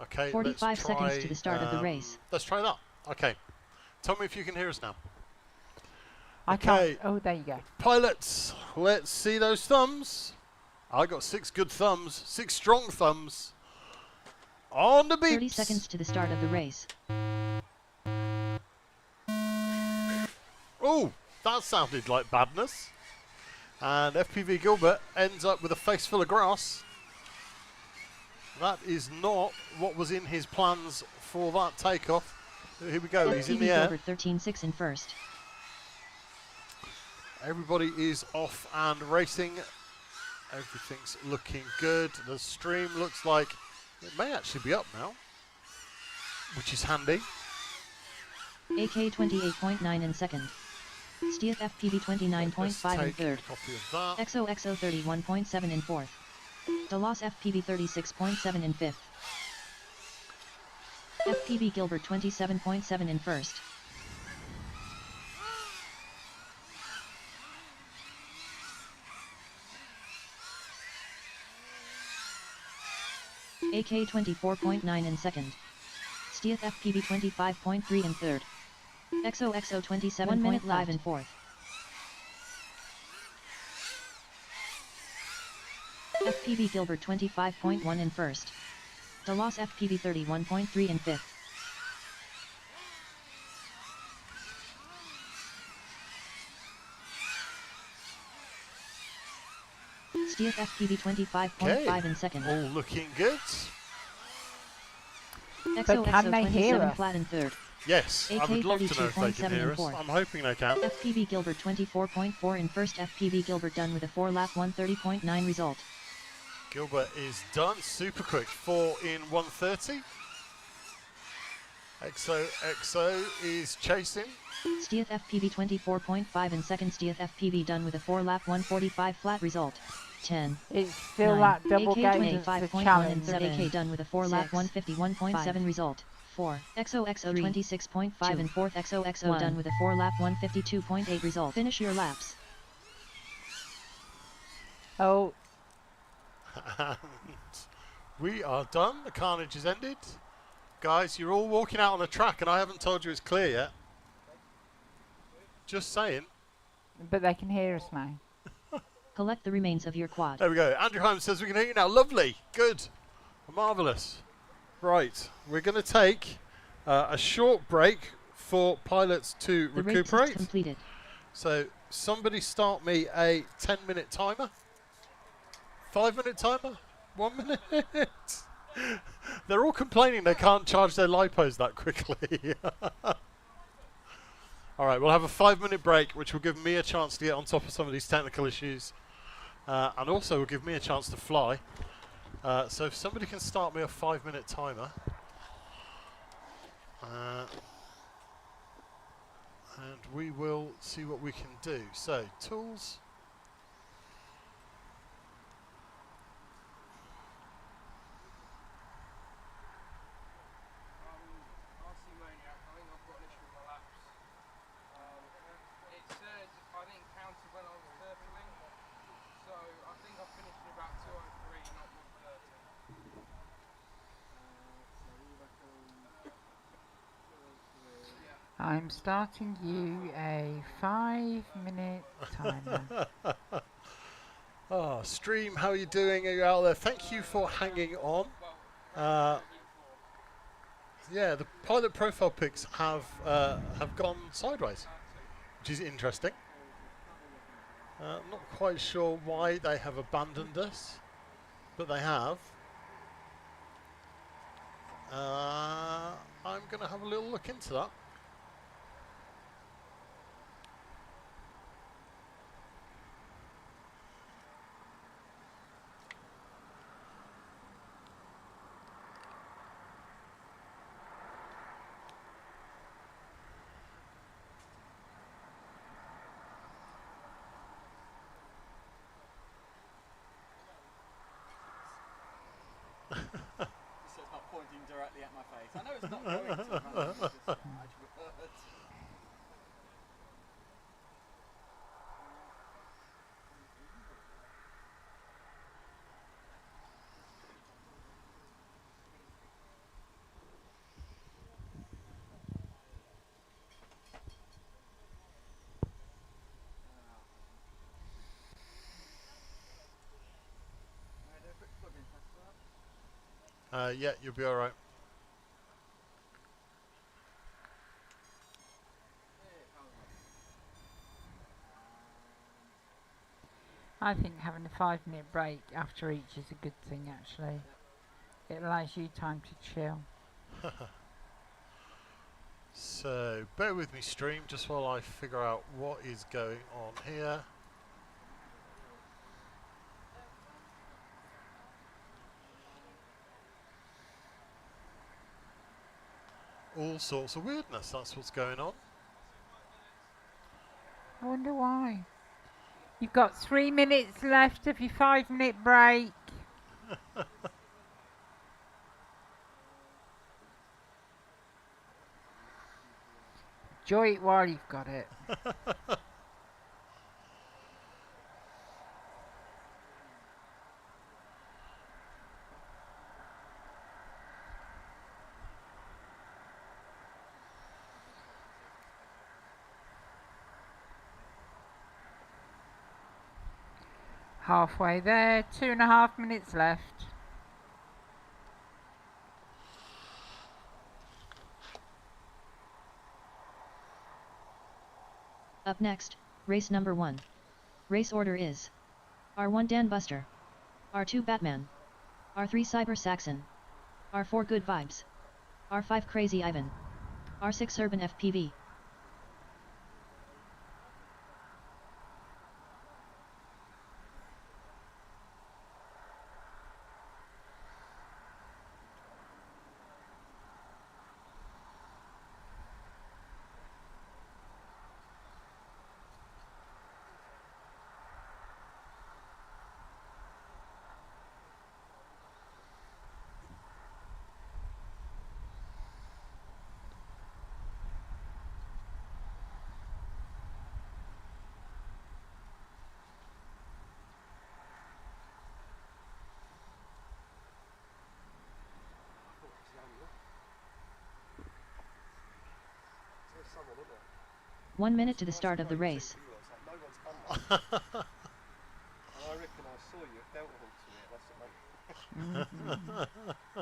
Okay, 45 seconds to the start of the race. Let's try that. Okay. Tell me if you can hear us now. I Okay. can't. Oh, there you go. Pilots, let's see those thumbs. I got 6 good thumbs, 6 strong thumbs. On the beeps. 30 seconds to the start of the race. Oh, that sounded like badness. And FPV Gilbert ends up with a face full of grass. That is not what was in his plans for that takeoff. Here we go, he's in the air. FPV Gilbert 13.6 in first. Everybody is off and racing. Everything's looking good. The stream looks like it may actually be up now, which is handy. AK 28.9 in second. Stieth FPV 29.5 in third. XOXO 31.7 in fourth. Delos FPV 36.7 in fifth. FPV Gilbert 27.7 in first. AK 24.9 in second. Stieth FPV 25.3 in third. XOXO 27.5 in fourth. FPV Gilbert 25.1 in first. Delos FPV 31.3 in fifth. Stieth FPV 25.5 in second. All looking good. XOXO can they hear 27 us? flat in third. Yes, I would love to know if they can hear us. fourth. I'm hoping they can. FPV Gilbert 24.4 in first. FPV Gilbert done with a 4-lap 130.9 result. Gilbert is done super quick, 4 in 130. XOXO is chasing. Stieth FPV 24.5 in second. Stieth FPV done with a 4-lap 145 flat result. 10. It's still 9. that double AK game. The 25.1 in challenge. third. AK done with a 4-lap 151.7 result. 4. XOXO 26.5 in fourth. XOXO done with a 4-lap 152.8 result. Finish your laps. Oh, And we are done. The carnage is ended. Guys, you're all walking out on a track and I haven't told you it's clear yet. Just saying. but they can hear us now. Collect the remains of your quad. There we go. Andrew Holmes says we can hear you now. Lovely. Good. Marvellous. Right. We're going to take a short break for pilots to The race recuperate. is completed. So somebody start me a 10-minute timer. 5-minute timer. 1 minute. They're all complaining they can't charge their lipos that quickly. All right, we'll have a 5-minute break, which will give me a chance to get on top of some of these technical issues. And also will give me a chance to fly. So if somebody can start me a 5-minute timer. And we will see what we can do. So, tools. I'm starting you a 5-minute timer. Oh, stream, how are you doing? Are you out there? Thank you for hanging on. Yeah, the pilot profile pics have gone sideways, which is interesting. I'm not quite sure why they have abandoned us, but they have. I'm going to have a little look into that. So it's not pointing directly at my face. I know it's not going to. Man, it's just magical words. Yeah, you'll be all right. I think having a 5-minute break after each is a good thing, actually. It allows you time to chill. So, bear with me, stream, just while I figure out what is going on here. All sorts of weirdness, that's what's going on. I wonder why. You've got 3 minutes left of your 5-minute break. Enjoy it while you've got it. Halfway there, 2.5 minutes left. Up next, race number 1. Race order is R1 Dan Buster, R2 Batman, R3 Cyber Saxon, R4 Good Vibes, R5 Crazy Ivan, R6 Urban FPV. Someone, isn't it? 1 minute to the start of the race. No one's come back. And I reckon I saw you at Delta Hall to it. That's what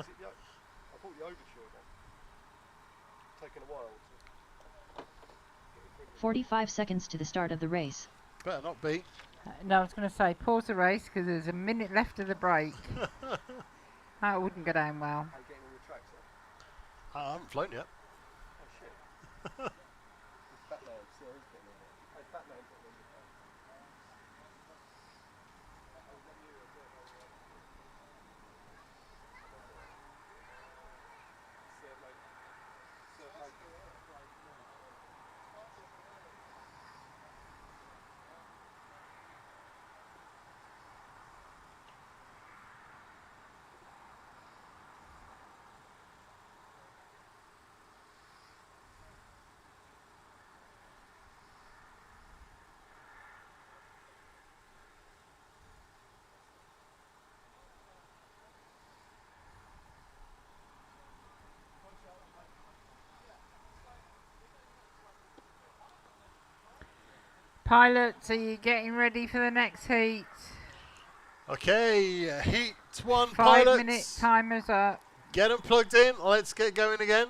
Is it the, I thought the overture one. Taking a while to 45 seconds to the start of the race. Better not be. No, I was going to say pause the race because there's a minute left of the break. That wouldn't go down well. how you getting on the tracks then? I haven't flown yet. Oh shit. It's Batman, so he's getting on it. Hey, Batman's getting on it. Pilots, are you getting ready for the next heat? Okay, heat 1 5 pilots. minute timer's up. Get them plugged in. Let's get going again.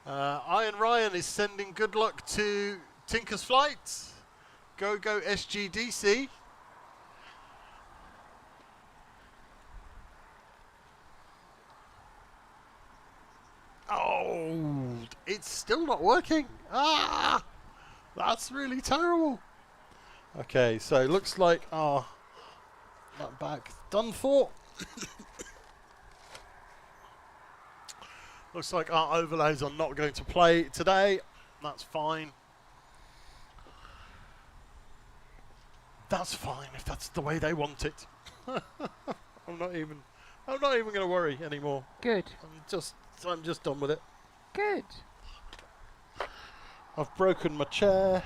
Iron Ryan is sending good luck to Tinker's Flight. Go SGDC. Oh, it's still not working. Ah, that's really terrible. Okay, so it looks like that back done for. Looks like our overlays are not going to play today. That's fine. That's fine if that's the way they want it. I'm not even going to worry anymore. Good. I'm just done with it. Good. I've broken my chair.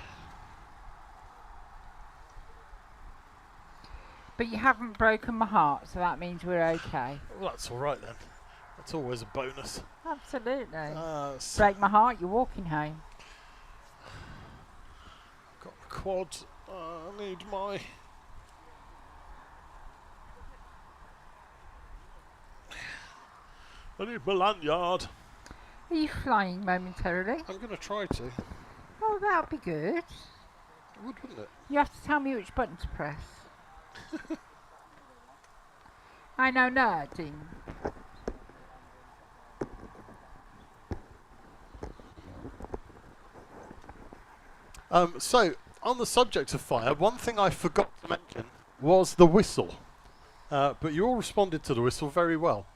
But you haven't broken my heart, so that means we're okay. Well, that's all right then. That's always a bonus. Absolutely. Break my heart, you're walking home. Got a quad. I need my I need my lanyard. Are you flying momentarily? I'm going to try to. Oh, that'll be good. It would, wouldn't it? You have to tell me which button to press. I know nerding. So, on the subject of fire, one thing I forgot to mention was the whistle. But you all responded to the whistle very well.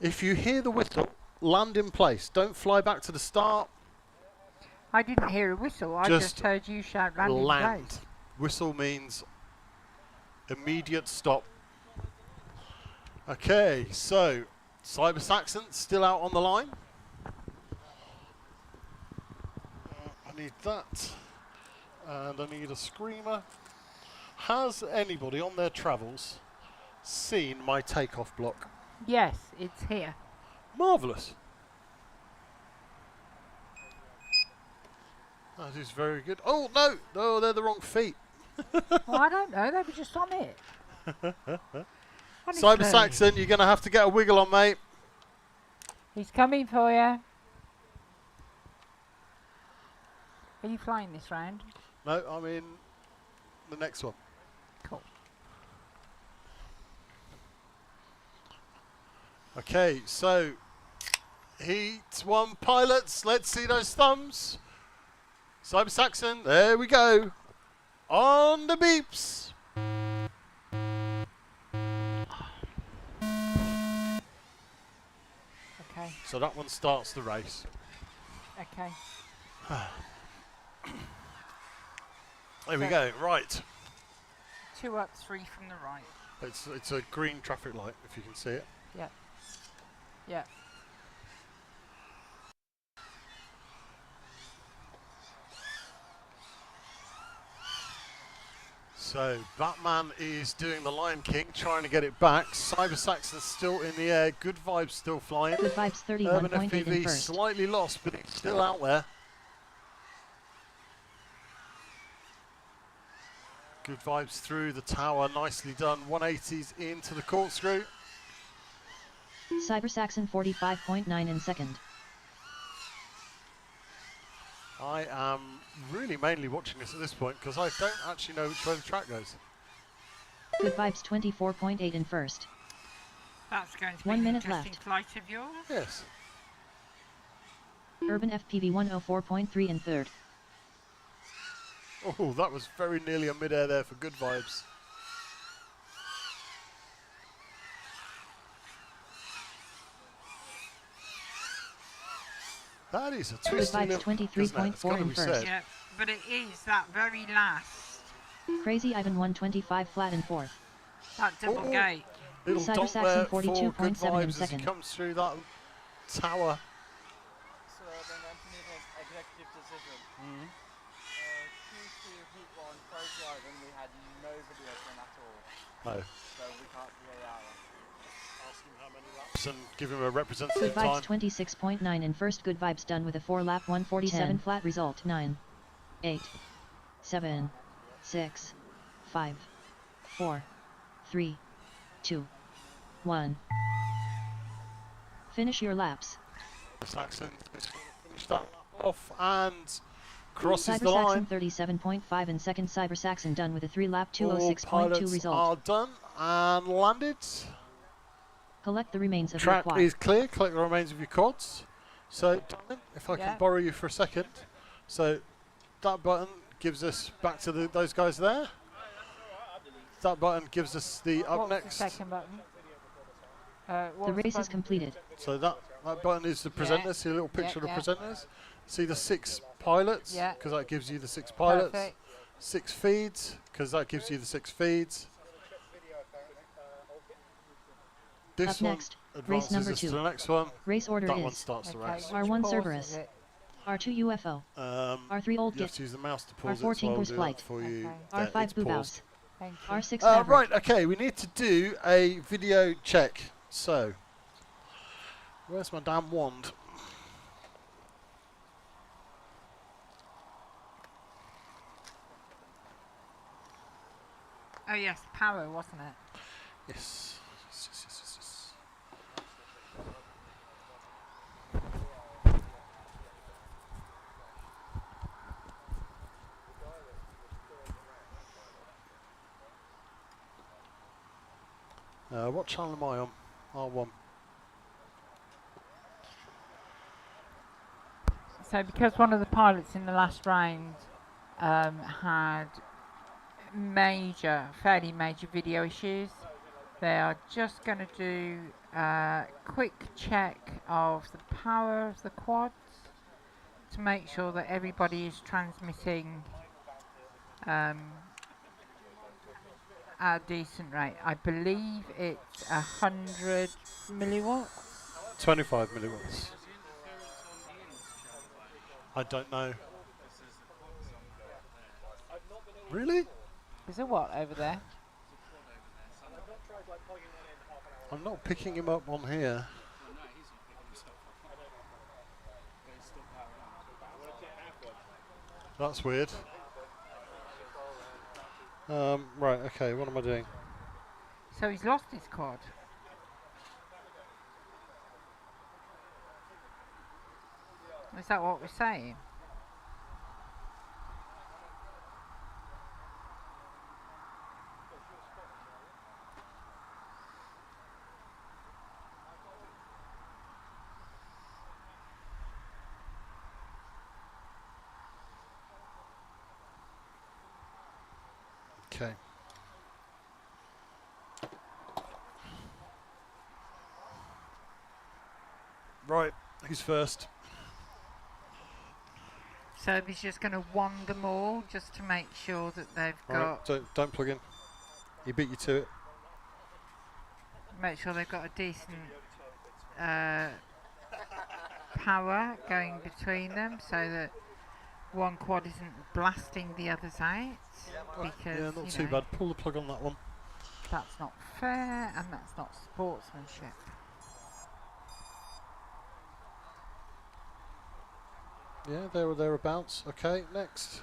If you hear the whistle, land in place. Don't fly back to the start. I didn't hear a whistle. I just heard you shout land in place. Whistle means immediate stop. Okay, so Cyber Saxon still out on the line. I need that. And I need a screamer. Has anybody on their travels seen my takeoff block? Yes, it's here. Marvellous. That is very good. Oh, no! No, they're the wrong feet. Well, I don't know. They were just on it. Cyber Saxon, you're going to have to get a wiggle on, mate. He's coming for you. Are you flying this round? No, I'm in the next one. Cool. Okay, so Heat 1 pilots, let's see those thumbs. Cyber Saxon, there we go. On the beeps. Okay. So that one starts the race. Okay. There we go, right. 2 up, 3 from the right. It's a green traffic light, if you can see it. Yeah. Yeah. So Batman is doing the Lion King, trying to get it back. Cyber Saxon's still in the air. Good Vibes still flying. Good Vibes Urban 31.8 in FPV first. slightly lost, but it's still out there. Good Vibes through the tower, nicely done. 180s into the corkscrew. Cyber Saxon 45.9 in second. I am really mainly watching this at this point because I don't actually know which way the track goes. Good Vibes 24.8 in first. That's going to be 1 an minute interesting left. flight of yours. Yes. Urban FPV 104.3 in third. Oh, that was very nearly a mid-air there for Good Vibes. That is a twisty Vibes little, 23.4 in first. Yeah, but it is that very last. Crazy Ivan 125 flat in fourth. That double gate. Little Cyber dot Saxon there for Good 42.7 in Vibes as he second. comes through that tower. So then Anthony has executive decision. Q2 Heat 1 Crazy Ivan, we had no video from at all. No. So we can't VAR. Ask him how many laps and give him a representative Good Vibes time. 26.9 in first. Good Vibes done with a 4-lap 147 10. flat result. 9, 8, 7, 6, 5, 4, 3, 2, 1. Finish your laps. Saxon is going to finish that lap off and crosses Cyber the line. Saxon 37.5 in second. Cyber Saxon done with a 3-lap All 206.2 pilots result. are done and landed. Collect the remains of your Track quad. is clear. Collect the remains of your quads. So, Darren, if I Yeah. can borrow you for a second. So, that button gives us back to those guys there. That button gives us the up What's next. the second button? The race is completed. So that button is the presenters. See a little picture of the presenters. See the 6 pilots, Yeah. because that gives you the 6 pilots. Perfect. 6 feeds, because that gives you the 6 feeds. This Up one next, race advances number us 2. to the next one. Race order That one is starts the Okay, race. which R1 pause Cerberus. is it? R2 UFO. You R3 Old have Gift. to use the mouse to pause it, R4 so I'll Tinker's do Flight. that for you. Okay. There, R5 it's Boo paused. Bows. Thank you. R6 Maverick. Right, okay, we need to do a video check. So, where's my damn wand? Oh yes, power, wasn't it? Yes. Yes, yes, yes, yes, yes. What channel am I on? R1. So because one of the pilots in the last round had fairly major video issues, they are just going to do a quick check of the power of the quads to make sure that everybody is transmitting at a decent rate. I believe it's 100 milliwatts. 25 milliwatts. I don't know. Really? Is there what over there? I'm not picking him up on here. That's weird. Right, okay, what am I doing? So he's lost his quad. Is that what we're saying? Okay. Right, who's first? So he's just going to wand them all just to make sure that they've got... Don't plug in. He beat you to it. Make sure they've got a decent power going between them so that one quad isn't blasting the others out. Because, Yeah, not too bad. Pull the plug on that one. That's not fair and that's not sportsmanship. Yeah, there or thereabouts. Okay, next.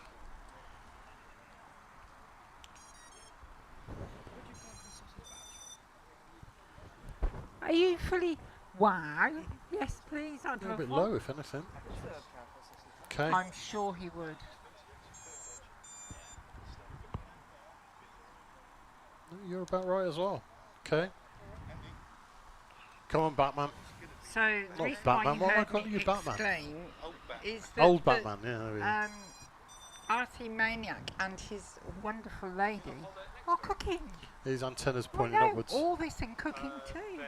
Are you fully... Wow. Yes, please. I'd A love bit one. low, if anything. Okay. I'm sure he would. You're about right as well. Okay. Come on, Batman. So the Not reason Batman, why you what am I heard calling me you, Batman? explain is that Old Batman, yeah. There we go. RT Maniac and his wonderful lady are cooking. His antennas I pointing know, upwards. all this and cooking too.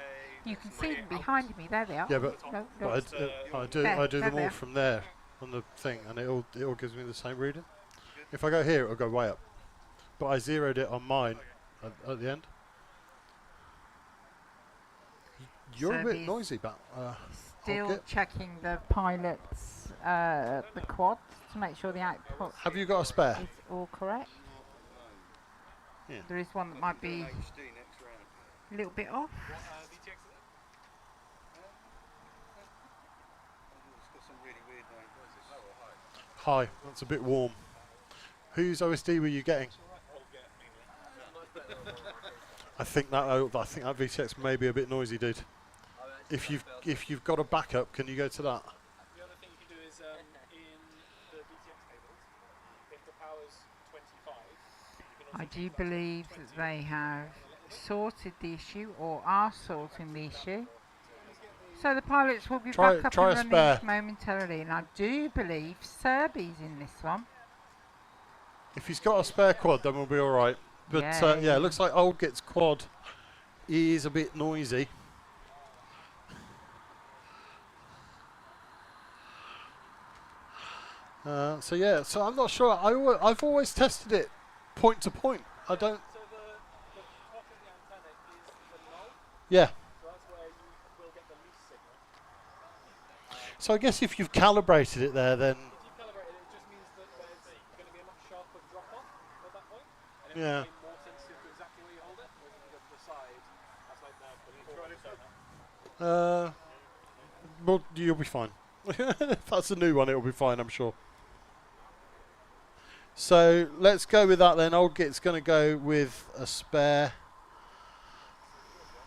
You can see them behind me. There they are. Yeah, but No, I do There, them all there. from there on the thing, and it all gives me the same reading. If I go here, it'll go way up. But I zeroed it on mine at the end. You're a bit Service. noisy, Bat. Still checking the pilot's the quads to make sure the output Have you got a spare? is all correct. Yeah. There is one that might be a little bit off. Hi, that's a bit warm. Whose OSD were you getting? I think that VTX may be a bit noisy, dude. If you've got a backup, can you go to that? The other thing you can do is in the BTX cables, if the power's 25, you can I do believe that they have sorted the issue or are sorting the issue. So the pilots will be back up try a and spare. running momentarily, and I do believe Serby's in this one. If he's got a spare quad, then we'll be all right. But yeah, it looks like Old Git's quad is a bit noisy. So yeah, so I'm not sure. I've always tested it point to point. I don't. So the top of the antenna is the null, Yeah. so that's where you will get the least signal. So I guess if you've calibrated it there, then If you calibrate it, it just means that there's going to be a much sharper drop off at that point, and it Yeah. will be more sensitive to exactly where you hold it. Whereas if you go to the side, that's like the well, you'll be fine. If that's a new one, it'll be fine, I'm sure. So let's go with that then. Old Git's going to go with a spare.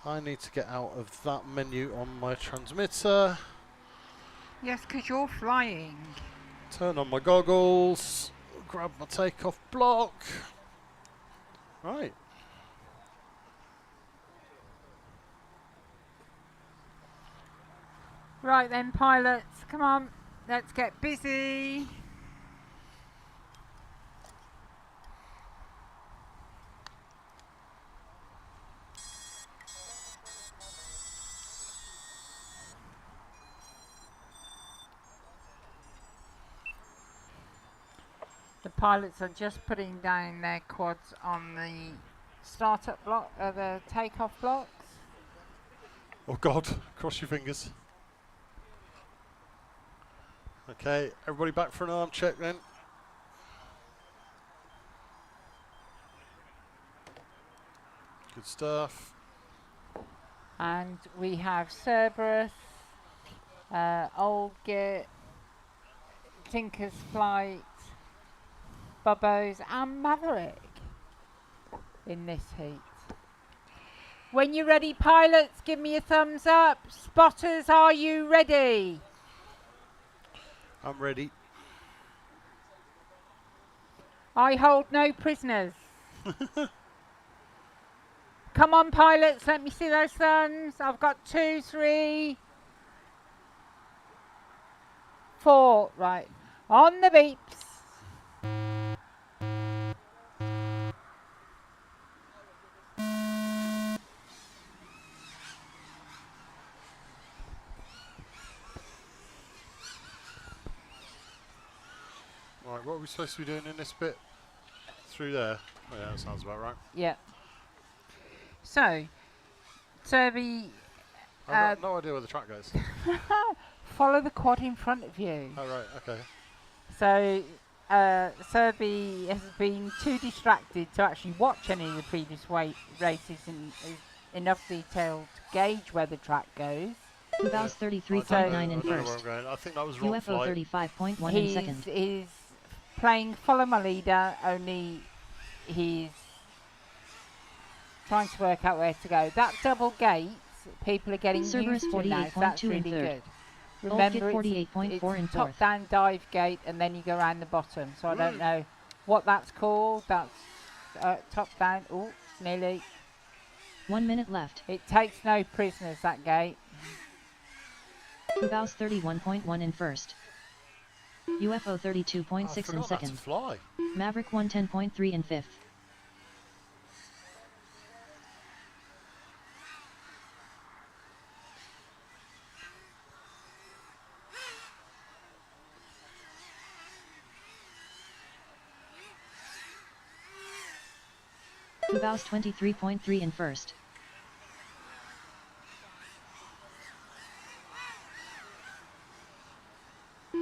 I need to get out of that menu on my transmitter. Yes, because you're flying. Turn on my goggles. Grab my takeoff block. Right. Right then, pilots, come on, let's get busy. The pilots are just putting down their quads on the startup block, the takeoff blocks. Oh God, cross your fingers. Okay, everybody back for an arm check then. Good stuff. And we have Cerberus, Old Git, Tinker's Flight, Bubbo's and Maverick in this heat. When you're ready, pilots, give me a thumbs up. Spotters, are you ready? I'm ready. I hold no prisoners. Come on, pilots, let me see those thumbs. I've got 2, 3, 4. Right, on the beeps. Right, what are we supposed to be doing in this bit? Through there? Oh yeah, that sounds about right. Yeah. So, Turby, I've got no idea where the track goes. follow the quad in front of you. Oh right, okay. So, Serby has been too distracted to actually watch any of the previous races in enough detail to gauge where the track goes. Ubals 33.9 in first. I think that was wrong UFO flight. 35.1 in second. He's playing follow my leader, only he's trying to work out where to go. That double gate, people are getting Cerberus used to now, so that's 48.2 really in third. good. Remember, Old Git 48.4 in it's fourth. top-down dive gate, and then you go around the bottom. So I don't know what that's called. That's top-down. Oh, nearly. 1 minute left. It takes no prisoners, that gate. Ubals 31.1 in first. UFO 32.6 in second. Fly. Maverick 110.3 in fifth. Ubals 23.3 in first.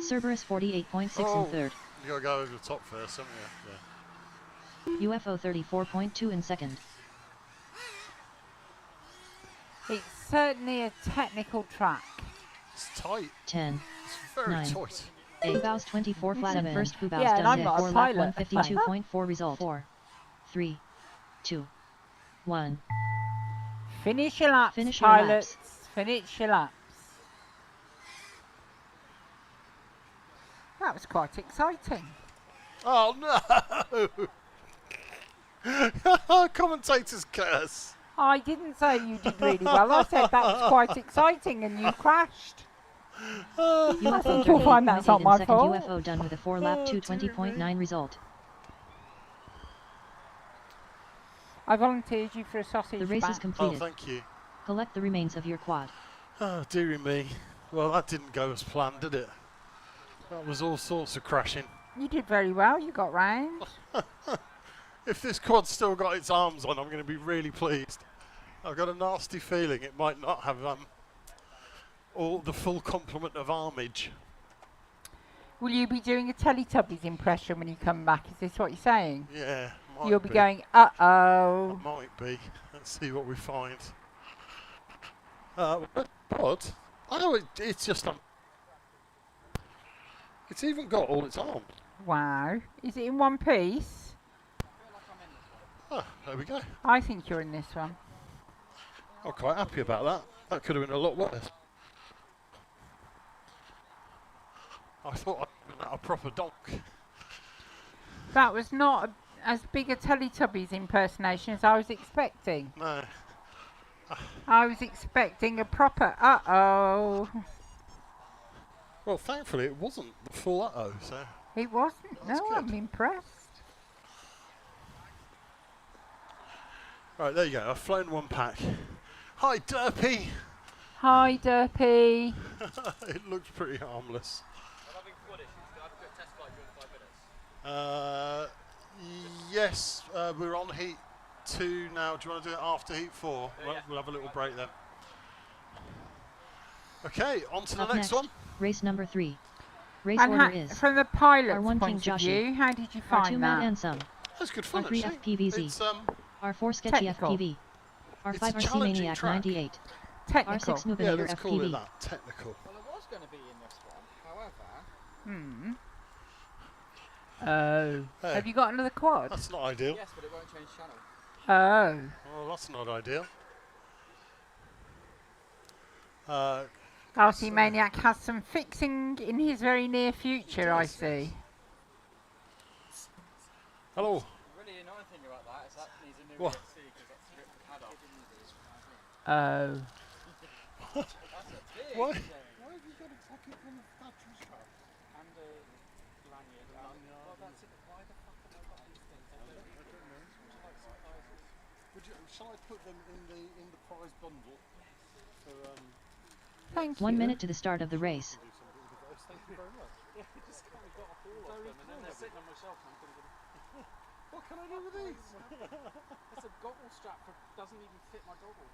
Cerberus 48.6 in third. You gotta go over the top first, haven't you? Yeah. UFO 34.2 in second. It's certainly a technical track. It's tight. 10. It's very 9. tight. Ubals 24 flat in first. Ubals Yeah, and done I'm dead. not a 4 lap pilot. 152.4 result. 4, 3, 2, 1. Finish your laps, Finish your pilots. laps. Finish your laps. That was quite exciting. Oh no! Commentators curse. I didn't say you did really well. I said that was quite exciting and you crashed. UFO You'll find that's not 38.8 my in second. fault. UFO done with a 4 lap 220.9 result. I volunteered you for a sausage The race is back. Oh, completed. thank you. Collect the remains of your quad. Oh, dearie me. Well, that didn't go as planned, did it? That was all sorts of crashing. You did very well. You got round. If this quad's still got its arms on, I'm going to be really pleased. I've got a nasty feeling it might not have all the full complement of armage. Will you be doing a Teletubbies impression when you come back? Is this what you're saying? Yeah, might You'll be going, uh-oh. Might be. Let's see what we find. What? I know it's just it's even got all its arms. Wow. Is it in one piece? Oh, there we go. I think you're in this one. I'm quite happy about that. That could have been a lot worse. I thought I'd been a proper donk. That was not as big a Teletubbies impersonation as I was expecting. No. I was expecting a proper uh-oh. Well, thankfully it wasn't before that though, so. It wasn't. That's No, good. I'm impressed. Right, there you go. I've flown one pack. Hi, Derpy. Hi, Derpy. It looks pretty harmless. I'm having quad issues. Can I have a quick test flight during 5 minutes? Yes, we're on heat 2 now. Do you want to do it after heat 4? Yeah. We'll have a little break then. Okay, on to the Up next next, one. race number 3. Race And order is from the pilot's R1 King point of Joshi, view, how did you R2 find Mad that? and some, That's good fun, R3 actually. FPVZ, It's R4 Sketchy Technical. FPV, It's R5 a RC challenging Maniac track. 98, Technical. R6 yeah, Nubinator let's call it FPV. that. Technical. Well, I was going to be in this one. However, Oh. Hey. Have you got another quad? That's not ideal. yes, but it won't change channel. Oh. Well, that's not ideal. RC Maniac has some fixing in his very near future, I does, see. Hello. The really annoying thing about that is that needs a new What? ESC because that's ripped the pad off. Oh. That's a big Why? thing. Why have you got a pocket on the battery strap? And a lanyard. Well, that's it. Why the fuck have I got these things? I don't know. Like surprises. Shall I put them in the prize bundle? For, Thank 1 you. minute to the start of the race. Thank you very much. Yeah, I just kind of got a haul off them and then they're sitting on my shelf and I'm thinking, What can I do with these? it's a goggle strap that doesn't even fit my goggle.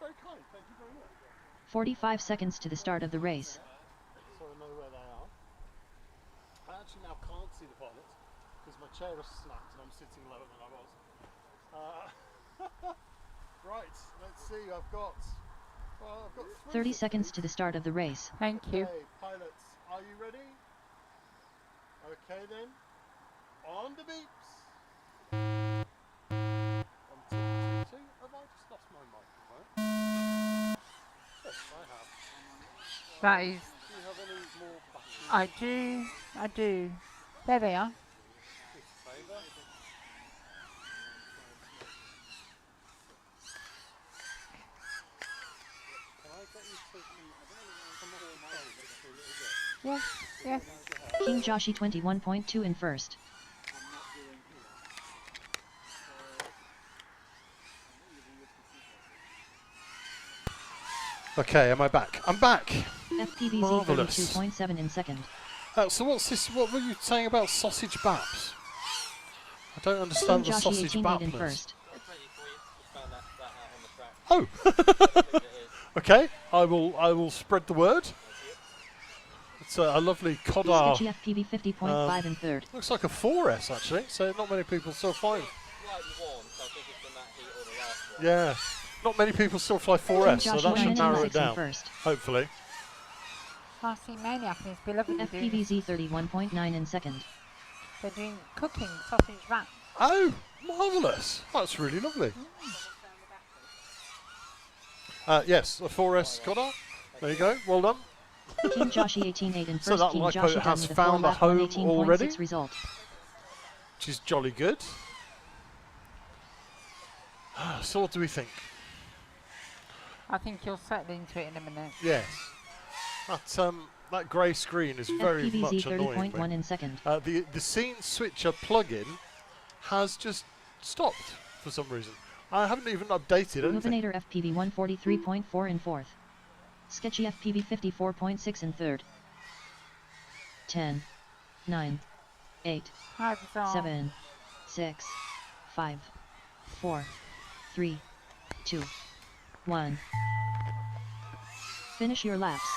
Very kind, thank you very much. 45 seconds to the start of the race. So I know where they are. I actually now can't see the pilots because my chair has snapped and I'm sitting lower than I was. Right, let's see, I've got 30 seconds to the start of the race. Thank you. Okay, pilots, are you ready? Okay then, on the beeps. 1, 2, 2, 2. Have I just lost my microphone? Yes, I have. That is. Do you have any more batteries? I do. There they are. Favour? Can I get you to come off the phone just for a little bit? Yes, yes. King Joshi 21.2 in first. Okay, am I back? I'm back! FPVZ Marvellous. 32.7 in second. So what's this? What were you saying about sausage baps? I don't King understand the Joshi sausage 18.8 in bapness. first. I'll tell you for you. Just found that out on the track. Oh! It is. Okay, I will spread the word. It's a lovely Codar. Sketchy FPV 50.5 in third. Looks like a 4S actually, so not many people still fly. Slightly worn, so I think it's from that heat or the last one. Yeah, not many people still fly 4S, so King that Joshi should narrow 19.6 it in down. first. Hopefully. RC Maniac and his beloved are doing, FPVZ 31.9 in second. they're doing cooking sausage wrap. Oh, marvellous! That's really lovely. Yes, a 4S Codar. There you go. Well done. King Joshi 18.8 in So first. that King lipo Joshi done has with a found a 4 lap home 118.6 already. result. Which is jolly good. So what do we think? I think you'll settle into it in a minute. Yes. That grey screen is very FPVZ much annoying 30.1 me. in second. The scene switcher plugin has just stopped for some reason. I haven't even updated anything. Movinator FPV 143.4 in fourth. Sketchy FPV 54.6 in third. 10, 9, 8, Hi, bizarre. 7, 6, 5, 4, 3, 2, 1. Finish your laps.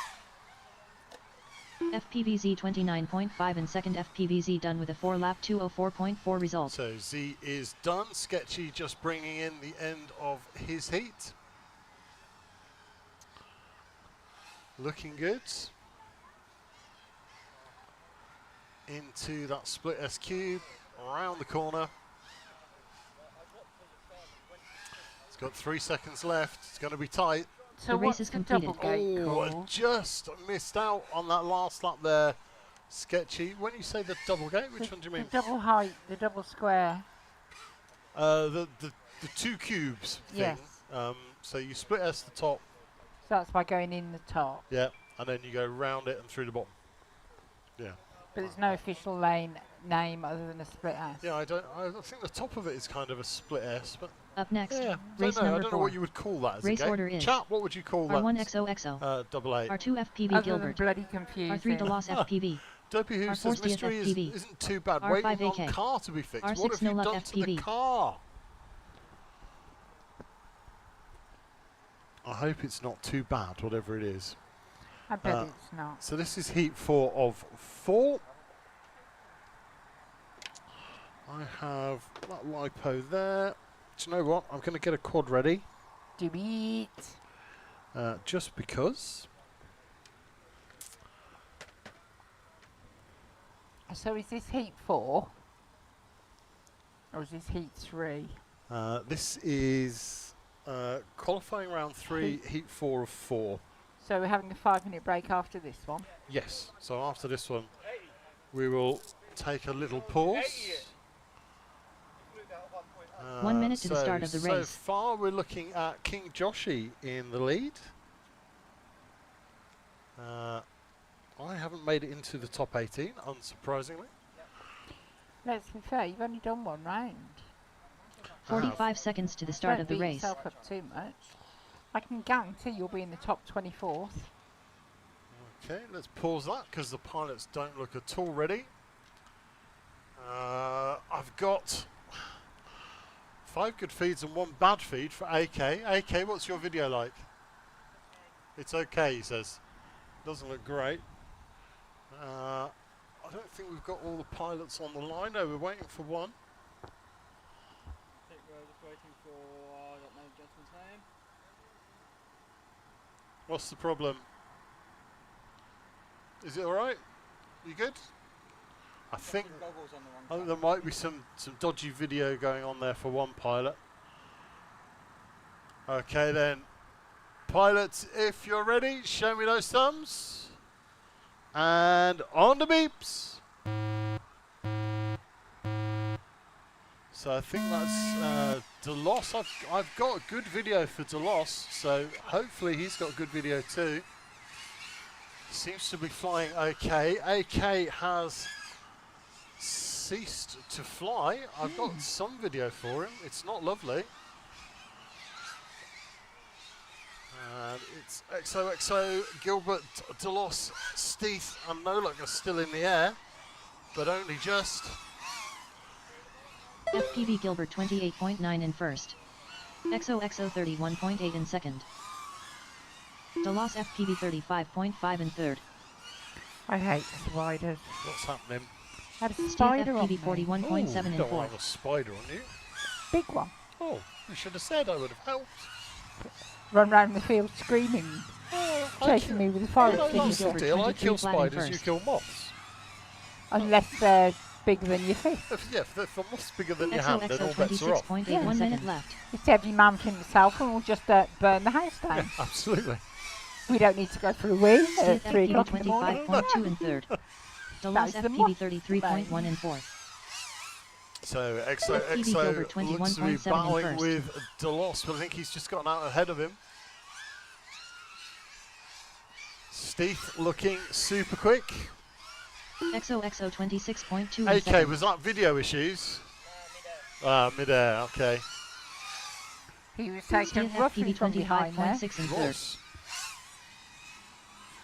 FPVZ 29.5 in second. FPVZ done with a 4 lap 204.4 result. So Z is done. Sketchy just bringing in the end of his heat. Looking good. Into that split S cube, around the corner. It's got 3 seconds left. It's going to be tight. So The race what's is the completed. double gate Oh, I called? just missed out on that last lap there. Sketchy. When you say the double gate, which one do you mean? The double height, the double square. The 2 cubes thing. Yes. So you split S the top, So that's by going in the top. yeah, and then you go round it and through the bottom. Yeah. But there's no official lane name other than a split S. Yeah, I think the top of it is kind of a split S, but Up next, yeah, race I number don't know 4. what you would call that as Race a game. order is Chat, what would you call that? R1 XOXO, Double eight. R2 FPV Other Gilbert, than bloody confusing. R3 DeLoss FPV, Dopey Who R4 says Stieth mystery FPV, isn't too bad. R5 Waiting on AK, car to be fixed. R6 What have you Noluk done to the FPV. car? I hope it's not too bad, whatever it is. I bet it's not. So this is heat 4 of 4. I have that lipo there. Do you know what? I'm going to get a quad ready. Do it. Just because. So is this heat 4? Or is this heat 3? This is qualifying round 3, heat 4 of 4. So we're having a 5-minute break after this one. Yes. So after this one, we will take a little pause. 1 minute to the start of the So race. far, we're looking at King Joshi in the lead. I haven't made it into the top 18, unsurprisingly. Let's be fair, you've only done one round. 45 seconds to the start Don't of the beat race. yourself up too much. I can guarantee you'll be in the top 24th. Okay, let's pause that because the pilots don't look at all ready. I've got 5 good feeds and 1 bad feed for AK. AK, what's your video like? It's okay, he says. Doesn't look great. I don't think we've got all the pilots on the line. No, we're waiting for one. I think we're just waiting for, I don't know the gentleman's name. What's the problem? Is it alright? You good? I think Goggles on the wrong there might be some dodgy video going on there for one pilot. Okay then. Pilots, if you're ready, show me those thumbs. And on the beeps. So I think that's DeLoss. I've got a good video for DeLoss, so hopefully he's got a good video too. Seems to be flying okay. AK has ceased to fly. I've got some video for him. It's not lovely. And it's XOXO, Gilbert, DeLoss, Stieth and Noluk are still in the air, but only just. FPV Gilbert 28.9 in first. XOXO 31.8 in second. DeLoss FPV 35.5 in third. I hate spiders. What's happening? Had a Stieth spider on FPV me. 41.7 in Don't fourth. have a spider on you. Big one. Oh, you should have said I would have helped. Run round the field screaming, chasing me with a fire That's the extinguisher. deal. I kill 23 flat in spiders, you first. kill moths. Unless they're bigger than your fist. If a moth's bigger than your hand, then XOXO all bets are off. 26.8 Yeah. 1 minute left. It's every man for himself and we'll just burn the house down. Absolutely. We don't need to go for a wee at Stieth 3 FPV o'clock in the morning. 25.2 in third. DeLoss is the FPV moth 33.1 in fourth. So FPV XOXO Gilbert looks to be 21.7 in battling first. with DeLoss, but I think he's just gotten out ahead of him. Stieth looking super quick. XOXO 26.2 in AK, second. was that video issues? Mid-air, okay. He was taken Stieth roughly FPV from behind there. 25.6 in third. Ross.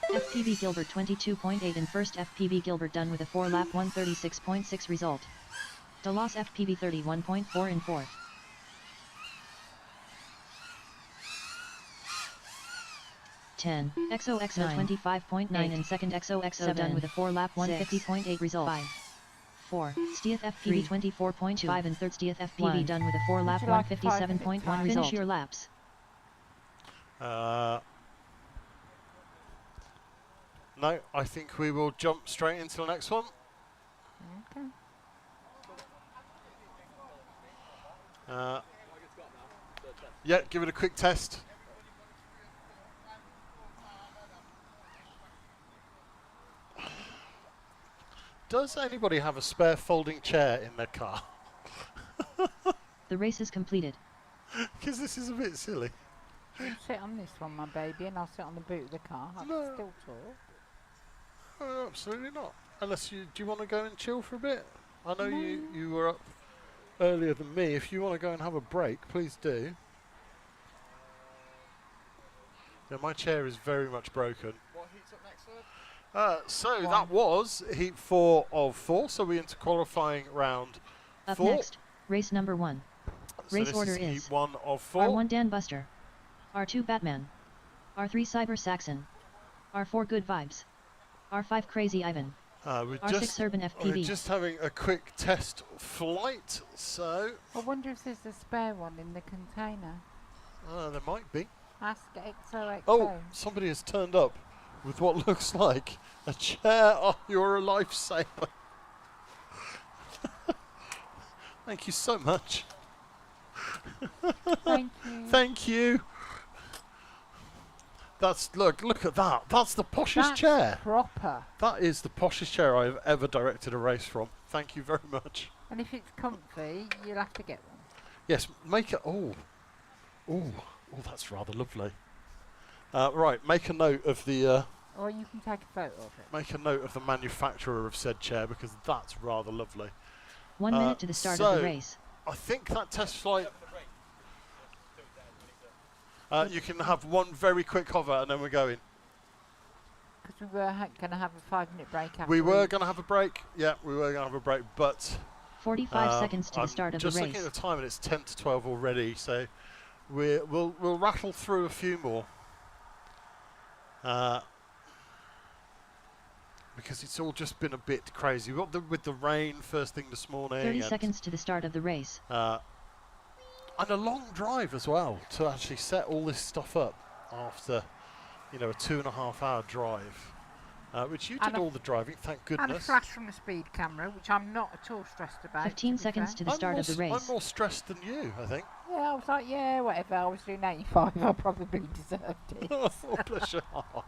FPV Gilbert 22.8 in first. FPV Gilbert done with a 4-lap 136.6 result. DeLoss FPV 31.4 in fourth. XOXO 25.9 in second. XOXO done with a 4-lap 150.8 result. 5, 4. Stieth FPV 24.5 in third. Stieth FPV done with a 4-lap Would you like a 157.1 5-minute result. time? Finish your laps. No, I think we will jump straight into the next one. Okay. Yeah, give it a quick test. Does anybody have a spare folding chair in their car? The race is completed. Because this is a bit silly. You sit on this one, my baby, and I'll sit on the boot of the car. I No. can still talk. Oh, absolutely not. Unless you do you want to go and chill for a bit? I know No. you were up earlier than me. If you want to go and have a break, please do. Yeah, my chair is very much broken. What heats up next, sir? So One. that was heat 4 of 4. So we're into qualifying round Up 4. next, race number 1. So Race this order is heat is 1 of 4. R1 Dan Buster, R2 Batman, R3 Cyber Saxon, R4 Good Vibes, R5 Crazy Ivan, We're R6 Urban we're FPV. just having a quick test flight. So I wonder if there's a spare one in the container. there might be. Ask XOXO. Oh, somebody has turned up with what looks like a chair. Oh, you're a lifesaver. Thank you so much. Thank you. Thank you. Look at that. That's the poshest That's chair. proper. That is the poshest chair I've ever directed a race from. Thank you very much. And if it's comfy, you'll have to get one. Yes, make it. Oh, that's rather lovely. Right, make a note of the Or you can take a photo of it. make a note of the manufacturer of said chair because that's rather lovely. 1 minute to the start of the so- race. I think that test flight. You can have one very quick hover and then we're going. Because we were going to have a 5-minute break after. We were going to have a break. Yeah, we were going to have a break, but 45 seconds to I'm the start of the just looking race. at the time and it's 10 to 12 already, so we'll rattle through a few more. Because it's all just been a bit crazy. With the rain first thing this morning. 30 and, seconds to the start of the race. and a long drive as well to actually set all this stuff up after, a 2.5 hour drive. Which you And did a- all the driving, thank And a goodness. flash from the speed camera, which I'm not at all stressed about. 15 to be seconds fair. to the start of the I'm race. more stressed than you, I think. Yeah, I was like, yeah, whatever. I was doing 85. I probably deserved it. Oh, bless your heart.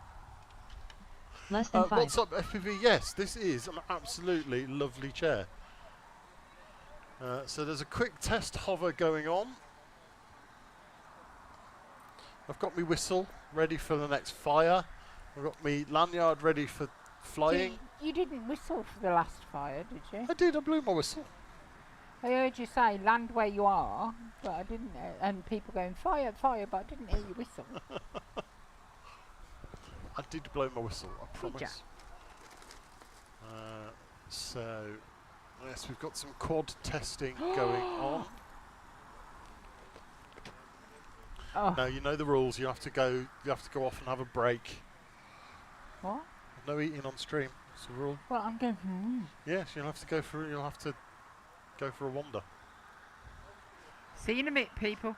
Less than 5. What's up, FPV? Yes, this is an absolutely lovely chair. So there's a quick test hover going on. I've got my whistle ready for the next fire. I've got my lanyard ready for flying. You didn't whistle for the last fire, did you? I did, I blew my whistle. I heard you say land where you are, but I didn't. And people going fire, fire, but I didn't hear you whistle. I did blow my whistle, I Did ya? promise. So, yes, we've got some quad testing going on. Oh, Now you know the rules. You have to go off and have a break. what? No eating on stream. It's a rule. Well, I'm going. Yes, you'll have to go for a wander. See you in a minute, people.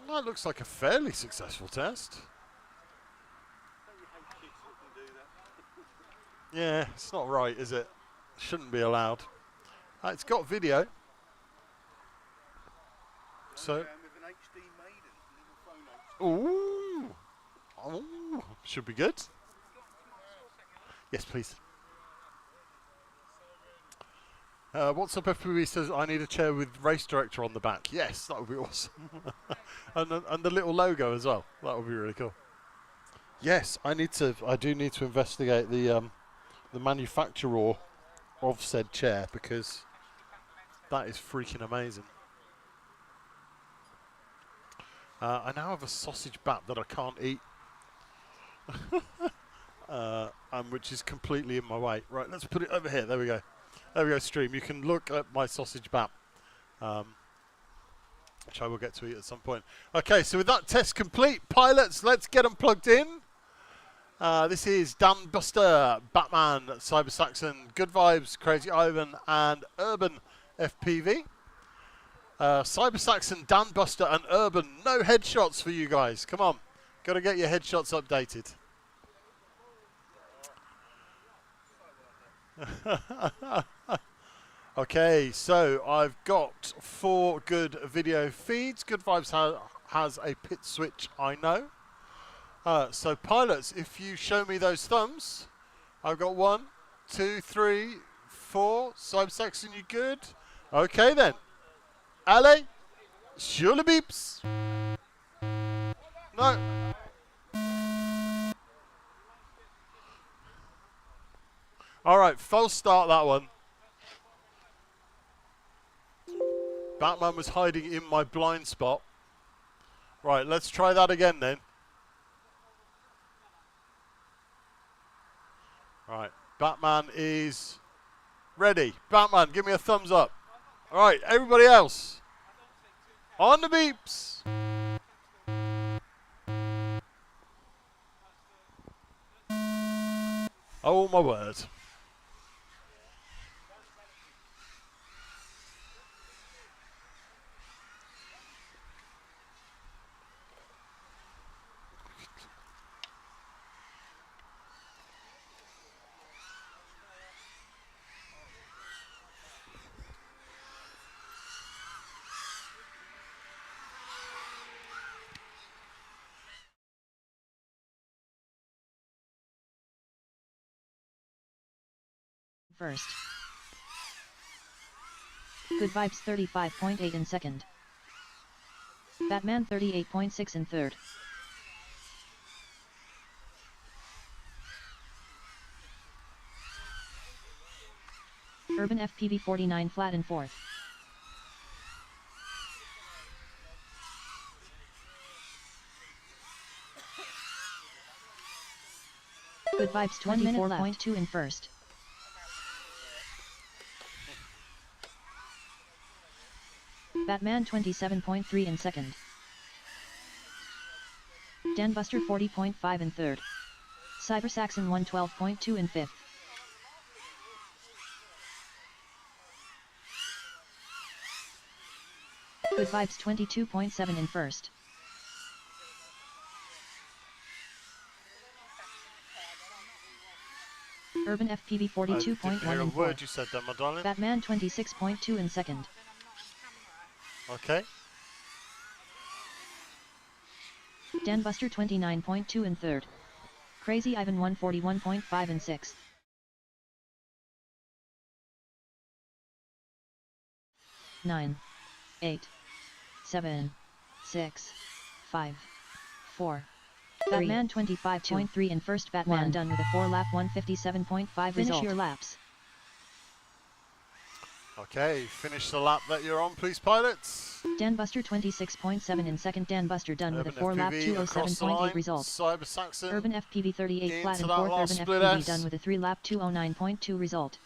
That looks like a fairly successful test. Yeah, it's not right, is it? Shouldn't be allowed. It's got video. So, ooh, should be good. Yes, please. What's up, FPV says I need a chair with race director on the back. Yes, that would be awesome. and the little logo as well. That would be really cool. Yes, I do need to investigate the manufacturer of said chair because that is freaking amazing. I now have a sausage bat that I can't eat. And which is completely in my way. Right, let's put it over here. There we go. There we go, stream. You can look at my sausage bat, which I will get to eat at some point. Okay, so with that test complete, pilots, let's get them plugged in. This is Dan Buster, Batman, Cyber Saxon, Good Vibes, Crazy Ivan, and Urban FPV. Cyber Saxon, Dan Buster, and Urban. No headshots for you guys. Come on. Got to get your headshots updated. Okay, so I've got 4 good video feeds. Good Vibes has a pit switch, I know. So pilots, if you show me those thumbs, I've got 1, 2, 3, 4. Cyber Saxon, you good? Okay then. Allez, sur le beeps. No. All right, false start that one. Batman was hiding in my blind spot. Right, let's try that again then. Right, Batman is ready. Batman, give me a thumbs up. All right, everybody else. On the beeps. Oh my word. First. Good Vibes 35.8 in second. Batman 38.6 in third. Urban FPV 49 flat in fourth. Good Vibes 24.2 in first. Batman 27.3 in second. Danbuster 40.5 in third. Cyber Saxon 112.2 in fifth. Good Vibes 22.7 in first. Urban FPV 42.1 hear a in word fourth. you said there, my darling. Batman 26.2 in second. Okay. Danbuster 29.2 in third. Crazy Ivan 141.5 in sixth. Nine, 8, 7, 6, 5, 4. Batman 25.3 in first. Batman done with a 4-lap 157.5 result. Finish your laps. Okay, finish the lap that you're on, please, pilots. Danbuster 26.7 in second. Danbuster done Urban with a 4-lap FPV across the 207.8 line. result. Cyber Saxon. Urban FPV 38 flat in into that fourth. last Urban split FPV S. done with a 3-lap 209.2 result.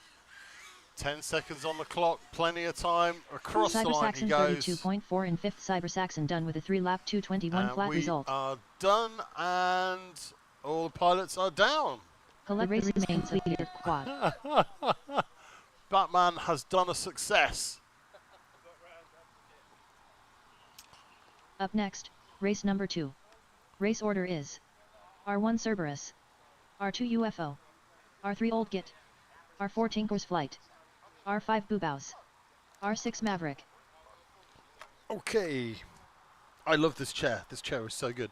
10 seconds on the clock, plenty of time. Across the Cyber line he Saxon goes. 32.4 in fifth. Cyber Saxon done with a 3-lap 221 And flat we result. are done, and all the pilots are down. Collect the remains of your quad. Batman has done a success. Up next, race number 2. Race order is R1 Cerberus, R2 UFO, R3 Old Git, R4 Tinker's Flight, R5 Boobows, R6 Maverick. Okay. I love this chair. This chair is so good.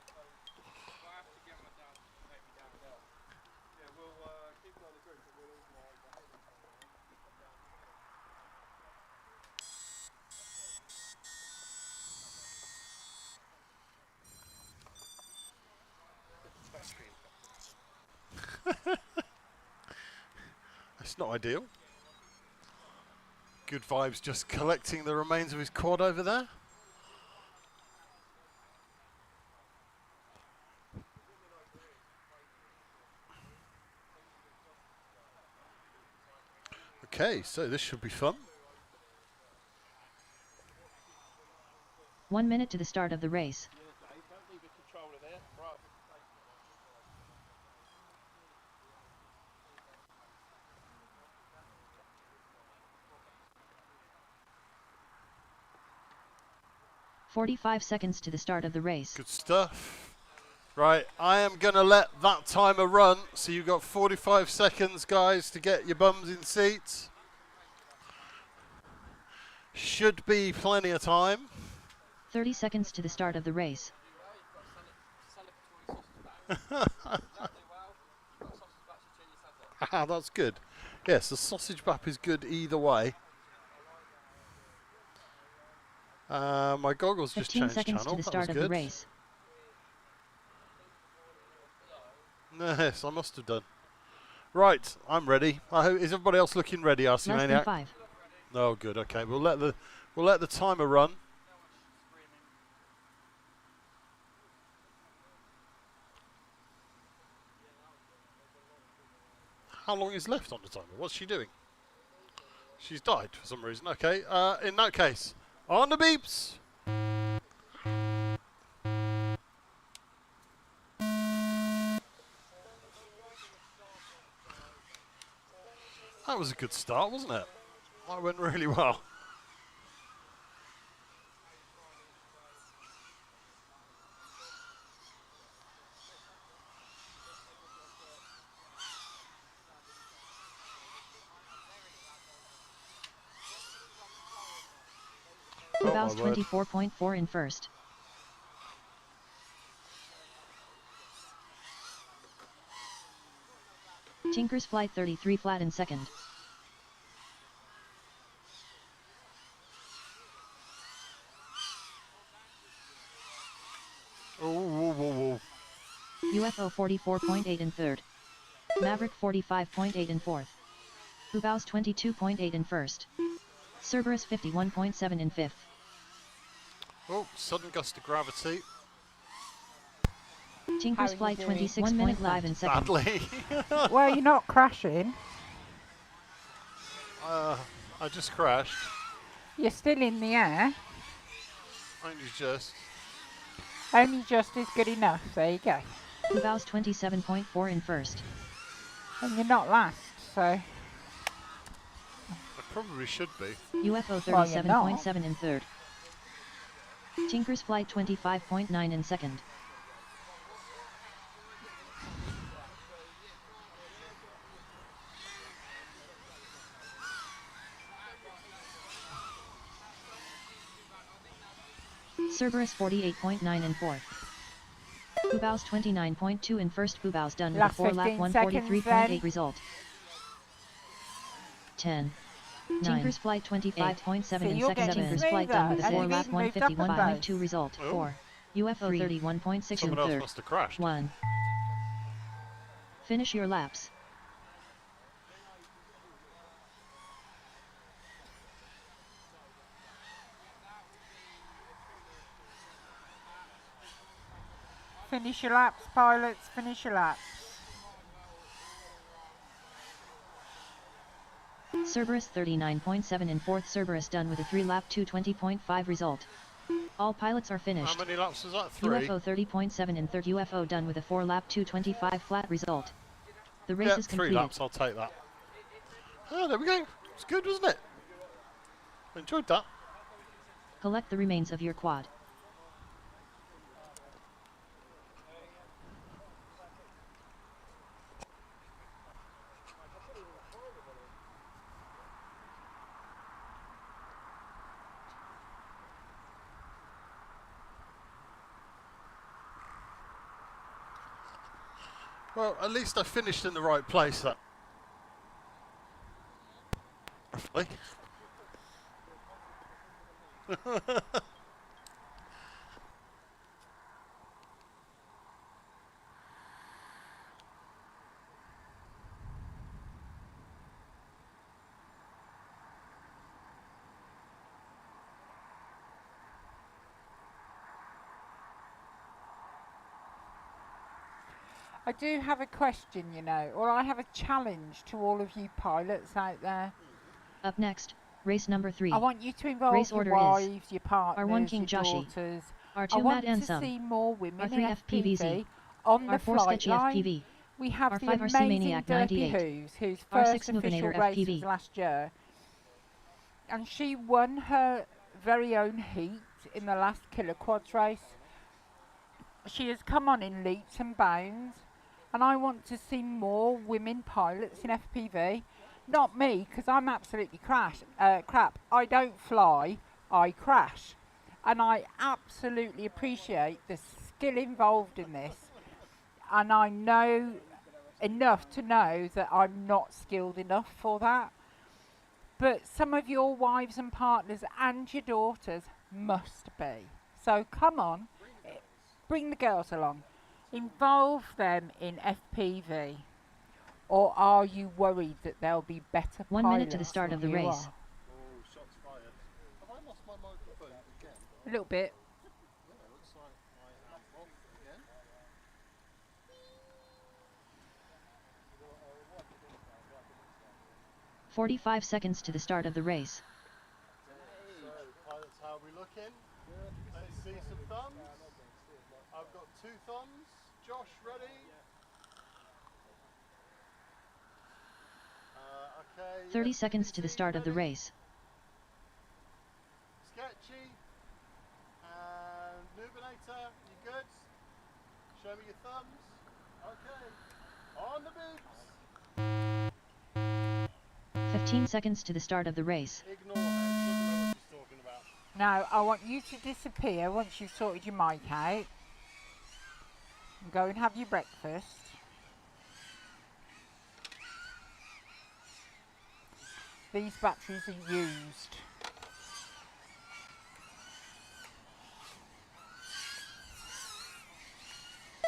It's not ideal. Good Vibes just collecting the remains of his quad over there. Okay, so this should be fun. 1 minute to the start of the race. 45 seconds to the start of the race. Good stuff. Right, I am going to let that timer run. So you've got 45 seconds, guys, to get your bums in seats. Should be plenty of time. 30 seconds to the start of the race. That's good. Yes, the sausage bap is good either way. My goggles just 15 changed seconds channel. to the That start was of the good. race. Yes, I must have done. Right, I'm ready. Is everybody else looking ready, RC Less than Maniac? 5. Oh, good. Okay, we'll let the timer run. How long is left on the timer? What's she doing? She's died for some reason. Okay, in that case, on the beeps. That was a good start, wasn't it? That went really well. Kubaus Oh, my word. 24.4 in first. Tinker's Flight 33 flat in second. Oh. UFO 44.8 in third. Maverick 45.8 in fourth. Kubaus 22.8 in first. Cerberus 51.7 in fifth. Oh, sudden gust of gravity. Tinker's How are Flight you doing? 26.5 in second. Badly. Well, you're not crashing. I just crashed. You're still in the air. Only just. Only just is good enough. There you go. Kubaus 27.4 in first. And you're not last, so... I probably should be. UFO Well, you're not. 37.7 in third. Tinker's Flight 25.9 in second. Cerberus 48.9 in fourth. Kubaus 29.2 in first. Kubaus done with a Last 4-lap 15 143.8 seconds result. 10. Nine. Tinker's Flight 25.7 See, in you're second. getting Tinker's Flight done with a smoother, and 4-lap you've moved up a 151.2 result. Oh. 4. UFO 31.6 in Someone else third. must have crashed. 1. Finish your laps. Finish your laps, pilots. Finish your laps. Cerberus 39.7 in fourth. Cerberus done with a 3-lap 220.5 result. All pilots are finished. How many laps was that? 3? UFO 30.7 in third. UFO done with a 4-lap 225 flat result. The race is 3 completed. laps, I'll take that. Oh, there we go. It's good, wasn't it? Enjoyed that. Collect the remains of your quad. Well, at least I finished in the right place. That. Roughly. I do have a question, you know, or I have a challenge to all of you pilots out there. Up next, race number 3. I want you to involve Race your order wives, is your partners, R1 King your Joshi, daughters. I R2 want Matt to Ansem, see more women R3 in FPV FPVZ, on the R4 flight Sketchy line. FPV, We have the R5 RC amazing Maniac Derpy 98, Who's, whose R6 first official Nubinator race FPV. was last year. And she won her very own heat in the last Killer Quads race. She has come on in leaps and bounds, and I want to see more women pilots in FPV. Not me, because I'm absolutely crap. I don't fly, I crash. And I absolutely appreciate the skill involved in this. And I know enough to know that I'm not skilled enough for that. But some of your wives and partners and your daughters Must be. So come on, bring the girls along. Involve them in FPV. Or are you worried that they'll be better 1 minute to the pilots start than of the you race. are? Oh, shots fired. Have I lost my microphone again? A little bit. Yeah, it looks like I am off again. 45 seconds to the start of the race. So, pilots, how are we looking? Let's see some thumbs. I've got 2 thumbs. Josh, ready? Okay. 30 seconds to the start of the ready? race. Sketchy. And Nubinator, you good? Show me your thumbs. Okay. On the boobs. 15 seconds to the start of the race. Ignore her. She doesn't know what she's talking about. Now, I want you to disappear once you've sorted your mic out. And go and have your breakfast. These batteries are used.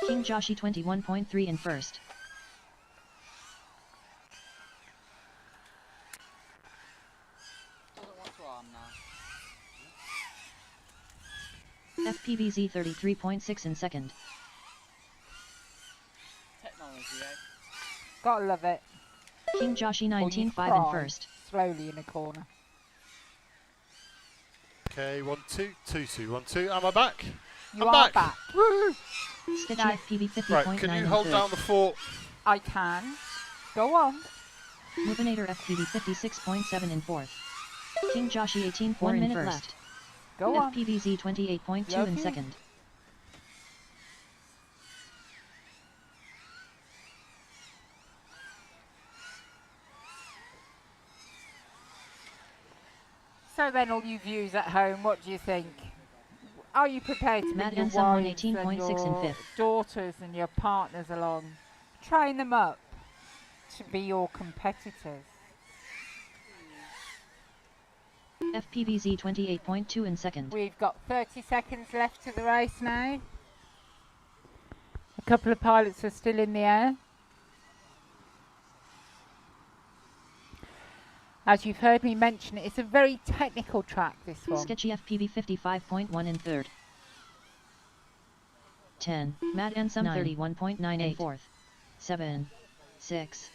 King Joshi 21.3 in first. Doesn't want to arm now. FPVZ 33.6 in second. Technology, eh? Gotta love it. King Joshi Or you'd 19.5 in cry first. slowly in a corner. Okay, 1, 2, 2, 2, 1, 2. Am I back? You I'm are back. back. Woo! Sketchy No. FPV 50.9 Right, can you in hold third. down the fort? I can. Go on. Movinator FPV 56.7 in fourth. King Joshi 18.4 1 in minute first. left. Go on. FPVZ 28.2 Love in you. second. So then, all you viewers at home, what do you think? Are you prepared to Matt bring your and someone wives 18.6 and in your fifth. daughters and your partners along? Train them up to be your competitors. FPVZ 28.2 in second. We've got 30 seconds left to the race now. A couple of pilots are still in the air. As you've heard me mention, it's a very technical track, this one. Sketchy FPV 55.1 in third. 10. Matt and some 31.9 in fourth. 7. 6.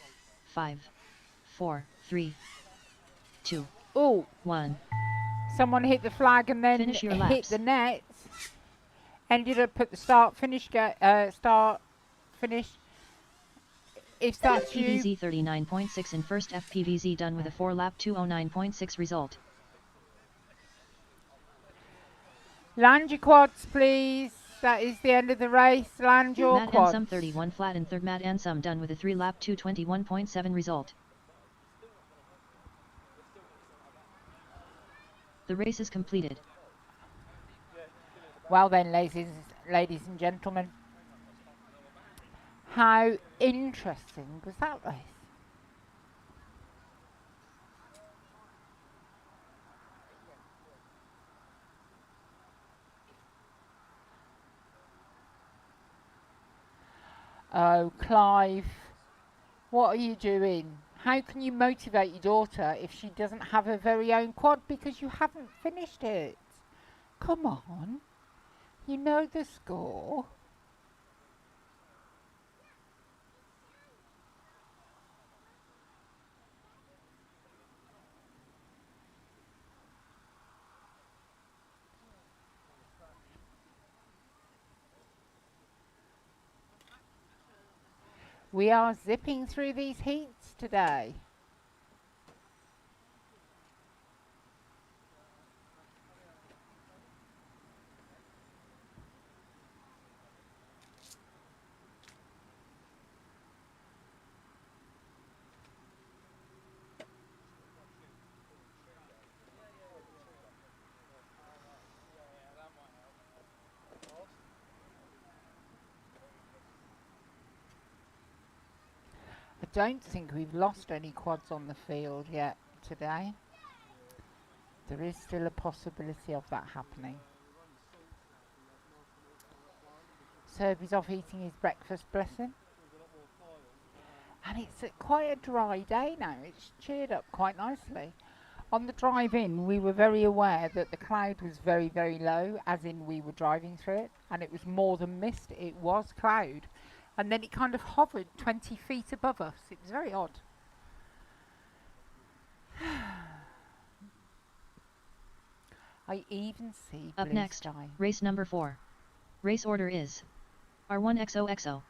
5. 4. 3. 2. Oh, 1. someone hit the flag and then Finish your hit laps. the net. Ended up at the start-finish. Start-finish. If that's you, FPVZ 39.6 in first. FPVZ done with a 4-lap 209.6 result. land your quads, please. That is the end of the race. Land your Matt and quads. some 31 flat in third. Matt and some done with a 3-lap 221.7 result. The race is completed. Well then, ladies and gentlemen, how interesting was that race? Oh, Clive, what are you doing? How can you motivate your daughter if she doesn't have her very own quad because you haven't finished it? Come on, you know the score. We are zipping through these heats today. I don't think we've lost any quads on the field yet today. There is still a possibility of that happening. Serby's off eating his breakfast, bless him. And it's quite a dry day now. It's cheered up quite nicely. On the drive in, we were very aware that the cloud was very, very low, as in we were driving through it, and it was more than mist, it was cloud. And then it kind of hovered 20 feet above us. It was very odd. I even see Up blue next, sky. race number 4. Race order is R1 XOXO,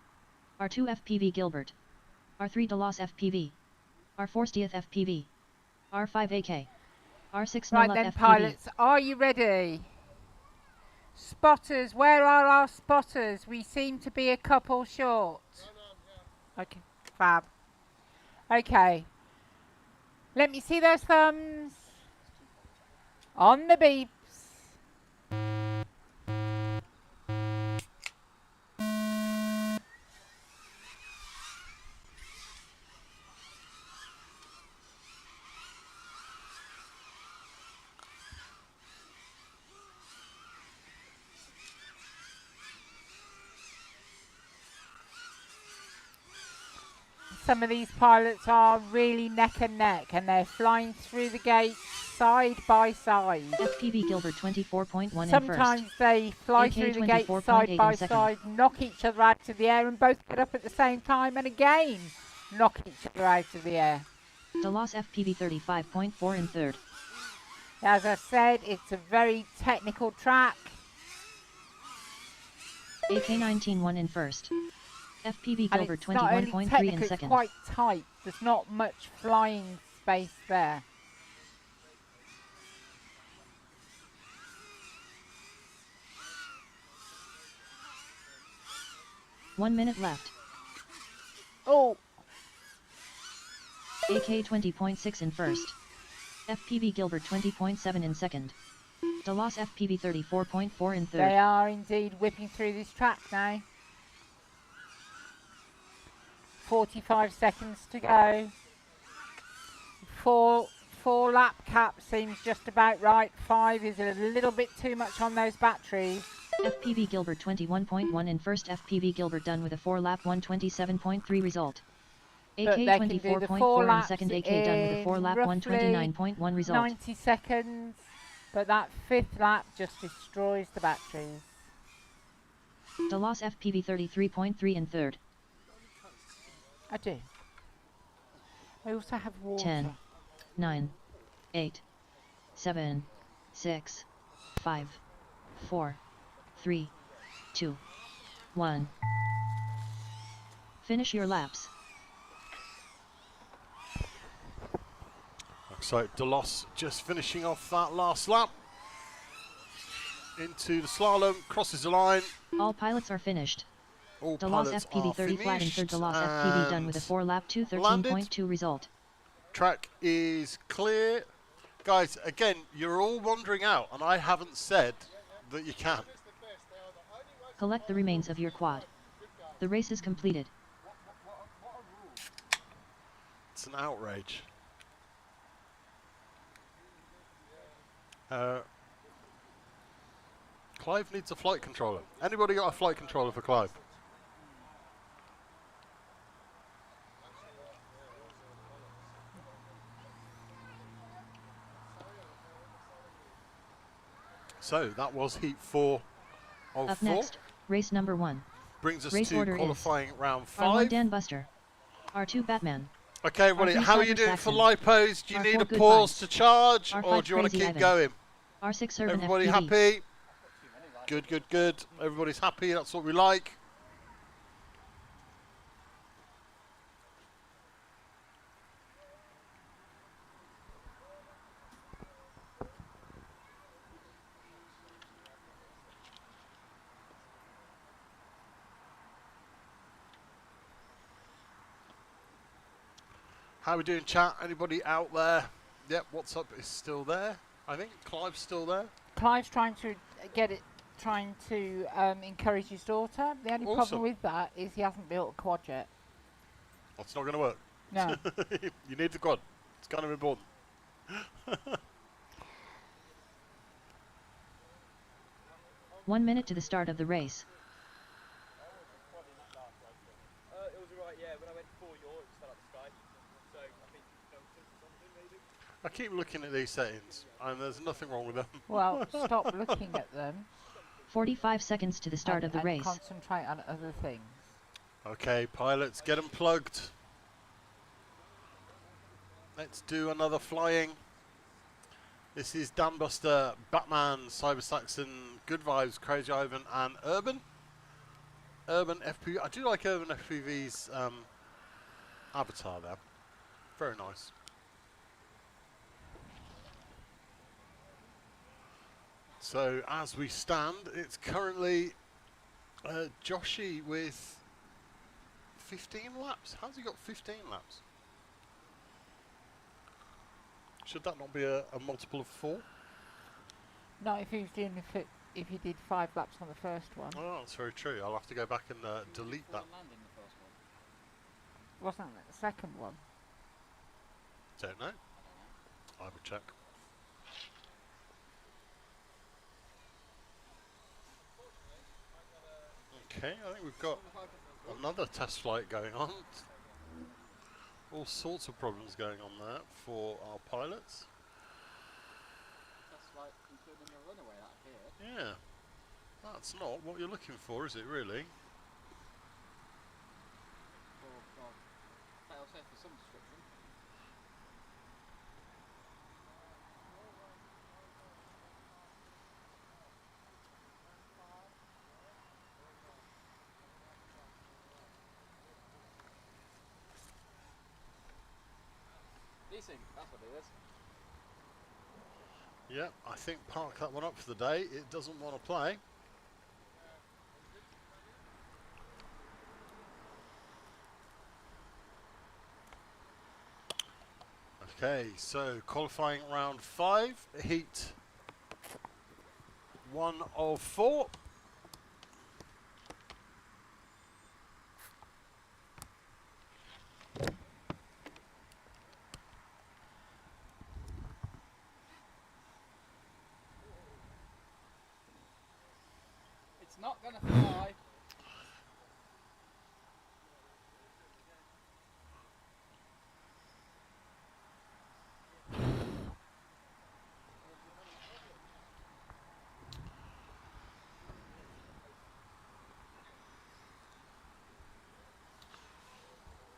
R2 FPV Gilbert, R3 Delos FPV, R4 Stieth FPV, R5 AK, R6 Right Nulla then, FPV. pilots, are you ready? Spotters, where are our spotters? We seem to be a couple short. Okay, fab. Okay. Let me see those thumbs. On the beeps. Some of these pilots are really neck and neck, and they're flying through the gates side by side. FPV Gilbert 24.1 in first. Sometimes they fly AK through the gates 24.8 side in by second. side, knock each other out of the air, and both get up at the same time, and again knock each other out of the air. Delos FPV 35.4 in third. As I said, it's a very technical track. AK 19.1 in first. FPV And Gilbert it's not only 21.3 in technical, it's second. quite tight. There's not much flying space there. One minute left. Oh, AK 20.6 in first. FPV Gilbert 20.7 in second. Delos FPV 34.4 in third. they are indeed whipping through this track now. 45 seconds to go. Four lap cap seems just about right. 5 is a little bit too much on those batteries. FPV Gilbert 21.1 in first. FPV Gilbert done with a 4-lap 127.3 result. AK But they can do the 24.4 4 in laps second. AK done with a 4-lap roughly 129.1 result. 90 seconds. But that 5th lap just destroys the batteries. Delos FPV 33.3 in third. I do. I also have water. 10, 9, 8, 7, 6, 5, 4, 3, 2, 1. Finish your laps. Looks like Delos just finishing off that last lap. Into the slalom, crosses the line. All pilots are finished. All Delos pilots FPV are 30 flat in third. finished Delos FPV done with a and 4-lap 213.2 result. track is clear. Guys, again, you're all wandering out, and I haven't said that you can. Collect the remains of your quad. The race is completed. It's an outrage. Clive needs a flight controller. Anybody got a flight controller for Clive? So that was heat 4 of Up 4. next, race number 1. Brings us Race to order is qualifying round R1 5. Dan Buster. R2 Batman. Okay, everybody, R3 how are you Cyber doing for Saxon. lipos? Do you R4 need a Good pause Vibes. to charge, R5 or do you want to Crazy keep Ivan. going? R6 Servant Everybody FPV. happy? Good, good, good. Everybody's happy. That's what we like. How are we doing, chat? Anybody out there? Yep, what's up is still there. I think Clive's still there. Clive's trying to encourage his daughter. The only Awesome. problem with that is he hasn't built a quad yet. That's not going to work. No. You need the quad. It's kind of important. 1 minute to the start of the race. It was alright, yeah. When I went for your, it just fell out the sky. So I think filtered something maybe. I keep looking at these settings, and there's nothing wrong with them. Well, stop looking at them 45 seconds to the start of the and race. concentrate on other things. Okay, pilots, get them plugged. Let's do another flying. This is Dan Buster, Batman, Cyber Saxon, Good Vibes, Crazy Ivan, and Urban. Urban FPV. I do like Urban FPV's avatar there. Very nice. So as we stand, it's currently Joshy with 15 laps. How's he got 15 laps? Should that not be a multiple of 4? Not if he was doing if he did 5 laps on the first one. Oh, that's very true. I'll have to go back and delete that. Wasn't that the second one? Don't know. I will check. Okay, I think we've got another test flight going on. All sorts of problems going on there for our pilots. That's like including a runaway out here. Yeah, that's not what you're looking for, is it really? Or fail safe for some description. Leasing, that's what it is. Yeah, I think park that one up for the day. It doesn't want to play. Okay, so qualifying round 5, heat 1 of 4. It's not gonna fly.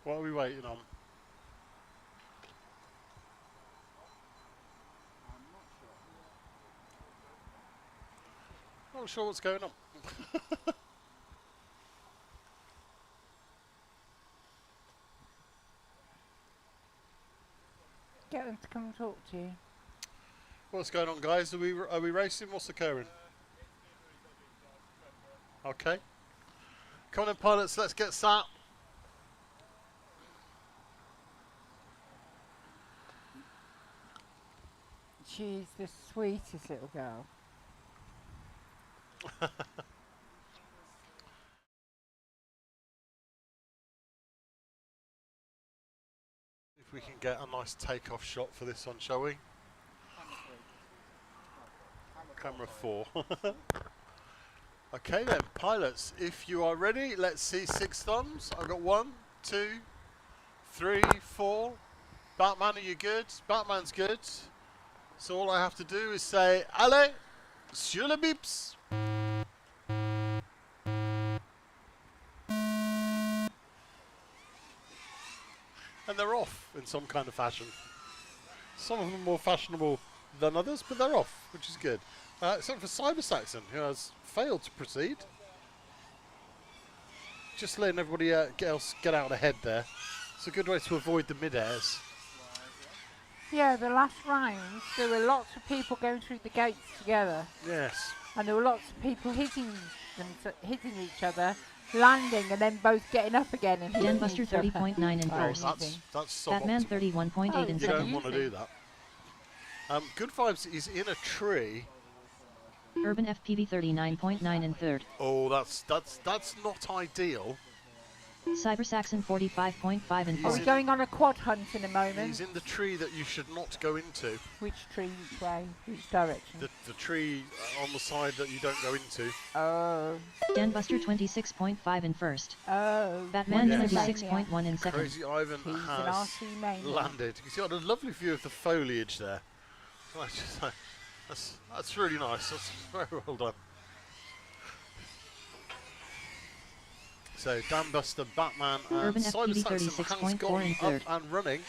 What are we waiting on? I'm not sure. Not sure what's going on. Get them to come and talk to you. What's going on, guys? Are we racing? What's occurring? Okay. Come on in, pilots. Let's get sat. She's the sweetest little girl. If we can get a nice takeoff shot for this one, shall we? Camera 4. Okay then, pilots, if you are ready, let's see 6 thumbs. I've got 1, 2, 3, 4. Batman, are you good? Batman's good. So all I have to do is say, allez, sur le bips. And they're off in some kind of fashion. Some of them more fashionable than others, but they're off, which is good. Except for Cyber Saxon, who has failed to proceed. Just letting everybody else get out ahead there. It's a good way to avoid the mid-airs. Yeah, the last rounds, there were lots of people going through the gates together. Yes. And there were lots of people hitting each other, landing, and then both getting up again and hitting Denbuster each other. 30.9 in first. That's Batman suboptimal. 31.8 in You don't second. want to do that. Good Vibes is in a tree. Urban FPV 39.9 in third. Oh, that's not ideal. Cyber Saxon 45.5 and He's Are we in- going on a quad hunt in a moment? He's in the tree that you should not go into. Which tree, which way, which direction? The tree on the side that you don't go into. Oh. Denbuster 26.5 in first. Oh. Batman Yes. 26.1 in second. Crazy Ivan He's an has RC maniac. landed. He's got a lovely view of the foliage there. That's really nice. That's very well done. So Dambuster, Batman, and Urban Cyber FPV Saxon has 36.4 gone in up third. and running.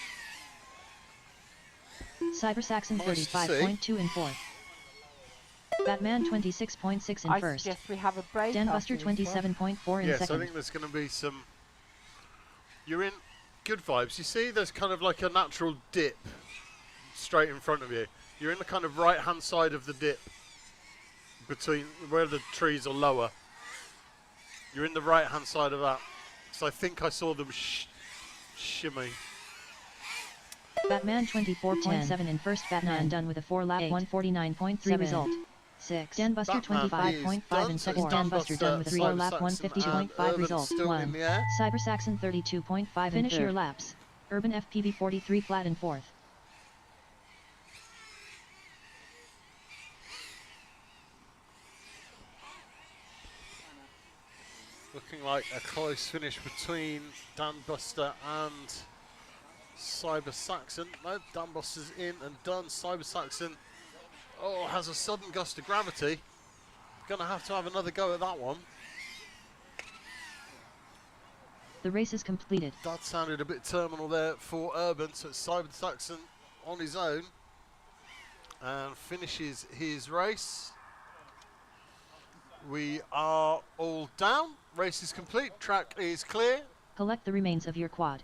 Cyber Saxon Nice to 35.2 in fourth. Batman 26.6 in I first. suggest we have a break. Denbuster after this one. 27.4 in Yes, I second. think there's going to be some. You're in good vibes. You see, there's kind of like a natural dip straight in front of you. You're in the kind of right-hand side of the dip between where the trees are lower. You're in the right-hand side of that. So I think I saw them shimmy. Batman 24.7 in first. Batman done with a 4-lap 149.3 result. 6. Denbuster Batman 25.5 in is second. done, so Denbuster done with a Cyber 4-lap Saxon 150.5 and Urban result. still in 1. the air. Cyber Saxon 32.5 finish your laps. Urban FPV 43 flat in fourth. Looking like a close finish between Danbuster and Cyber Saxon. No, Danbuster's in and done. Cyber Saxon, has a sudden gust of gravity. Gonna have to have another go at that one. The race is completed. That sounded a bit terminal there for Urban, so it's Cyber Saxon on his own and finishes his race. We are all down. Race is complete. Track is clear. Collect the remains of your quad.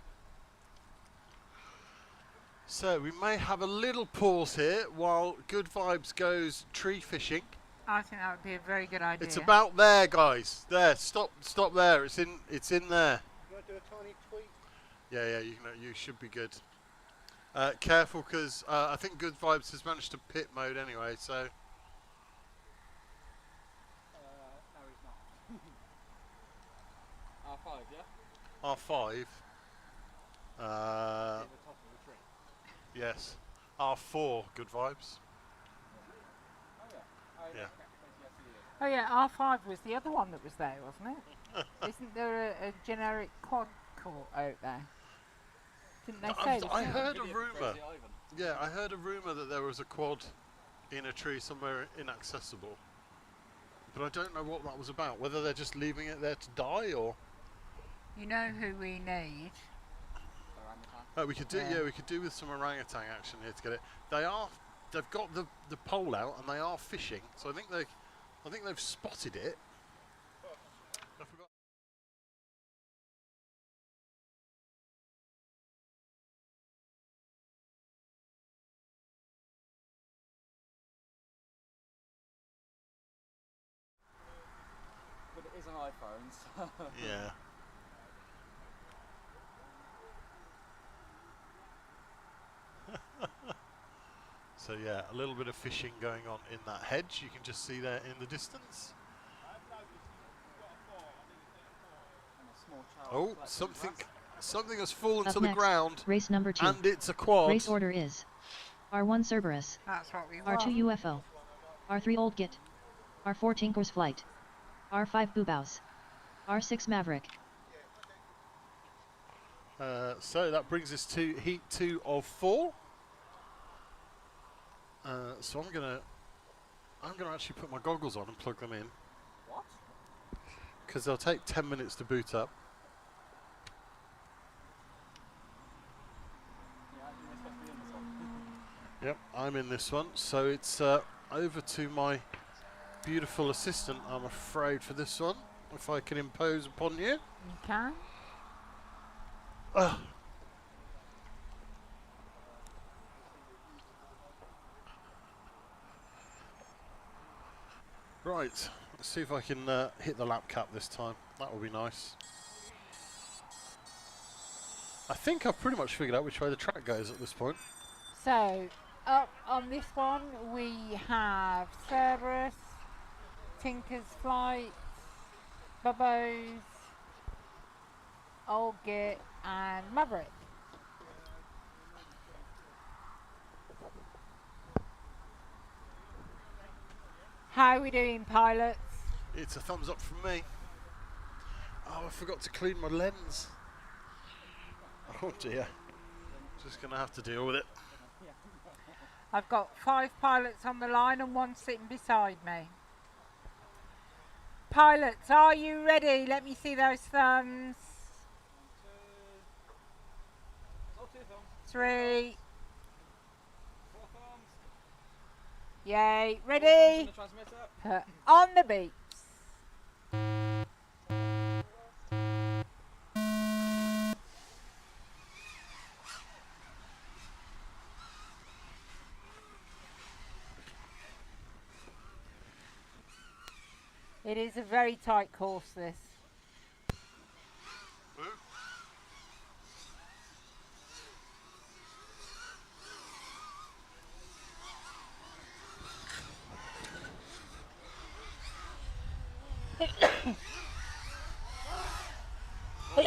So we may have a little pause here while Good Vibes goes tree fishing. I think that would be a very good idea. It's about there, guys. There. Stop there. It's in there. You want to do a tiny tweak? Yeah. You should be good. Careful, because I think Good Vibes has managed to pit mode anyway. So No, he's not. R5, yeah? R5. At the top of the tree. Yes. R4. Good Vibes. Oh, yeah. Yeah. Yes, he is. Oh yeah, R5 was the other one that was there, wasn't it? Isn't there a generic quad court out there? Didn't they say that? I heard a Idiot rumour. Crazy Ivan. Yeah, I heard a rumour that there was a quad in a tree somewhere inaccessible. But I don't know what that was about. Whether they're just leaving it there to die or. You know who we need? We could do. Yeah, we could do with some orangutan action here to get it. They've got the pole out and they are fishing. So I think they've spotted it. I forgot. But it is an iPhone, so. Yeah. So yeah, a little bit of fishing going on in that hedge. You can just see there in the distance. And a small child Oh, collecting something has fallen Up to the next, ground, race number 2. and it's a quad. Race order is R1 Cerberus, That's what we want. R2 UFO, R3 Old Git, R4 Tinker's Flight, R5 Boobaus, R6 Maverick. So that brings us to heat 2 of 4. So I'm gonna actually put my goggles on and plug them in, What? because they'll take 10 minutes to boot up. Yeah, you're supposed to be in this one. Yep, I'm in this one. So it's over to my beautiful assistant, I'm afraid, for this one. If I can impose upon you. You can? Right, let's see if I can hit the lap cap this time. That will be nice. I think I've pretty much figured out which way the track goes at this point. So, up on this one we have Cerberus, Tinker's Flight, Bubbo's, Olgit, and Maverick. How are we doing, pilots? It's a thumbs up from me. Oh, I forgot to clean my lens. Oh dear. Just going to have to deal with it. I've got 5 pilots on the line and 1 sitting beside me. Pilots, are you ready? Let me see those thumbs. 3. Yay. Ready? Put on the beats. It is a very tight course, this.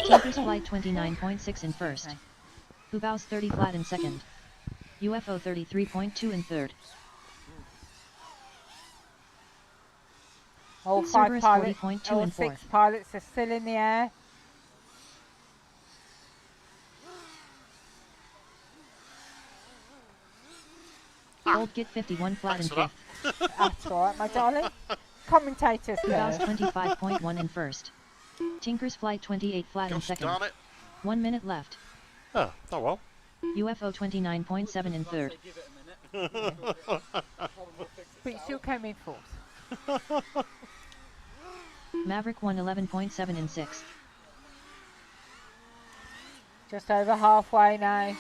Tinkers Flight 29.6 in first. Hubaus 30 flat in second. UFO 33.2 in third. All 5 Cerberus pilots, 40.2 all in 6 fourth. pilots are still in the air. Olgit 51 flat in Thanks for fifth. That's alright, my darling. Commentators Hubaus curve. 25.1 in first. Tinkers Flight 28 flat in Gosh second. darn it. 1 minute left. Oh well. UFO 29.7 in third. But you still came in 4th. Maverick 111.7 in sixth. Just over halfway now.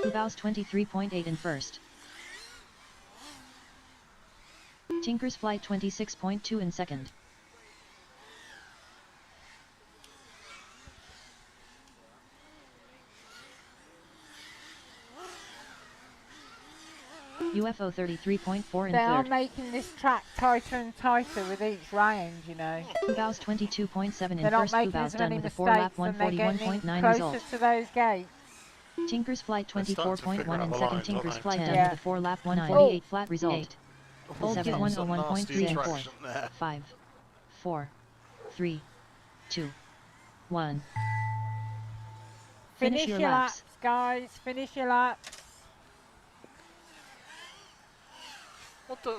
Hubaus 23.8 in first. Tinkers Flight 26.2 in second. UFO 33.4 in They are third. making this track tighter and tighter with each round, you know. Hubaus 22.7 in They're not first. making Hubaus as done many with a 4-lap mistakes and they're getting 141.9 closer result. to those gates. Tinkers Flight They're starting to figure 24.1 out in the second. lines, Tinkers aren't they? Flight done Yeah. with a 4-lap 148 flat result. Oh, Olgit that was a nasty 101.3 in fourth. interaction there. 5, 4, 3, 2, 1. Finish your laps. Guys. Finish your laps.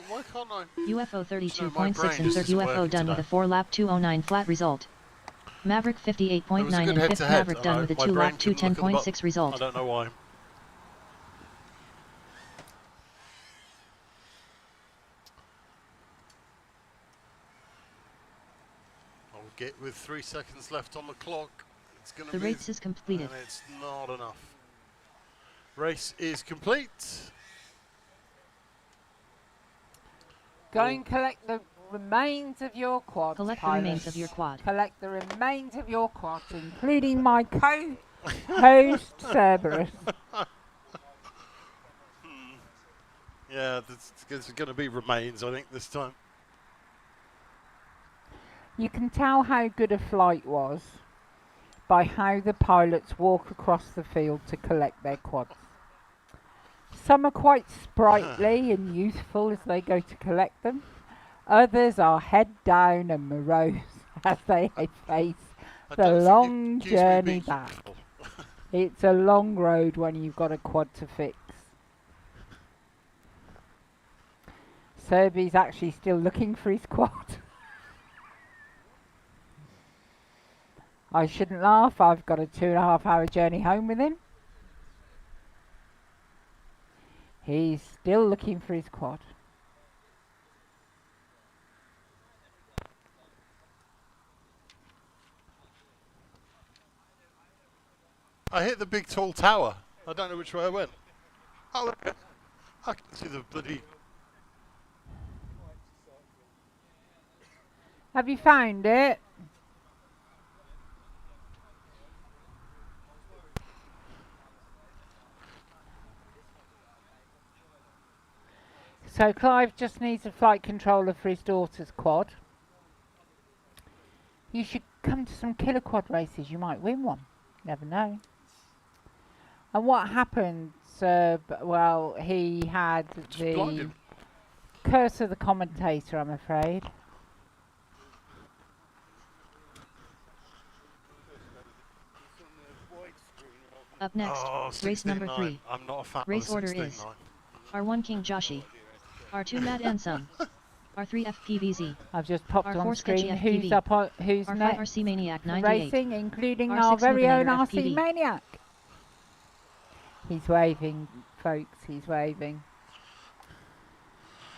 Why can't I? UFO No, my 32.6 brain in just third. isn't UFO working done with today. a 4-lap 209 flat result. Maverick There was a 58.9 good in fifth. head-to-head, Maverick I done know. with a My 2-lap brain couldn't look at the button. 210.6 result. I don't know why. I'll get with 3 seconds left on the clock. It's going to The be, race is completed. and it's not enough. Race is complete. Go and collect the remains of your quad. Collect the remains of your quad. Collect the remains of your quad, including my co-host Cerberus. Yeah, there's going to be remains, I think, this time. You can tell how good a flight was by how the pilots walk across the field to collect their quads. Some are quite sprightly and youthful as they go to collect them. Others are head down and morose as they face I the don't think long you've accused me of journey being back. youthful. It's a long road when you've got a quad to fix. Serby's actually still looking for his quad. I shouldn't laugh, I've got a 2.5 hour journey home with him. He's still looking for his quad. I hit the big tall tower. I don't know which way I went. Oh, look. I can see the bloody... Have you found it? So Clive just needs a flight controller for his daughter's quad. You should come to some killer quad races, you might win one. Never know. And what happened, well, he had Just the blinded. curse of the commentator, I'm afraid. Up next, Oh, race number 16-9. 3. I'm not a fan Race of the order 16-9. is R1 King Joshi, R2 Matt and Some, R3 FPVZ, I've just popped R4 on Sketchy screen who's FPV, up on, who's R5 next RC Maniac for 98, racing, including R6 our very own Nubinator RC FPV. Maniac. He's waving, folks, he's waving.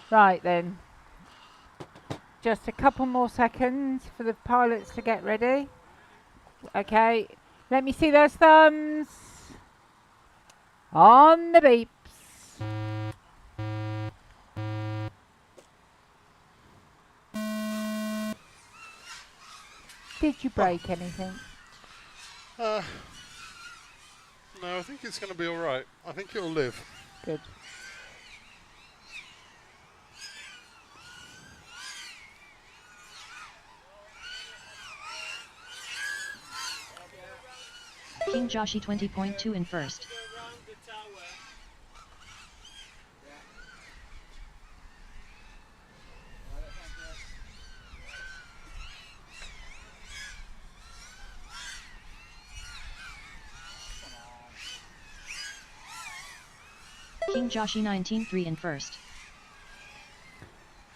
Right then. Just a couple more seconds for the pilots to get ready. Okay, let me see those thumbs. On the beeps. Did you break anything? No, I think it's going to be all right. I think it'll live. Good. King Joshi 20.2 in first. King Joshi 19.3 in first.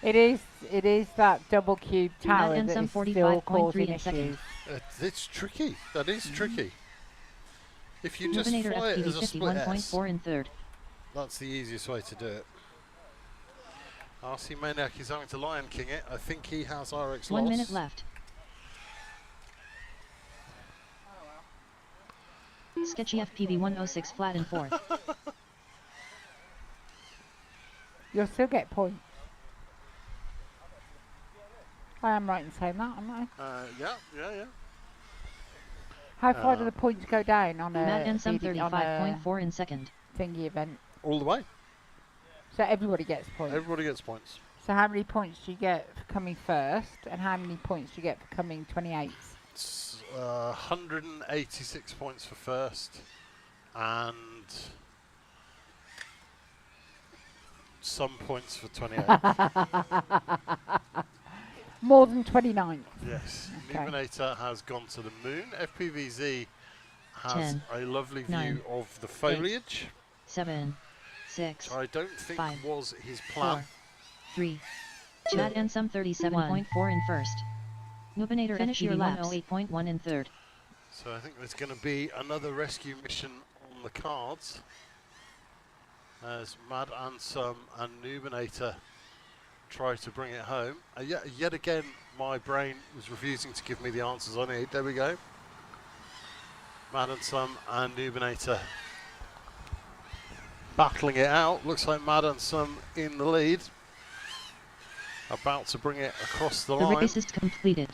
It is that double cube tower and that some is still 45.3 causing in second. issues. It's tricky. That is tricky. If you just Nubinator fly it FPV as a split S, 51.4 in third. that's the easiest way to do it. RC Maniac is having to Lion King it. I think he has RX 1 loss. minute left. Sketchy FPV 106 flat in fourth. You'll still get points. I am right in saying that, am I? Yeah. How far do the points go down on a Matt and Some DD on a 35.4 in second. thingy event? All the way. So everybody gets points. Everybody gets points. So how many points do you get for coming first, and how many points do you get for coming 28th? It's 186 points for first, and some points for 28th. More than 29th. Yes. Okay. Nubinator has gone to the moon. FPVZ has 10, a lovely 9, view of the foliage, 7, 6, which I don't think 5, was his plan. 4, 3, Chad and Some 37.4 in first. Nubinator Finish your laps. 108.1 in third. So I think there's going to be another rescue mission on the cards, as Mad and Some and Nubinator try to bring it home. Yet again, my brain was refusing to give me the answers I need. There we go. Mad and Some and Nubinator battling it out. Looks like Mad and Some in the lead. About to bring it across the line. The race is completed.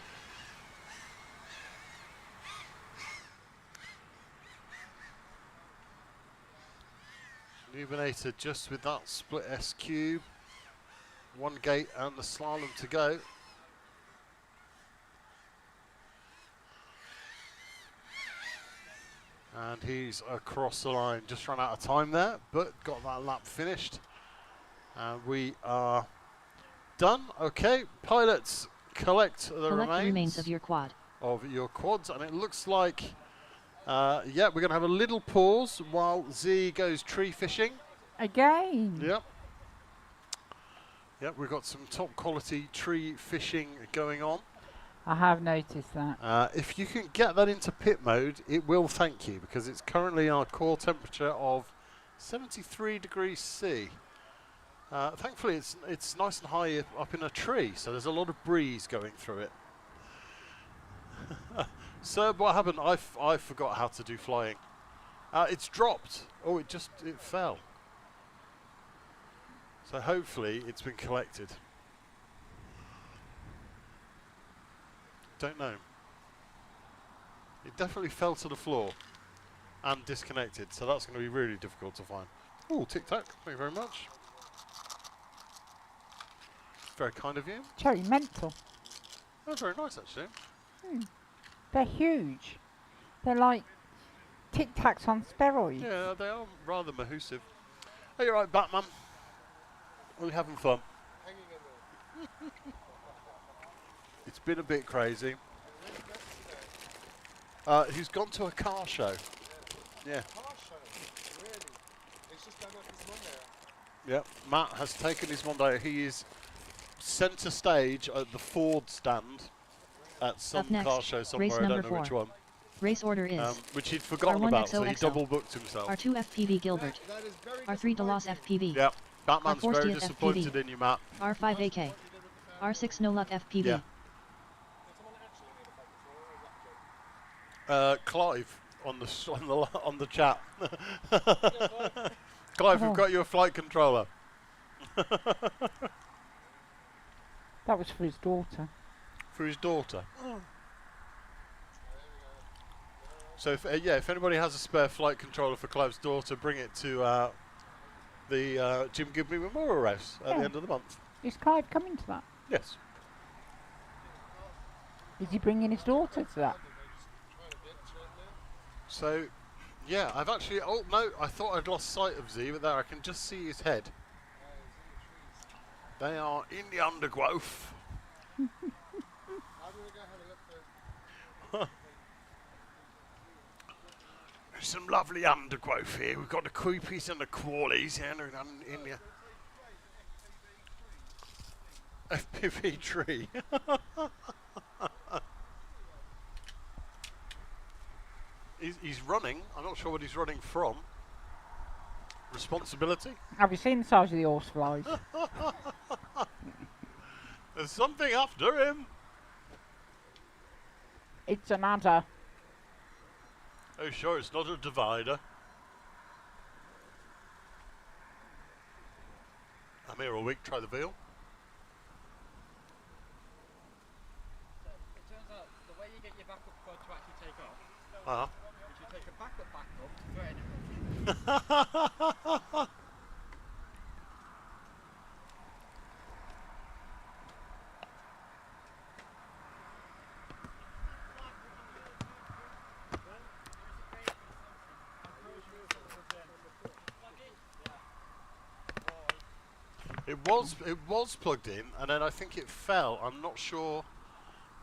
Nubinator just with that split S cube. One gate and the slalom to go. And he's across the line. Just run out of time there, but got that lap finished. And we are done. Okay, pilots, collect the remains of your quad. of your quads. And it looks like, yeah, we're going to have a little pause while Z goes tree fishing. Again. Yep. Yep, we've got some top quality tree fishing going on. I have noticed that. If you can get that into pit mode, it will thank you, because it's currently our core temperature of 73 degrees C. Thankfully, it's nice and high up in a tree, so there's a lot of breeze going through it. Sir, what happened? I forgot how to do flying. It's dropped. Oh, it fell. So hopefully it's been collected. Don't know. It definitely fell to the floor and disconnected, so that's going to be really difficult to find. Oh, tic-tac, thank you very much. Very kind of you. Cherry mental. That's very nice, actually. They're huge. They're like Tic Tacs on steroids. Yeah, they are rather mahoosive. Are you right, Batman? Are we having fun? It's been a bit crazy. He's gone to a car show. Yeah. Car show? Really? It's just done up his Monday. Yeah. Matt has taken his Monday. He is centre stage at the Ford stand at some Up next, car show somewhere. race I don't number know which 4. one. Race order is Which he'd forgotten about, so he R1XOXO. double booked himself. R2 FPV Gilbert. That is very R3 DeLoss FPV. Yeah. Batman's R4 very Stieth disappointed FPV. in you, Matt. R5 AK. R6 No Luck FPV. Yeah. Clive on the chat. Clive, we've got you a flight controller. That was for his daughter. For his daughter. So if anybody has a spare flight controller for Clive's daughter, bring it to the Jim Gibney Memorial Race at the end of the month. Is Clive coming to that? Yes. Is he bringing his daughter to that? So, yeah, I've actually. Oh no, I thought I'd lost sight of Z, but there I can just see his head. They are in the undergrowth. There's some lovely undergrowth here. We've got the creepies and the crawlies here in the FPV tree. He's running. I'm not sure what he's running from. Responsibility? Have you seen the size of the horseflies? There's something after him. It's an adder. Oh, sure, it's not a divider. I'm here all week. Try the veal. It turns out the way you get your backup quad to actually take off Uh-huh. is you take a backup to threaten it. It was plugged in, and then I think it fell. I'm not sure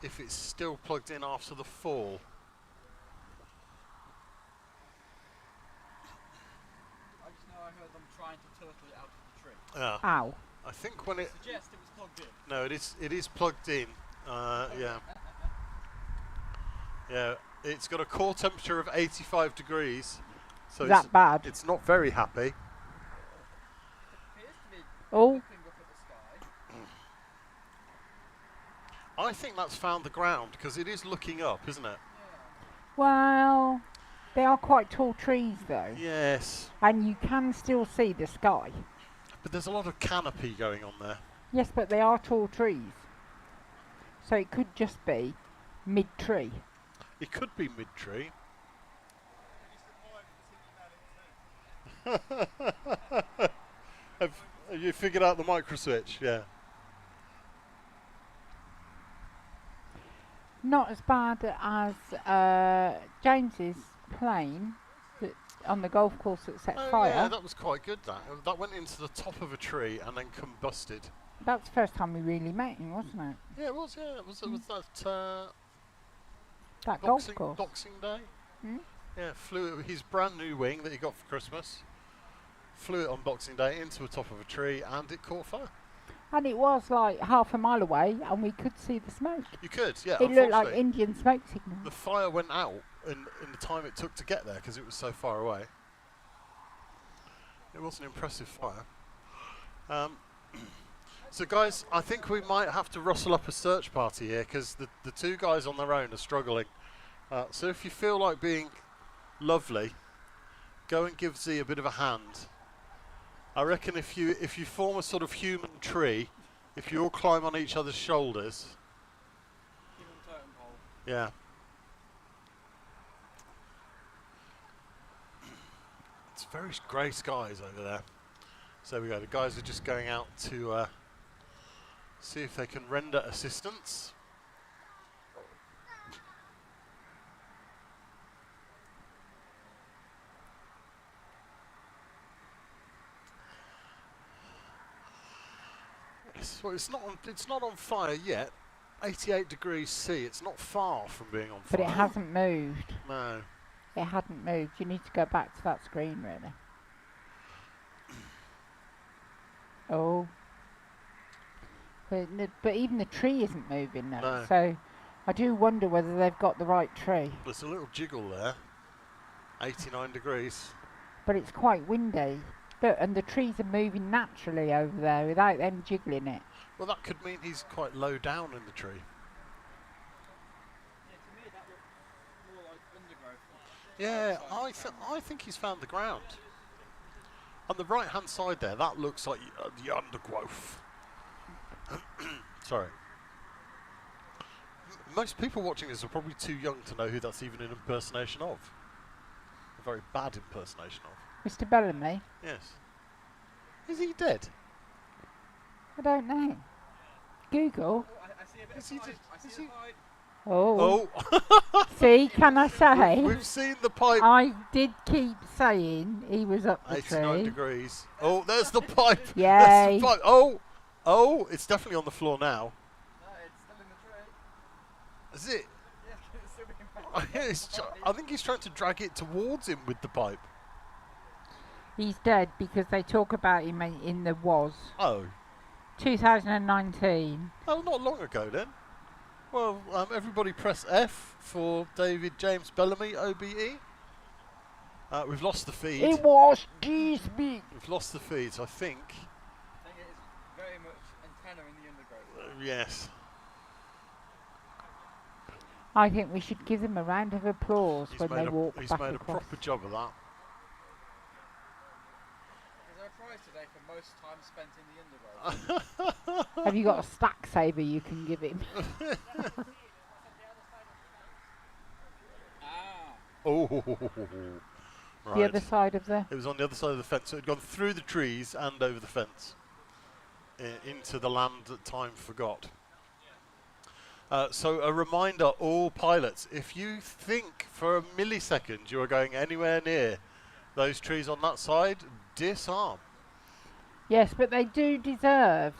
if it's still plugged in after the fall. I just know I heard them trying to turtle it out of the tree. Yeah. Ow. I think when it. Suggest it was plugged in. No, it is plugged in. Yeah. Yeah. It's got a core temperature of 85 degrees, so Is that bad? it's not very happy. It appears to be Oh. looking up at the sky. I think that's found the ground because it is looking up, isn't it? Well, they are quite tall trees though. Yes. And you can still see the sky. But there's a lot of canopy going on there. Yes, but they are tall trees. So it could just be mid-tree. It could be mid-tree. Have you figured out the micro switch? Yeah. Not as bad as James's plane that on the golf course that set fire. Yeah, that was quite good. That went into the top of a tree and then combusted. That's the first time we really met him, wasn't it? Yeah, it was. Yeah, it was that That golf course. Boxing Day. Hmm? Yeah, flew it, his brand new wing that he got for Christmas. Flew it on Boxing Day into the top of a tree and it caught fire. And it was like half a mile away and we could see the smoke. You could, yeah. It looked like unfortunately, Indian smoke signals. the fire went out in the time it took to get there because it was so far away. It was an impressive fire. So guys, I think we might have to rustle up a search party here because the two guys on their own are struggling. So if you feel like being lovely, go and give Z a bit of a hand. I reckon if you form a sort of human tree, if you all climb on each other's shoulders, Human totem pole. yeah. It's very grey skies over there. So there we go. The guys are just going out to see if they can render assistance. Well, it's not on fire yet. 88 degrees C. It's not far from being on But fire. it hasn't moved. No. It hadn't moved. You need to go back to that screen, really. Oh. But even the tree isn't moving now. No. So I do wonder whether they've got the right tree. There's a little jiggle there. 89 degrees. But it's quite windy. Look, and the trees are moving naturally over there without them jiggling it. Well, that could mean he's quite low down in the tree. Yeah, to me that looks more like undergrowth. Yeah, I think he's found the ground. On the right-hand side there, that looks like the undergrowth. Sorry. Most people watching this are probably too young to know who that's even an impersonation of. A very bad impersonation of. Mr. Bellamy? Yes. Is he dead? I don't know. Google. Oh, I see a bit Is of he pipe. just- I is see he- a pipe. Oh. Oh! See, can I say? We've seen the pipe. I did keep saying he was up the 89 tree. degrees. Oh, there's the pipe. Yay. There's the pipe. Oh! Oh, it's definitely on the floor now. No, it's still in the tree. Is it? Yeah, it's still being I think he's trying to drag it towards him with the pipe. He's dead because they talk about him in the WAS. Oh. 2019. Oh, not long ago then. Well, everybody press F for David James Bellamy, OBE. We've lost the feed. It was GSB. We've lost the feed, so I think. I think it is very much antenna in the undergrowth. Yes. I think we should give them a round of applause He's when they walk he's back made a across. proper job of that. Is there a prize today for most time spent in the undergrowth? Have you got a stack saver you can give him? Ah. Oh. The Right. other side of the... It was on the other side of the fence, so it had gone through the trees and over the fence into the land that time forgot. So a reminder, all pilots, if you think for a millisecond you are going anywhere near those trees on that side, disarm. Yes, but they do deserve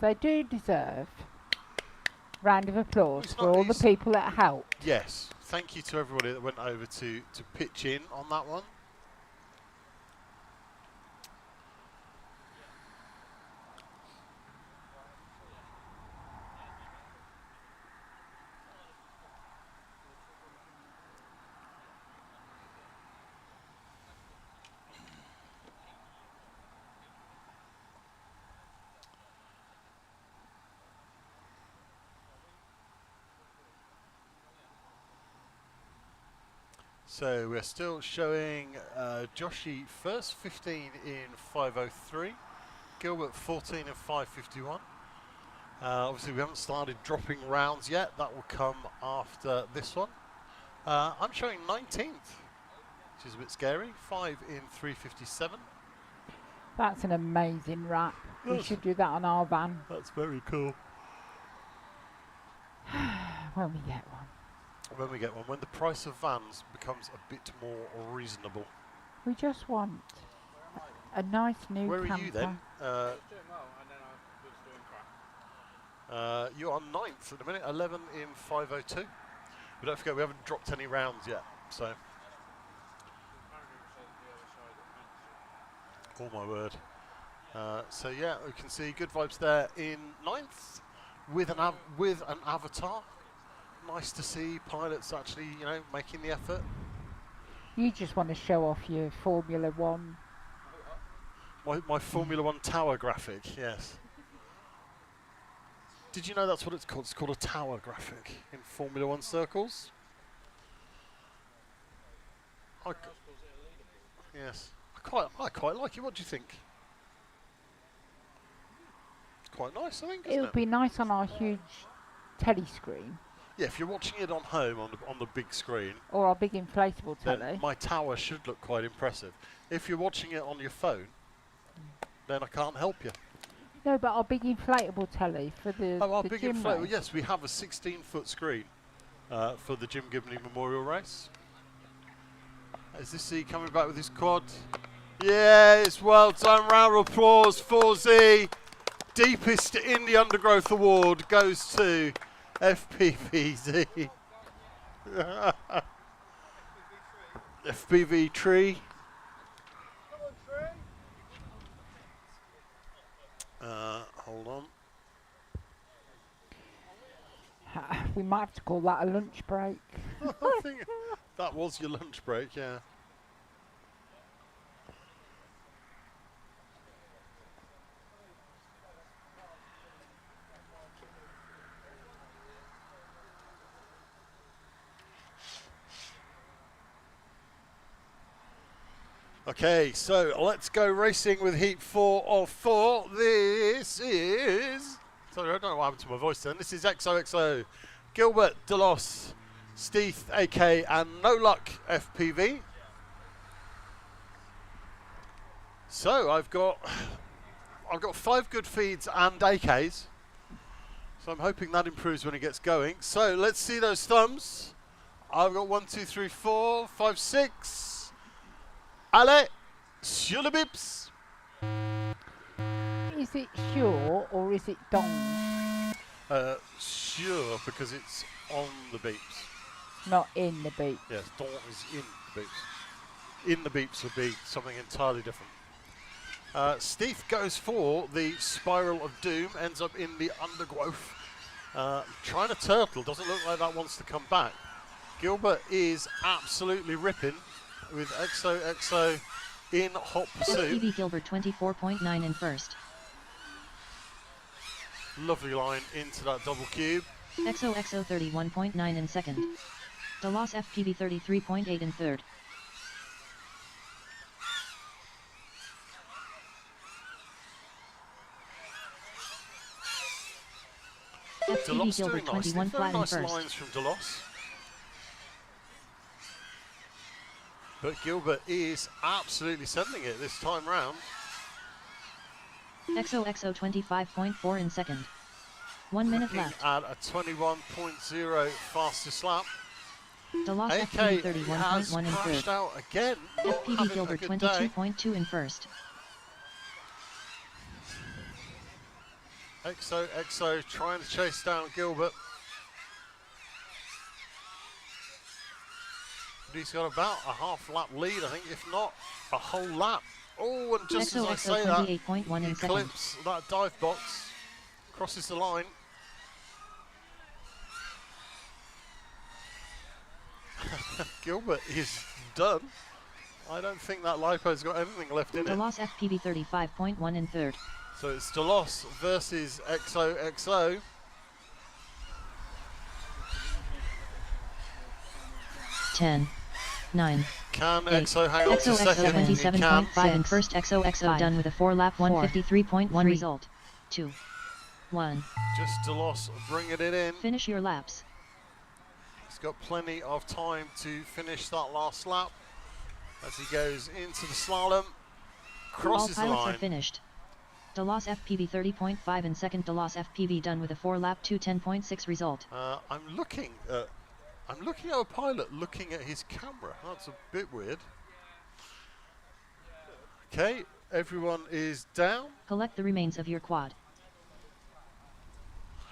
round of applause It's for not all the easy. people that helped. Yes, thank you to everybody that went over to pitch in on that one. So we're still showing Joshy first, 15 in 5:03, Gilbert 14 in 5:51. Obviously we haven't started dropping rounds yet, that will come after this one. I'm showing 19th, which is a bit scary, 5 in 3:57. That's an amazing wrap. We Yes. should do that on our van That's very cool. when we get one. When we get one, when the price of vans becomes a bit more reasonable. We just want a nice new Where camper. are you then? Doing well, and then I was doing crap. You're on 9th at the minute, 11 in 5:02. But don't forget, we haven't dropped any rounds yet, so. Apparently it says the other side of the fence. Oh my word. So yeah, we can see good vibes there in 9th with an avatar. Nice to see pilots actually, making the effort. You just want to show off your Formula One. My Formula One tower graphic, yes. Did you know that's what it's called? It's called a tower graphic in Formula One circles. Yes, I quite like it. What do you think? It's quite nice, I think. It Isn't would it? be nice on our huge telly screen Yeah, if you're watching it on home on the big screen, or our big inflatable then telly. my tower should look quite impressive. If you're watching it on your phone, then I can't help you. No, but our big inflatable telly for the Oh, our the big gym inflatable. race. Yes, we have a 16-foot screen for the Jim Gibney Memorial Race. Is this Z coming back with his quad? Yes, well done. Round of applause for Z. deepest in the undergrowth award goes to FPVZ. FPV Tree. Hold on. We might have to call that a lunch break. I think that was your lunch break, yeah. Okay, so let's go racing with heat 4 of 4. This is... Sorry, I don't know what happened to my voice then. This is XOXO, Gilbert, Delos, Steeth, AK, and No Luck FPV. So I've got 5 good feeds and AKs. So I'm hoping that improves when it gets going. So let's see those thumbs. I've got 1, 2, 3, 4, 5, 6. Allez, sur le bips. Is it sure or is it dong? Sure, because it's on the beeps. Not in the beat. Yes, don is in the beeps. In the beeps would be something entirely different. Steve goes for the Spiral of Doom, ends up in the undergrowth. Trying to turtle, doesn't look like that wants to come back. Gilbert is absolutely ripping with XOXO in hot pursuit. FPV Gilbert 24.9 in first. Lovely line into that double cube. XOXO 31.9 in second. Delos FPV 33.8 in third. FPV Gilbert 21 flat in nice first. lines from Delos. But Gilbert is absolutely sending it this time round. XOXO 25.4 in second. 1 minute Looking left. at a 21.0 fastest lap. Delos AK FPV has 31.1 in crashed third. out again. Not FPV having a Gilbert good day. 22.2 in first. XOXO trying to chase down Gilbert. But he's got about a half lap lead, I think, if not a whole lap. Oh, and just as I say that, 28.1 he in second. clips that dive box, crosses the line. Gilbert is done. I don't think that lipo's got anything left in it. Delos FPV 35.1 in third. So it's Delos versus XOXO. Ten, 9. Can 8. XO hang on to XOXO second? He can. 27.5 in first. XOXO done with a 4-lap 153.1 result. 2, 1. Just Delos bringing it in. Finish your laps. He's got plenty of time to finish that last lap as he goes into the slalom. All Crosses the pilots line. are finished. Delos FPV 30.5 in second. Delos FPV done with a 4-lap 210.6 result. I'm looking at a pilot looking at his camera. That's a bit weird. Okay, everyone is down. Collect the remains of your quad.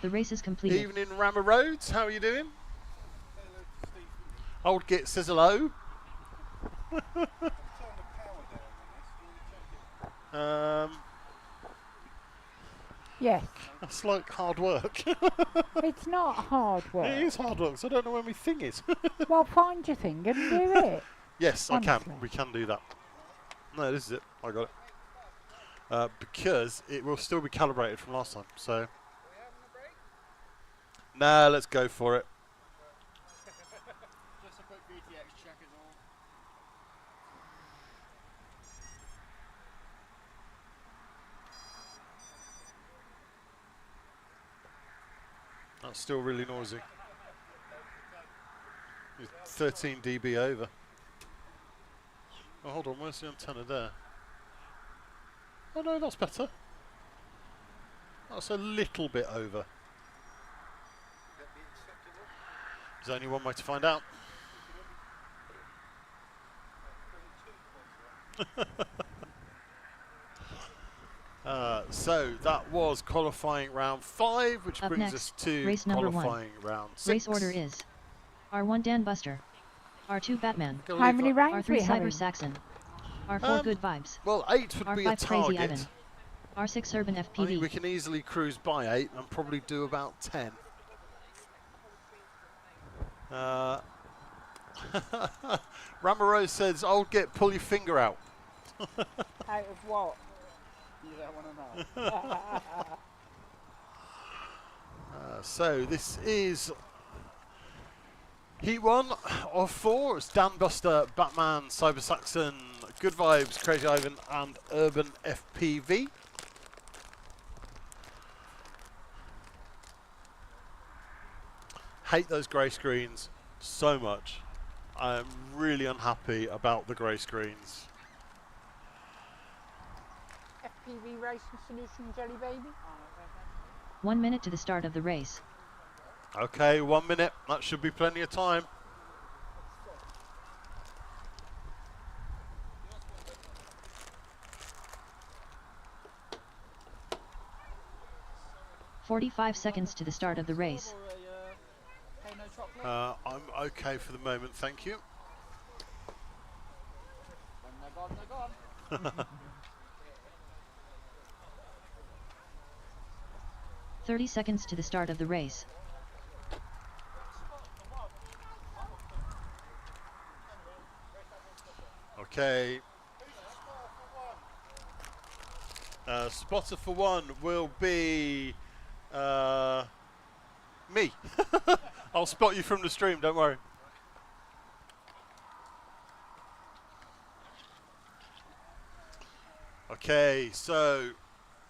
The race is completed. Evening, Rammer Roads. How are you doing? Old Git says hello. Yes. That's like hard work. It's not hard work. It is hard work, so I don't know where my thing is. Well, find your thing and do it. Yes, I Honestly. can. We can do that. No, this is it. I got it. Because it will still be calibrated from last time. So. Nah, let's go for it. Just a quick VTX check is all. That's still really noisy. It's 13 dB over. Oh, hold on. Where's the antenna there? Oh no, that's better. That's a little bit over. There's only one way to find out. So that was qualifying round 5, which Up brings next, us to race number 1. qualifying round 6. Race order is R1 Dan Buster, R2 Batman, Gonna How leave many that- rounds we R3 having? Cyber Saxon, R4 Good Vibes, Well, 8 would be a R5 Crazy target. Ivan, R6 Urban I think we FPV, can easily cruise by 8 and probably do about 10. Ramarose says, I'll pull your finger out. Out of what? You don't want to know. So this is Heat 1 of 4. It's Dan Buster, Batman, Cyber Saxon, Good Vibes, Crazy Ivan, and Urban FPV. Hate those grey screens so much. I'm really unhappy about the grey screens. FPV Racing Solutions, Jelly Baby. 1 minute to the start of the race. Okay, 1 minute. That should be plenty of time. $45 to the start of the race. I'm okay for the moment, thank you. They're gone. 30 seconds to the start of the race. Okay. Spotter for 1 will be me. I'll spot you from the stream, don't worry. Okay, so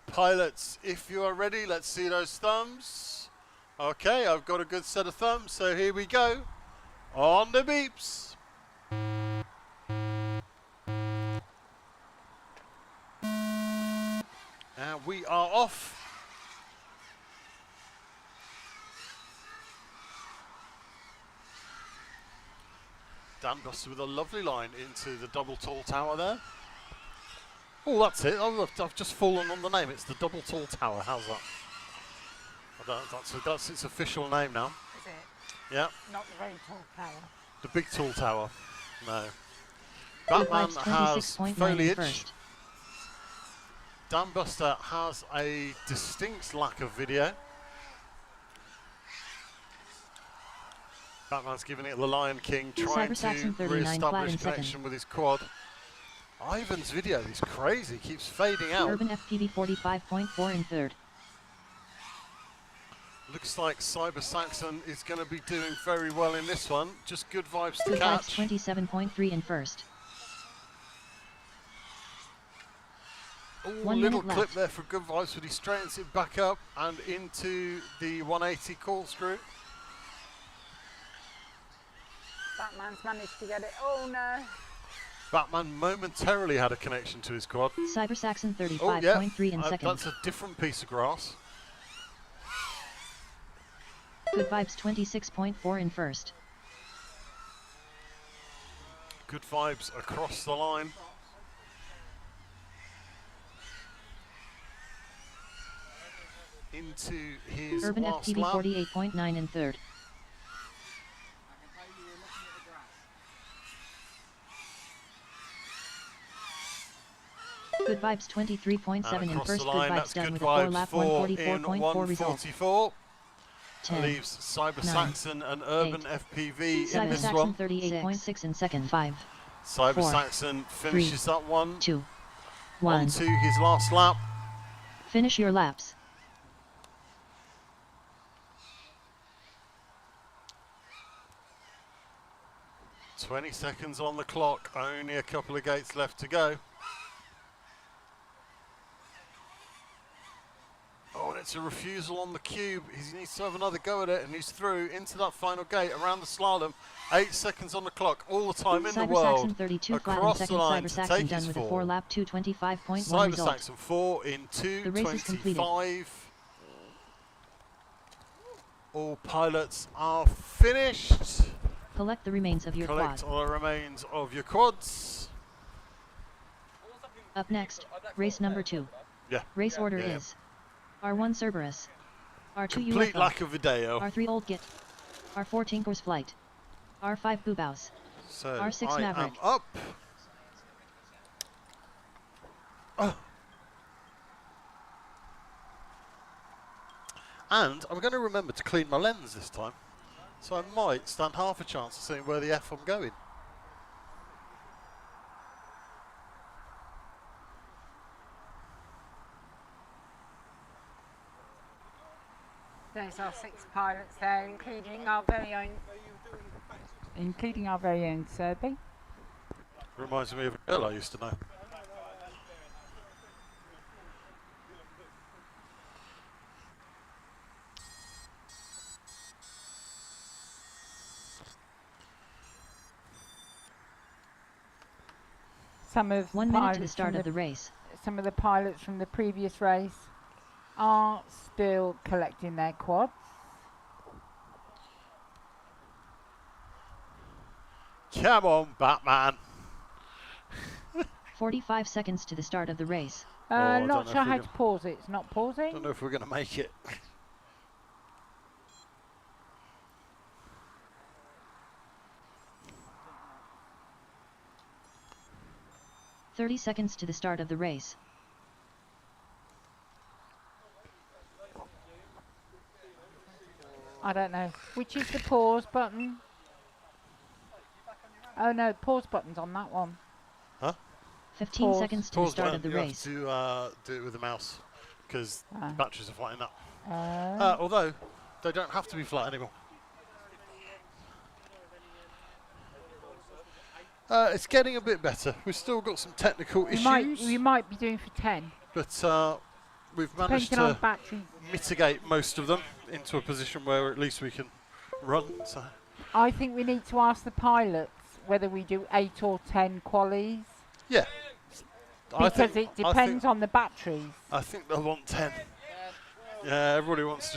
pilots, if you are ready, let's see those thumbs. Okay, I've got a good set of thumbs, so here we go. On the beeps. And we are off. Dan Buster with a lovely line into the double tall tower there. Oh, that's it. I've just fallen on the name. It's the double tall tower. How's that? That's its official name now. Is it? Yeah. Not the very tall tower. The big tall tower. No. Batman has foliage. Dan Buster has a distinct lack of video. Batman's giving it the Lion King, trying to re-establish connection with his quad. Ivan's video is crazy, keeps fading out. Urban FPV 45.4 in third. Looks like Cyber Saxon is going to be doing very well in this one. Just good vibes to Good catch. Vibes 27.3 in first. Ooh, 1 little minute clip left. there for Good Vibes, but he straightens it back up and into the 180 corkscrew. Batman's managed to get it. Oh no. Batman momentarily had a connection to his quad. Cyber Saxon Oh 35.3 yeah, in second. that's a different piece of grass. Good Vibes 26.4 in first. Good Vibes across the line. Into his Urban last FPV lap. 48.9 in third. Good Vibes 23.7 in across first. the Good line, Vibes that's done Good with a Vibes 4-lap 4 in 144.4 result. 144. 10, Leaves Cyber 9, Saxon and Urban 8, FPV in Cyber this Saxon one. 38.6 in second. 5, Cyber 4, Saxon finishes that one. 2, 1. On to his last lap. Finish your laps. .20 seconds on the clock, only a couple of gates left to go. Oh, and it's a refusal on the cube. He needs to have another go at it, and he's through into that final gate around the slalom. 8 seconds on the clock, all the time in the Cyber world. Saxon 32 flat in Across the second. line Cyber to Saxon take done his with a fall. 4-lap 225.1 Cyber result. Saxon 4 in The race is completed. 2:25. All pilots are finished. Collect the remains of your Collect quad. all the remains of your quads. Up next, race number 2. Yeah. Race order Yeah. is R1 Cerberus, R2 Complete UFO, lack of video. R3 Old Git, R4 Tinker's Flight, R5 Boobaus, So R6 I Maverick. am up. Oh. And I'm going to remember to clean my lens this time. So I might stand half a chance of seeing where the F I'm going. There's our 6 pilots there, including our very own Serby. Reminds me of a girl I used to know. Some of 1 the minute to the pilots start from of the race. some of the pilots from the previous race are still collecting their quads. Come on, Batman. 45 seconds to the start of the race. I don't Not know sure if we're how to pause it. It's not pausing. Don't know if we're going to make it. 30 seconds to the start of the race. I don't know. Which is the pause button? Oh no, pause button's on that one. Huh? 15 Pause. seconds to the start of the you race. have to do it with the mouse because the batteries are flattening up. Uh, Although they don't have to be flat anymore. It's getting a bit better. We've still got some technical issues, we might be doing for 10. but we've managed Depending on to battery. mitigate most of them into a position where at least we can run. So I think we need to ask the pilots whether we do 8 or 10 qualies. yeah, Because it depends on the batteries. I think they'll want 10. Yeah, everybody wants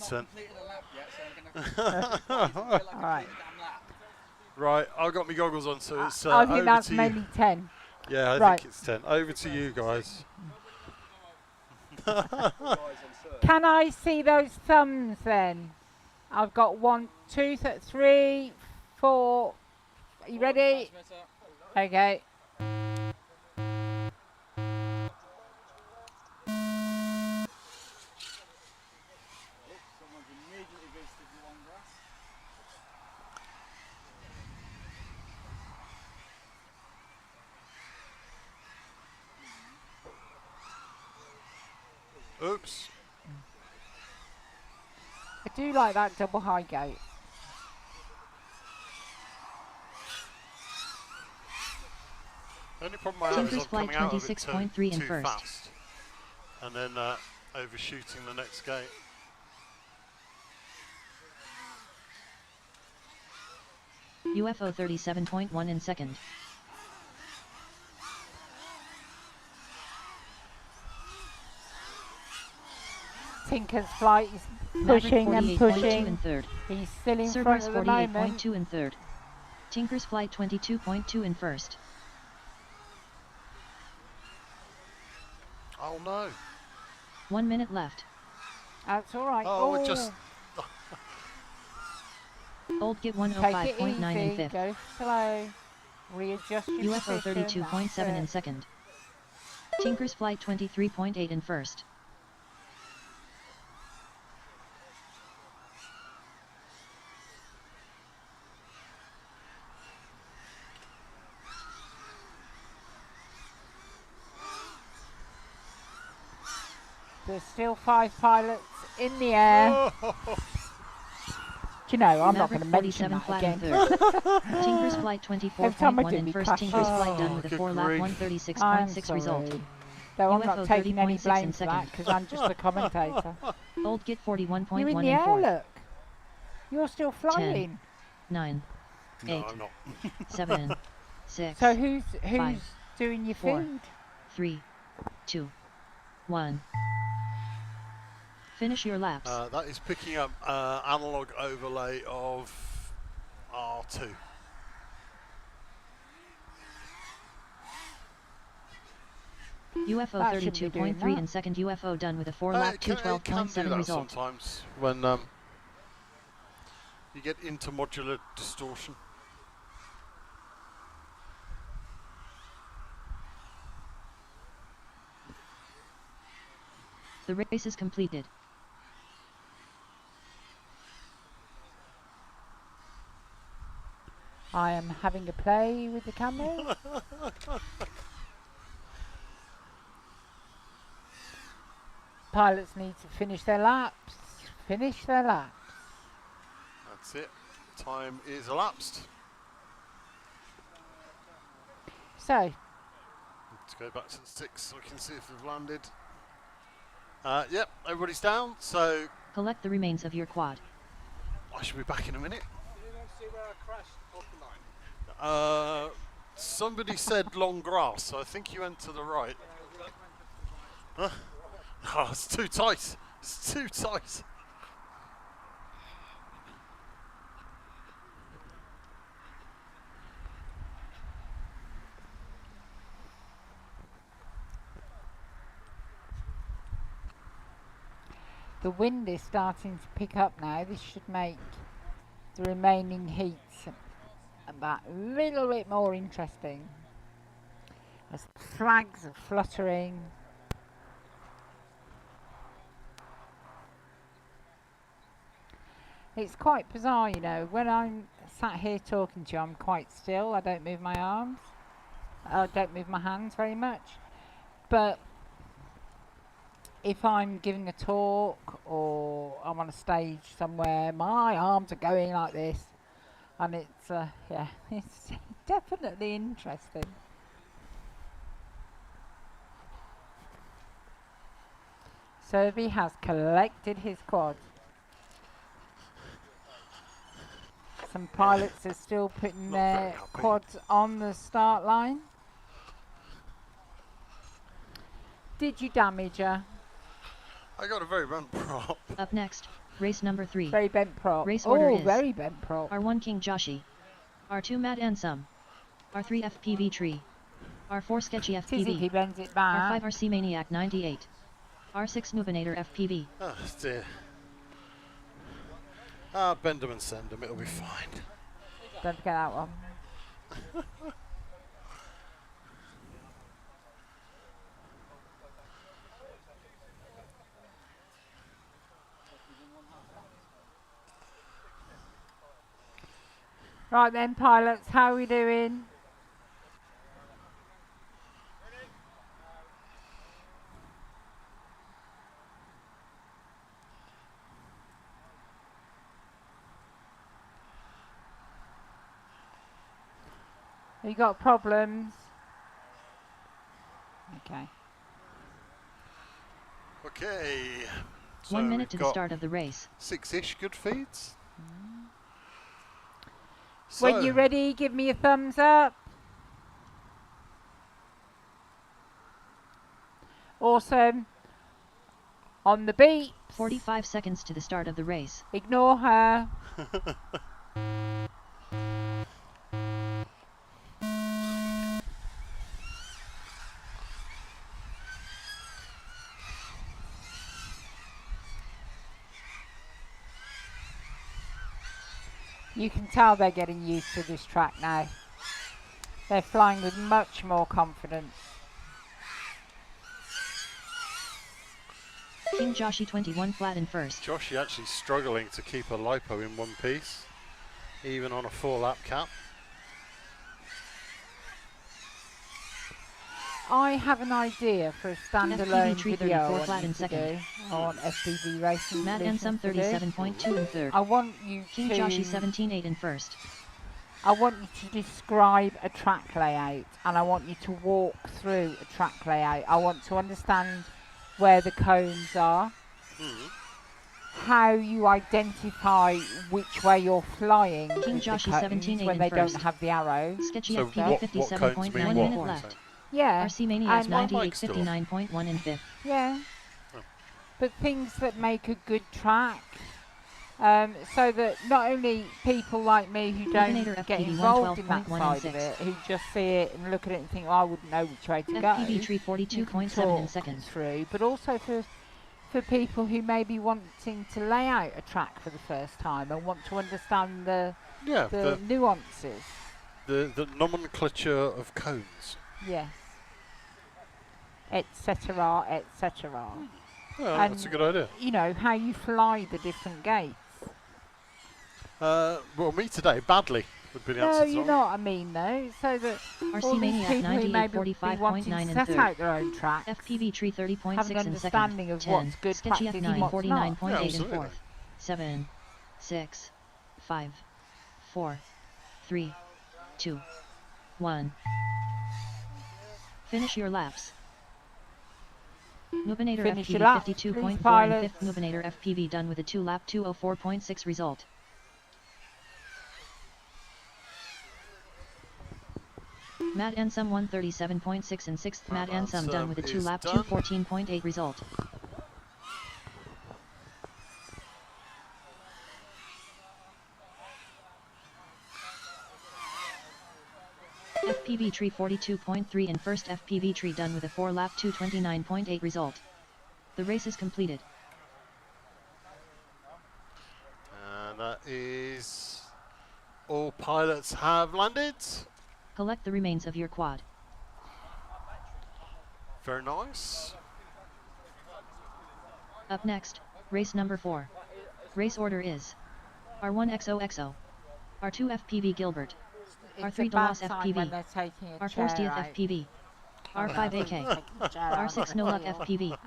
10. Alright. Right, I've got my goggles on, so it's I think over that's to you. mainly 10. Yeah, I Right. think it's 10. Over to you guys. Can I see those thumbs then? I've got 1, 2, 3, 4. Are you ready? Okay. Oops. I do like that double high gate. The only problem I have is Tinker's I'm Flight coming out of it 26.3 in too first. fast. And then overshooting the next gate. UFO 37.1 in second. Tinker's Flight is Maverick pushing and 48.2 in pushing. third. He's still in Cerberus front at the moment. 48.2 in third. Tinker's Flight 22.2 in first. Oh no. 1 minute left. That's alright. Oh, it just... Old Git Take it 105.9 in easy, fifth. go slow. Readjust your UFO position. 32.7 in That's it. second. Tinker's Flight 23.8 in first. There's still 5 pilots in the air. Do you know, I'm not going to mention 47 that flat in again. third. Tinker's Flight Every time I 24.1 do in me first. clashes. Tinker's Flight done Oh, with a good 4-lap grief. 136.6 result. Though I'm UFO not taking any 30.6 blame in for that second. because I'm just the commentator. Old Git 41.1 You're in the in air, fourth. look. You're still flying. 9, No, 8, I'm not. 7, 6, So who's 5, doing your 4. food? 3, 2, 1. Finish your laps. That is picking up analog overlay of R2. UFO That shouldn't be doing 32.3 that. and second UFO done with a 4-lap It can do 212.7 that result. sometimes when you get intermodular distortion. The race is completed. I am having a play with the camera. Pilots need to finish their laps. Finish their laps. That's it. Time is elapsed. So, Let's go back to the 6 so we can see if they've landed. Yep, everybody's down, so Collect the remains of your quad. I should be back in a minute. Did anyone see where I crashed off the line? Somebody said long grass, so I think you went to the right. Huh? Oh, it's too tight. It's too tight. the wind is starting to pick up now. This should make the remaining heats that little bit more interesting. As flags are fluttering. It's quite bizarre, you know, when I'm sat here talking to you, I'm quite still. I don't move my arms. I don't move my hands very much. But if I'm giving a talk or I'm on a stage somewhere, my arms are going like this. And it's, yeah, it's definitely interesting. Serby has collected his quad. Some pilots are still putting Not very their happy. quads on the start line. Did you damage her? I got a very bent prop. Up next, race number 3. Very bent prop. Race order Oh, is very bent prop. R1 King Joshi, R2 Matt Ansem, R3 FPV Tree, R4 Sketchy Tizzy, he FPV, bends it R5 back. RC Maniac 98, R6 Nubinator FPV. Oh dear. Bend them and send them, it'll be fine. Don't forget that one. Right then, pilots, how are we doing? Have you got problems? Okay. Okay. So 1 minute we've to the got start of the race. 6-ish good feeds. When you're ready, give me a thumbs up. Awesome. On the beat. 45 seconds to the start of the race. Ignore her. You can tell they're getting used to this track now. They're flying with much more confidence. King Joshi 21 flat in first. Joshi actually struggling to keep a lipo in one piece, even on a 4-lap cap. I have an idea for a standalone FPV video I 34 want flat you in to second. do on FPV Racing Matt Solutions Ansem to do. 37.2 in third. I want you King to Joshi 17.8 in first. I want you to describe a track layout, and I want you to walk through a track layout. I want to understand where the cones are, how you identify which way you're flying King with the Joshi cones 17.8 when in they don't first. have the arrows. Sketchy So FPV what 57.9 cones mean minute what? left. Yeah, RC Maniac and- My 98 mic's still 59.1 in fifth. yeah. Oh. But things that make a good track, So that not only people like me who don't Lupinator get FPV involved in that 112.1 and side of 6. it, who just see it and look at it and think, oh, I wouldn't know which way to go, FPV you can 342.7 talk and second. through, but also for people who may be wanting to lay out a track for the first time and want to understand the nuances. The nomenclature of cones. Yes. Etc. etc. Yeah, that's a good idea. You know, how you fly the different gates. Well, me today, badly would be the No, answer to you that know what I mean, though. So that RC all these Maniac people who may be 9845.9 wanting to and set third. out their own tracks FPV tree have 30.6 an and second. understanding of 10. what's good Sketchy practice and what's not. 949.8 Yeah, and absolutely. fourth. 7, 6, 5, 4, 3, 2, 1. Finish your laps. Nubinator Finish your FPV lap, 52.4 please, and pilots. 5th Nubinator FPV done with a 2-lap 204.6 result. Matt Ansem 137.6 and 6th Matt Ansem done with a 2-lap 214.8 result. FPV tree 42.3 and first FPV tree done with a 4-lap 229.8 result. The race is completed. And that is all pilots have landed. Collect the remains of your quad. Very nice. Up next, race number 4. Race order is R1XOXO, R2 FPV Gilbert, It's R3 a bad DeLoss sign when FPV, they're taking a R4 chair Steeth out. FPV, R5 AK, Taking a chair out. R6 No Luck FPV.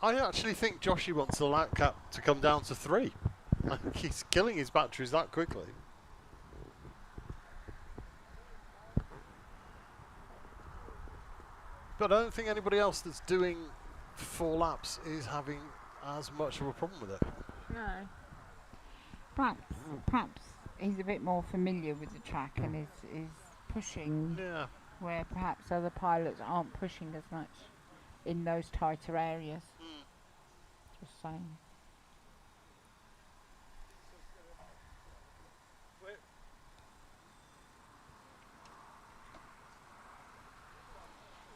I actually think Joshy wants the lap cap to come down to 3. I think he's killing his batteries that quickly. But I don't think anybody else that's doing 4 laps is having as much of a problem with it. No. Perhaps he's a bit more familiar with the track and is pushing Yeah. where perhaps other pilots aren't pushing as much in those tighter areas. Just saying.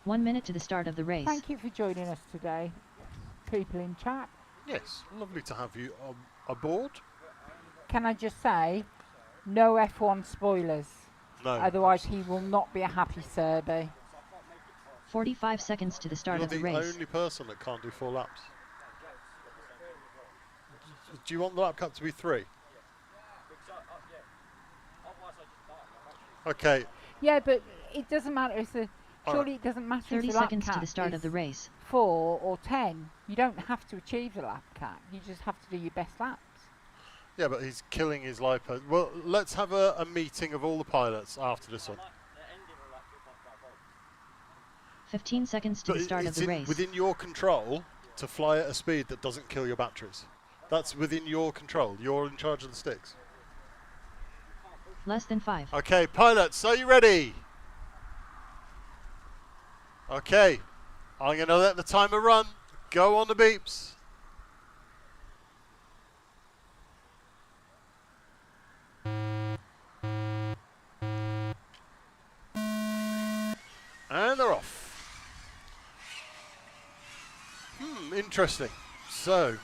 One minute to the start of the race. Thank you for joining us today, people in chat. Yes, lovely to have you aboard. Can I just say, no F1 spoilers. No. Otherwise he will not be a happy Serby. 45 seconds to the start You're of the the race. only person that can't do 4 laps. Do you want the lap cap to be 3? Okay. Yeah, but it doesn't matter if the... Surely Right. it doesn't matter 30 if the lap seconds to cap the start of is the race. 4 or 10. You don't have to achieve the lap cap. You just have to do your best laps. Yeah, but he's killing his lipo. Well, let's have a meeting of all the pilots after this one. 15 seconds to But the start of it's the race. within your control to fly at a speed that doesn't kill your batteries. That's within your control. You're in charge of the sticks. Less than 5. Okay, pilots, are you ready? Okay, I'm going to let the timer run. Go on the beeps. And they're off. Interesting. So,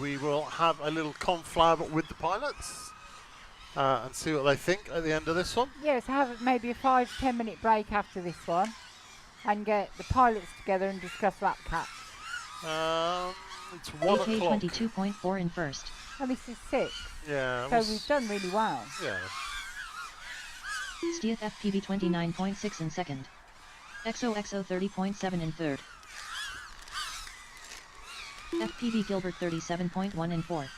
we will have a little conflab with the pilots and see what they think at the end of this one. Yes, have maybe a 5-10 minute break after this one and get the pilots together and discuss lap caps. It's 1 AK o'clock. 22.4 in first. And this is 6, Yeah. so we've done really well. Yeah. Steeth FPV 29.6 in second. XOXO 30.7 in third. FPV Gilbert 37.1 in fourth.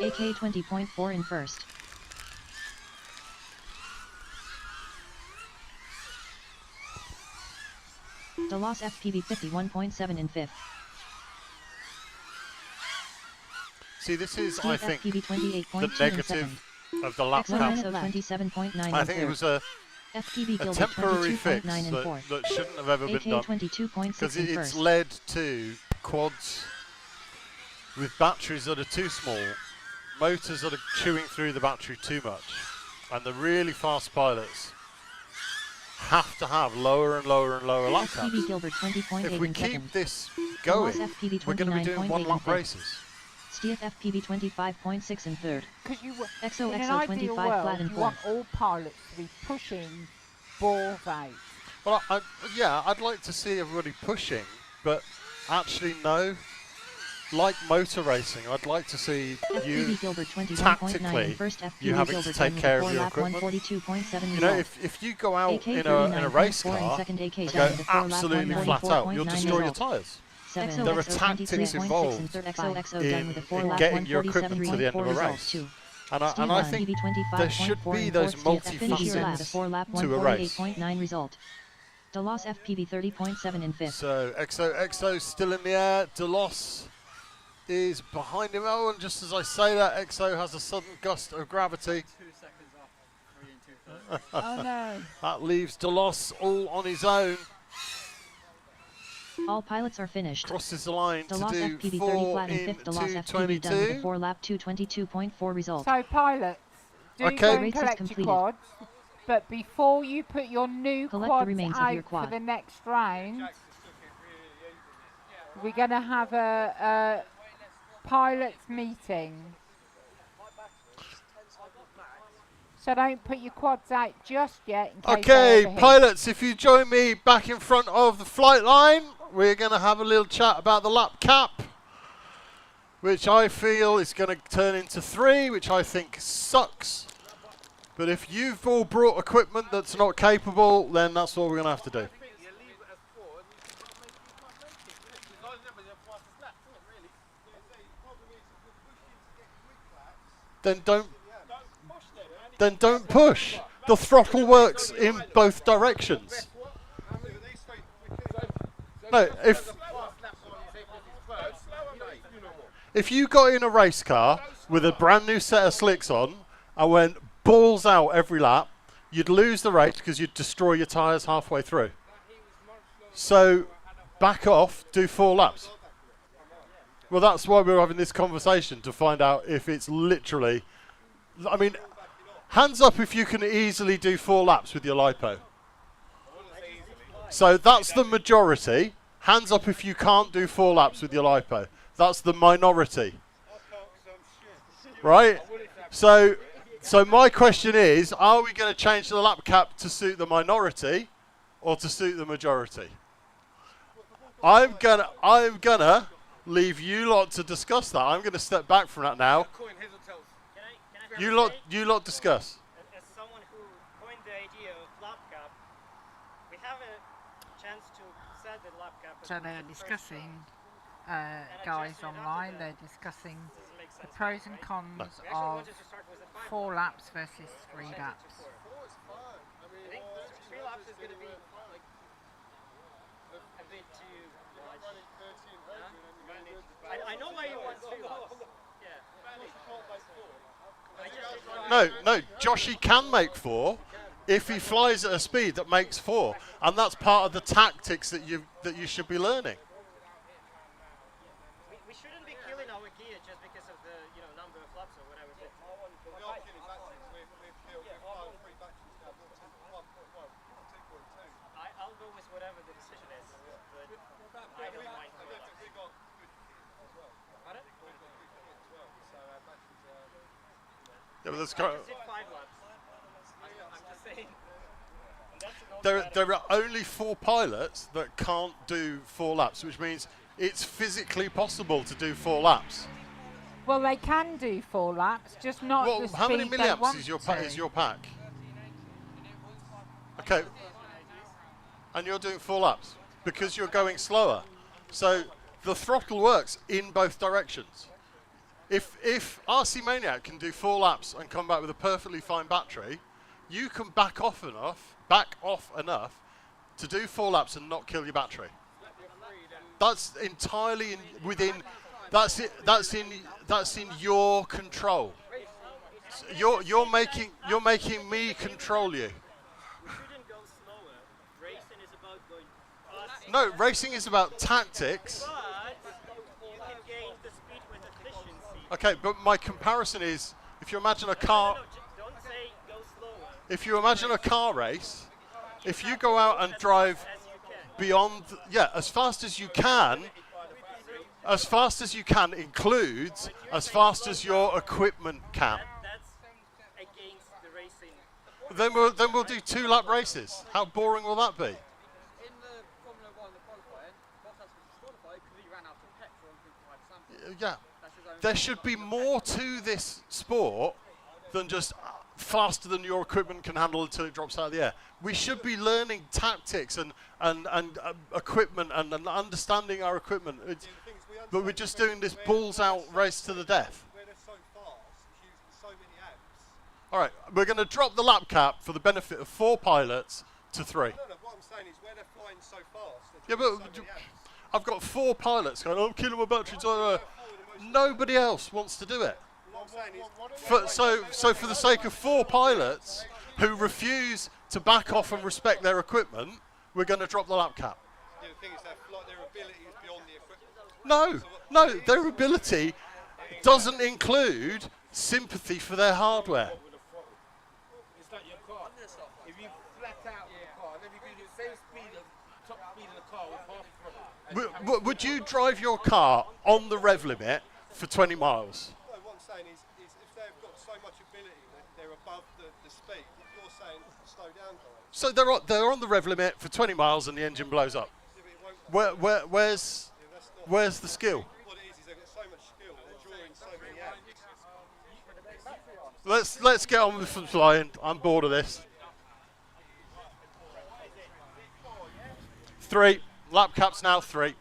AK 20.4 in first. DeLoss FPV 51.7 in fifth. See, this is, I think, FPV 28.2 the in second. negative of the lap cap. XOXO 27.9 in I think it third. was a FPV a Gilbert temporary 22.9 fix and that, 4th. that shouldn't have ever been AK done, 22.6 because and it's first. led to quads with batteries that are too small, motors that are chewing through the battery too much, and the really fast pilots have to have lower and lower and lower lap FPV caps. Gilbert 20.8 If we in keep second. this Delos going, FPV we're going to be doing 29.8 one in lap fifth. races. Steeth FPV 25.6 in third. Because you, in an XOXO ideal 25 world, flat and you want fourth. all pilots to be pushing balls out. Well, yeah, I'd like to see everybody pushing, but actually no. Like motor racing, I'd like to see you FPV Gilbert 21.9 tactically, in first. FPV you having Gilbert to take 10 with care a of 4 your lap equipment. 142.7 You know, result. if you go out AK in a race 39.4 in car second. AK and 10 go with a 4 lap absolutely flat out, you'll 144.9 destroy your result. tyres. 7. There are XO tactics 23.6 in involved third. XOXO done with a 4 in lap getting your equipment to the end of 147.4 a result. race. 2. And I think there should be those Finish your lap, a 4 multifacets lap to a race. 148.9 result. Delos FPV 30.7 in fifth. So XO still in the air. Delos is behind him. Oh, and just as I say that, XO has a sudden gust of gravity. 2 seconds off 3 and 2/3. Oh no. That leaves Delos all on his own. All pilots are finished. Crosses the line to Delos do FPV 30 4 flat in in fifth. Delos FPV done with a 2:22. 4 lap 222.4 result. So pilots, do Okay. go and Race is collect your completed. quads, but before you put your new Collect the quads remains of out your for quad. the next round, we're going to have a pilots meeting. So don't put your quads out just yet in case they Okay, overheat. pilots, if you join me back in front of the flight line, we're going to have a little chat about the lap cap, which I feel is going to turn into 3, which I think sucks. But if you've all brought equipment that's not capable, then that's what we're going to have to do. Then don't push. The throttle works in both directions. No, if you got in a race car with a brand new set of slicks on and went balls out every lap, you'd lose the race because you'd destroy your tyres halfway through. So back off, do 4 laps. Well, that's why we're having this conversation, to find out if it's literally... I mean, hands up if you can easily do 4 laps with your LiPo. So that's the majority. Hands up if you can't do 4 laps with your LiPo. That's the minority. Right? So my question is, are we going to change the lap cap to suit the minority or to suit the majority? I'm gonna leave you lot to discuss that. I'm going to step back from that now. You lot discuss. As someone who coined the idea of lap cap, we have a chance to set the lap cap. So they're discussing, guys online, they're discussing the pros and cons of 4 laps versus 3 laps. I think 3 laps is going to be a bit too much. I know why you want 3 laps. No, Joshy can make 4 if he flies at a speed that makes 4, and that's part of the tactics that you should be learning. We shouldn't be killing our gear just because of the number of laps or whatever. I'll go with whatever the decision is, but I don't mind. Yeah, but that's I just did 5 laps. I'm just saying. there are only 4 pilots that can't do 4 laps, which means it's physically possible to do 4 laps. Well, they can do 4 laps, just not Well, the speed how many they milliamps want is your to. is your pack? Okay, and you're doing 4 laps because you're going slower. So the throttle works in both directions. If RC Maniac can do 4 laps and come back with a perfectly fine battery, you can back off enough to do 4 laps and not kill your battery. That's entirely that's in your control. You're making me control you. No, racing is about tactics. But you can gain the speed with efficiency. Okay, but my comparison is, if you imagine a car, No, don't say go slower. if you imagine a car race, if you go out and drive As you can. beyond, yeah, as fast as you can includes as fast as your equipment can. That's against the racing. Then we'll do 2-lap races. How boring will that be? In the Formula 1, the qualifying, Bottas was disqualified because he ran out of petrol and couldn't provide sample. Yeah. That's his own There fault. should be more to this sport than just faster than your equipment can handle until it drops out of the air. We should be learning tactics and equipment and understanding our equipment. But we're just doing this balls-out race to the death. Where they're so fast, it's using so many amps. All right, we're going to drop the lap cap for the benefit of 4 pilots to 3. No, what I'm saying is where they're flying so fast, Yeah, they're but using so many amps. I've got 4 pilots going, I'm killing my batteries. Nobody else wants to do it. What I'm saying is, So for the sake of 4 pilots who refuse to back off and respect their equipment, we're going to drop the lap cap. the thing is their ability is beyond the equipment. No, their ability doesn't include sympathy for their hardware. It's like your car. If you flat out with the car, then you can do the same speed of top speed of the car with half throttle. Would you drive your car on the rev limit for 20 miles? No, what I'm saying is if they've got so much ability that they're above the speed, you're saying slow down, guys. So they're on the rev limit for 20 miles and the engine blows up. Yeah, but it won't. Where's the skill? What it is they've got so much skill, they're drawing so many amps. Let's get on with some flying. I'm bored of this. 3 lap caps now. 3.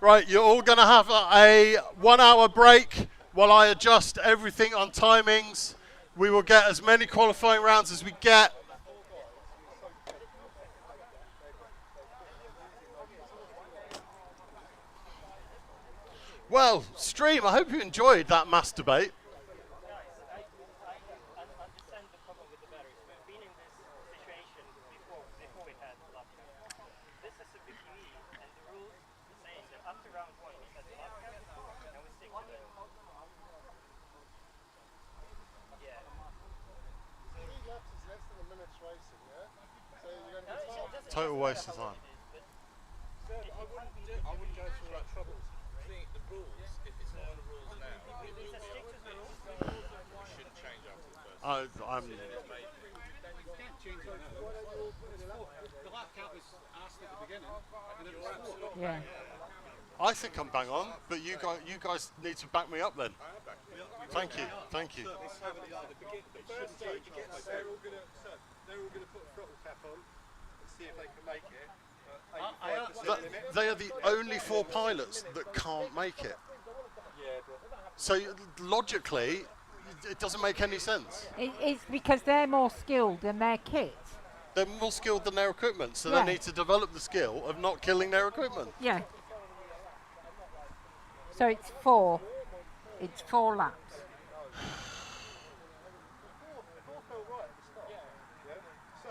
Right, you're all going to have a 1-hour break while I adjust everything on timings. We will get as many qualifying rounds as we get. Well, stream, I hope you enjoyed that mass debate. I understand the problem with the batteries. We've been in this situation before we had the laptop. This is a BQE, and the rules saying that after round 1 we set the laptop, and we stick to it. Yeah. 3 laps is less than a minute's racing, yeah? So you're going to be fast. Total waste of time. I wouldn't go through that trouble. The rules, if it's not on the rules now, We need to stick to the rules. it shouldn't change after the first. I'm The lap cap was asked at the beginning. Yeah. I think I'm bang on, but you guys need to back me up then. Thank you. The first stage, they're all going to put a throttle cap on and see if they can make it. 85% limit. They are the only 4 pilots that can't make it. So logically, it doesn't make any sense. It's because they're more skilled in their kit. They're more skilled than their equipment, so Yeah. they need to develop the skill of not killing their equipment. Yeah. So it's 4. It's 4 laps. Four felt right at the start. Yeah. So.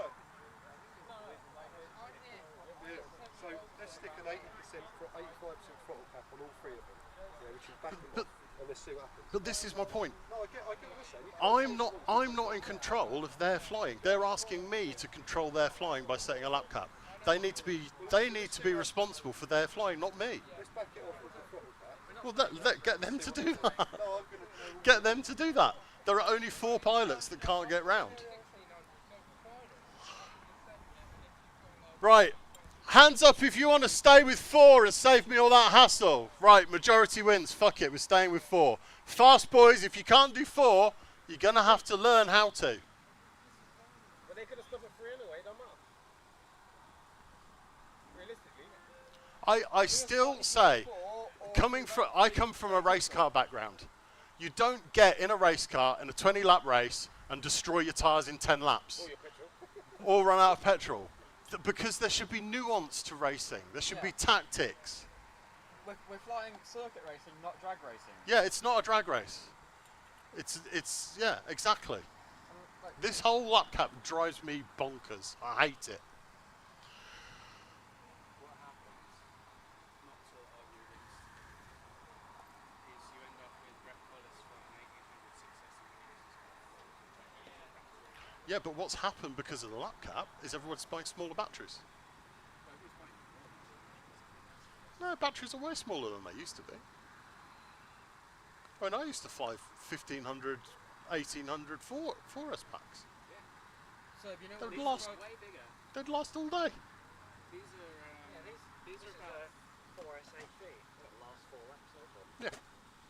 Yeah. So let's stick an 80%, 85% throttle cap on all 3 of them. Yeah, which is back them off, and let's see what happens. But this is my point. No, I get what you're saying. I'm not in control of their flying. They're asking me to control their flying by setting a lap cap. They need to be responsible for their flying, not me. Let's back it off with the throttle cap. Well, get them to do that. No, I'm going to. Get them to do that. There are only 4 pilots that can't get round. Right. Hands up if you want to stay with 4 and save me all that hassle. Right, majority wins. Fuck it, we're staying with 4. Fast boys, if you can't do 4, you're going to have to learn how to. But they could have stopped at 3 anyway, don't matter. Realistically. I still say, I come from a race car background. You don't get in a race car in a 20-lap race and destroy your tyres in 10 laps. Or run out of petrol. Because there should be nuance to racing. There should be tactics. We're flying circuit racing, not drag racing. Yeah, it's not a drag race. It's yeah, exactly. This whole lap cap drives me bonkers. I hate it. Yeah, but what's happened because of the lap cap is everyone's buying smaller batteries. No, batteries are way smaller than they used to be. When I used to fly 1500, 1800 4S packs. Yeah. So if you know They'd what last, way bigger. they'd last all day. These are These are about 4SAP that last 4 laps also. Yeah.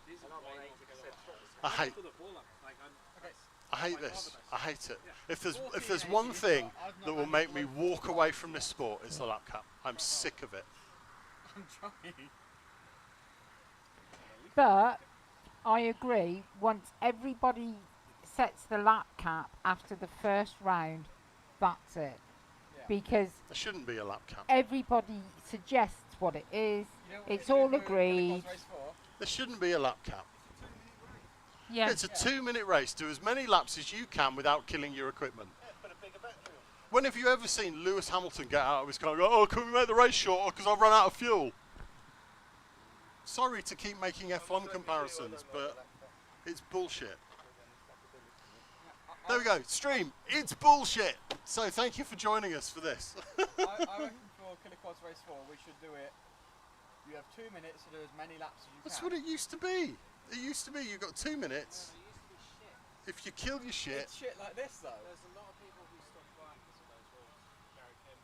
these And are I'm on way more 80% throttle. I hate for the ball up. Like okay. I hate this. I hate it. Yeah. If there's one thing that will make me walk away from this sport, it's the lap cap. I'm sick of it. I'm trying. But I agree, once everybody sets the lap cap after the first round, that's it. Yeah. Because There shouldn't be a lap cap. everybody suggests what it is, You know what it's we all do for agreed. Race 4? There shouldn't be a lap cap. Yeah. It's a 2-minute race. Do as many laps as you can without killing your equipment. Put a bigger battery on. When have you ever seen Lewis Hamilton get out of his car and go, oh, can we make the race shorter because I've run out of fuel? Sorry to keep making F1 comparisons, but it's bullshit. There we go, stream, it's bullshit. So thank you for joining us for this. I reckon for Killer Quads Race 4 we should do it. You have 2 minutes to do as many laps as you That's can. what it used to be. It used to be you got 2 minutes. If you kill your shit, It's shit like this though. There's a lot of people who stop flying because of those rules. Gary Kemp,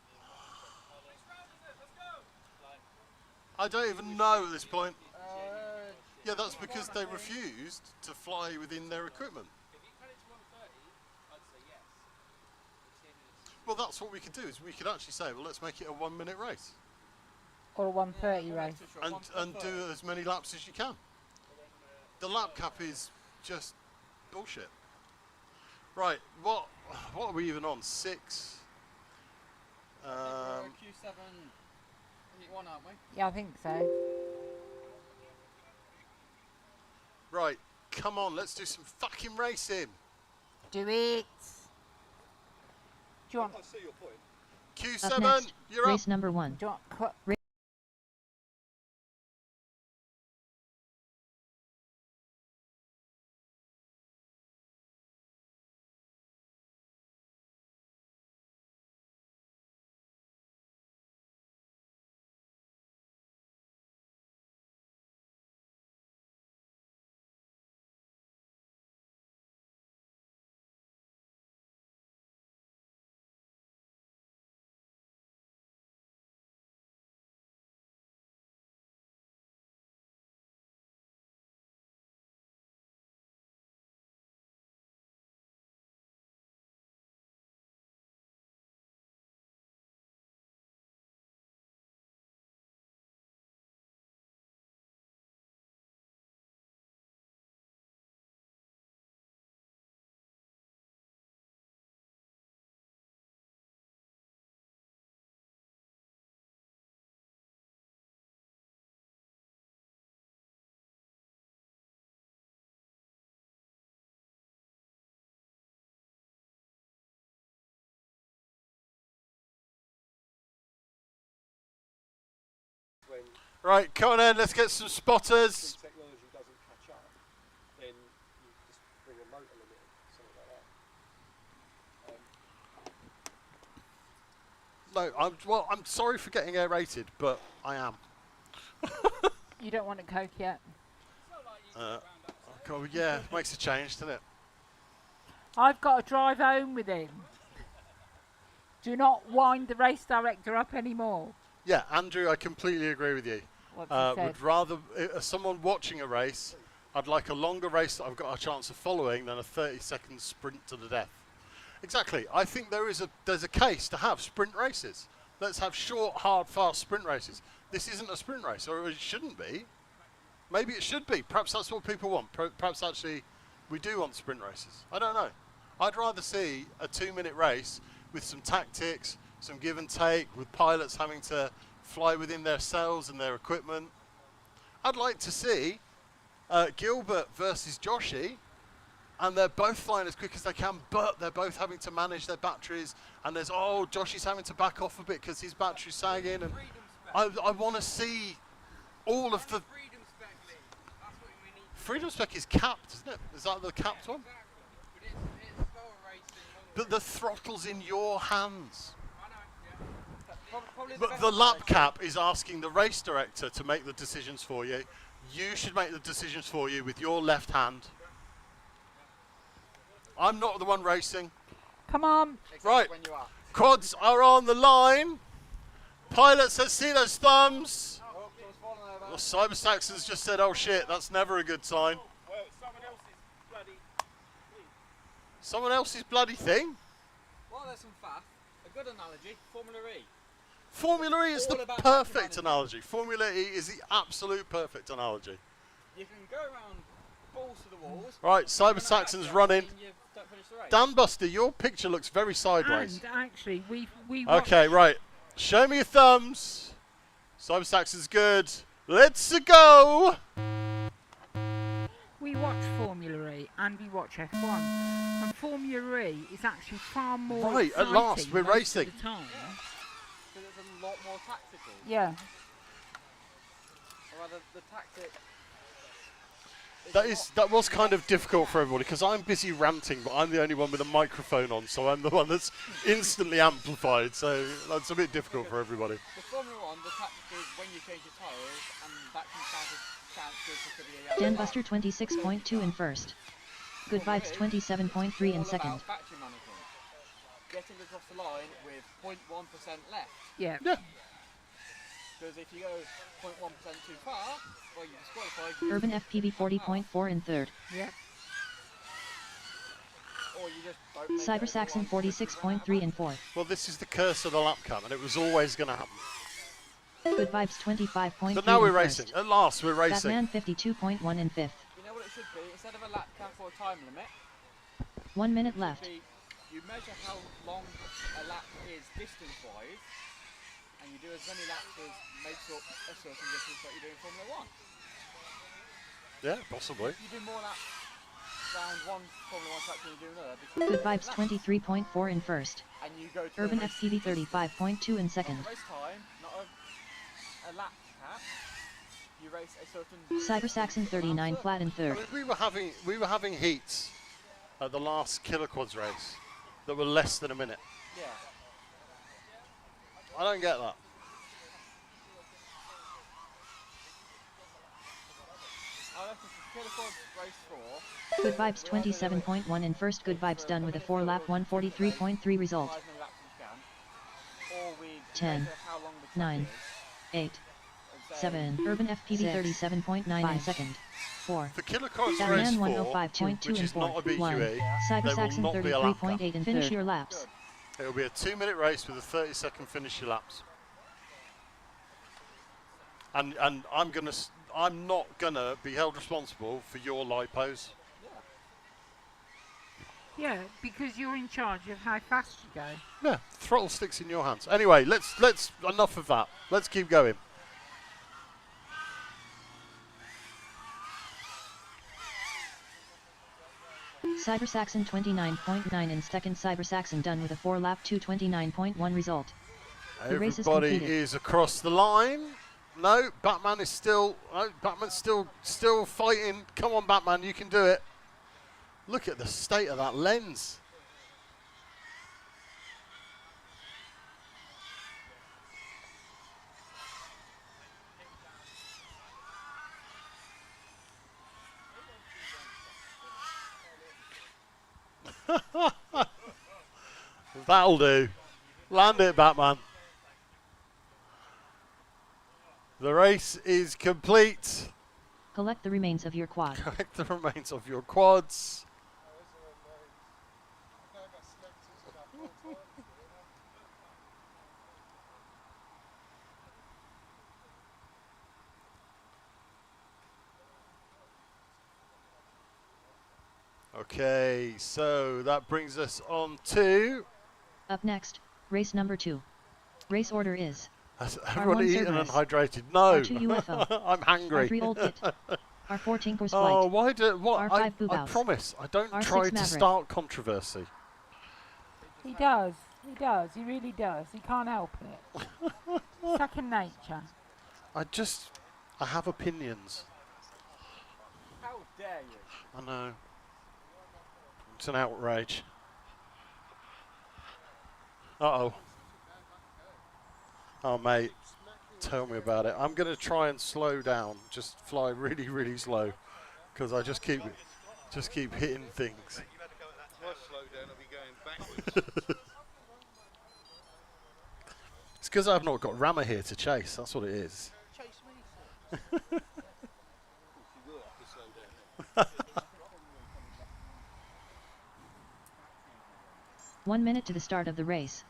I don't even know at this point. Uh, Yeah, that's because they refused to fly within their equipment. If you cut it to 130, I'd say yes. Well, that's what we could do, is we could actually say, well, let's make it a 1-minute race. Or a 130 race. And do as many laps as you can. The lap cap is just bullshit. Right, what are we even on? 6? We're Q7 1, aren't we? Yeah, I think so. Right, come on, let's do some fucking racing. Do it. Do you want, I see your point. Q7, next, you're up. race number 1. do you want When Right, come on in, let's get some spotters. technology doesn't catch up, then you just bring a motor limit in, something like that. I'm sorry for getting air-rated, but I am. you don't want a Coke yet? God, yeah, makes a change, doesn't it? I've got to drive home with him. Do not wind the race director up anymore. Yeah, Andrew, I completely agree with you. What's he said? Would rather, as someone watching a race, I'd like a longer race that I've got a chance of following than a 30-second sprint to the death. Exactly. I think there's a case to have sprint races. Let's have short, hard, fast sprint races. This isn't a sprint race, or it shouldn't be. Maybe it should be. Perhaps that's what people want. Perhaps actually we do want sprint races. I don't know. I'd rather see a 2-minute race with some tactics, some give and take, with pilots having to fly within their cells and their equipment. I'd like to see Gilbert versus Joshi, and they're both flying as quick as they can, but they're both having to manage their batteries, and there's, oh, Joshi's having to back off a bit because his battery's sagging, and I want to see all of the... Freedom spec is capped, isn't it? Is that the capped one? But the throttle's in your hands. Probably But the lap cap is asking the race director to make the decisions for you. You should make the decisions for you with your left hand. I'm not the one racing. Come on. Right. when you are. Quads are on the line. Pilots have seen those thumbs. Oh, someone's fallen over. Well, Cyber Saxon's just said, oh shit, that's never a good sign. Well, someone else's bloody. Someone else's bloody thing. Well, there's some faff. A good analogy, Formula E. Formula E is All the about perfect management. analogy. Formula E is the absolute perfect analogy. You can go around balls to the walls. Right, Cyber run a Saxon's lap running. and you don't finish the race. Dan Buster, your picture looks very sideways. And actually, we Okay, right. Show me your thumbs. Cyber Saxon's good. Let's go. We watch Formula E and we watch F1, and Formula E is actually far more Right, at last, exciting we're most racing. of the time. Because it's a lot more tactical. Yeah. Or rather, the tactic. That was kind of difficult for everybody because I'm busy ranting, but I'm the only one with a microphone on, so I'm the one that's instantly amplified. So that's a bit difficult for everybody. The Formula 1, the tactic is when you change your tyres, and that can count good for the Dan Buster 26.2 in first. Good Vibes 27.3 in second. Battery management. Getting across the line with 0.1% left. Yeah. Yeah. Because if you go 0.1% too far, well, you're disqualified. Urban FPV 40.4 in third. Yeah. Or you just don't make Cyber it Saxon over 1, 46.3 in fourth. Well, this is the curse of the lap cam, and it was always going to happen. Good Vibes 25.3 But now we're in racing. first. At last, we're racing. Batman 52.1 in fifth. You know what it should be? Instead of a lap cap or a time limit, 1 minute it left. should be you measure how long a lap is distance-wise, and you do as many laps as makes up a certain distance that you do in Formula 1. Yeah, possibly. You do more laps round one Formula 1 track than you do another. Because Good Vibes laps, 23.4 in first. and you go to Urban the race, FPV 35.2 in not second. a race time, not a lap cap. You race a certain Cyber Saxon 39 flat in I third. mean, we were having heats at the last Killer Quads race that were less than a minute. Yeah. I don't get that. I reckon for Killer Quads race 4. Good Vibes 27.1 in first. Good Vibes done with a 4 lap 143.3 result. As many laps as you can. Or we 10, measure how long the track 9, is, 8, and say 7. Urban FPV 37.9 in second. 4. For Killer Quads Batman race 4, 105.2 which in is not a fourth. 1. BQE, Cyber there will Saxon not be a lap cap. 33.8 in finish your laps. Good. It will be a 2-minute race with a 30-second finish your laps. And I'm not gonna be held responsible for your lipos. Yeah, because you're in charge of how fast you go. Yeah, throttle sticks in your hands. Anyway, let's enough of that. Let's keep going. Cyber Saxon 29.9 in second. Cyber Saxon done with a 4 lap 229.1 result. The race is Everybody completed. is across the line. No, Batman is still. No, Batman's still fighting. Come on, Batman, you can do it. Look at the state of that lens. That'll do. Land it, Batman. The race is complete. Collect the remains of your quad. Collect the remains of your quads. Okay, so that brings us on to. Up next, race number 2. Race order is Has everybody R1 eaten and Cerberus, hydrated? No. R2 UFO, I'm hungry. R3 Old Kit, R4 Tinker's Oh, Flight, why do what? R5 I Boobows, promise I don't R6 try to Maverick. start controversy. He does. He does. He really does. He can't help it. Second nature. I have opinions. How dare you? I know. It's an outrage. Uh-oh. Oh, mate. Tell me about it. I'm going to try and slow down. Just fly really, really slow. Because I just keep hitting things. If I slow down, I'll be going backwards. It's because I've not got Rammer here to chase. That's what it is. Chase me, sir. You will have to slow down. 1 minute to the start of the race.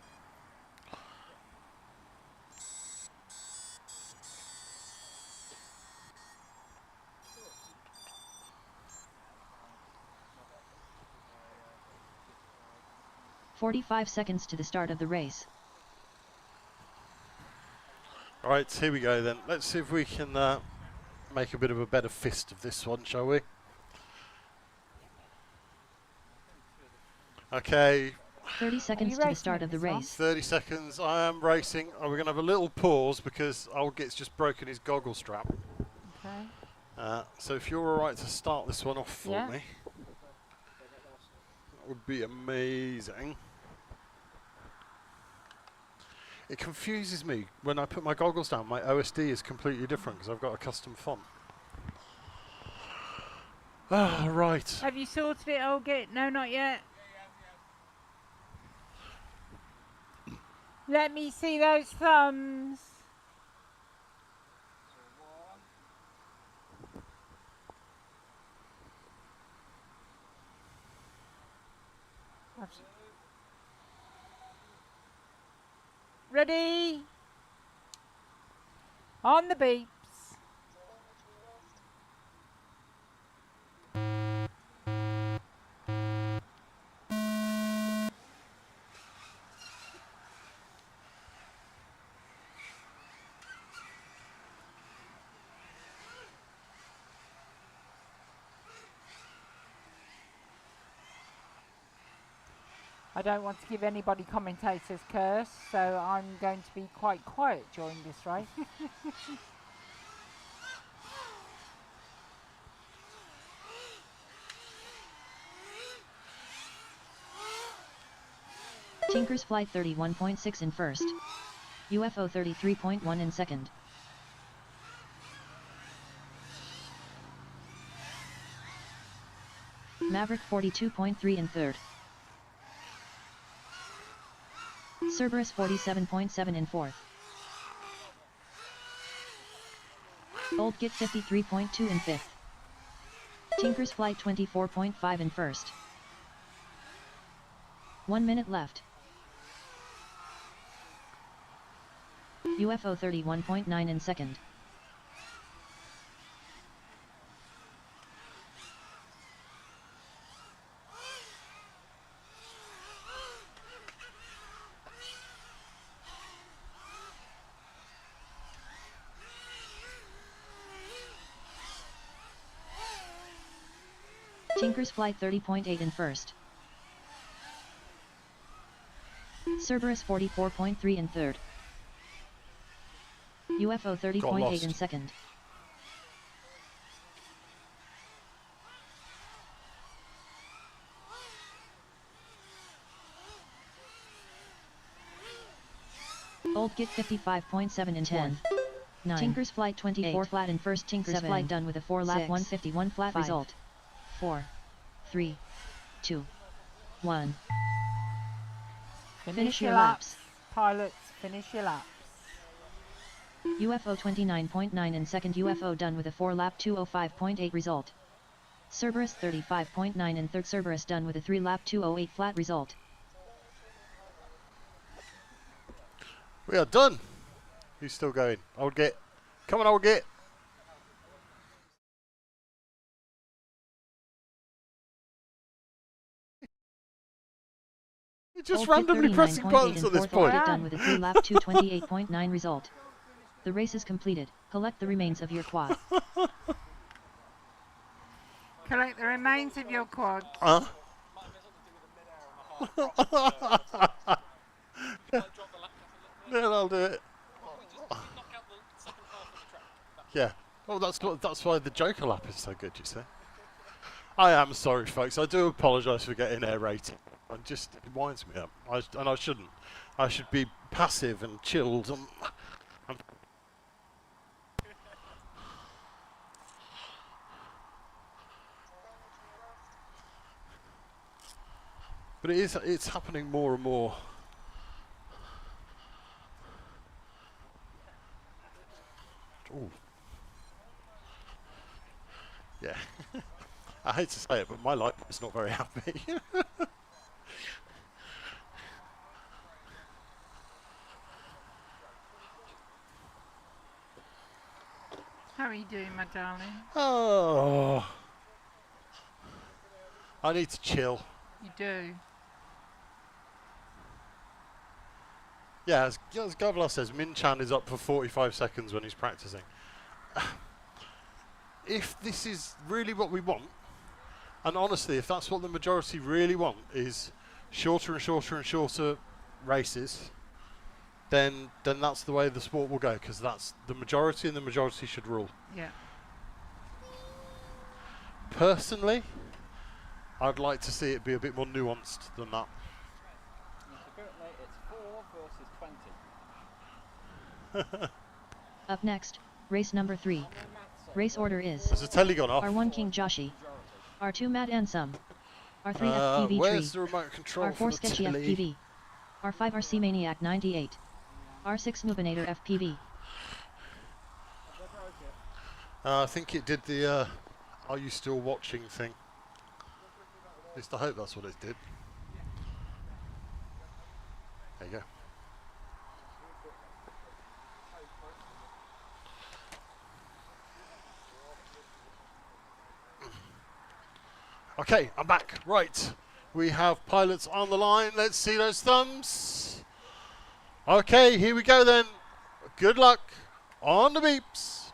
"45 seconds to the start of the race." All right, here we go then. Let's see if we can make a bit of a better fist of this one, shall we? Okay. 30 seconds to the start of the race. 30 seconds. I am racing. Oh, we're going to have a little pause because Olgit's just broken his goggle strap. Okay. So if you're all right to start this one off for me, that would be amazing. It confuses me when I put my goggles down. My OSD is completely different because I've got a custom font. Ah, right. Have you sorted it, Olgit? No, not yet. Let me see those thumbs. Ready? On the beeps. I don't want to give anybody commentator's curse, so I'm going to be quite quiet during this race. Tinker's Flight 31.6 in first. UFO 33.1 in second. Maverick 42.3 in third. Cerberus 47.7 in fourth. Old Git 53.2 in fifth. Tinker's Flight 24.5 in first. 1 minute left. UFO 31.9 in second. Tinker's Flight 30.8 in first. Cerberus 44.3 in third. UFO 30.8 in second. Old Git 55.7 in 10. 9. Tinker's Flight 24 8. Flat in first. Tinker's Flight done with a 4-lap 151 flat 5. Result. 4, 3, 2, 1. Finish your laps. Pilots, finish your laps. UFO 29.9 in second. UFO done with a 4-lap 205.8 result. Cerberus 35.9 in third. Cerberus done with a 3-lap 208 flat result. We are done. Who's still going? Old Git. Come on, Old Git. You're just randomly pressing buttons at this point. Done with a 3-lap 228.9 result. The race is completed. Collect the remains of your quad. Collect the remains of your quad. No, I'll do it. Yeah. Oh, that's why the Joker lap is so good, you see. I am sorry, folks. I do apologise for getting air rated. It just winds me up. And I shouldn't. I should be passive and chilled. But it's happening more and more. Ooh. Yeah. I hate to say it, but my life is not very happy. How are you doing, my darling? Oh. I need to chill. You do. Yeah, as Gavlar says, Min-Chan is up for 45 seconds when he's practicing. If this is really what we want, and honestly, if that's what the majority really want, is shorter and shorter and shorter races, then that's the way the sport will go, because that's the majority, and the majority should rule. Yeah. Personally, I'd like to see it be a bit more nuanced than that. Currently, it's 4 versus 20. Up next, race number 3. Race order is Has the telly gone off? R1 King Joshi, R2 Matt Ansum, R3 FPV where's Tree, the remote control R4 for the Sketchy telly? FPV, R5 RC Maniac 98, R6 Noobinator FPV. I think it did the are you still watching thing. At least I hope that's what it did. There you go. Okay, I'm back. Right. We have pilots on the line. Let's see those thumbs. Okay, here we go then. Good luck on the beeps.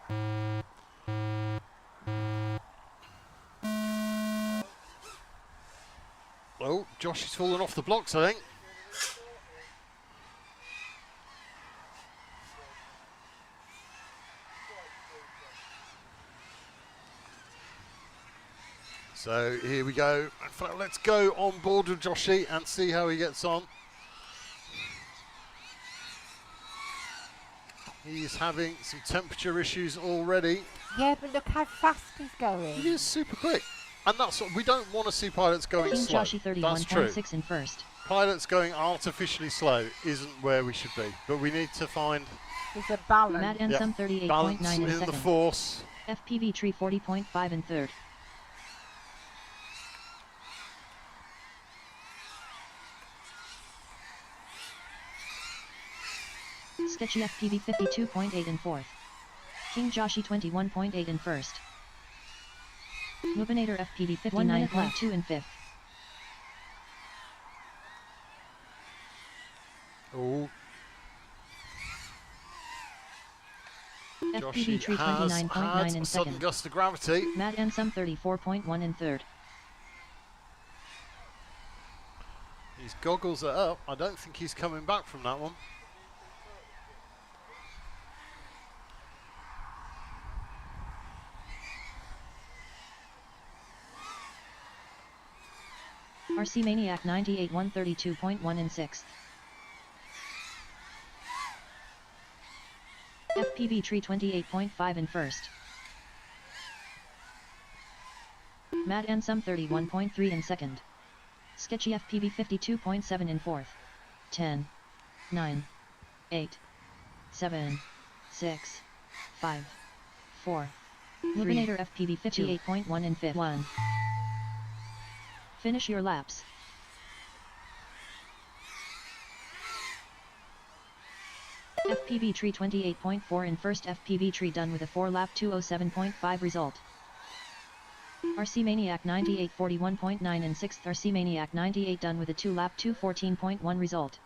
Oh, Josh is falling off the blocks, I think. So here we go. In fact, let's go on board with Joshy and see how he gets on. He's having some temperature issues already. Yeah, but look how fast he's going. He is super quick. And that's what we don't want to see pilots going King slow. Joshi That's true. 31.6 in first. Pilots going artificially slow isn't where we should be. But we need to find There's a balance. Matt Ansum 38.9 balance in in the second. force. FPV Tree 40.5 in third. Sketchy FPV 52.8 in fourth. King Joshi 21.8 in first. Noobinator FPV 59.2 in fifth. Oh, FPV Tree has 29.9 had in a sudden second. gust of gravity. Matt Ansum 34.1 in third. His goggles are up. I don't think he's coming back from that one. RC Maniac 98 132.1 in sixth. FPV Tree 28.5 in first. Matt Ansum 31.3 in second. Sketchy FPV 52.7 in fourth. 10, 9, 8, 7, 6, 5, 4. Noobinator FPV 58.1 in fifth. 1. Finish your laps. FPV Tree 28.4 in first. FPV Tree done with a 4-lap 207.5 result. RC Maniac 98 41.9 in sixth. RC Maniac 98 done with a 2-lap 214.1 result.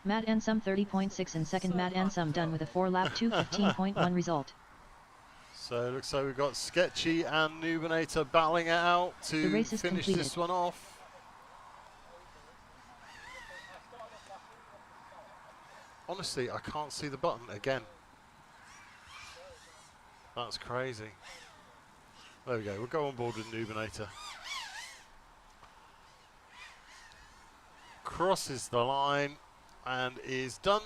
Matt Ansum 30.6 in second. Matt Ansum done with a 4-lap 215.1 result. So it looks like we've got Sketchy and Noobinator battling it out to finish completed. this one off. Honestly, I can't see the button again. That's crazy. There we go, we'll go on board with Noobinator. crosses the line and is done.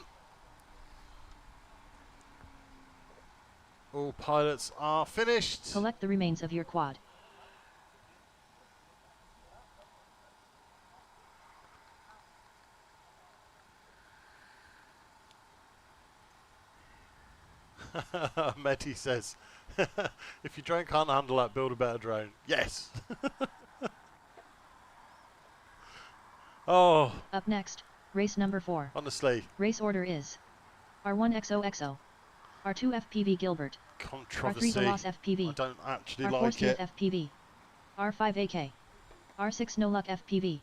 All pilots are finished. Collect the remains of your quad. Mehdi says, if your drone can't handle that, build a better drone. Yes. Oh. Up next, race number 4. Honestly. Race order is R1 XOXO, R2 FPV Gilbert, Controversy. R3 Delos FPV, I don't actually R4 like Steve it. FPV, R5 AK, R6 No Luck FPV.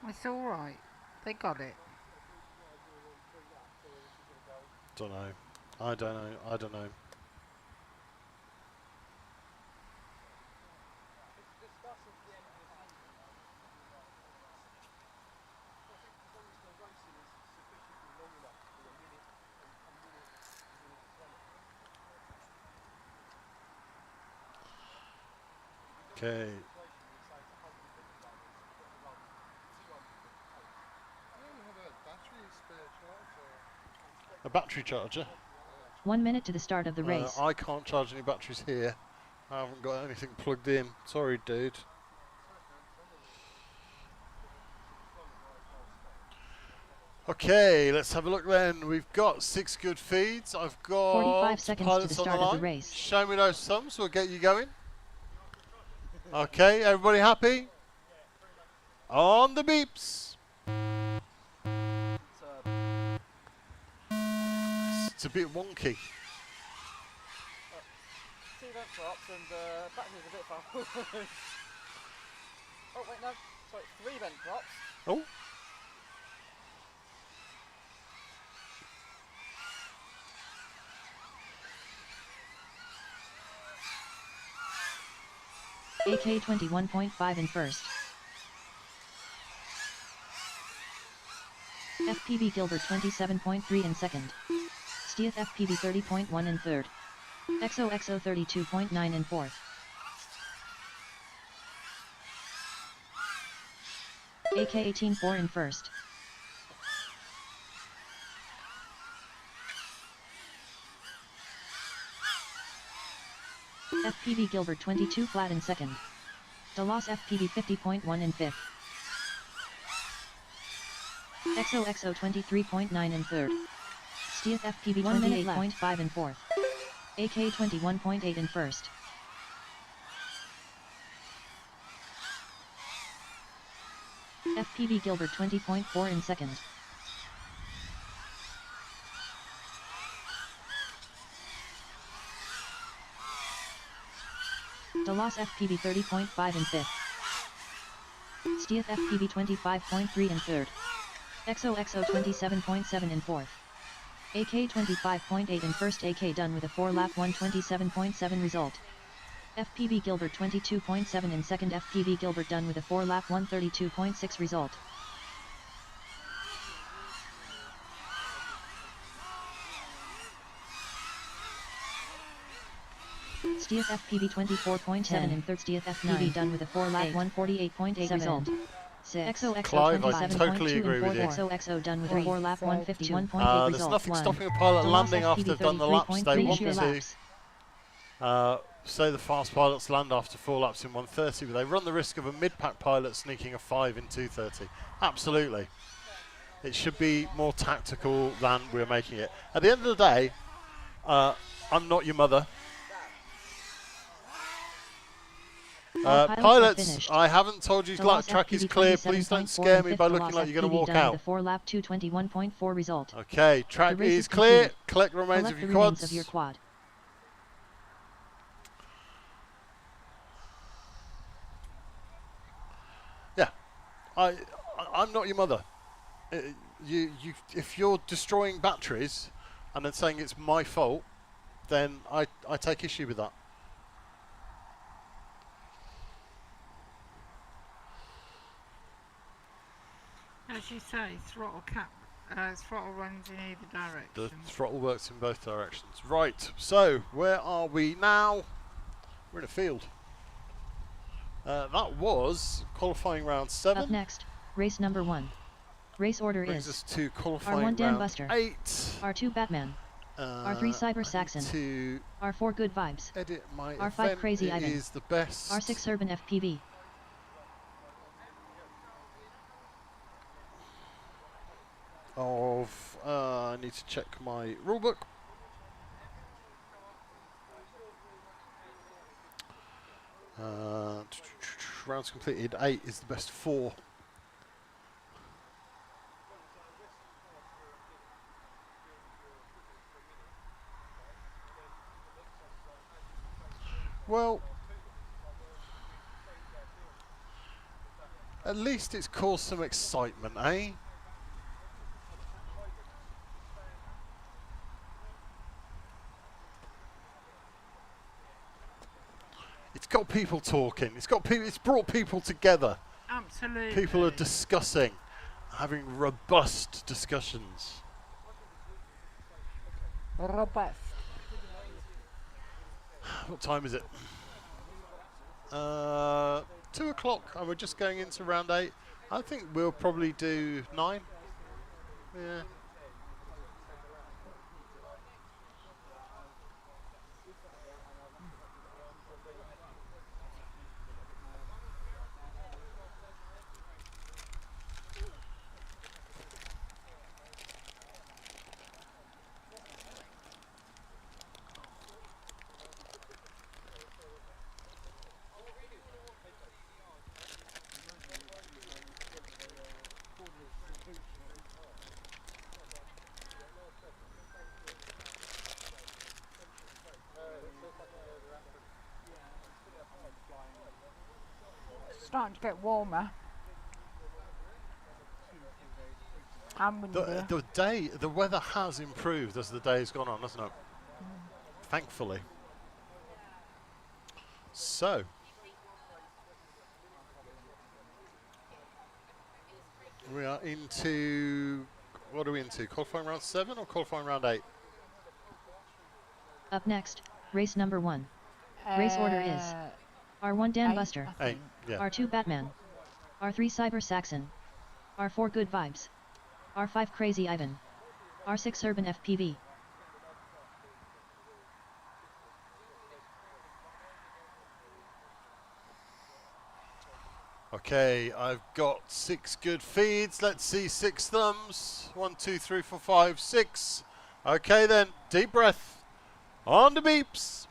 It's alright. They got it. Don't know. I don't know. I don't know. Okay. A battery charger? 1 minute to the start of the race. I can't charge any batteries here. I haven't got anything plugged in. Sorry, dude. Okay, let's have a look then. We've got 6 good feeds. I've got 45 seconds to pilots the on start the of line. the race. Show me those sums, we'll get you going. Okay, everybody happy? On the beeps. It's a bit wonky. 2 vent props and battery's a bit far forward. Oh wait, no, sorry, 3 vent props. Oh. AK 21.5 in first. FPV Gilbert 27.3 in second. Steve FPV 30.1 in third. XOXO 32.9 in fourth. AK 18.4 in first. FPV Gilbert 22 flat in second. Delos FPV 50.1 in fifth. XOXO 23.9 in third. Steve FPV 28.5 in fourth. AK 21.8 in first. FPV Gilbert 20.4 in second. Delos FPV 30.5 in fifth. Steve FPV 25.3 in third. XOXO 27.7 in fourth. AK 25.8 in first. AK done with a 4-lap 127.7 result. FPV Gilbert 22.7 in second. FPV Gilbert done with a 4-lap 132.6 result. Steve FPV 24.7 in third. Steve FPV done with a 4-lap 148.8 result. XOXO Clive, I 27.2 totally in agree with fourth. you. XOXO done with a 4-lap 151.8 There's result. nothing stopping a pilot Delos landing after FPV they've done the laps they 33.3 want sheer to. laps. Say the fast pilots land after 4 laps in 1:30, but they run the risk of a mid-pack pilot sneaking a 5 in 2:30. Absolutely. It should be more tactical than we're making it. At the end of the day, I'm not your mother. Pilots, I haven't told you track is clear. Please don't scare me by looking like you're going to walk out. 4-lap 221.4 result. Okay, track is clear. Collect the remains of your quads. Of your quad. Yeah, I'm not your mother. If you're destroying batteries and then saying it's my fault, then I take issue with that. As you say, throttle cap Throttle runs in either direction. The throttle works in both directions. Right, so where are we now? We're in a field. That was qualifying round 7. Up next, race number 1. Race order Brings is us to qualifying R1 Dan round Buster, 8. R2 Batman, R3 Cyber I need Saxon, to R4 Good Vibes, edit my R5 event. Crazy It Ivan, is the best R6 Urban FPV, of. I need to check my rulebook. Rounds completed 8 is the best 4. Well, at least it's caused some excitement, eh? It's got people talking. It's got people. It's brought people together. Absolutely. People are discussing, having robust discussions. Robust. What time is it? 2 o'clock, and we're just going into round 8. I think we'll probably do 9. Yeah. Starting to get warmer. And windier. The weather has improved as the day's gone on, hasn't it? Thankfully. So, we are into, what are we into? Qualifying round 7 or qualifying round 8? Up next, race number 1. Race order is R1 Dan 8, Buster, I 8, think. yeah. R2 Batman, R3 Cyber Saxon, R4 Good Vibes, R5 Crazy Ivan, R6 Urban FPV. Okay, I've got 6 good feeds. Let's see 6 thumbs. 1, 2, 3, 4, 5, 6. Okay then, deep breath. On the beeps.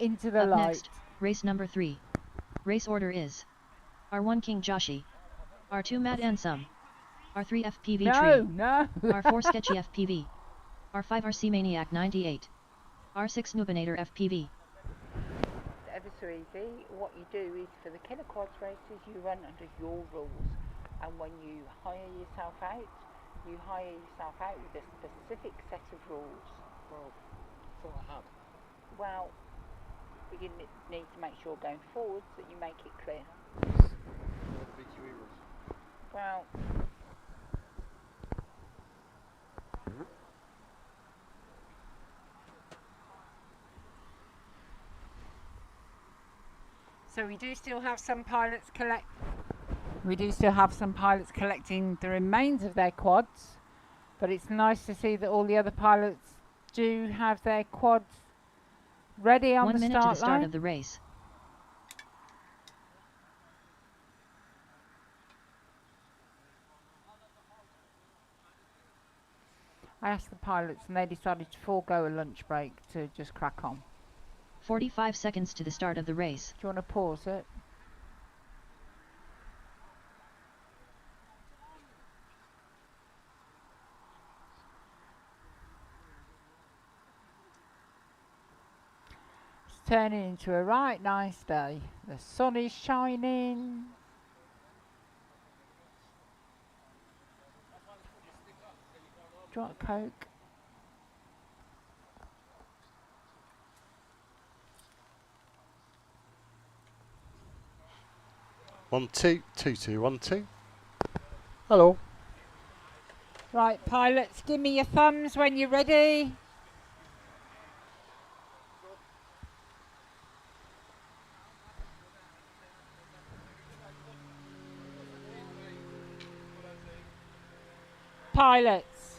into the Up light. next, race number 3. Race order is R1 King Joshi, R2 Matt Ansum, R3 FPV Tree, No. R4 Sketchy FPV, R5 RC Maniac 98, R6 Nubinator FPV. Ever so easy. What you do is for the killer quads races, you run under your rules, and when you hire yourself out with a specific set of rules. Well, I thought I had. Well, you need to make sure going forwards that you make it clear. The BQE rules. Well, So we do still have some pilots collecting the remains of their quads, but it's nice to see that all the other pilots do have their quads ready on 1 the minute to the start line. of the race. I asked the pilots and they decided to forego a lunch break to just crack on. 45 seconds to the start of the race. Do you want to pause it? It's turning into a right nice day. The sun is shining. Do you want a Coke? One, two, 2, 2, 1, 2. Hello. Right, pilots, give me your thumbs when you're ready. Pilots,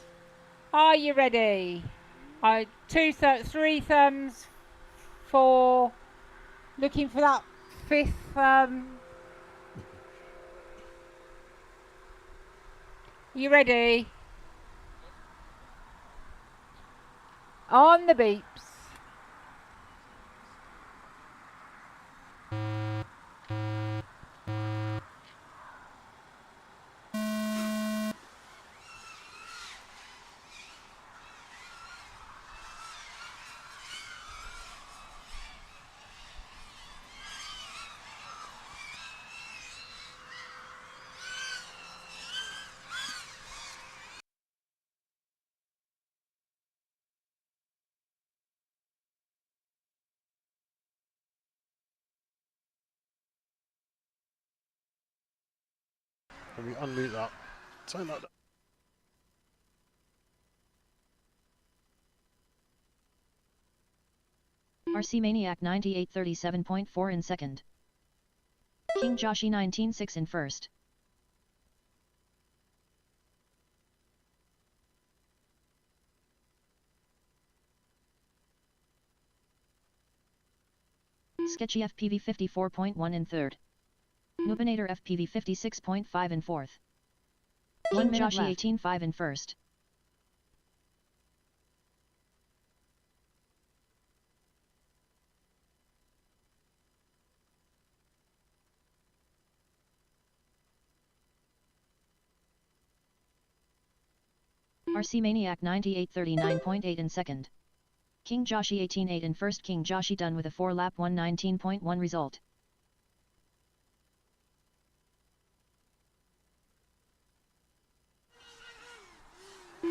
are you ready? 3 thumbs, 4. Looking for that 5th thumb. You ready? On the beeps. Let me unmute that. Turn that. RC Maniac 9837.4 in second. King Joshi 19.6 in first. Sketchy FPV 54.1 in third. Nubinator FPV 56.5 in fourth. King Joshi 18.5 in first. RC Maniac 9839.8 in second. King Joshi 18.8 in first. King Joshi done with a 4-lap 119.1 result.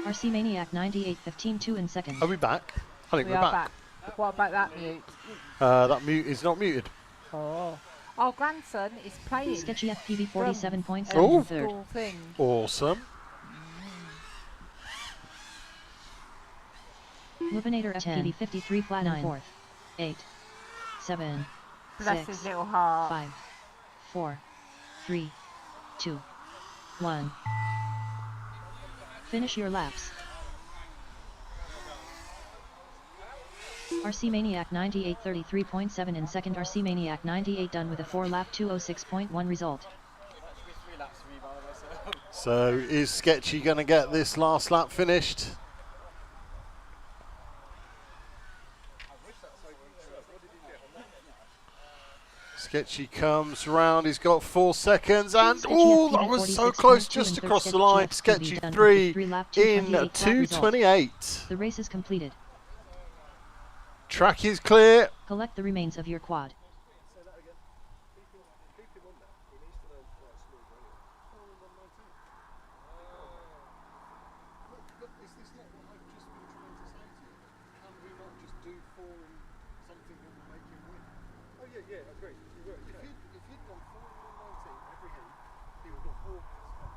RC Maniac 9815.2 in second. Are we back? I think We we're are back. back. What about that mute? That mute is not muted. Oh. Our grandson is playing. Sketchy FPV 47.7 Oh. in third. Cool thing. Awesome. Nubinator FPV 53 flat in fourth. 8, 7, Bless 6, his little heart. 5, 4, 3, 2, 1. Finish your laps. RC Maniac 9833.7 in second. RC Maniac 98 done with a 4-lap 206.1 result. So is Sketchy going to get this last lap finished? Sketchy comes round, he's got 4 seconds, and Sketchy oh, FPV that was so 46.2 close, and just third across the Sketchy line. FPV Sketchy done 3 with 3 lap in 2:28 flat result. 2:28. The race is completed. Track is clear. Collect the remains of your quad. Say that again. Keep him on that. He needs to learn to fly smooth anyway. But is this not what I've just been trying to say to you? Can we not just do 4 and something that will make him win? Oh yeah, agreed. You were. If he'd gone 4 and 119 every heat, he would have walked this time.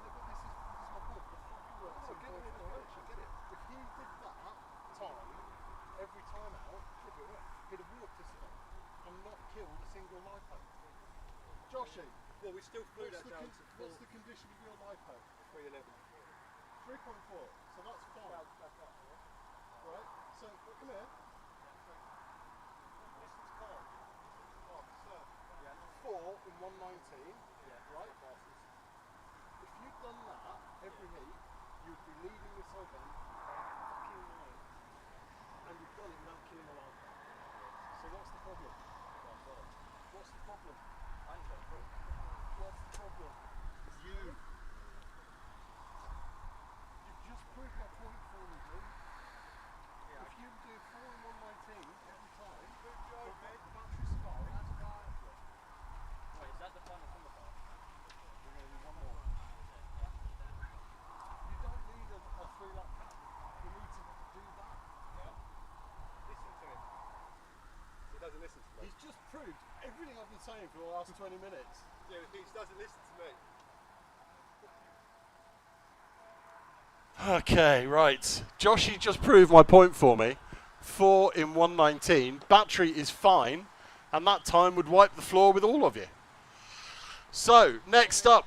No, but this is my point. The fucking works in both directions. I get it. If he did that time every time out, he'd have walked this time and not killed a single lipo. Joshy, well, we still flew that down to 4. What's the condition of your lipo? 311. 3.4. So that's fine. Right. So come here. Distance card. Oh, sir. Yeah. 4 in 119. Yeah. Right. If you'd done that every heat, you'd be leading this event by fucking line. And you've done it without killing a lipo. So what's the problem? What's the problem? What's the problem? You. You've just proved my point for me, dude. Yeah. If you do 4 in 119 every time, the battery's fine. Wait, is that the final from the car? We're going to do one more. You don't need a 3-lap cap. You need to do that. Listen to him. He doesn't listen to me. He's just proved everything I've been saying for the last 20 minutes. Yeah, he doesn't listen to me. Okay, right. Joshy just proved my point for me. 4 in 119. Battery is fine, and that time would wipe the floor with all of you. So, next up,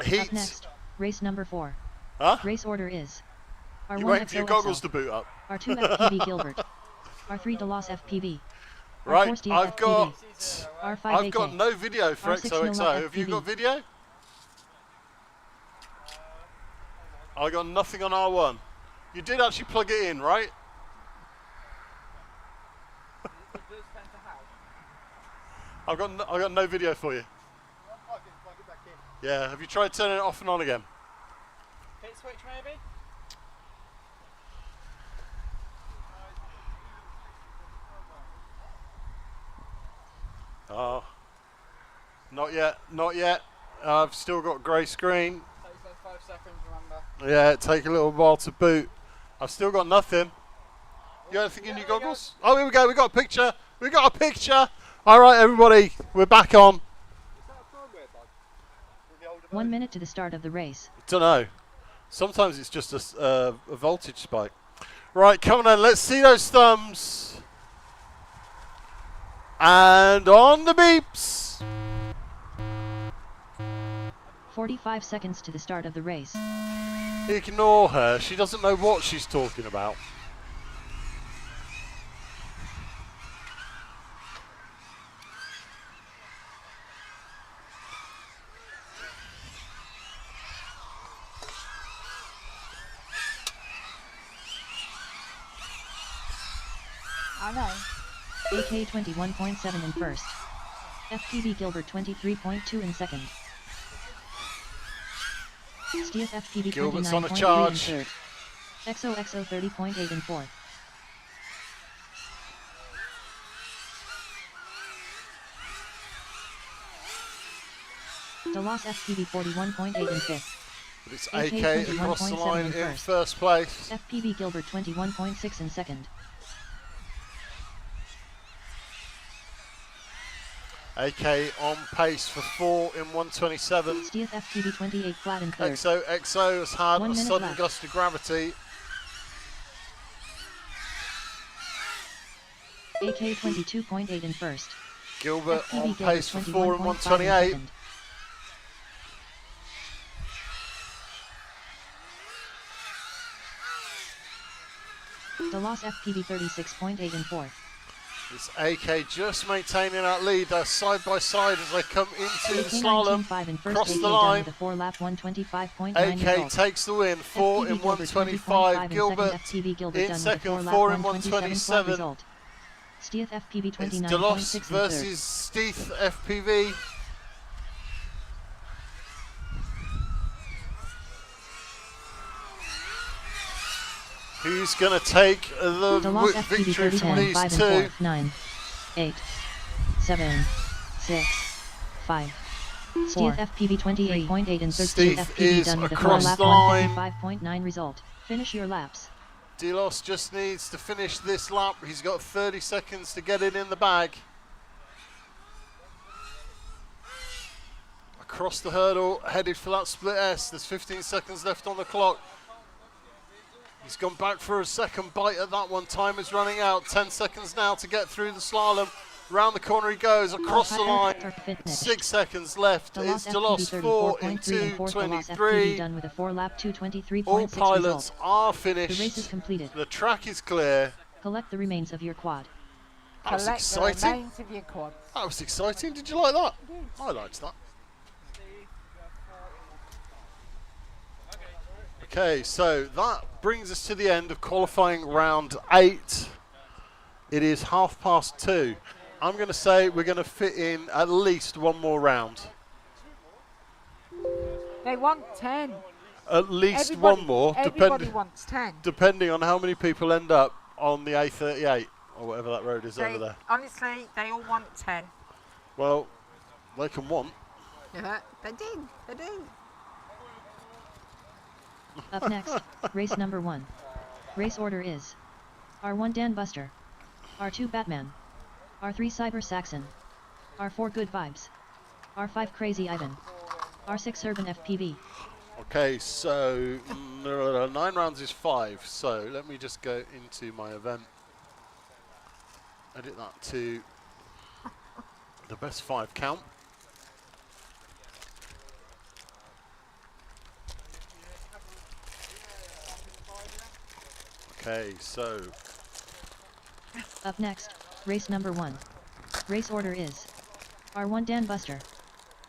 heat. Up next, race number 4. Huh? Race order is R1 You waiting for your goggles to boot up. R2 FPV Gilbert, R3 DeLoss FPV, Right, R4 Steve I've got FPV, R5 I've AK, got no video for R6 XOXO. Nova Have you FPV. got video? I got nothing on R1. You did actually plug it in, right? I got no video for you. Plug it back in. Yeah, have you tried turning it off and on again? Hit switch maybe? Oh, not yet, not yet. I've still got grey screen. Takes like 5 seconds, remember. Yeah, it take a little while to boot. I've still got nothing. You got anything in your goggles? Oh, here we go. We got a picture. We got a picture. All right, everybody, we're back on. Is that a firmware bug? With the older 1 minute to the start of the race. Don't know. Sometimes it's just a voltage spike. Right, come on then. Let's see those thumbs. And on the beeps. 45 seconds to the start of the race. Ignore her. She doesn't know what she's talking about. I know. AK 21.7 in first. FPV Gilbert 23.2 in second. Steve FPV Gilbert's on a 29.3 in charge. third. XOXO 30.8 in fourth. DeLoss FPV 41.8 in fifth. But it's AK AK across the 21.7 line in in first. first place. FPV Gilbert 21.6 in second. AK on pace for 4 in 127. Steve FPV 28 flat in third. XOXO has had 1 a minute sudden left. gust of gravity. AK 22.8 in first. Gilbert FPV on Gilbert pace for 4 in 21.5 128. second. DeLoss FPV 36.8 in fourth. It's AK just maintaining that lead. They're side by side as they come into the AK slalom. 19.5 in first. Cross AK the done line. with a 4-lap 125.9 AK result. takes the win. 4 in FPV Gilbert 125. 20.5 Gilbert FPV Gilbert in done with a second. 4-lap 4 in 127 flat 127. result. Steve FPV It's 29.6 Delos in third. versus Steve FPV. Who's going to take the Delos FPV victory from 30 these 5 two? and 4, 9, 8, 7, 6, 5. Steve FPV 28.8 in third. Steve Steve FPV is done with a across 4 lap the line. 155.9 result. Finish your laps. Delos just needs to finish this lap. He's got 30 seconds to get it in the bag. Across the hurdle, headed for that split S. There's 15 seconds left on the clock. He's gone back for a second bite at that one. Time is running out. 10 seconds now to get through the slalom. Round the corner he goes, across the line. 6 seconds left. It's Delos 4 in 2:23. Done with a 4 lap 2:23.6 All pilots result. are The race is finished. completed. The track is clear. Collect the remains of your quad. That was Collect the exciting. remains of your quads. That was exciting. Did you like that? I liked that. Okay, so that brings us to the end of qualifying round 8. It is 2:30. I'm going to say we're going to fit in at least one more round. They want 10. At least Everybody, one more, everybody wants 10. depending on how many people end up on the A38 or whatever that road is over there. Honestly, they all want 10. Well, they can want. Yeah, they do. They do. Up next, race number 1. Race order is R1 Dan Buster, R2 Batman, R3 Cyber Saxon, R4 Good Vibes, R5 Crazy Ivan, R6 Urban FPV. Okay, so 9 rounds is 5. So let me just go into my event. Edit that to the best 5 count. Okay, so Up next, race number 1. Race order is R1 Dan Buster,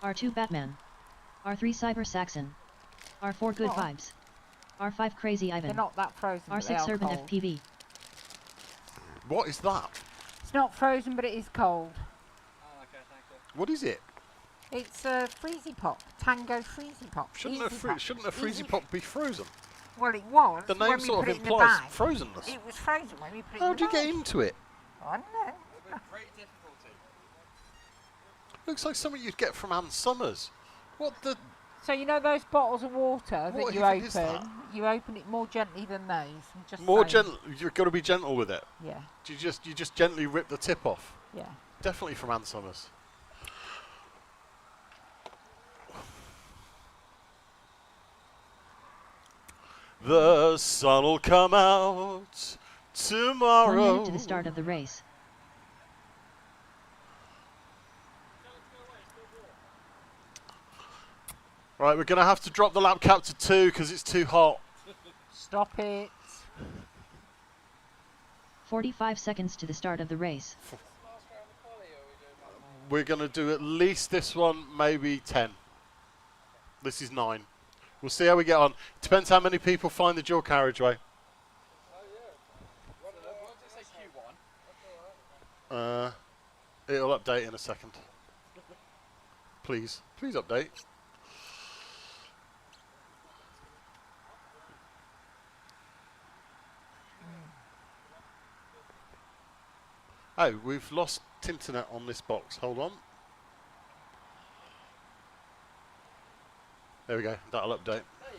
R2 Batman, R3 Cyber Saxon, R4 Good Vibes, R5 Crazy They're Ivan, not that frozen. but they R6 are Urban cold. FPV. what is that? It's not frozen, but it is cold. Oh, okay, thank you. What is it? It's a freezy pop. Tango freezy pop. Shouldn't Easy pop. shouldn't a Easy freezy pop be frozen? Well, it was. The when name we sort put of it in the implies bag. frozenness. It was frozen when we put it How in did the you get bag. into it? I don't know. Great difficulty. Looks like something you'd get from Ann Summers. What the? So you know those bottles of water What that you even is open? that? You open it more gently than those. I'm just More saying. gentle. You've got to be gentle with it. Yeah, You just gently rip the tip off. yeah. Definitely from Ann Summers. The sun'll come out 1 tomorrow. minute to the start of the race. Right, we're going to have to drop the lap cap to 2 because it's too hot. Stop it. 45 seconds to the start of the race. We're going to do at least this one, maybe 10. This is 9. We'll see how we get on. Depends how many people find the dual carriageway. What does it say Q1? It'll update in a second. Please update. Oh, we've lost internet on this box. Hold on. There we go. That'll update. There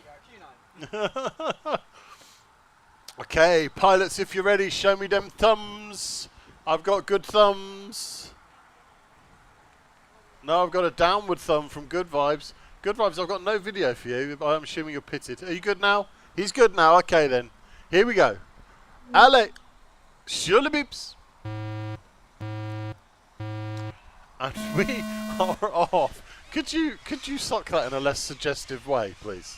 you go, Q9. Okay, pilots, if you're ready, show me them thumbs. I've got good thumbs. No, I've got a downward thumb from Good Vibes. Good Vibes, I've got no video for you, but I'm assuming you're pitted. Are you good now? He's good now. Okay, then. Here we go. Allez. Sur le bips. And we are off. Could you suck that in a less suggestive way, please?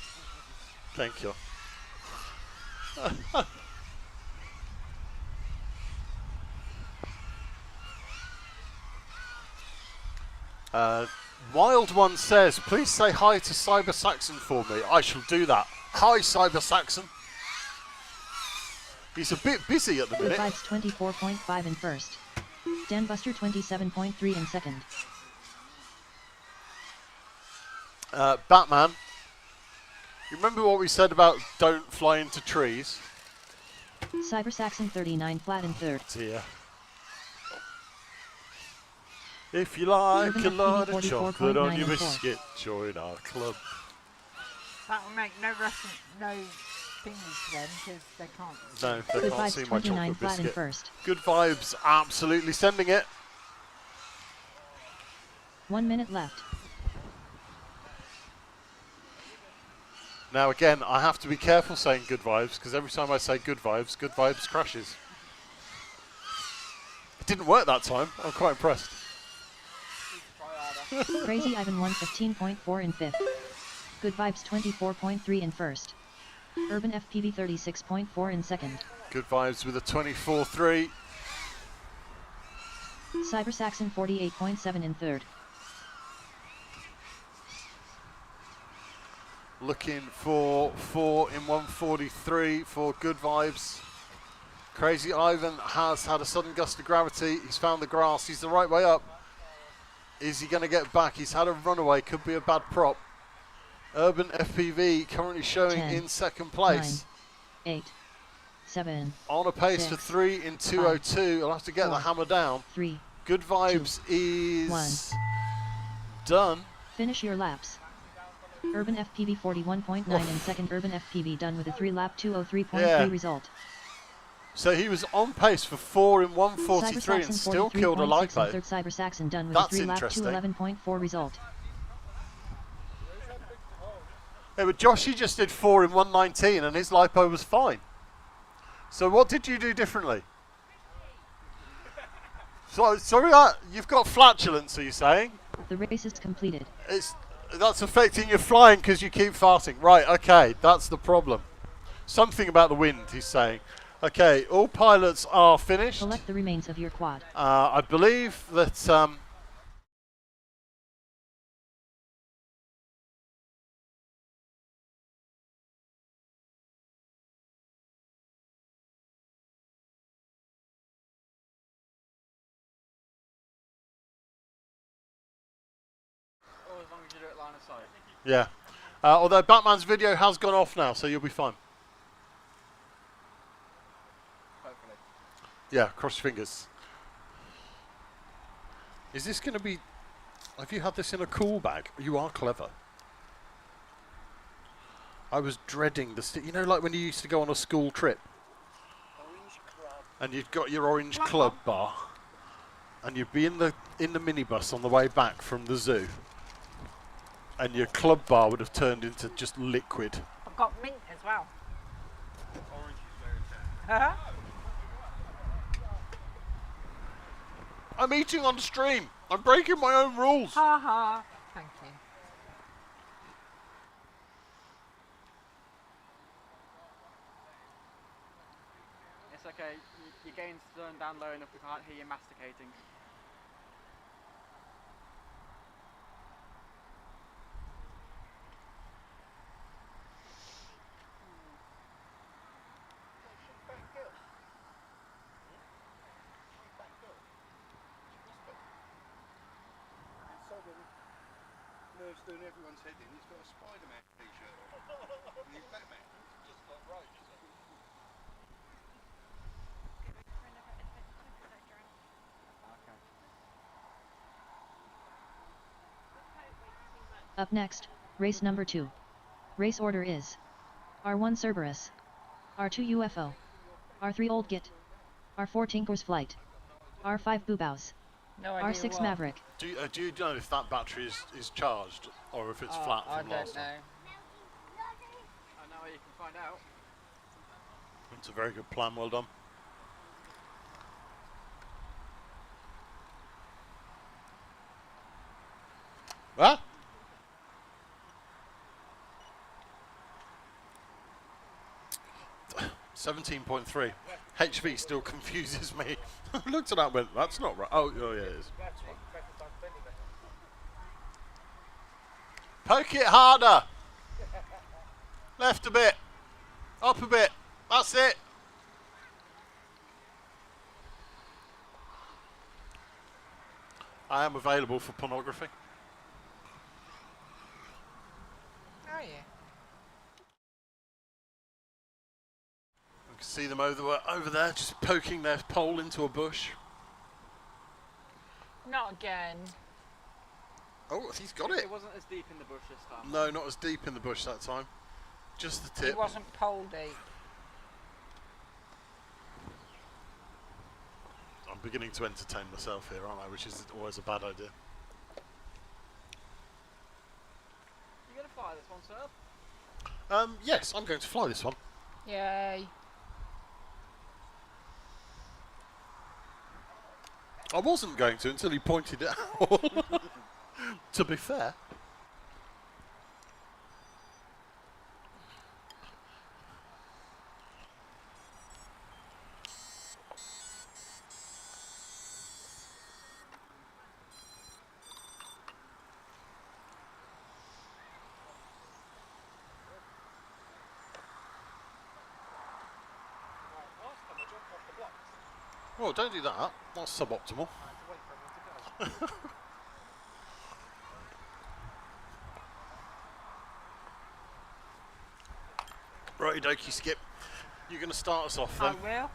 Thank you. Wild One says, please say hi to Cyber Saxon for me. I shall do that. Hi, Cyber Saxon. He's a bit busy at the Good minute. Vibes 24.5 in first. Dan Buster 27.3 in second. Batman, you remember what we said about don't fly into trees? Cyber Saxon 39 flat in third. Dear. If you like Urban a lot of FPV chocolate on 44.9 your in fourth. biscuit, join our club. That will make no reference, no thingy to them because they can't. No, they Good can't vibes see my 29 chocolate flat in biscuit. first. Good vibes, absolutely sending it. 1 minute left. Now again, I have to be careful saying good vibes because every time I say good vibes crashes. It didn't work that time. I'm quite impressed. Crazy Ivan 115.4 in fifth. Good Vibes 24.3 in first. Urban FPV 36.4 in second. Good vibes with a 24-3. Cyber Saxon 48.7 in third. Looking for 4 in 143 for good vibes. Crazy Ivan has had a sudden gust of gravity. He's found the grass. He's the right way up. Is he going to get back? He's had a runaway. Could be a bad prop. Urban FPV currently showing 10, in second place. 9, 8, 7. On a pace 6, for 3 in 202. I'll have to get 4, the hammer down. 3. Good vibes 2, is done. Finish your laps. Urban FPV 41.9 in second. Urban FPV done with a 3-lap 203.3 result. So he was on pace for 4 in Cyber 143 Saxon and still killed a 43.6 lipo. in third. Cyber Saxon done with That's a 3-lap interesting. 211.4 result. Yeah, but Joshy just did 4 in 119 and his lipo was fine. So what did you do differently? So, sorry, you've got flatulence, are you saying? The race is completed. That's affecting your flying because you keep farting. Right, okay, that's the problem. Something about the wind, he's saying. Okay, all pilots are finished. Collect the remains of your quad. I believe that... Or as long as you do it line of sight. yeah. Although Batman's video has gone off now, so you'll be fine. Hopefully. Yeah, cross your fingers. Is this going to be... Have you had this in a cool bag? You are clever. I was dreading the... You know, like when you used to go on a school trip? And you'd got your orange club bar. And you'd be in the minibus on the way back from the zoo. And your club bar would have turned into just liquid. I've got mint as well. Orange is very tender. I'm eating on stream. I'm breaking my own rules. Ha ha. Thank you. It's okay. Your gain's turned down low enough we can't hear you masticating. Nerves doing everyone's head in. He's got a Spider-Man t-shirt on. And he's Batman. Just like right. Up next, race number 2. Race order is R1 Cerberus, R2 UFO, R3 Old Git, R4 Tinker's Flight, R5 Boobows, No idea R6 what. Maverick. Do you know if that battery is charged or if it's flat I from don't last know. time? I know you can find out. It's a very good plan, well done. What? $17.3. HV still confuses me. I looked at that and went, that's not right. Oh yeah, it is. Poke it harder. Left a bit. Up a bit. That's it. I am available for pornography. Oh yeah. You can see them over there, just poking their pole into a bush. Not again. Oh, he's got it. It wasn't as deep in the bush this time. No, not as deep in the bush that time. Just the tip. It wasn't pole deep. I'm beginning to entertain myself here, aren't I? Which is always a bad idea. You gonna fly this one, sir? Yes, I'm going to fly this one. Yay. I wasn't going to until he pointed it out. To be fair. Oh, don't do that. That's suboptimal. Righty dokey, Skip. You're going to start us off then. I will.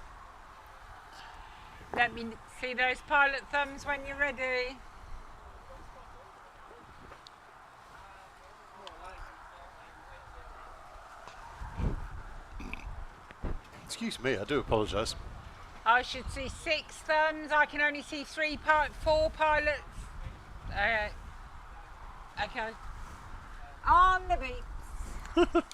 Let me see those pilot thumbs when you're ready. Excuse me, I do apologise. I should see 6 thumbs. I can only see 4 pilots. Okay. On the beeps.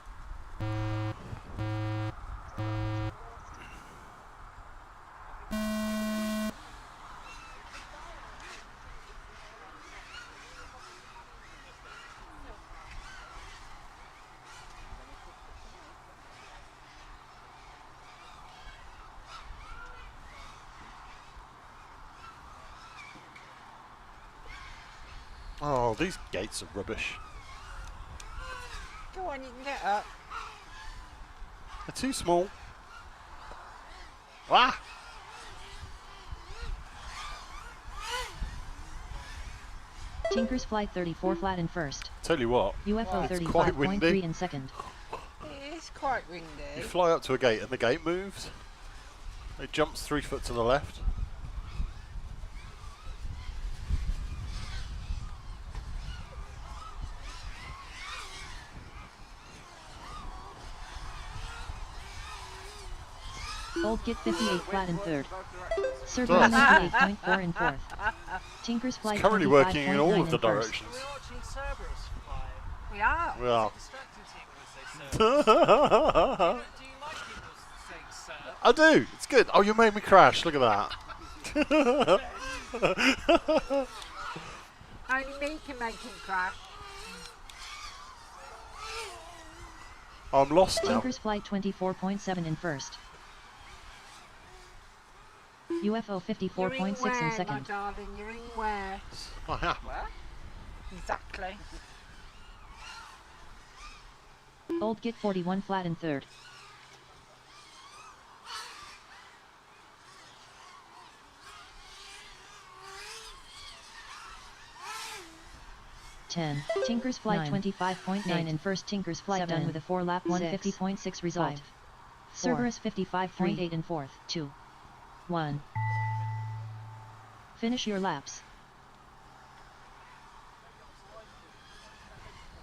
Oh, these gates are rubbish. Go on, you can get up. They're too small. Ah! Tinker's Flight 34 flat in first. Tell you what, UFO it's quite 35.3 windy. in second. It is quite windy. You fly up to a gate and the gate moves. It jumps 3 foot to the left. Old Git 58 flat in third. Does. Cerberus 98.4 in fourth. Tinker's Flight It's currently working in all 25.9 of the in first. directions. We're watching Cerberus fly. We are. We are. Distracting to you when we say Cerberus. I Do you like people saying Sir? do. It's good. Oh, you made me crash. Look at that. Only me can make him crash. I'm lost now. Tinker's Flight 24.7 in first. UFO 54.6 in My second. darling, you're in where? I am. Where? Exactly. Old Git 41 flat in third. Tinker's Flight 25.9 in first. Tinker's Flight done with a 4-lap 150.6 result. Cerberus 55.8 in fourth. 2, 1. Finish your laps.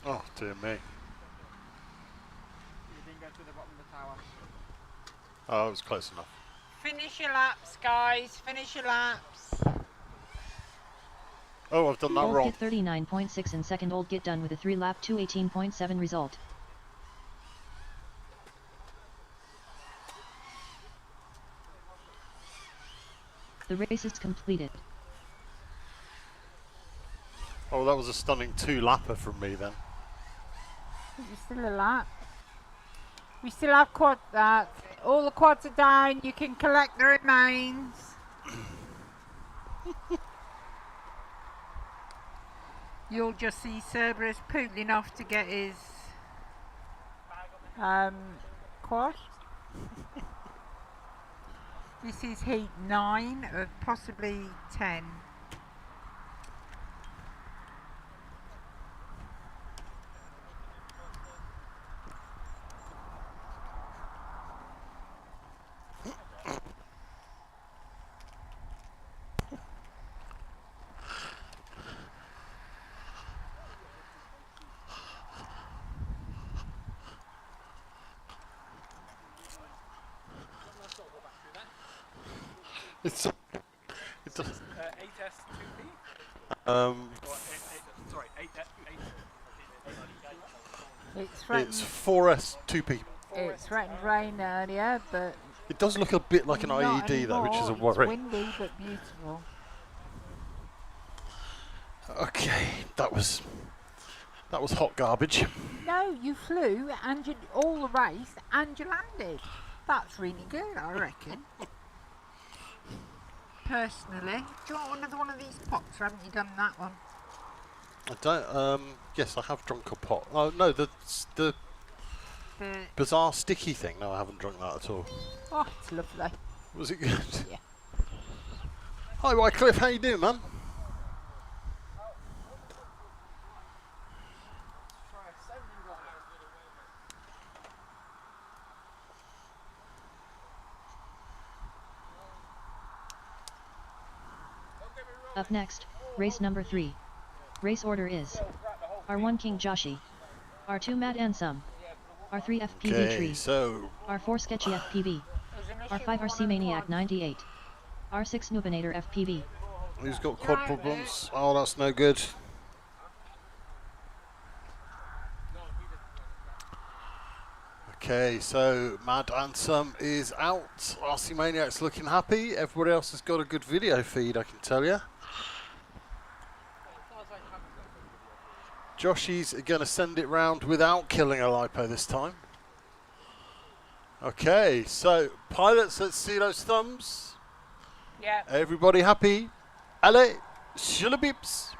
Oh, dear me. You didn't go to the bottom of the tower. Oh, it was close enough. Finish your laps, guys. Finish your laps. Oh, I've done that Old wrong. Git 39.6 in second. Old Git done with a 3-lap 218.7 result. The race is completed. Oh, that was a stunning 2-lapper from me then. You're still a lap. We still have quad. All the quads are down. You can collect the remains. You'll just see Cerberus pootling off to get his quad. This is heat 9 of possibly 10. It's it does, 8S2P? um, Sorry, 8. It's it's threatened, 4S 2P. it threatened rain earlier, but It does look a bit like an not IED though, which is a anymore. It's worry. windy but beautiful. Okay, that was hot garbage. No, you flew and you all the race and you landed. That's really good, I reckon. Personally, do you want another one of these pots, or haven't you done that one? I don't. Yes, I have drunk a pot. Oh no, the The bizarre sticky thing. No, I haven't drunk that at all. oh, it's lovely. Was it good? Yeah. Hi, Wycliffe. How you doing, man? Up next, race number 3. Race order is R1 King Joshi, R2 Mad Ansum, R3 FPV Okay, Tree, so R4 Sketchy FPV, R5 RC Maniac 98, R6 Noobinator FPV. who's got quad problems? Oh, that's no good. Okay, so Mad Ansem is out. RC Maniac's looking happy. Everybody else has got a good video feed, I can tell you. Joshy's going to send it round without killing a lipo this time. Okay, so pilots, let's see those thumbs. Yeah. Everybody happy? Allez, sur le bips.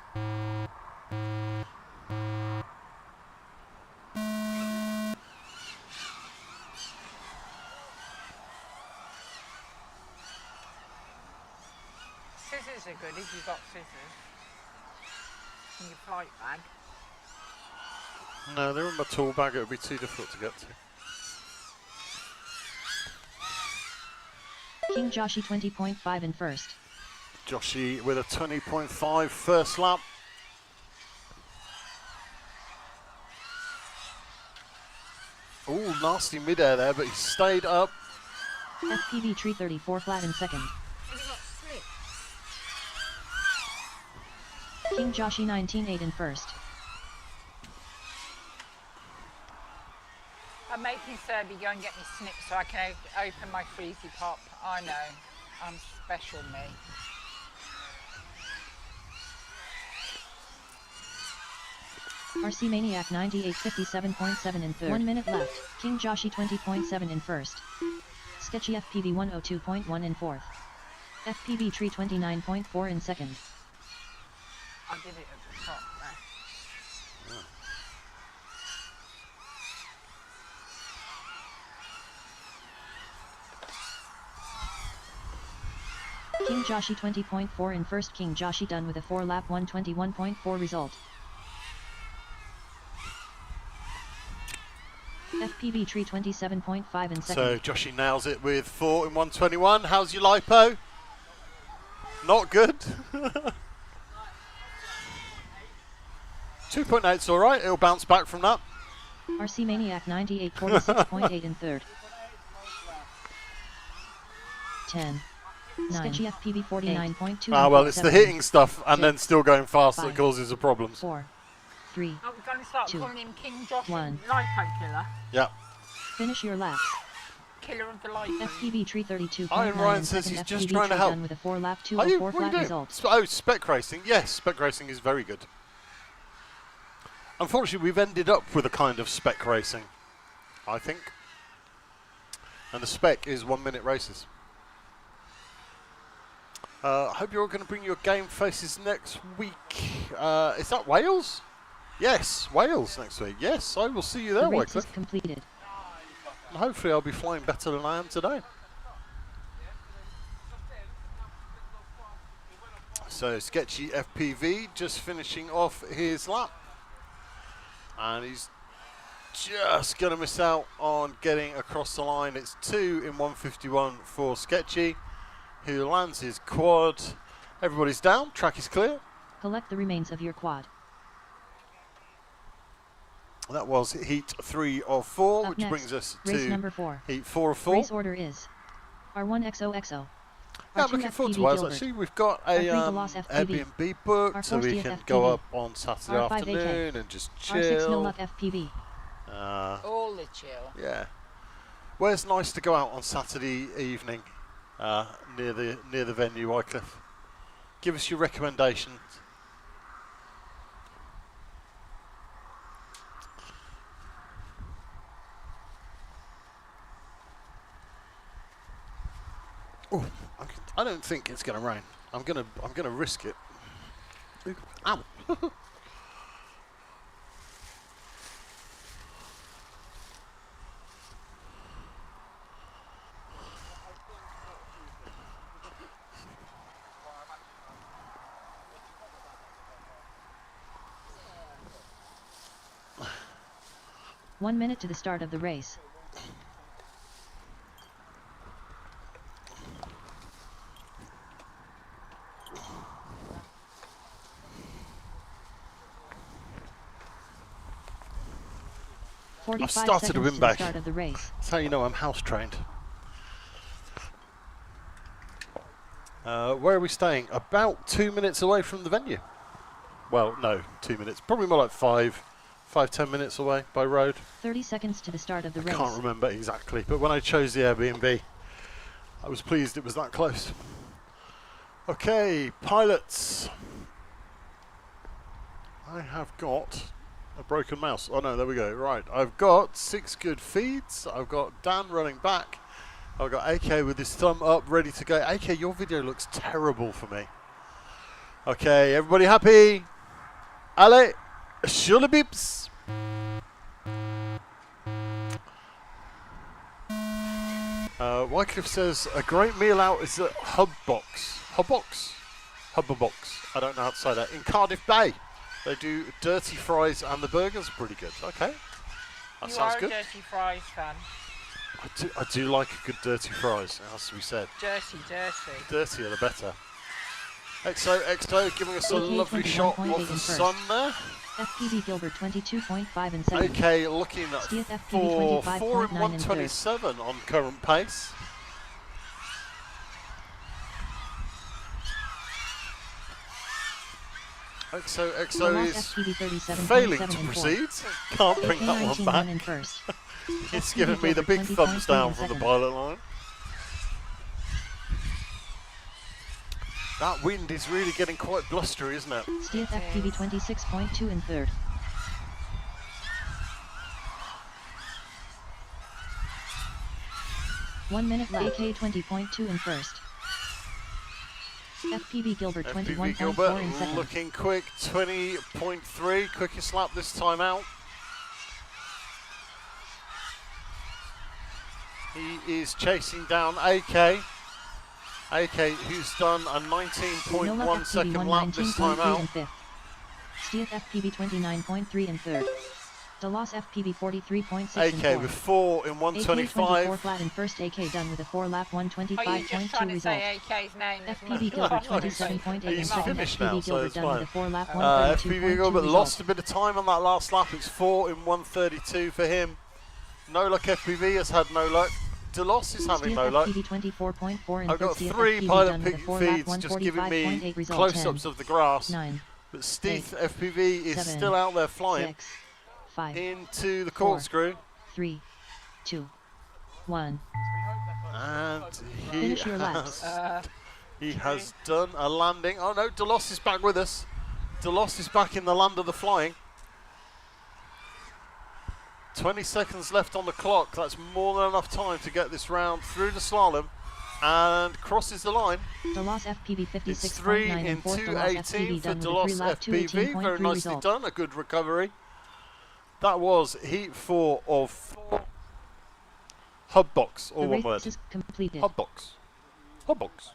Scissors are good if you've got scissors in your flight bag. No, they're in my tool bag. It would be too difficult to get to. King Joshi 20.5 in first. Joshy with a 20.5 first lap. Ooh, nasty midair there, but he stayed up. FPV Tree 34 flat in second. King Joshi 19.8 in first. I'm making Serby go and get me snips so I can open my freezy pop. I know, I'm special me. RC Maniac 98 57.7 in third. 1 minute left. King Joshi 20.7 in first. Sketchy FPV 102.1 in fourth. FPV Tree 29.4 in second. I did it at the top there. King Joshi 20.4 in first. King Joshi done with a 4-lap 121.4 result. FPV Tree 27.5 in second. So Joshy nails it with 4 in 121. How's your lipo? Not good. 2.8's all right. It'll bounce back from that. RC Maniac 98 46.8 in third. 10. 9. Sketchy FPV 49.2. Ah, well, it's the hitting stuff and 6, then still going fast 5, that causes the problems. 4, 3. Oh, we're going to start 2, calling him King Josh 1. Lipo Killer. Yeah. Finish your laps. Killer of the Lipo. FPV Tree 32.9 Iron Ryan in says second. he's just FPV trying to Tree help. done with a 4-lap Are you? 204 What are you flat doing? result. Oh, spec racing. Yes, spec racing is very good. Unfortunately, we've ended up with a kind of spec racing, I think. And the spec is 1 minute races. I hope you're all going to bring your game faces next week. Is that Wales? Yes, Wales next week. Yes, I will see you there, The race is Wycliffe. completed. And hopefully I'll be flying better than I am today. So Sketchy FPV just finishing off his lap. And he's just going to miss out on getting across the line. It's 2 in 151 for Sketchy, who lands his quad. Everybody's down, track is clear. Collect the remains of your quad. That was heat 3 of 4, Up which next, brings us race to number 4. heat 4 of 4. Race order is R1 XOXO, Yeah, I'm looking forward to Wales. Actually, we've got a Airbnb booked, so we can go up on Saturday afternoon and just chill. FPV. All the chill. Yeah. Where's nice to go out on Saturday evening near the venue, Wycliffe? Give us your recommendations. Oh, I don't think it's going to rain. I'm gonna risk it. Ow. 1 minute to the start of the race. I've started a win back. Start of the race. That's how you know I'm house trained. Where are we staying? About 2 minutes away from the venue. Well, no, 2 minutes. Probably more like 5-10 minutes away by road. 30 seconds to the start of the race. I can't remember exactly, but when I chose the Airbnb, I was pleased it was that close. Okay, pilots. I have got a broken mouse. Oh no, there we go. Right, I've got 6 good feeds. I've got Dan running back. I've got AK with his thumb up, ready to go. AK, your video looks terrible for me. Okay, everybody happy? Allez, sur le bips. Wycliffe says a great meal out is at Hubbox. I don't know how to say that. In Cardiff Bay, they do dirty fries and the burgers are pretty good. Okay, that sounds good. You are a dirty fries fan. I do like a good dirty fries, as we said. Dirty. Dirtier the better. XO giving us a lovely shot of the sun there. FPV Gilbert 22.5 and 7. Okay, looking at for 4 in 25.9 127 on current pace. XO is failing to proceed. Can't bring that one back. It's giving me the big thumbs down from the pilot line. That wind is really getting quite blustery, isn't it? Steve FPV 26.2 in third. One minute left. AK 20.2 in first. FPV Gilbert 21.4 in second. Looking quick, 20.3, quickest lap this time out. He is chasing down AK. AK, who's done a 19.1 second lap this time out. Steve FPV 29.3 in third. Delos FPV 43.6 AK with 4 in 125. AK flat in first. AK done with a 4-lap 125.2 result. AK's name? FPV Gilbert 27.8 in second. FPV Gilbert done with a 4-lap 132.2 FPV Gilbert lost a bit of time on that last lap. It's 4 in 132 for him. No Luck FPV has had no luck. Delos is having no luck. I've got 3 pilot feeds just giving me close-ups of the grass. But Steeth FPV is still out there flying. 5, into the corkscrew. 3, 2, 1. And he has done a landing. Oh no, Delos is back with us. Delos is back in the land of the flying. 20 seconds left on the clock. That's more than enough time to get this round through the slalom and crosses the line. Delos FPV 56.9 it's 3 in 2:18 for Delos FPV. Very nicely done. A good recovery. That was heat 4 of 4. Hubbox, all one word. Hubbox. Hubbox.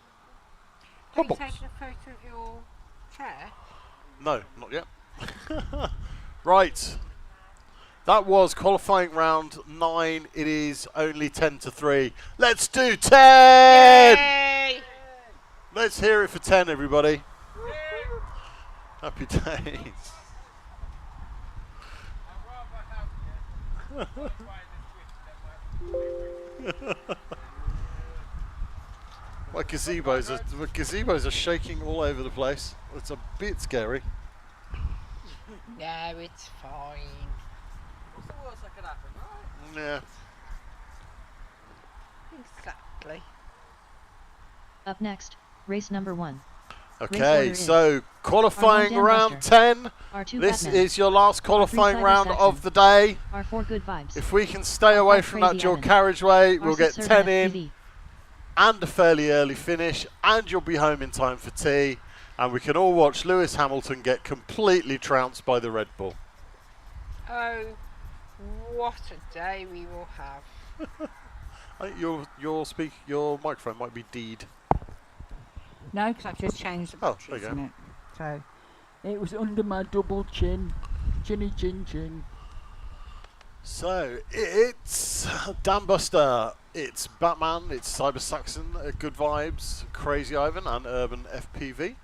Have you taken a photo of your chair? No, not yet. Right. That was qualifying round 9. It is only 10-3. Let's do 10! Yay! Let's hear it for 10, everybody. Happy days. My gazebos are shaking all over the place. It's a bit scary. No, it's fine. What's the worst that could happen, right? Yeah. Exactly. Up next, race number 1. Okay, so qualifying R1 round Buster. 10. R2 This Batman. is your last qualifying R3 round Cyber of the day. R4 Good Vibes. If we can stay R5 away from that Crazy dual Evan. carriageway, we'll R6 get Urban 10 in FPV. and a fairly early finish, and you'll be home in time for tea. And we can all watch Lewis Hamilton get completely trounced by the Red Bull. Oh, what a day we will have. I think your microphone might be deed. No, because I've just changed the Oh, batteries there you in it. So, it was under my double chin. Chinny chin chin. So it's Dan Buster, it's Batman, it's Cyber Saxon, Good Vibes, Crazy Ivan, and Urban FPV.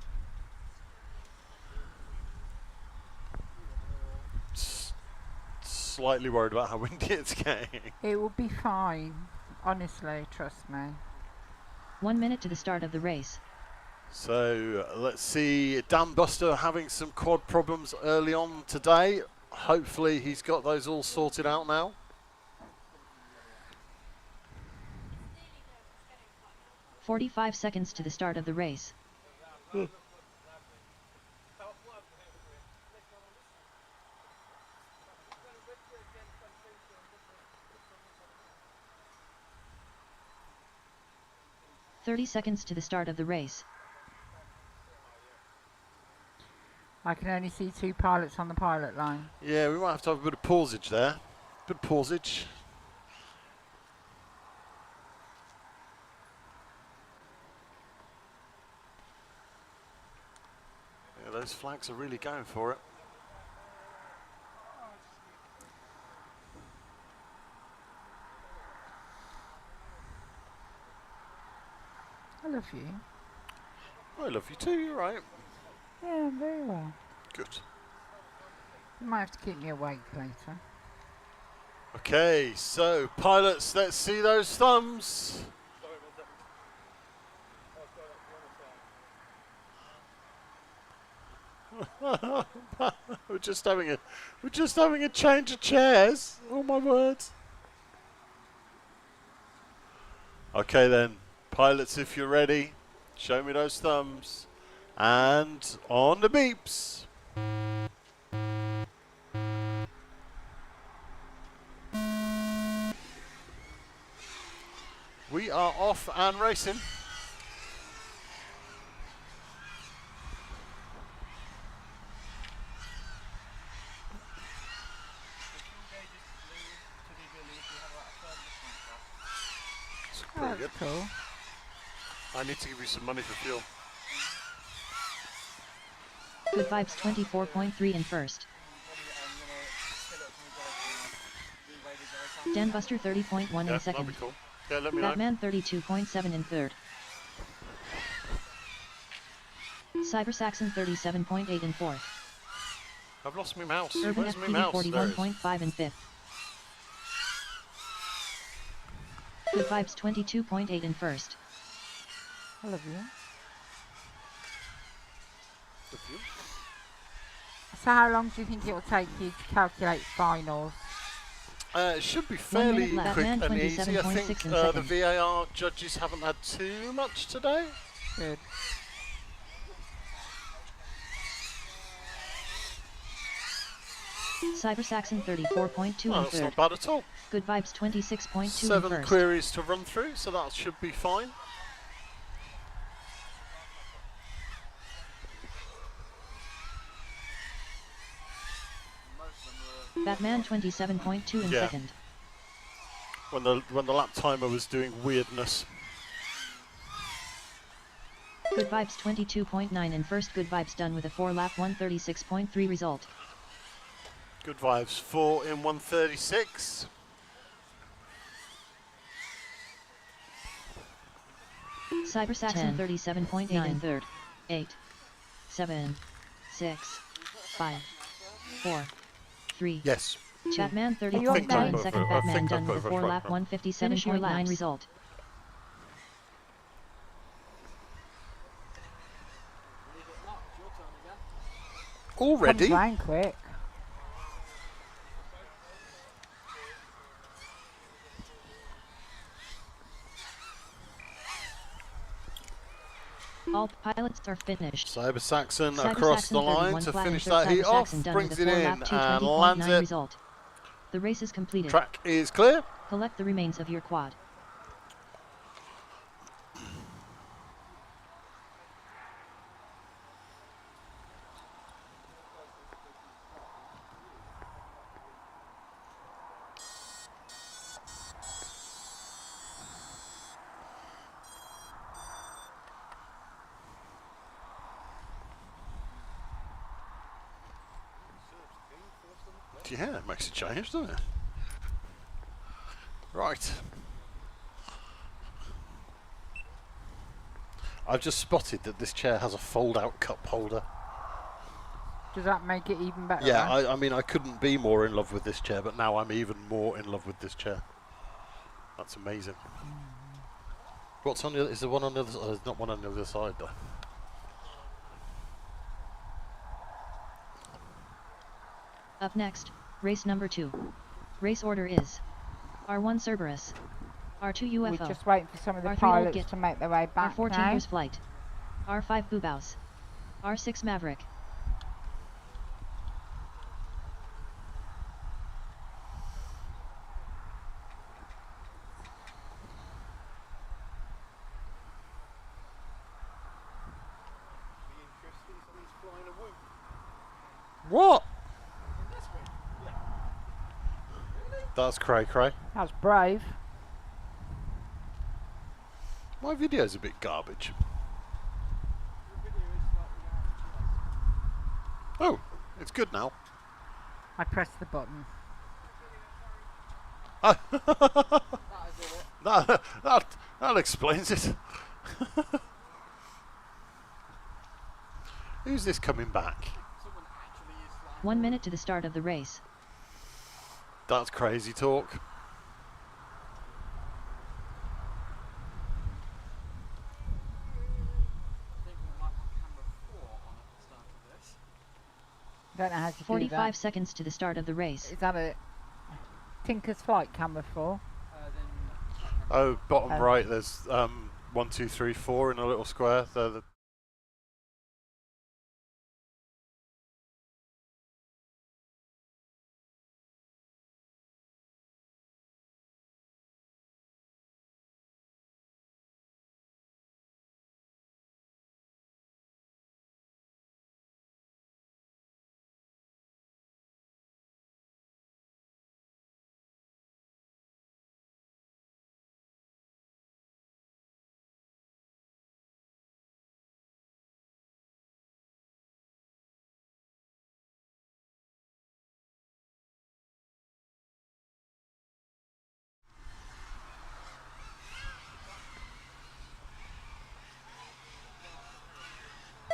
Slightly worried about how windy it's getting. It will be fine. Honestly, trust me. 1 minute to the start of the race. So let's see, Dan Buster having some quad problems early on today. Hopefully he's got those all sorted out now. "45 seconds to the start of the race. 30 seconds to the start of the race. I can only see 2 pilots on the pilot line. Yeah, we might have to have a bit of pausage there. Bit of pausage. Yeah, those flags are really going for it. I love you. I love you too, you're right. Yeah, very well. Good. You might have to keep me awake later. Okay, so pilots, let's see those thumbs. we're just having a change of chairs. Oh my word. Okay then, pilots, if you're ready, show me those thumbs. And on the beeps. We are off and racing. Oh, that's cool. I need to give you some money for fuel. Good Vibes 24.3 in first. Dan Buster 30.1 in That'd second. be cool. Yeah, let me know. Batman 32.7 in third. Cyber Saxon 37.8 in fourth. I've lost my mouse. Urban Where's my FPV mouse? There it is. 41.5 in fifth. Good Vibes 22.8 in first. I love you. The fuel. So how long do you think it will take you to calculate finals? It should be 1 fairly minute left. quick Batman and easy. I 27.6 think in the second. VAR judges haven't had too much today. Good. Cyber Saxon 34.2 in Well, that's third. not bad at all. Good Vibes 26.2 in 7 first. queries to run through, so that should be fine. Batman 27.2 in Yeah. second. When the lap timer was doing weirdness. Good Vibes 22.9 in first. Good Vibes done with a 4-lap 136.3 result. Good Vibes 4 in 136. Cyber Saxon 37.8 in third. 8, 7, 6, 5, 4, 3. Yes. Batman think 30.9 I've in got second. I Batman think done I've with a got 4-lap 157.9 result. Already? Comes round quick. All pilots are finished. Cyber Saxon Cyber across Saxon the line 31 to flat finish and third. that heat Cyber off, Saxon done brings with a it 4 in lap and lands 220.9 it. result. The race is completed. Track is clear. Collect the remains of your quad. Yeah, it makes a change, doesn't it? Right. I've just spotted that this chair has a fold-out cup holder. Does that make it even better? Yeah, I mean, I couldn't be more in love with this chair, but now I'm even more in love with this chair. That's amazing. What's on the other? Is there one on the other side? There's not one on the other side, though. Up next, race number 2. Race order is R1 Cerberus, R2 UFO, We're just waiting for some of the R3 pilots Old to make their way back R4 now. Timbers Flight, R5 Boobaus, R6 Maverick. What? That's cray-cray. That's brave. My video's a bit garbage. Oh, it's good now. I pressed the button. That explains it. Who's this coming back? 1 minute to the start of the race. That's crazy talk. Don't know how to do 45 that. seconds to the start of the race. Is that a Tinker's Flight camera 4? Oh, bottom Oh. right, there's 1, 2, 3, 4 in a little square. They're the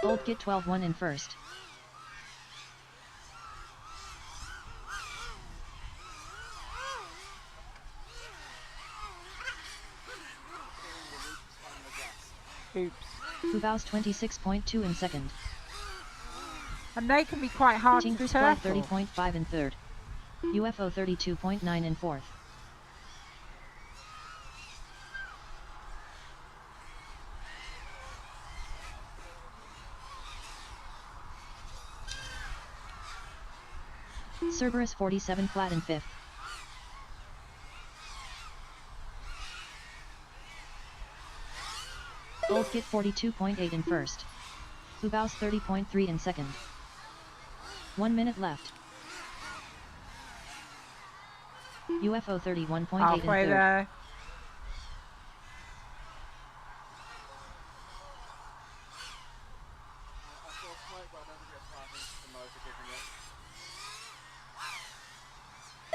Old Git 12-1 in first. Oops. Boobaus 26.2 in second. And they can be quite hard Tinker's to Flight turtle. 30.5 in third. UFO 32.9 in fourth. Cerberus 47 flat in fifth. Old Git 42.8 in first. Boobaus 30.3 in second. 1 minute left. UFO 31.8 in Halfway third. there.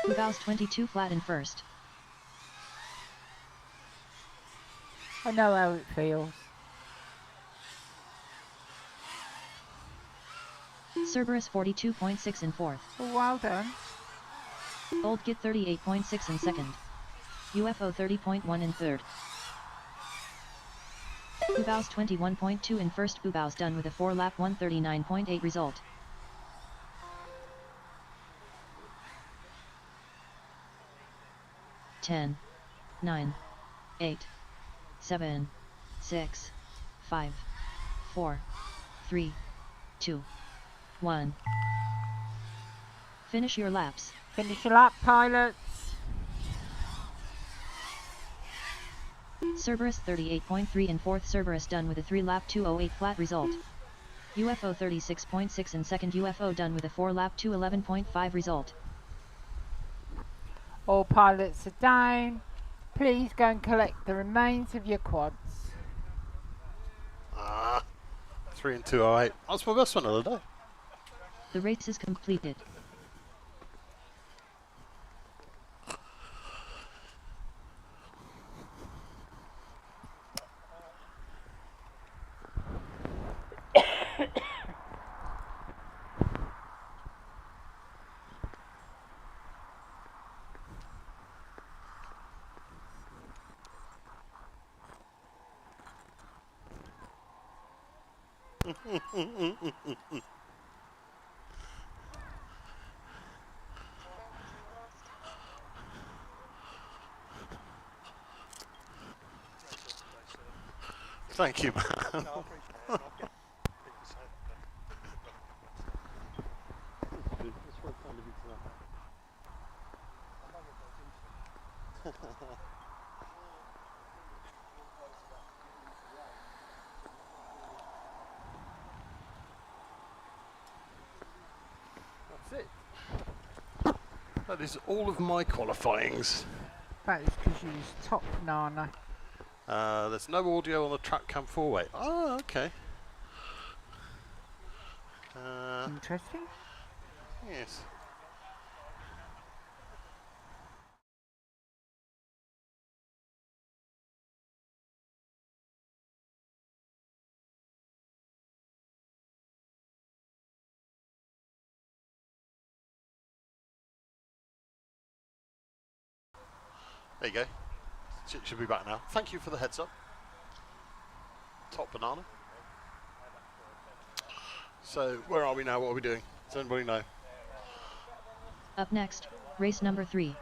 Boobaus 22 flat in first. I know how it feels. Cerberus 42.6 in fourth. Oh, well done. Old Git 38.6 in second. UFO 30.1 in third. Boobaus 21.2 in first. Boobaus done with a 4-lap 139.8 result. 10, 9, 8, 7, 6, 5, 4, 3, 2, 1. Finish your laps. Finish your lap, pilots. Cerberus 38.3 in fourth. Cerberus done with a 3-lap 2:08 flat result. UFO 36.6 in second. UFO done with a 4-lap 2:11.5 result. All pilots are down. Please go and collect the remains of your quads. 3 and 2:08. That's my best one of the day. The race is completed. Thank you, man. That's it. That is all of my qualifyings. That is because you use top banana. There's no audio on the track cam 4-way. Oh, okay. Interesting. Yes. There you go. Should be back now. Thank you for the heads up. Top banana. So, where are we now? What are we doing? Does anybody know? Up next, race number 3.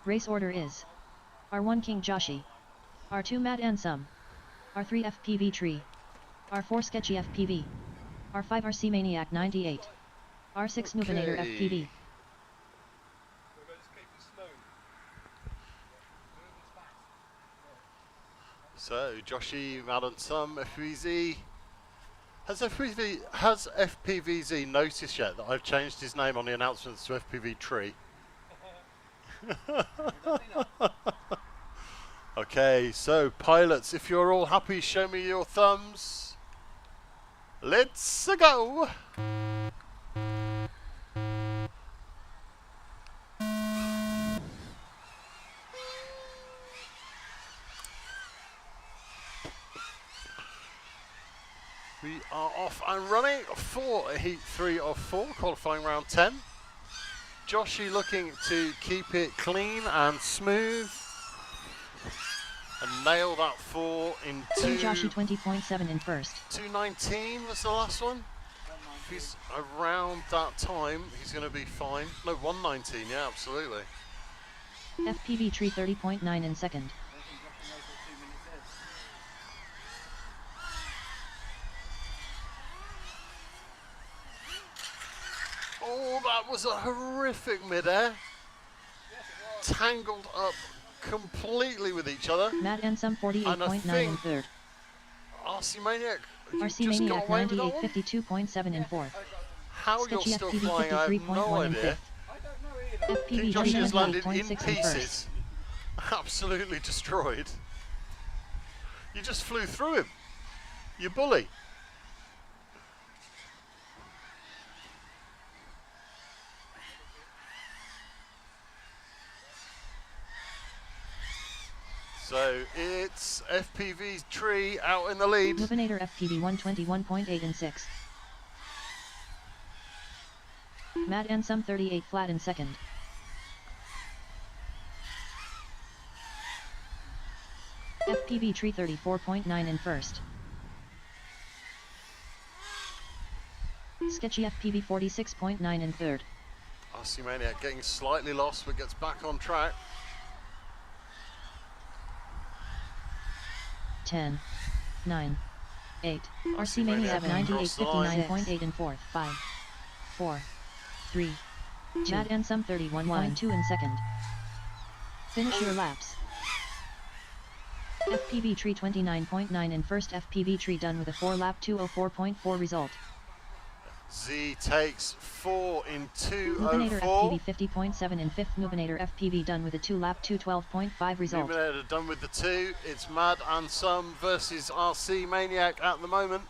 Race order is R1 King Joshi, R2 Mad Ansum, R3 FPV Tree, R4 Sketchy FPV, R5 RC Maniac 98, R6 Nubinator FPV. So, Joshi, Mad Ansum, FPVZ. Has FPVZ noticed yet that I've changed his name on the announcements to FPV Tree? Okay, so pilots, if you're all happy, show me your thumbs. Let's go! We are off and running for Heat 3 of 4, qualifying round 10. Joshi looking to keep it clean and smooth and nail that 4 in King Joshi 20.7 in first. 2:19 was the last one. If he's around that time, he's going to be fine. No, 1:19, yeah, absolutely. FPV Tree 30.9 in second. Oh, that was a horrific mid-air. Tangled up completely with each other. Mad Ansum 48.9 in third. RC Maniac. RC Maniac 98 52.7 in fourth. How Sketchy you're still FPV flying, I have no 53.1 in idea. fifth. FPV Joshi has landed in 28.6 in first. pieces. Absolutely destroyed. You just flew through him. You bully. So it's FPV Tree out in the lead. Lubinator FPV 121.8 in sixth. Mad Ansum 38 flat in second. FPV Tree 34.9 in first. Sketchy FPV 46.9 in third. RC Maniac getting slightly lost but gets back on track. 10, 9, 8. RC RC Maniac Maniac 98, cross line. 59.8 in fourth. 5, 4, 3, 2. Matt Ansem 31.2 in second. Finish your laps. FPV Tree 29.9 in first. FPV Tree done with a 4-lap 204.4 result. Z takes 4 in Nubinator 204. FPV 50.7 in fifth. Nubinator FPV done with a 2-lap 212.5 result. Nubinator done with the 2. It's Mad and Some versus RC Maniac at the moment.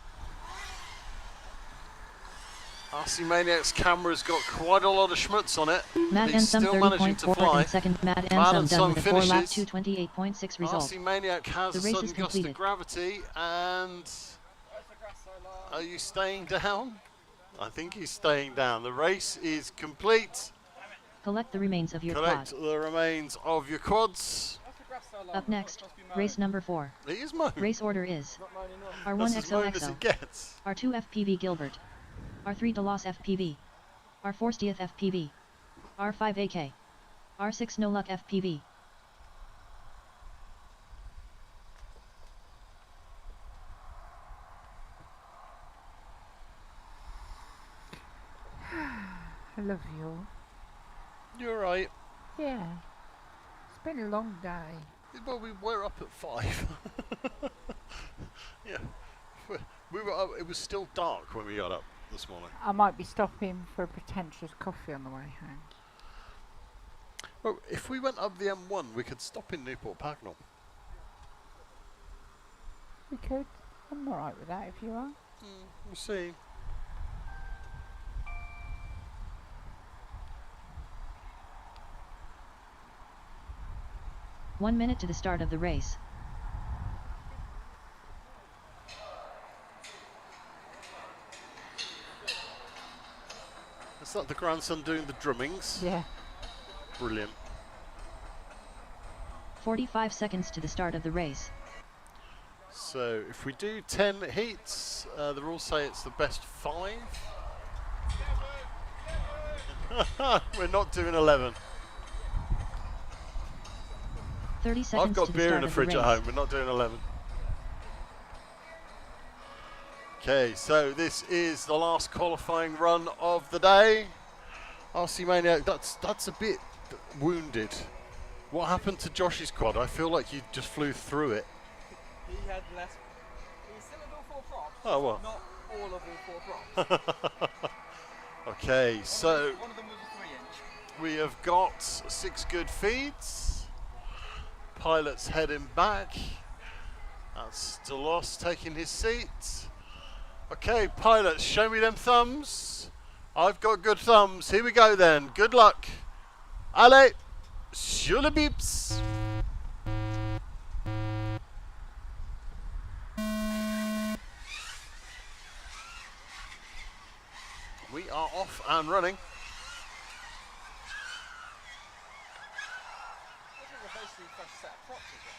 RC Maniac's camera's got quite a lot of schmutz on it. Mad but he's Ansem still managing to 30.4 fly. in second. Mad Mad Ansem and done Some with a 4-lap finishes. 228.6 result. RC Maniac has The a race sudden is gust of completed. gravity, and are you staying down? I think he's staying down. The race is complete. Collect the remains of your Collect quad. the remains of your quads. Up next, race number 4. It is mine. Race order is R1 That's as mine as XOXO, it gets. R2 FPV Gilbert, R3 Delos FPV, R4 Stieth FPV, R5 AK, R6 No Luck FPV. I love you all. You're right. Yeah. It's been a long day. Well, we were up at 5. Yeah. We were up, it was still dark when we got up this morning. I might be stopping for a pretentious coffee on the way home. Well, if we went up the M1, we could stop in Newport Pagnell. We could. I'm alright with that if you are. We'll see. One minute to the start of the race. Is that the grandson doing the drummings? Yeah. Brilliant. 45 seconds to the start of the race. So if we do 10 heats, the rules say it's the best 5. We're not doing 11. 30 seconds I've got to the beer start in the of fridge the at race. home. We're not doing 11. Okay, so this is the last qualifying run of the day. RC Maniac, that's a bit wounded. What happened to Josh's quad? I feel like you just flew through it. He had less. He's still at all 4 props. Oh, well. Not all of all 4 props. Okay, so One of them was a 3-inch. we have got 6 good feeds. Pilot's heading back. That's Delos taking his seat. Okay, pilots, show me them thumbs. I've got good thumbs. Here we go then. Good luck. Allez, sur le bips. We are off and running. This is a basically fresh set of props as well.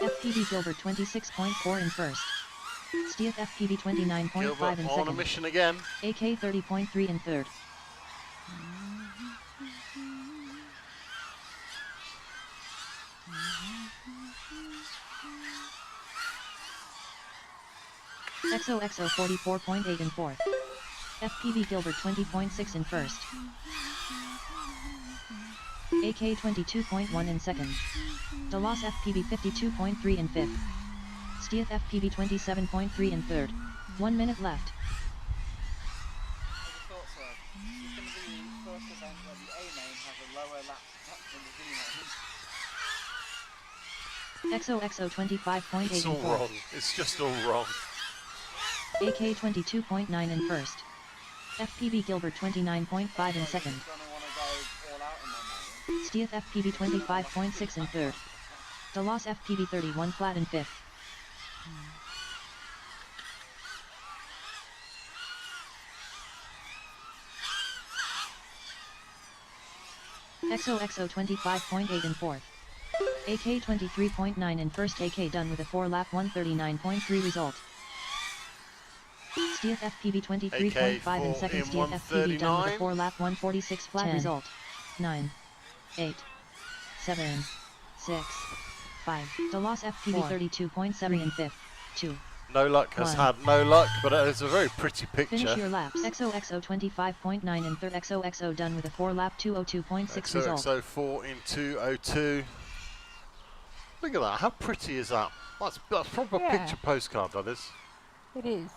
FPV Gilbert 26.4 in first. Stieth FPV 29.5 Gilbert in on a second. mission again. AK 30.3 in third. XOXO 44.8 in fourth. FPV Gilbert 20.6 in first. AK 22.1 in second. Delos FPV 52.3 in fifth. Stieth FPV 27.3 in third. 1 minute left. I thought so. It's going to be the first event where the A main has a lower lap than the B main. XOXO 25.8 It's in all fourth. wrong. It's just all wrong. AK 22.9 in first. FPV Gilbert 29.5 in second. Going to want to go all out in my main. Stieth FPV 25.6 in third. Delos FPV 31 flat in fifth. XOXO 25.8 in fourth. AK 23.9 in first, AK done with a 4-lap 139.3 result. Steeth FPV 23.5 in second, Steeth FPV done with a 4-lap 146 flat 10, result. 9, 8, 7, 6, 5. DeLoss FPV 32.7 in fifth, 2. No Luck has 1. had no luck, but it is a very pretty picture. Finish your laps. XOXO 25.9 in third, XOXO done with a 4-lap 202.6 result. XOXO 4 in 202. Look at that, how pretty is that? That's proper picture postcard, that is. It is.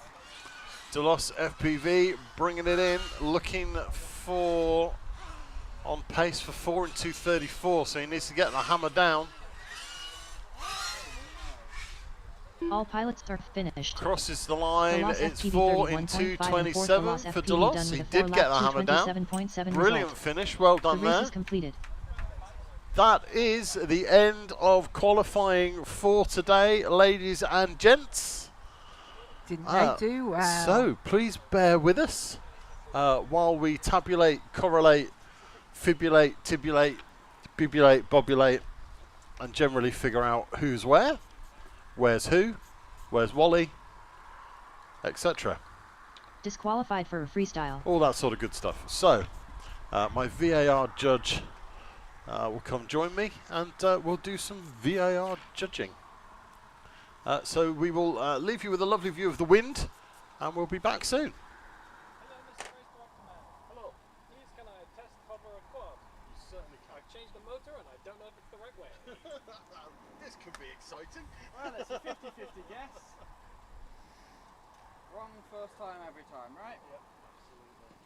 DeLoss FPV bringing it in, looking for on pace for 4 in 234, so he needs to get the hammer down. All pilots are finished. Crosses the line, it's FPV 4 in 227 for DeLoss. He did get the hammer down. Brilliant finish, well done the race there. is completed. That is the end of qualifying for today, ladies and gents. Didn't they do well? So please bear with us while we tabulate, correlate, fibulate, tibulate, bibulate, bobulate, and generally figure out who's where, where's who, where's Wally, etc. Disqualified for freestyle. All that sort of good stuff. So my VAR judge will come join me, and we'll do some VAR judging. So we will leave you with a lovely view of the wind, and we'll be back soon. Hello, Mr. Racewalk Command. Hello. Please, can I test hover a quad? You certainly can. I've changed the motor, and I don't know if it's the right way. This could be exciting. Well, it's a 50-50 guess. Wrong first time every time, right? Yep, absolutely.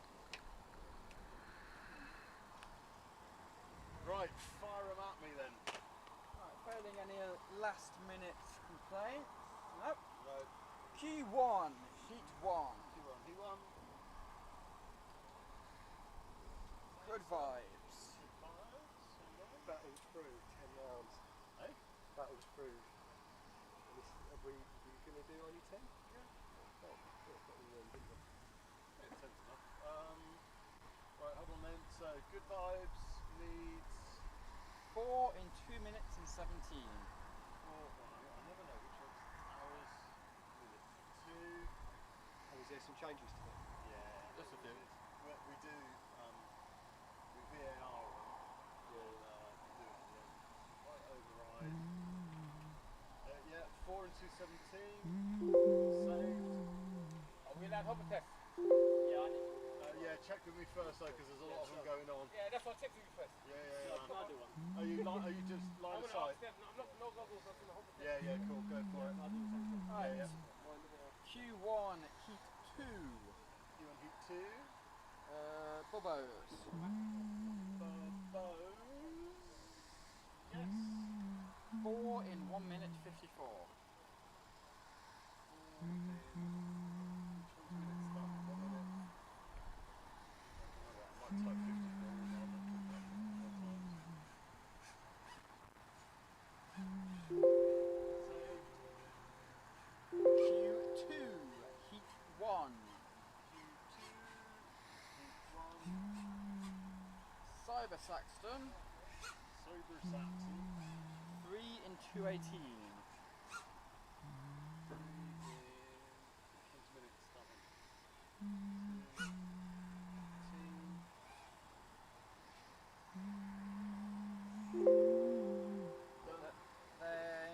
Right, fire them at me then. Right, failing any last minute complaints. Nope. No. Q1, Heat 1. He won. Good vibes. Battle's through 10 rounds. Eh? Battle's through. Are we going to do only 10? Yeah. Oh, got all them, didn't we? Yeah, 10's enough. Right, hold on then. So, good vibes needs 4 in 2 minutes and 17. 4. I never know which one's hours. Minute 2. Oh, is there some changes to it? Yeah, just a few. We do we VAR we'll do it at the end. Right, override. Yeah, 4 in 217. Saved. Are we allowed hover test? Yeah, I need to. Yeah, check with me first though, because there's a lot of them going on. Yeah, that's why I texted you first. Yeah. Can I do one? Are you just line of sight? I'm not no goggles, I'm in the hover test. Yeah, cool, go for it. I'll do the same thing. Right. Yeah. Q1, Heat 2. You want heat 2? Bobos. Yes. 4 in 1 minute 54. Q2, Heat 1. Cyber Saxton. 3 in 218.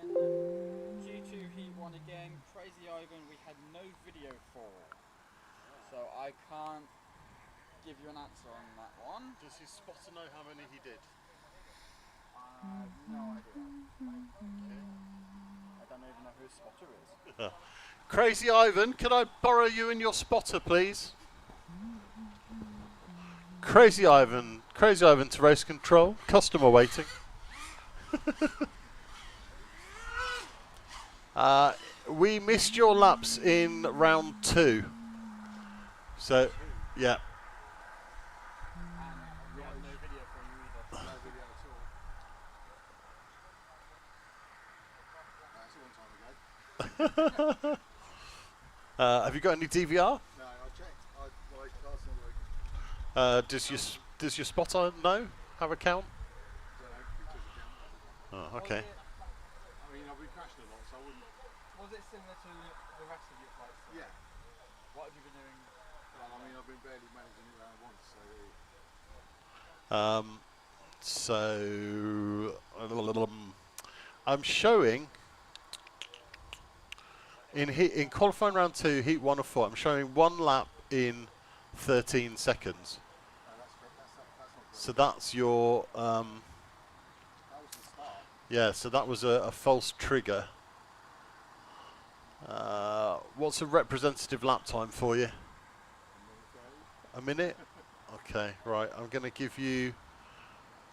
Then Q2 Heat 1 again. Crazy Ivan we had no video for, so I can't give you an answer on that one. Does his spotter know how many he did? I have no idea. I don't even know who his spotter is. Crazy Ivan, can I borrow you and your spotter, please? Crazy Ivan to race control. Customer waiting. We missed your laps in round 2. So, yeah. We have no video from you either. No video at all. That's a long time ago. Have you got any DVR? No, I checked. My car's not working. Does your spotter know? Have a count? Don't know. Oh, okay. I mean, I've been crashing a lot, so I wouldn't. Was it similar to the rest of your flights? Yeah. What have you been doing? Well, I mean, I've been barely managing it around once, so. I'm showing in qualifying round 2, heat 1 of 4. I'm showing 1 lap in 13 seconds. That's great. That's not great. So that's your That was the start. yeah. So that was a false trigger. What's a representative lap time for you? A minute? Okay, right. I'm going to give you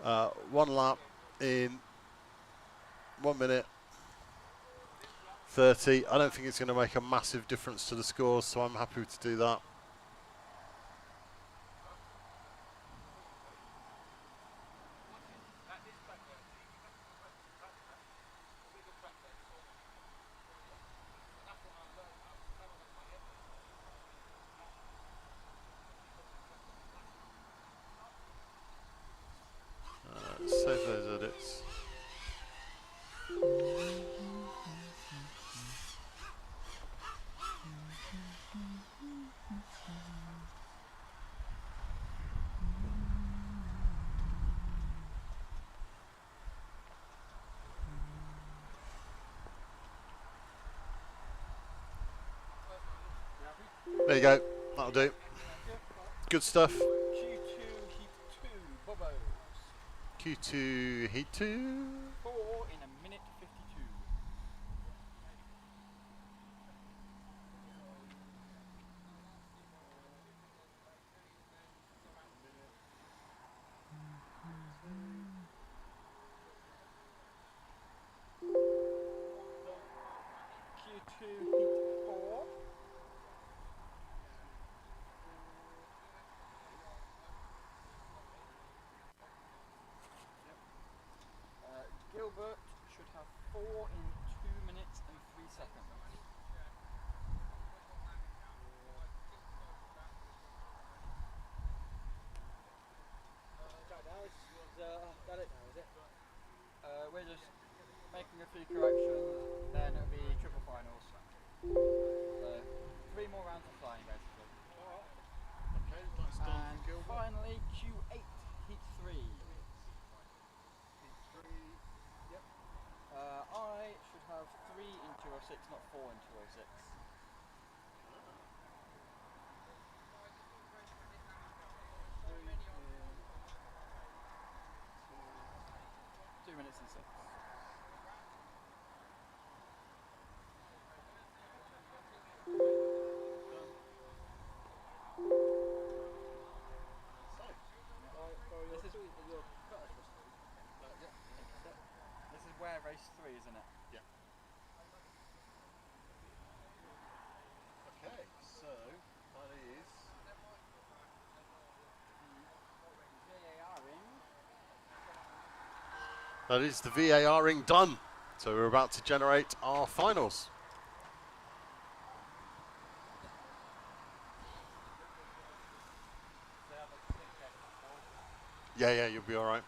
1 lap in 1 minute 30. I don't think it's going to make a massive difference to the scores, so I'm happy to do that. Save those edits. There you go. That'll do. Good stuff. Q2 Heat 2, Bobos. Q2 Heat 2. 4 in a minute 52. Q2 Heat 4. Gilbert should have 4 in 2 minutes and 3 seconds. Got it now, is it? We're just making a few corrections, then it'll be triple finals. So 3 more rounds of flying basically. Okay, that's done. And finally Q8 Heat 3. Heat 3. Yep. I should have 3 in 206, not 4 in 206. 2 minutes and 6. This is Ware Race 3, isn't it? Yeah. Okay, so that is VARing. That is the VARing done. So we're about to generate our finals. Yeah, you'll be all right.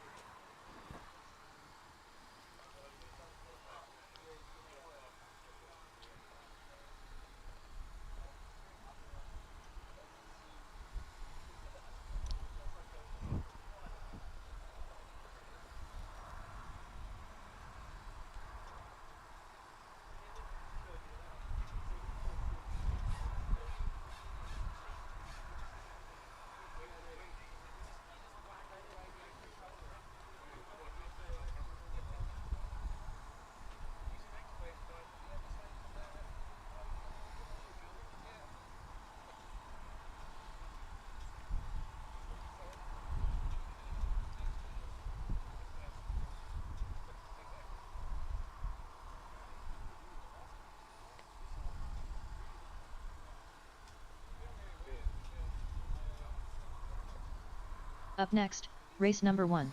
Up next, race number 1.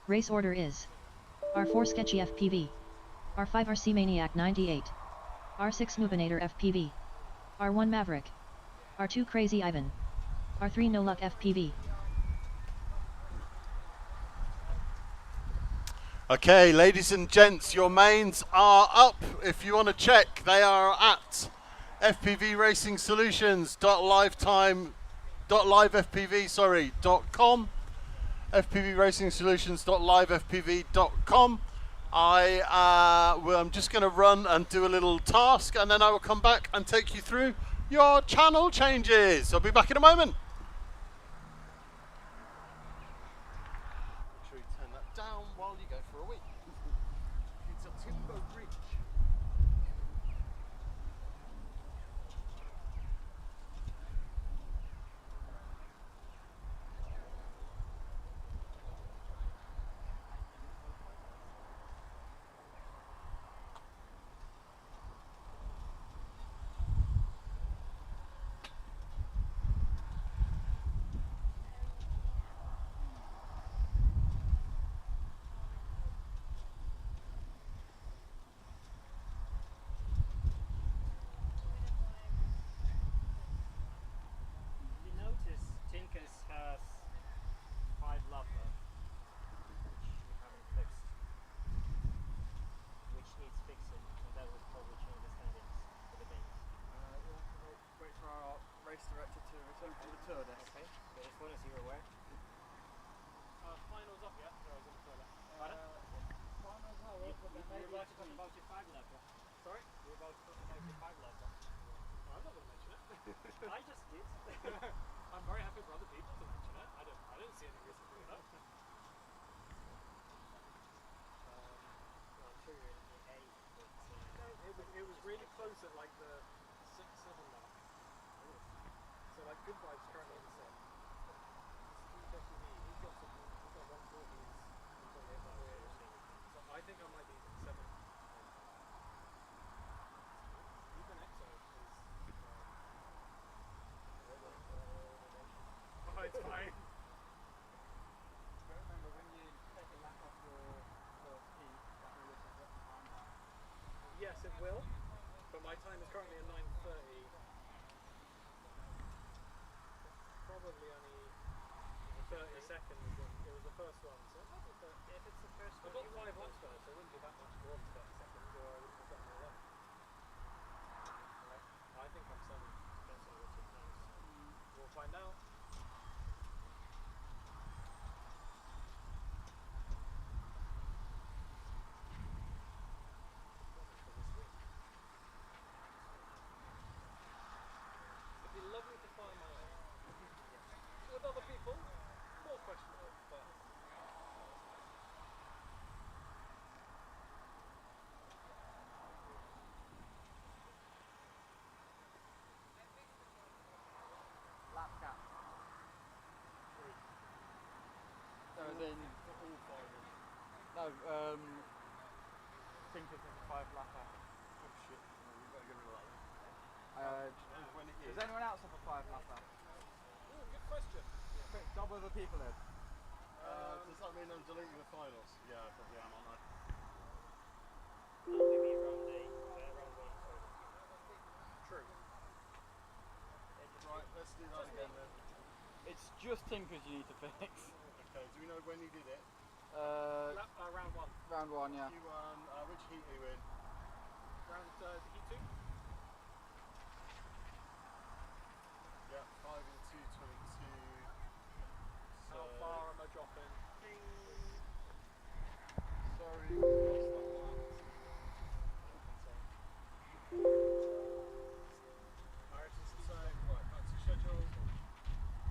Race order is R4 Sketchy FPV, R5 RC Maniac 98, R6 Nubinator FPV, R1 Maverick, R2 Crazy Ivan, R3 No Luck FPV. Okay, ladies and gents, your mains are up. If you want to check, they are at FPV Racing Solutions .livefpv.com. FPV Racing Solutions .livefpv.com. I'm just going to run and do a little task, and then I will come back and take you through your channel changes. I'll be back in a moment. Make sure you turn that down while you go for a week. It's a timber ridge. You notice Tinkers has 5 lava, which we haven't fixed, which needs fixing, and that will probably change the standings for the mains. We'll wait for our race director to return from the tour desk. Okay, but as long as you're aware. Finals up yet? No, I was in the toilet. Pardon? Finals are You, up, but you there may were be about to talk tweaks. about your 5 lava. Sorry? You were about to talk about your 5 lava. I'm not going to mention it. I just did. I'm very happy for other people to mention it. I don't see any reason to bring it up. Well, I'm sure you're in the A, but It was really close at like the 6-7 mark. So like Good Vibes currently in the 7. This is FPV. He's got 140s and 28 miles. So I think I might be 7. Even EXO is. Oh, it's fine. But remember, when you take a lap off your first heat, that will look at time. Yes, it will. But my time is currently at 9:30. Probably only 30 seconds. It was the first one, so it might be 30. if it's the first I've one, got you 5 won't laps lose. though, so it wouldn't be that much more than 30 seconds, or I wouldn't have gotten the 11. I think I'm 7. Depends on what your plans. We'll find out. It'd be lovely to find my own. With other people, more questionable, but. Lap cap. So as in, no, Tinkers is a 5 lapper. Oh shit, we better get rid of that. When it Does anyone else have a 5 lapper? Ooh, good question. Quick, double the people in. does that mean I'm deleting the finals? Yeah, I probably am, aren't I? Maybe round 1, sorry. True. Right, let's do that again then. It's just Tinkers you need to fix. Okay, do we know when you did it? Round 1. Round 1, yeah. You won, which heat are you in? Round heat 2. Yeah, 5 and 2, 22. So, How far am I dropping? sorry, we lost that one. Alright, it's the same. Right, back to schedule.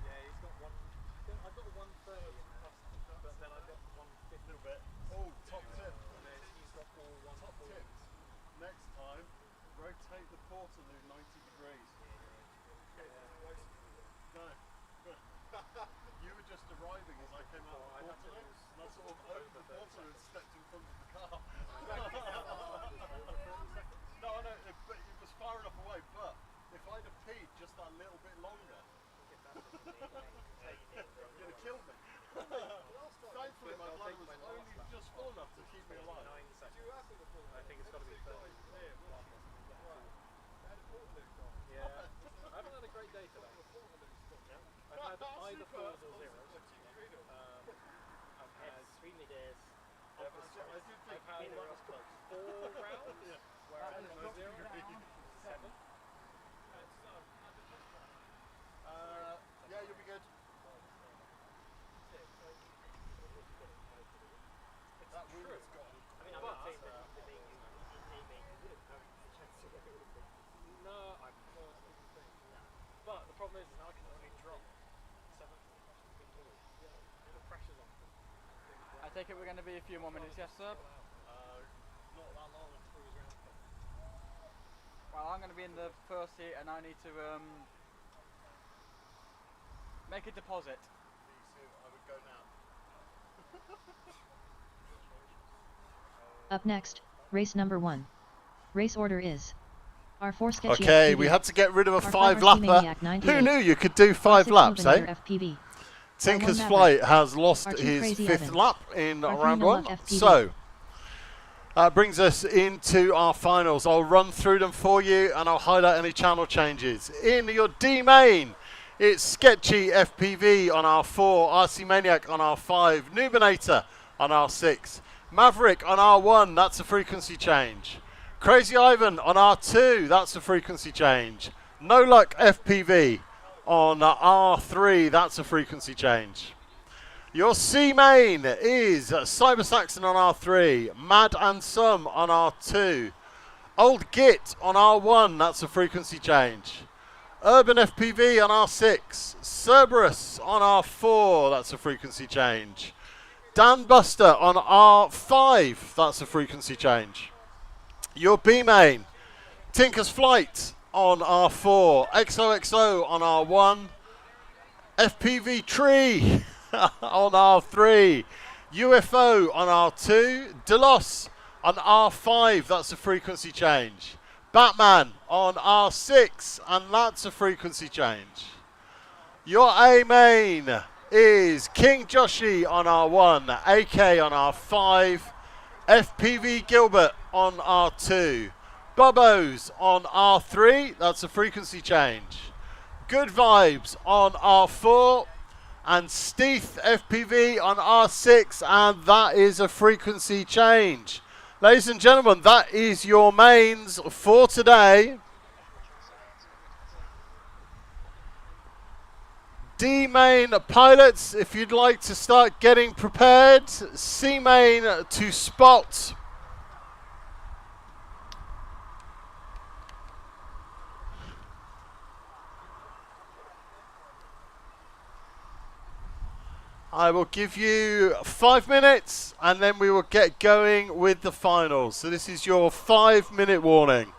Yeah, he's got one. I've got a 130 in there, but then I've got 150. A little bit. Oh, top tip. And then he's got all 140. Top tip. Next time, rotate the portaloo 90 degrees. No. You were just arriving as I came out of the portaloo, and I sort of opened the portaloo and stepped in front of the car. No, I know, but it was far enough away, but if I'd have peed just that little bit longer, you'd have killed me. Thankfully, my bladder was only just full enough to keep me alive. 9 seconds. I think it's got to be 30. Yeah. I haven't had a great day today. I've had either 4s or 0s. I've had Extremely days. Been a real close. 4 rounds where I had 0 down, 7. Yeah, you'll be good. That wheel has gone. I mean, I'm not saying that the way you aim it, you wouldn't have a chance to get anything. No, I course didn't think. But the problem is now I can only drop 7 between balls. The pressure's on. I take it we're going to be a few more minutes, yes, sir? Not that long until he's round. Well, I'm going to be in the first seat and I need to make a deposit. I would go now. Up next, race number 1. Race order is R4 Sketchy Okay, FPV, we had to get rid of a R5 5 RC lapper. Maniac Who 98, knew you could do 5 R6 laps, eh? Souvenir FPV, Tinker's R1 Flight Maverick, has lost R2 his Crazy 5th Evans, lap in R3 round 1. Nilla FPV. So, that brings us into our finals. I'll run through them for you and I'll highlight any channel changes. In your D main, it's Sketchy FPV on R4, RC Maniac on R5, Nubinator on R6, Maverick on R1, that's a frequency change. Crazy Ivan on R2, that's a frequency change. No Luck FPV on R3, that's a frequency change. Your C main is Cyber Saxon on R3, Mad and Some on R2, Old Git on R1, that's a frequency change. Urban FPV on R6, Cerberus on R4, that's a frequency change. Dan Buster on R5, that's a frequency change. Your B main, Tinker's Flight on R4, XOXO on R1, FPV Tree on R3, UFO on R2, Delos on R5, that's a frequency change. Batman on R6, and that's a frequency change. Your A main is King Joshi on R1, AK on R5, FPV Gilbert on R2, Bobos on R3, that's a frequency change. Good Vibes on R4, and Steeth FPV on R6, and that is a frequency change. Ladies and gentlemen, that is your mains for today. D main pilots, if you'd like to start getting prepared. C main to spot. I will give you 5 minutes and then we will get going with the finals. So this is your 5-minute warning.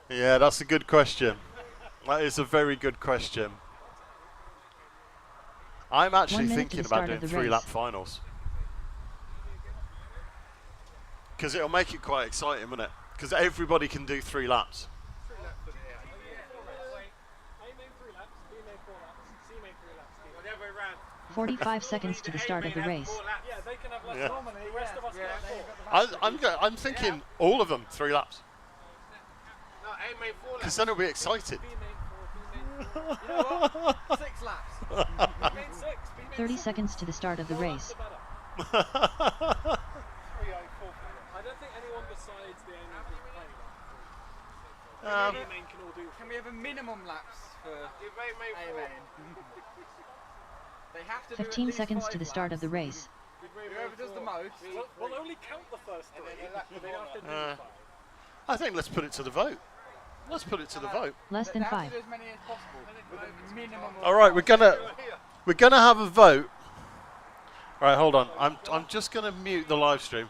Yeah, that's a good question. That is a very good question. I'm actually thinking about doing 3-lap finals. Because it'll make it quite exciting, won't it? Because everybody can do 3 laps. A main 3 laps, B main 4 laps, C main 3 laps. Whatever way round. 45 seconds to the start of the race. Yeah, they can have less Yeah. normally. The rest of us can have 4. I'm thinking all of them 3 laps. No, A main 4 laps. Because then it'll be excited. B main 4, B main 4. You know what? 6 laps. B main 6, B main 30 seconds to the start of the race. I don't think anyone besides the A main can play that. B main can all do. Can we have a minimum laps for Give A main A 4. main? They have to do 15 at least seconds 5 to the start of the race. Whoever does the most. We'll only count the first 3. They don't have to do 5. I think let's put it to the vote. Let's put it to the vote. Less than They have 5. to do as many as possible with a minimum of All right, we're gonna have a vote. All right, hold on. I'm just gonna mute the live stream.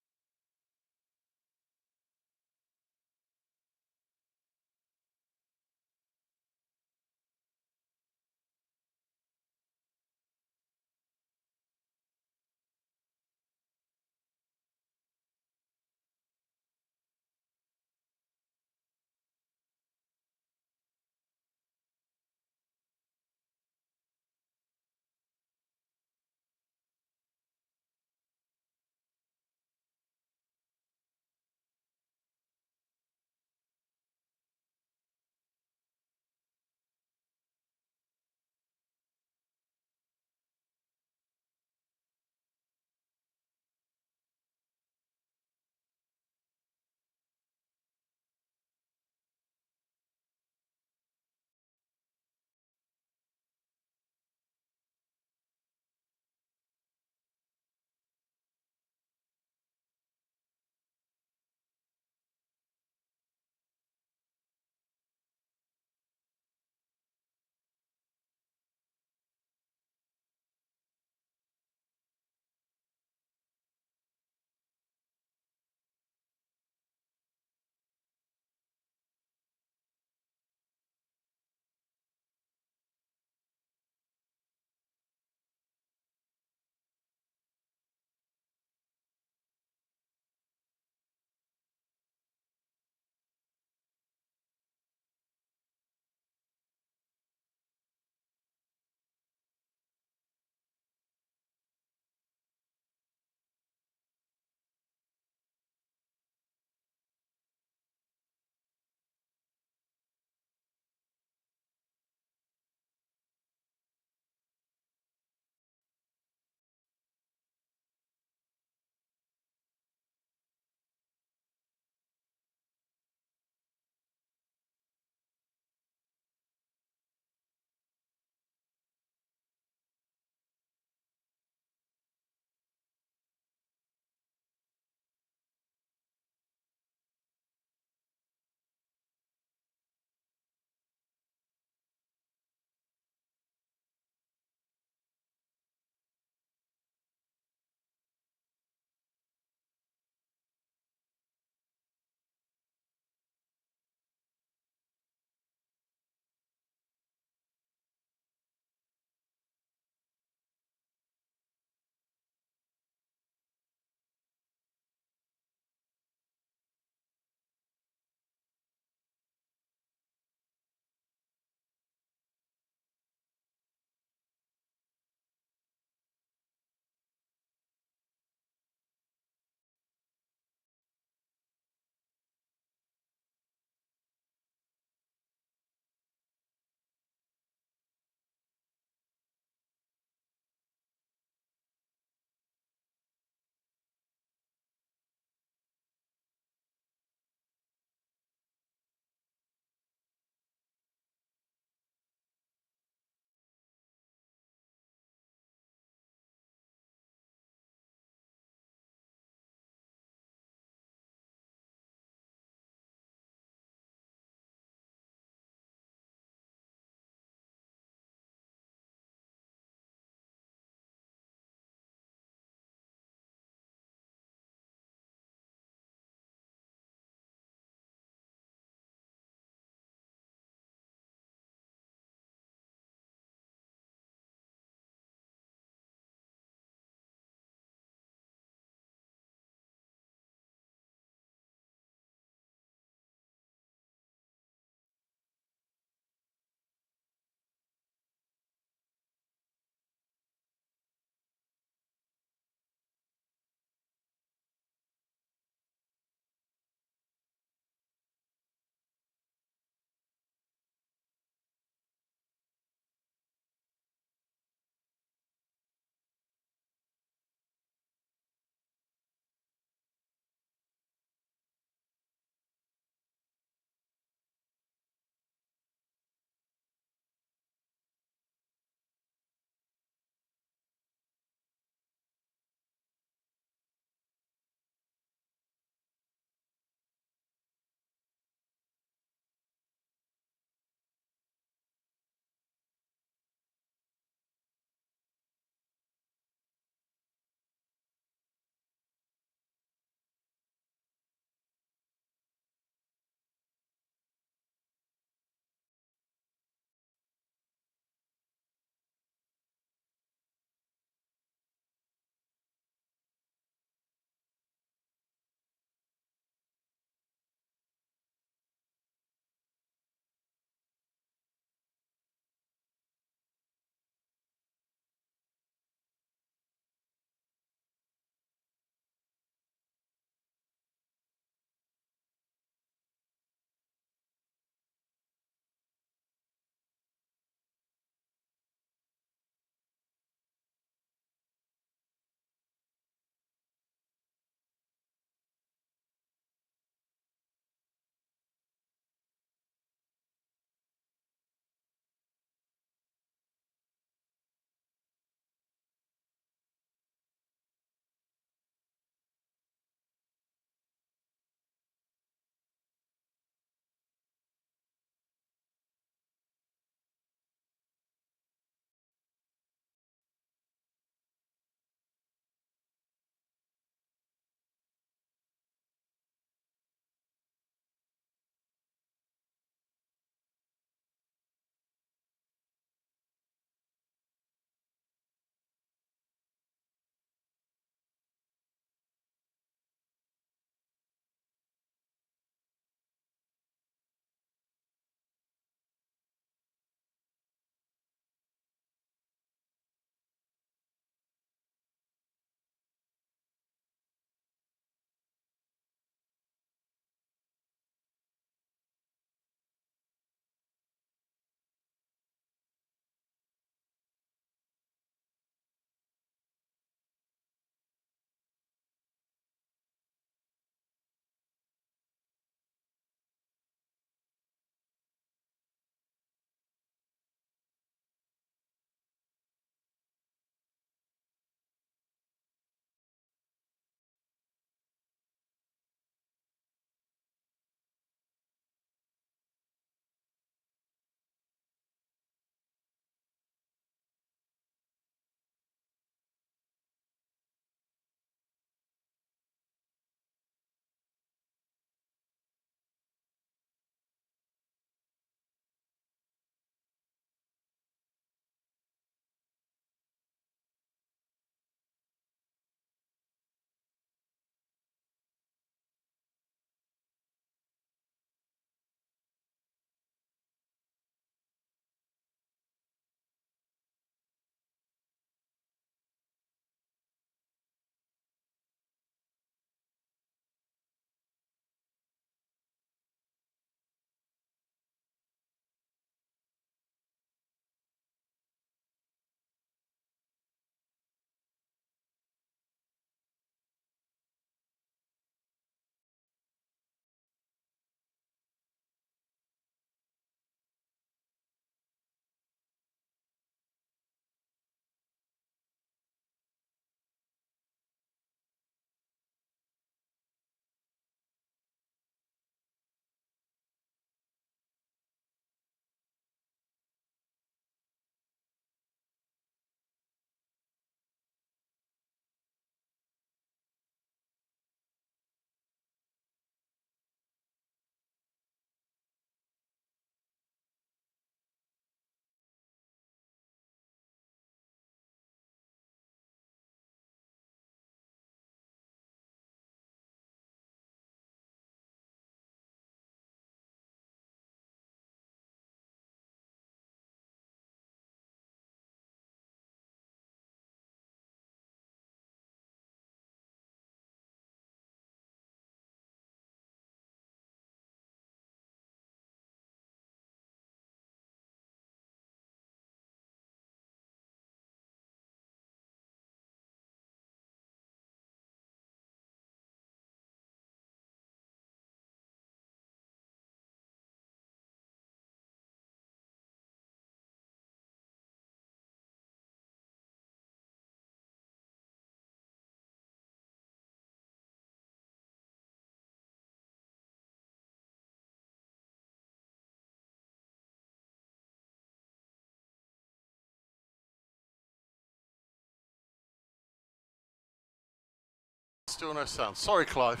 Still no sound. Sorry, Clive.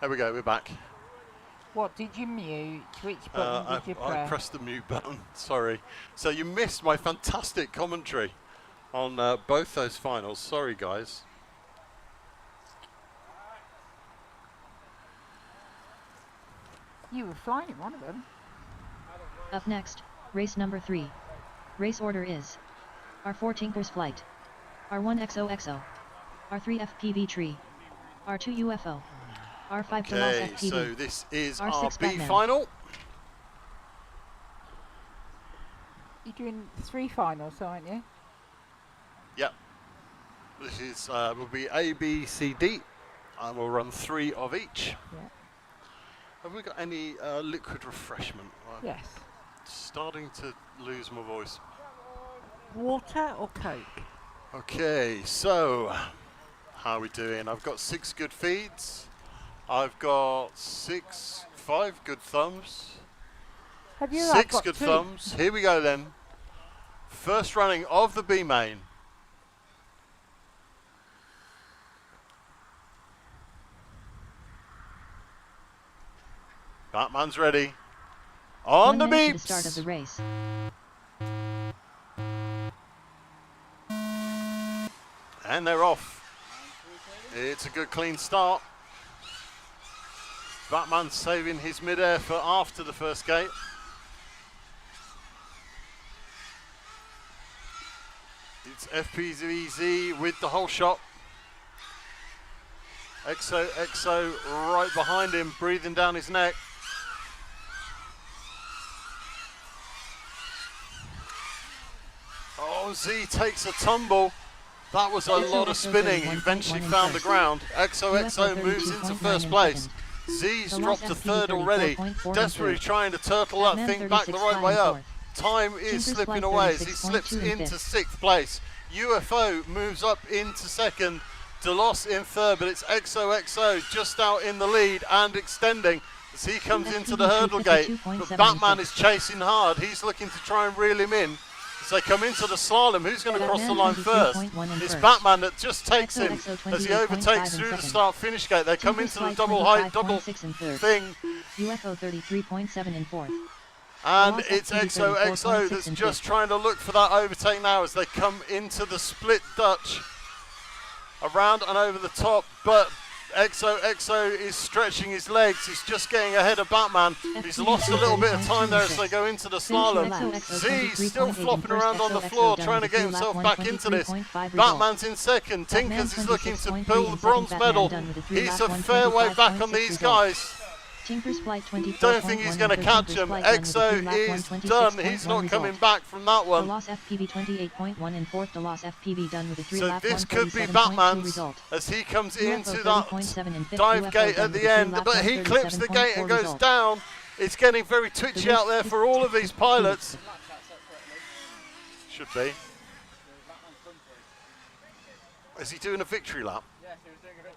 There we go, we're back. What did you mute? Which button did you press? I pressed the mute button, sorry. So you missed my fantastic commentary on both those finals. Sorry, guys. You were flying in one of them. Up next, race number 3. Race order is R4 Tinker's Flight, R1 XOXO, R3 FPV Tree, R2 UFO, R5 Delos Okay, FPV, so this is R6 our B Batman. final. You're doing 3 finals, aren't you? Yep. This is will be A, B, C, D, and we'll run 3 of each. Yeah. Have we got any liquid refreshment? I'm Yes. starting to lose my voice. Water or Coke? Okay, so how are we doing? I've got 6 good feeds. I've got 5 good thumbs. Have you? 6 good thumbs. Here we go then. First running of the B main. Batman's ready. On 1 the minute to the beeps. start of the race. And they're off. It's a good clean start. Batman saving his mid-air for after the first gate. It's FPV with the whole shot. XO right behind him, breathing down his neck. Oh, Z takes a tumble. That was a lot of spinning. He eventually found the ground. XO moves into first place. Z's dropped to third already. Desperately trying to turtle that thing back the right way up. Time is slipping away as he slips into 6th place. UFO moves up into 2nd. Delos in 3rd, but it's XO just out in the lead and extending as he comes into the hurdle gate. But Batman is chasing hard. He's looking to try and reel him in. As they come into the slalom, who's going to cross the line first? It's Batman that just takes him as he overtakes through the start-finish gate. They come into the double thing. UFO 33.7 in 4th. And it's XO that's just trying to look for that overtake now as they come into the split Dutch. Around and over the top, but XO is stretching his legs. He's just getting ahead of Batman. He's lost a little bit of time there as they go into the slalom. Z's still flopping around on the floor, trying to get himself back into this. Batman's in 2nd. Tinkers is looking to build the bronze medal. He's a fair way back on these guys. Tinker's Flight 24. Don't think he's going to catch him. XO is done. He's not coming back from that one. Delos FPV 28.1 in 4th. Delos FPV done with a 3 So lap this could be 147.2 Batman's result. as he comes into UFO that 30.7 in 5th. dive UFO gate done at with the a 3 end, lap but he clips the gate and 137.4 goes result. down. It's getting very twitchy out there for all of these pilots. Should be. Is he doing a victory lap? Yes, he was doing a victory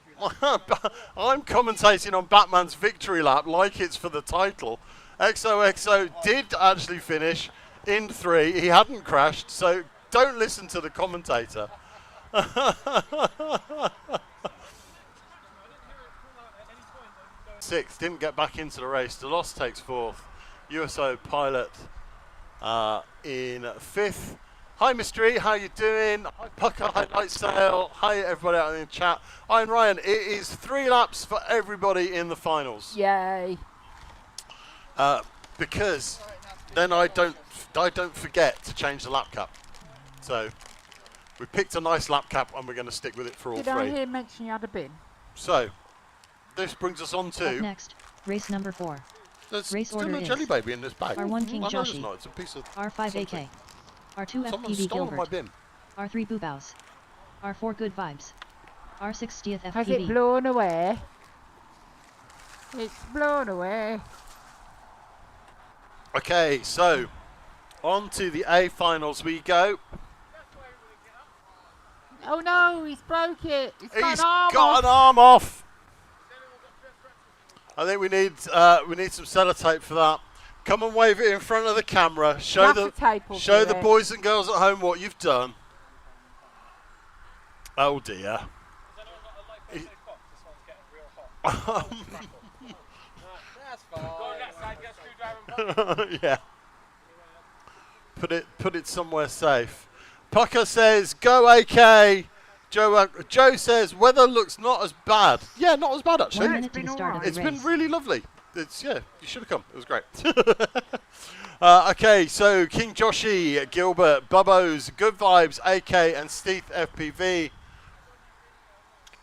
lap. I'm commentating on Batman's victory lap like it's for the title. XO did actually finish in 3. He hadn't crashed, so don't listen to the commentator. 6th, didn't get back into the race. Delos takes 4th. USO pilot in 5th. Hi Mystery, how you doing? Hi Pucker, hi Nightsail, hi everybody out in the chat. I'm Ryan. It is 3 laps for everybody in the finals. Yay! Because then I don't forget to change the lap cap. So we picked a nice lap cap and we're going to stick with it for all Did 3. I hear mention you had a bin? So this brings us on Up to. next, race number 4. There's race still order no is jelly baby in this bag. R1 King I know there's Joshi, not. It's a piece of R5 something. AK, R2 Someone FPV stole my Gilbert, bin. R3 Boobows, R4 Good Vibes, R6 Stieth FPV. Has it blown away? It's blown away. Okay, so on to the A finals we go. Oh no, he's broke it. He's He's got got an arm off. I think we need some sellotape for that. Come and wave it in front of the camera. Show the boys and girls at home what you've done. Oh dear. That's fine. Go on that side, get a screwdriver and Yeah. Put it somewhere safe. Pucker says, "Go AK." Joe says, "Weather looks not as bad." Yeah, not as bad 1 actually. minute to the start of the It's race. been really lovely. Yeah, you should have come. It was great. Okay, so King Joshi, Gilbert, Bubbos, Good Vibes, AK, and Steve FPV.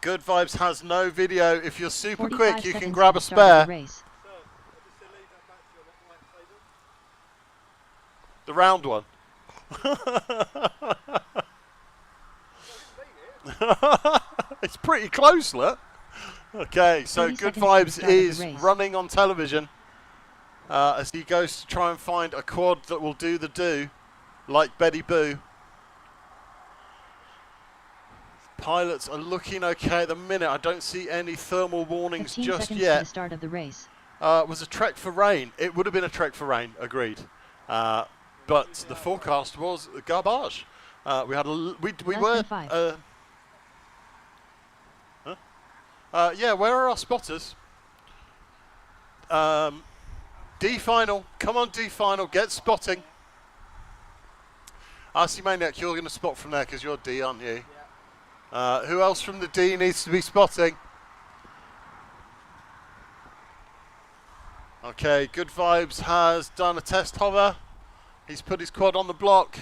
Good Vibes has no video. If you're super 45 quick, you can seconds grab to a the start of the spare. race. The round one. It's pretty close, look. Okay, so 30 Good seconds to the Vibes start of the is race. running on television as he goes to try and find a quad that will do the do, like Betty Boo. Pilots are looking okay at the minute. I don't see any thermal warnings 15 just seconds to yet. the start of the race. Was a trek for rain. It would have been a trek for rain, agreed. But the forecast was garbage. We had we Less were. than 5. Yeah, where are our spotters? D final. Come on, D final. Get spotting. RC Maniac, you're going to spot from there because you're D, aren't you? Yeah. Who else from the D needs to be spotting? Okay, Good Vibes has done a test hover. He's put his quad on the block.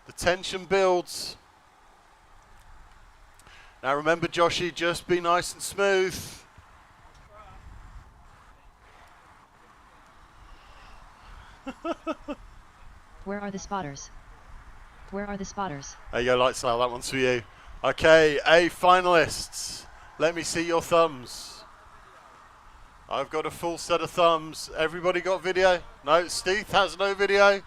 The tension builds. Now remember, Joshy, just be nice and smooth. Where are the spotters? Where are the spotters? There you go, Lightsail, that one's for you. Okay, A finalists. Let me see your thumbs. I've got a full set of thumbs. Everybody got video? No, Steve has no video.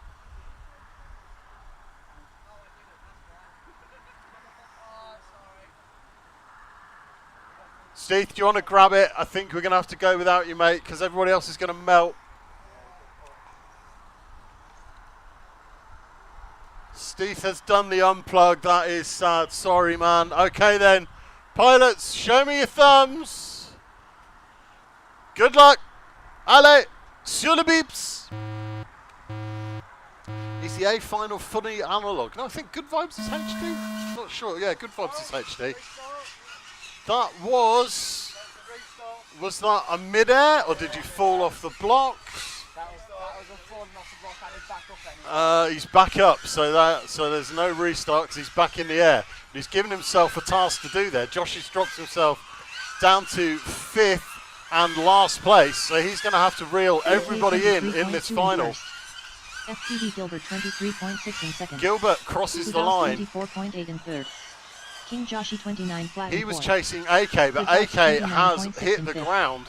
Steve, do you want to grab it? I think we're going to have to go without you, mate, because everybody else is going to melt. Steve has done the unplug. That is sad. Sorry, man. Okay, then. Pilots, show me your thumbs. Good luck. Allez, sur le beeps. Is the A final funny analog? No, I think Good Vibes is HD. Not sure. Yeah, Good Vibes is HD. That was that a mid-air, or did you fall off the block? That was a falling off the block and he's back up anyway. He's back up, so there's no restart because he's back in the air. But he's given himself a task to do there. Josh has dropped himself down to 5th and last place, so he's going to have to reel everybody in this final. FPV Gilbert 23.6 in second. Gilbert crosses the line. 24.8 in third. King Joshi 29 flat. He was chasing AK, but AK has hit the ground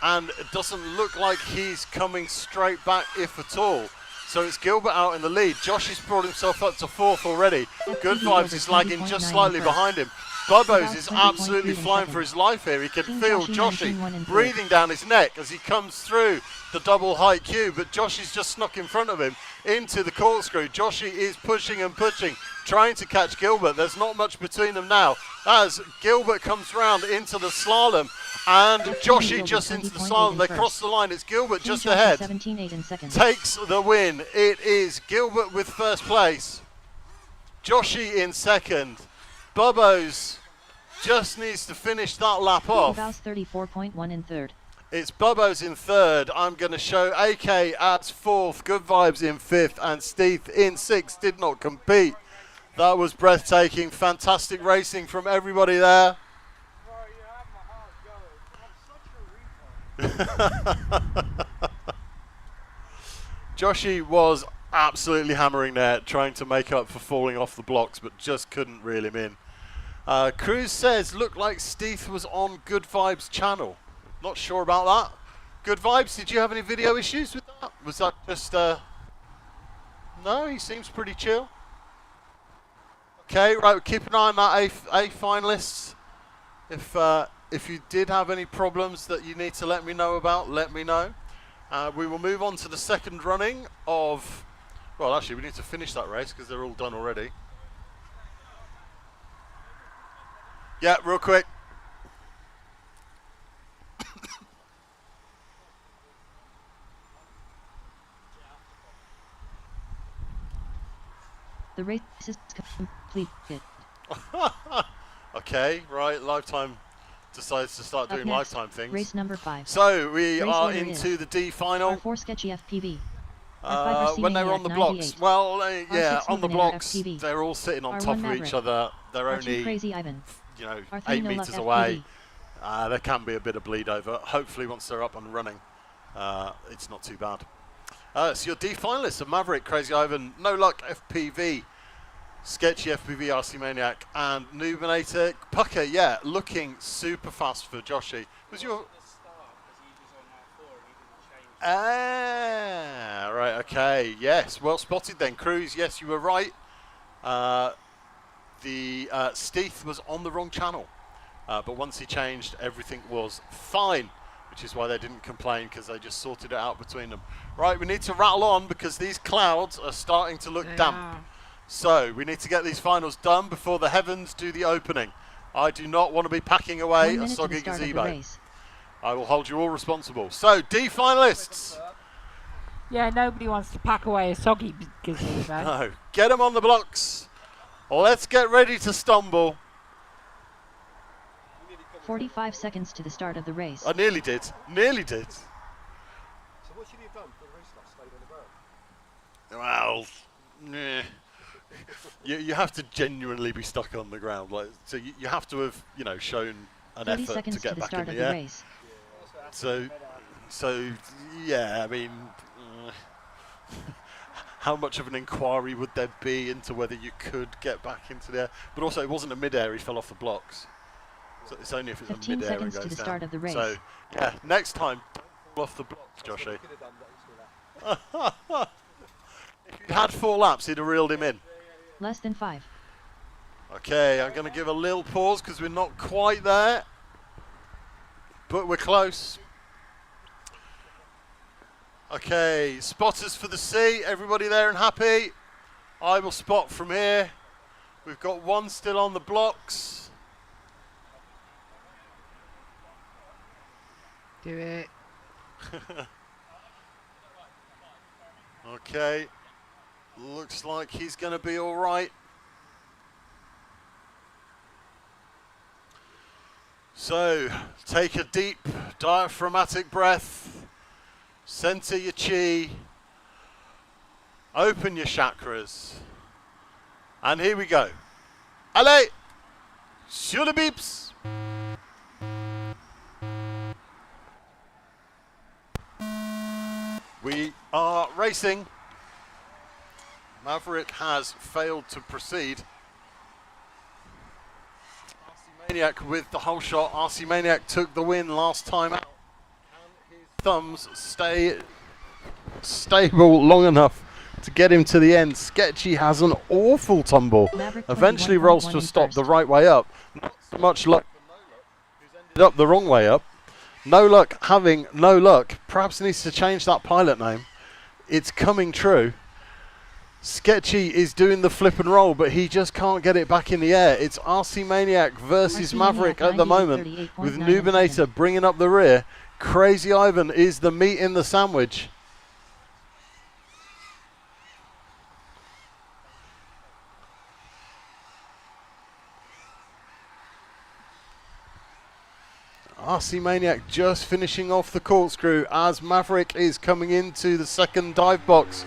and it doesn't look like he's coming straight back, if at all. So it's Gilbert out in the lead. Josh has brought himself up to 4th already. Good Vibes is lagging just slightly behind him. Bubbos is absolutely flying for his life here. He can feel Joshi breathing down his neck as he comes through the double height cube, but Joshi's just snuck in front of him into the corkscrew. Joshi is pushing and pushing, trying to catch Gilbert. There's not much between them now as Gilbert comes round into the slalom and Joshi just into the slalom. They cross the line. It's Gilbert just ahead. Takes the win. It is Gilbert with first place. Joshi in second. Bubbos just needs to finish that lap off. 34.1 in third. It's Bubbos in third. I'm going to show AK at 4th, Good Vibes in 5th, and Steve in 6th. Did not compete. That was breathtaking. Fantastic racing from everybody there. Joshi was absolutely hammering there, trying to make up for falling off the blocks, but just couldn't reel him in. Cruz says, looked like Steve was on Good Vibes channel. Not sure about that. Good Vibes, did you have any video issues with that? Was that just, no, he seems pretty chill. Okay, right, keep an eye on that A finalists. If you did have any problems that you need to let me know about, let me know. We will move on to the second running of, well, actually, we need to finish that race because they're all done already. Yeah, real quick. The race is completed. Okay, right. Lifetime decides to start Up doing next, lifetime things. race number 5. So we Race are order into is the D final. R4 Sketchy FPV. R5 When they were RC on the Maniac blocks, 98. well, yeah, R6 on the Nubinator blocks, FPV. they're all sitting on R1 top of Maverick. each other. They're R2 only, Crazy Ivan. you know, R3 8 No Luck meters FPV. away. There can be a bit of bleed over. Hopefully, once they're up and running, it's not too bad. So your D finalists are Maverick, Crazy Ivan, No Luck FPV, Sketchy FPV, RC Maniac, and Nubinator. Pucker, yeah, looking super fast for Joshy. Was your... Ah, right, okay, yes, well spotted then. Cruz, yes, you were right. The Steeth was on the wrong channel, but once he changed, everything was fine, which is why they didn't complain, because they just sorted it out between them. Right, we need to rattle on because these clouds are starting to look damp. So we need to get these finals done before the heavens do the opening. I do not want to be packing away a soggy gazebo. I will hold you all responsible. So, D finalists. Yeah, nobody wants to pack away a soggy gazebo. No, get them on the blocks. Let's get ready to stumble. 45 seconds to the start of the race. I nearly did. Nearly did. So what should he have done for the restart? Stayed on the ground? Well, nah. You have to genuinely be stuck on the ground. Like, so you have to have, you know, shown an 30 effort seconds to get the back start in of the air. race. So yeah, I mean, how much of an inquiry would there be into whether you could get back into the air? But also, it wasn't a mid-air; he fell off the blocks. So it's only if it's a 15 mid-air and seconds goes to the down. start of the race. So yeah, next time, don't fall off the blocks, Joshy. If you had 4 laps, he'd have reeled him in. Less than 5. Okay, I'm going to give a little pause because we're not quite there, but we're close. Okay, spotters for the C. Everybody there and happy? I will spot from here. We've got 1 still on the blocks. Do it. Okay, looks like he's going to be all right. So, take a deep diaphragmatic breath. Center your chi, open your chakras, and here we go. Allez, sur le beeps. We are racing. Maverick has failed to proceed. RC Maniac with the whole shot. RC Maniac took the win last time out. Thumbs stay stable long enough to get him to the end. Sketchy has an awful tumble. Maverick Eventually rolls to a stop the right way up. Not so much luck for No Luck, who's ended up the wrong way up. No Luck having no luck. Perhaps needs to change that pilot name. It's coming true. Sketchy is doing the flip and roll, but he just can't get it back in the air. It's RC Maniac versus Maverick at the moment, with Nubinator bringing up the rear. Crazy Ivan is the meat in the sandwich. RC Maniac just finishing off the corkscrew as Maverick is coming into the second dive box.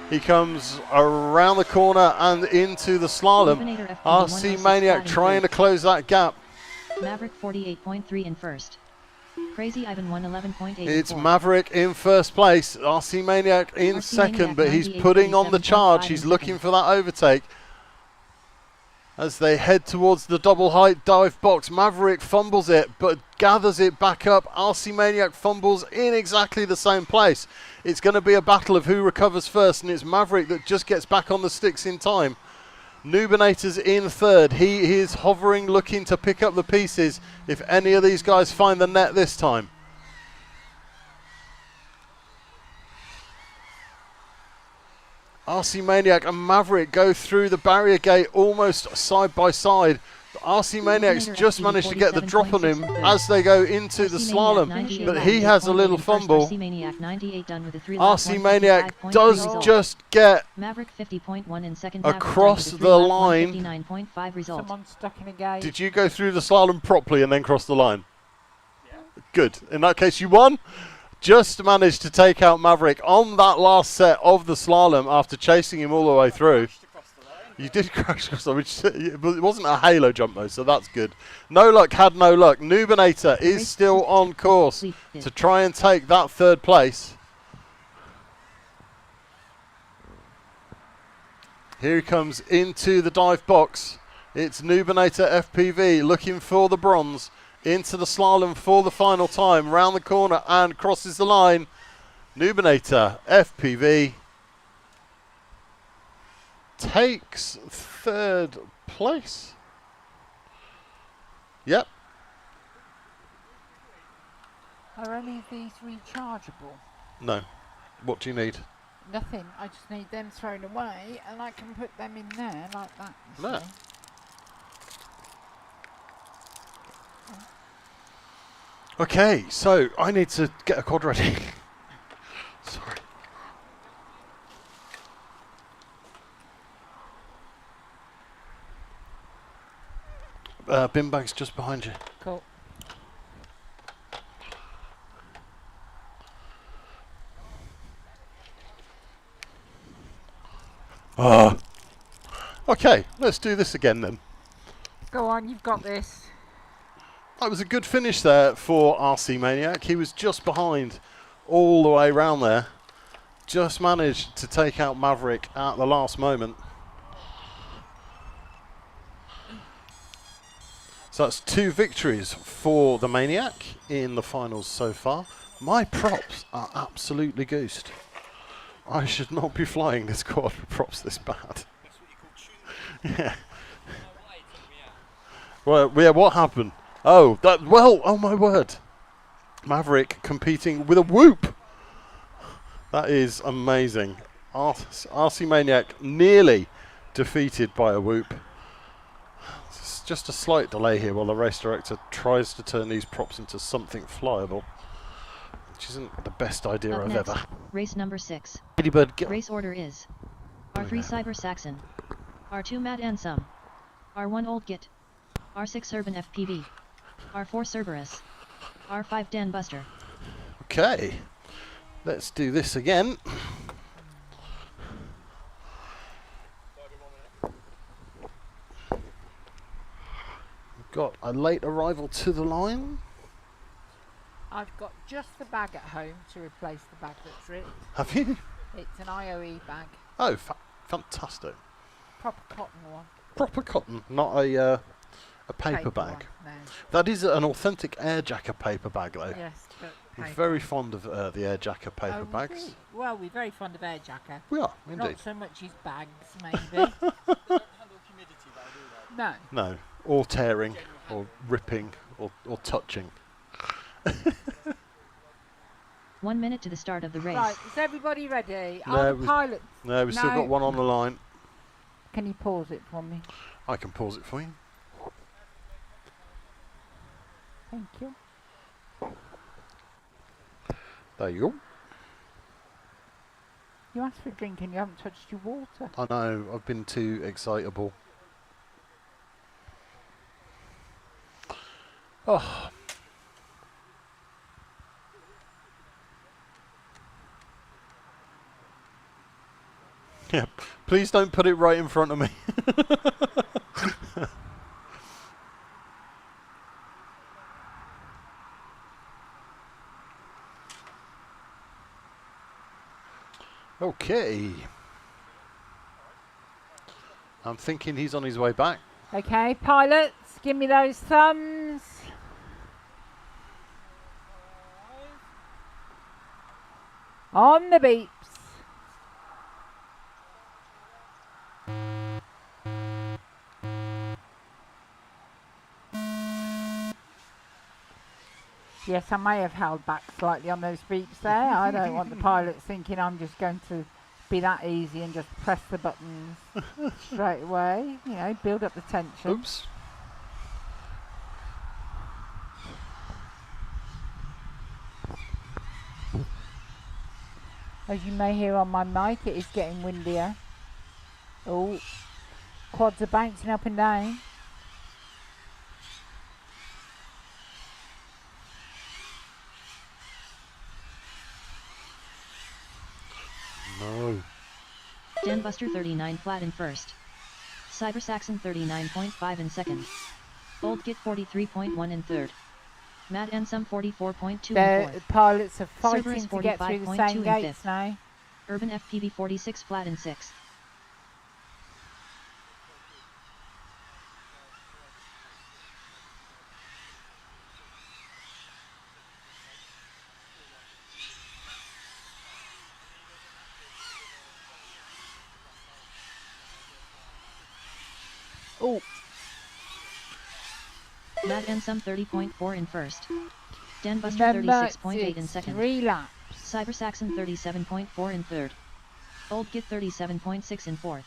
He comes around the corner and into the slalom. RC Maniac trying to close that gap. Maverick 48.3 in first. Crazy Ivan 111.8. It's Maverick in first place. RC Maniac in second, but he's putting on the charge. He's looking for that overtake. As they head towards the double height dive box, Maverick fumbles it, but gathers it back up. RC Maniac fumbles in exactly the same place. It's going to be a battle of who recovers first, and it's Maverick that just gets back on the sticks in time. Nubinator's in third. He is hovering, looking to pick up the pieces if any of these guys find the net this time. RC Maniac and Maverick go through the barrier gate almost side by side. RC Maniac's Originator just FPV managed to get the drop on him 47.63. as they go into the RC slalom, Maniac 98 but he has a little 98.8 fumble. RC Maniac 98 done with a 3-lap RC Maniac does 155.3 result. just get Maverick 50.1 in second Maverick done across with a the 3-lap line. 159.5 result. Someone stuck in a gate. Did you go through the slalom properly and then cross the line? Yeah. Good. In that case, you won. Just managed to take out Maverick on that last set of the slalom after chasing him all the way through. You did crash across the line, which it wasn't a halo jump though, so that's good. No luck had no luck. Noobinator is still on course to try and take that third place. Here he comes into the dive box. It's Noobinator FPV looking for the bronze. Into the slalom for the final time. Round the corner and crosses the line. Noobinator FPV takes third place. Yep. Are any of these rechargeable? No. What do you need? Nothing. I just need them thrown away, and I can put them in there like that. No. Okay, so I need to get a quad ready. Sorry. Bin bag's just behind you. Cool. Okay, let's do this again then. Go on, you've got this. That was a good finish there for RC Maniac. He was just behind all the way around there. Just managed to take out Maverick at the last moment. So that's 2 victories for the Maniac in the finals so far. My props are absolutely goosed. I should not be flying this quad with props this bad. Yeah. Well, yeah, what happened? Oh, oh my word. Maverick competing with a whoop. That is amazing. RC Maniac nearly defeated by a whoop. It's just a slight delay here while the race director tries to turn these props into something flyable, which isn't the best idea Up I've next, ever. race number 6. Ladybird, Race order is R3 Cyber Saxon, R2 Mad Ansum, R1 Old Git, R6 Urban FPV, R4 Cerberus, R5 Dan Buster. Okay, let's do this again. We've got a late arrival to the line. I've got just the bag at home to replace the bag that's ripped. Have you? It's an IOE bag. Oh, fantastic. Proper cotton one. Proper cotton, not a paper bag. One, no. That is an authentic Air Jacker paper bag, though. Yes, but We're paper. very fond of the Air Jacker paper Oh, bags. really? Well, we're very fond of Air Jacker. We are, indeed. Not so much his bags, maybe. They don't handle humidity though, do they? No. No, or tearing, or ripping, or touching. 1 minute to the start of the race. Right, is everybody ready? No, Are the pilots? No, we've still No. got one on the line. Can you pause it for me? I can pause it for you. Thank you. There you go. You asked for a drink and you haven't touched your water. I know, I've been too excitable. Oh. Yeah, please don't put it right in front of me. Okay. I'm thinking he's on his way back. Okay, pilots, give me those thumbs. On the beeps. Yes, I may have held back slightly on those beeps there. I don't want the pilots thinking I'm just going to be that easy and just press the buttons straight away. You know, build up the tension. Oops. As you may hear on my mic, it is getting windier. Oh, quads are bouncing up and down. No. Dan Buster 39 flat in first. Cyber Saxon 39.5 in second. Old Git 43.1 in third. Matt Ensum 44.2 in The fourth. pilots are Cerberus fighting to get through the 45.2 same in gates fifth. now. Urban FPV 46 flat in sixth. Oh, Matt Ensum 30.4 in first. Dan Buster remember 36.8 in it's second. 3 laps. Cyber Saxon 37.4 in third. Old Git 37.6 in fourth.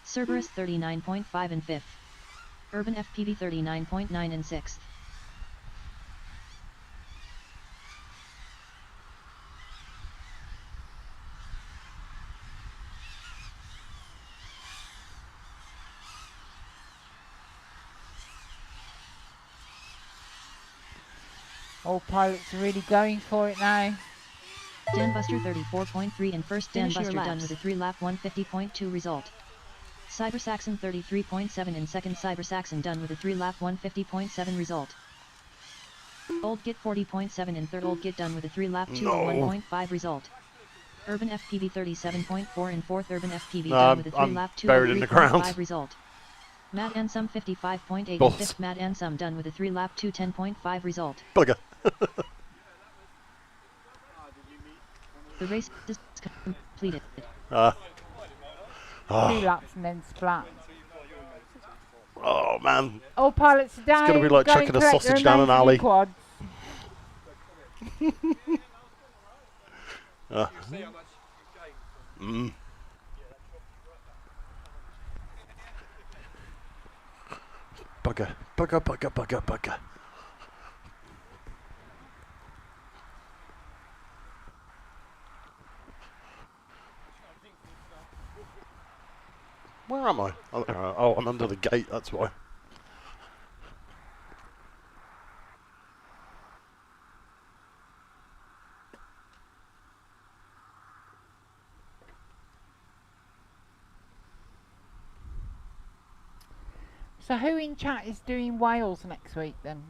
Cerberus 39.5 in fifth. Urban FPV 39.9 in sixth. All pilots are really going for it now. Dan Buster 34.3 in first. Dan Finish your Buster done laps. with a 3-lap 150.2 result. Cyber Saxon 33.7 in second. Cyber Saxon done with a 3-lap 150.7 result. Old Git 40.7 in third. Old Git done with a 3-lap 201.5 result. Urban FPV 37.4 in fourth. Urban FPV done with a 3-lap buried in the ground. 203.5 result. Matt Ensum 55.8 in Balls. fifth. Matt Ensum done with a 3-lap 210.5 result. Bugger. The race is completed. 2 laps and then splat. Oh man. All pilots are down. gonna be like Go chucking a collect the sausage down an remains of alley. your quads. Bugger. Bugger, bugger, bugger, bugger. Where am I? Oh, I'm under the gate, that's why. So who in chat is doing Wales next week then?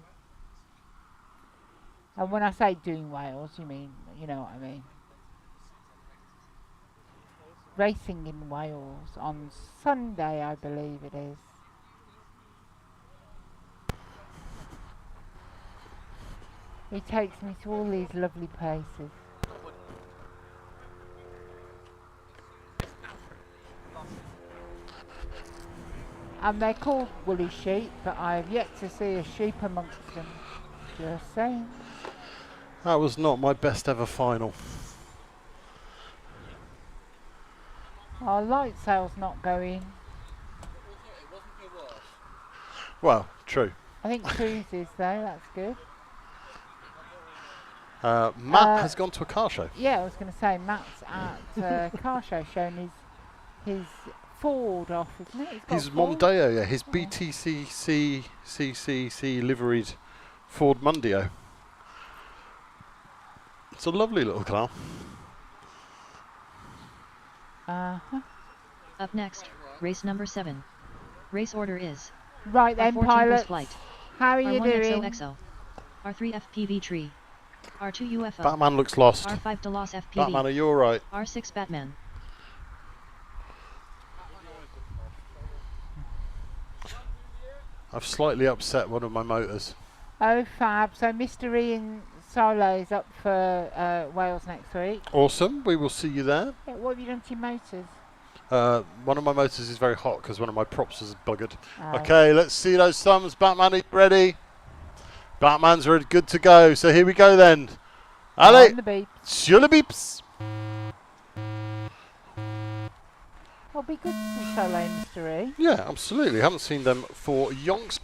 And when I say doing Wales, you mean, you know what I mean. Racing in Wales on Sunday, I believe it is. He takes me to all these lovely places. And they're called woolly sheep, but I have yet to see a sheep amongst them. Just saying. That was not my best ever final. Our light sail's not going. Well, true. I think Cruise is though, that's good. Matt has gone to a car show. Yeah, I was going to say Matt's at car show showing his Ford off, isn't it? He's got His a Ford. Mondeo, yeah, his BTCC liveried Ford Mondeo. It's a lovely little car. Up next, race number 7. Race order is Right then, R14 pilots. flight. How are you R1 doing? XOXO. R3 FPV tree. R2 UFO. Batman looks lost. R5 Delos FPV. Batman, are you alright? R6 Batman. I've slightly upset one of my motors. Oh, fab. So Mr. Ian Solo is up for Wales next week. Awesome, we will see you there. Yeah, what have you done to your motors? One of my motors is very hot because one of my props is buggered. Oh. Okay, let's see those thumbs. Batman, are you ready? Batman's ready, good to go. So here we go then. Allez, On the beep. sur le beeps. Well, be good to see Solo, Mr. E. Yeah, absolutely. Haven't seen them for yonks.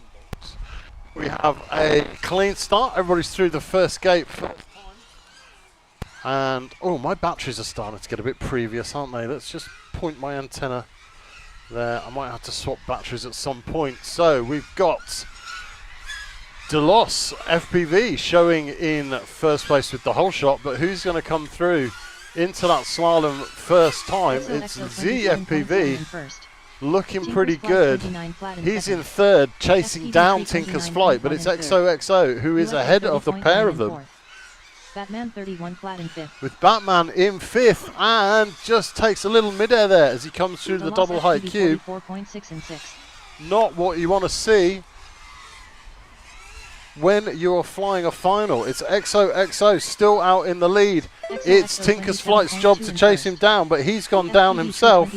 We have a clean start. Everybody's through the first gate. And, oh, my batteries are starting to get a bit previous, aren't they? Let's just point my antenna there. I might have to swap batteries at some point. So we've got Delos FPV showing in first place with the whole shot, but who's going to come through into that slalom first time? It's Z FPV looking pretty good. He's in third, chasing down Tinker's Flight, but it's XOXO who is ahead of the pair of them. Batman 31 flat in fifth. With Batman in fifth, and just takes a little midair there as he comes through the double height cube. 4.6 and 6. Not what you want to see when you're flying a final. It's XOXO still out in the lead. It's Tinker's Flight's job to chase him down, but he's gone down himself,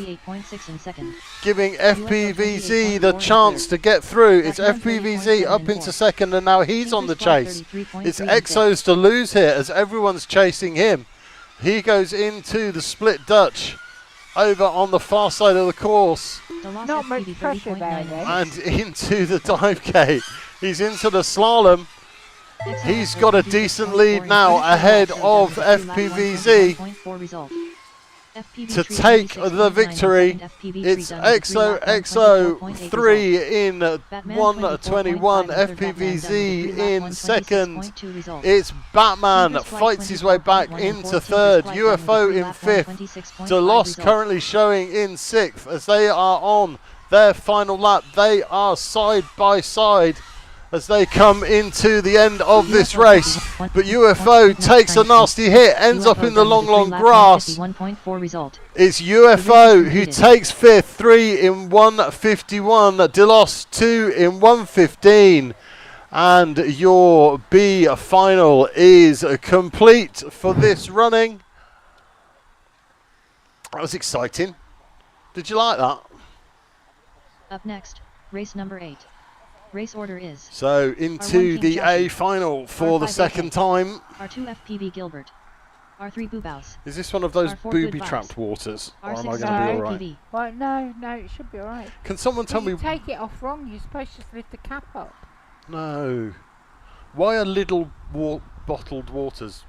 giving FPVZ the chance to get through. It's FPVZ up into second, and now he's on the chase. It's Exo's to lose here as everyone's chasing him. He goes into the split Dutch over on the far side of the course. Not much pressure there, and into the dive gate. He's into the slalom. He's got a decent lead now ahead of FPVZ to take the victory. It's XOXO 3 in 1:21, FPVZ in second. It's Batman fights his way back into third, UFO in fifth, Delos currently showing in sixth as they are on their final lap. They are side by side as they come into the end of this race. But UFO takes a nasty hit, ends up in the long grass. It's UFO who takes fifth, 3 in 1:51, Delos 2 in 1:15. And your B final is complete for this running. That was exciting. Did you like that? Up next, race number 8. Race order is so into the A final for the second time. R2 FPV Gilbert. R3 Boobaus. Is this one of those booby-trapped waters? Or am I going to be alright? Well, no, it should be alright. Can someone tell me... You take it off wrong, you're supposed to just lift the cap up. No. Why are little bottled waters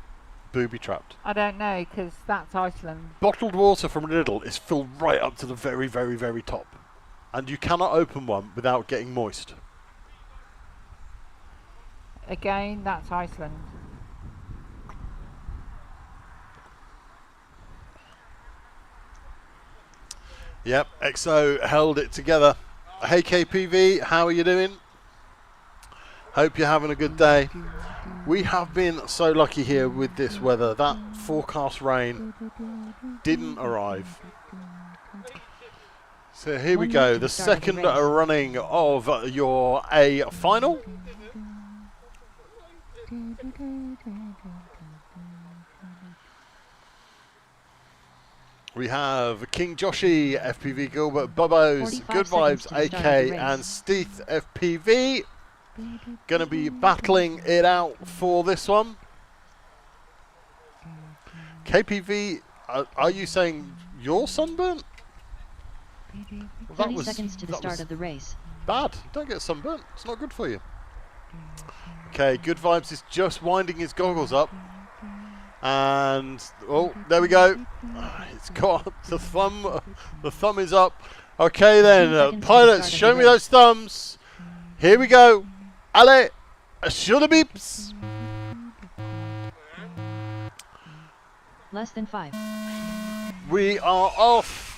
booby-trapped? I don't know, because that's Iceland. Bottled water from Lidl is filled right up to the very, very, very top. And you cannot open one without getting moist. Again, that's Iceland. Yep, XO held it together. Hey KPV, how are you doing? Hope you're having a good day. We have been so lucky here with this weather. That forecast rain didn't arrive. So here we go, the second running of your A final. We have King Joshi, FPV Gilbert, Bubbo's, Good Vibes, AK, and Steeth FPV. Going to be battling it out for this one. KPV, are you saying you're sunburnt? 30 seconds to the start of the race. Bad. Don't get sunburnt. It's not good for you. Okay, Good Vibes is just winding his goggles up. And, oh, there we go. It's got the thumb. The thumb is up. Okay then, pilots, show me those thumbs. Here we go. Allez, shoot the beeps. Less than 5. We are off.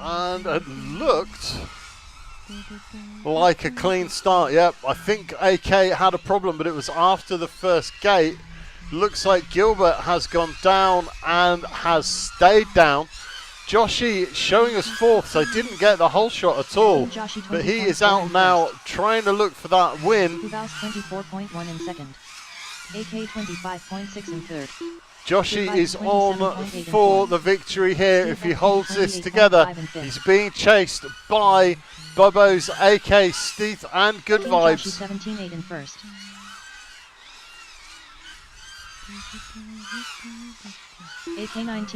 And it looked like a clean start. Yep, I think AK had a problem, but it was after the first gate. Looks like Gilbert has gone down and has stayed down. Joshi showing us fourth, so didn't get the whole shot at all. But he is out now trying to look for that win. 24.1 in second. AK 25.6 in third. Joshi is on for the victory here. If he holds this together, he's being chased by Bubbo's, AK, Steeth, and Good Vibes. 17.8 in first.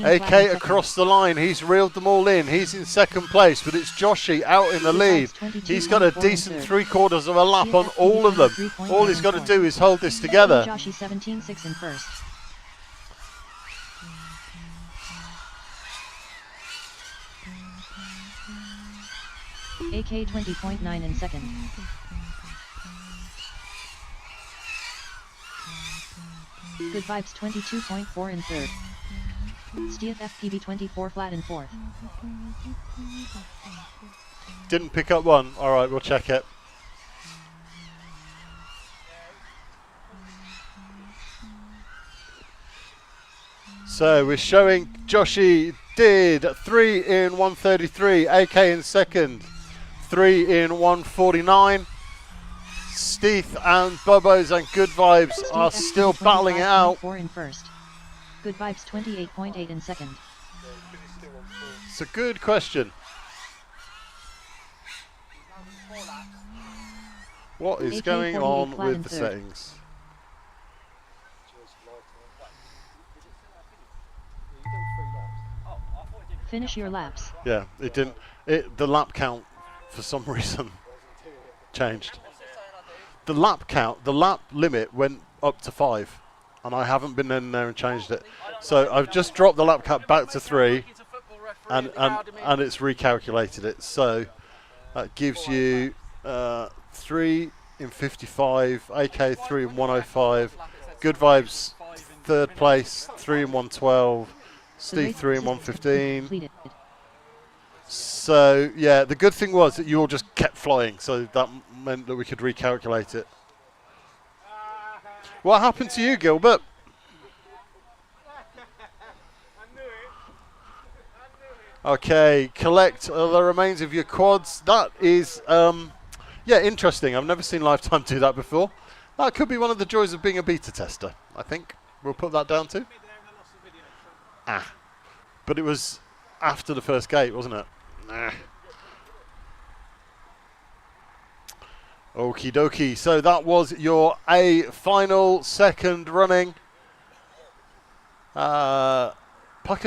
AK across the line, he's reeled them all in. He's in second place, but it's Joshi out in the lead. He's got a decent 3/4 of a lap on all of them. All he's got to do is hold this together. Joshi 17.6 in first. AK 20.9 in second. Good Vibes 22.4 in third. Steeth FPV 24 flat in fourth. Didn't pick up one. All right, we'll check it. So we're showing Joshi did 3 in 133, AK in second, 3 in 149. Steeth and Bubbo's and Good Vibes are still battling it out. 4 in first. Good Vibes 28.8 in second. It's a good question. What is going on with the settings? Finish your laps. Yeah, it didn't. The lap count for some reason changed. The lap count, the lap limit went up to 5, and I haven't been in there and changed it. So I've just dropped the lap count back to 3, and it's recalculated it. So that gives you 3 in 55, AK 3 in 105, Good Vibes third place, 3 in 112, Steve 3 in 115. So yeah, the good thing was that you all just kept flying, so that meant that we could recalculate it. What happened to you, Gilbert? Okay, collect the remains of your quads. That is, yeah, interesting. I've never seen Lifetime do that before. That could be one of the joys of being a beta tester, I think. We'll put that down to. Ah. But it was after the first gate, wasn't it? Nah. Okie dokie. So that was your A final second running. Pucker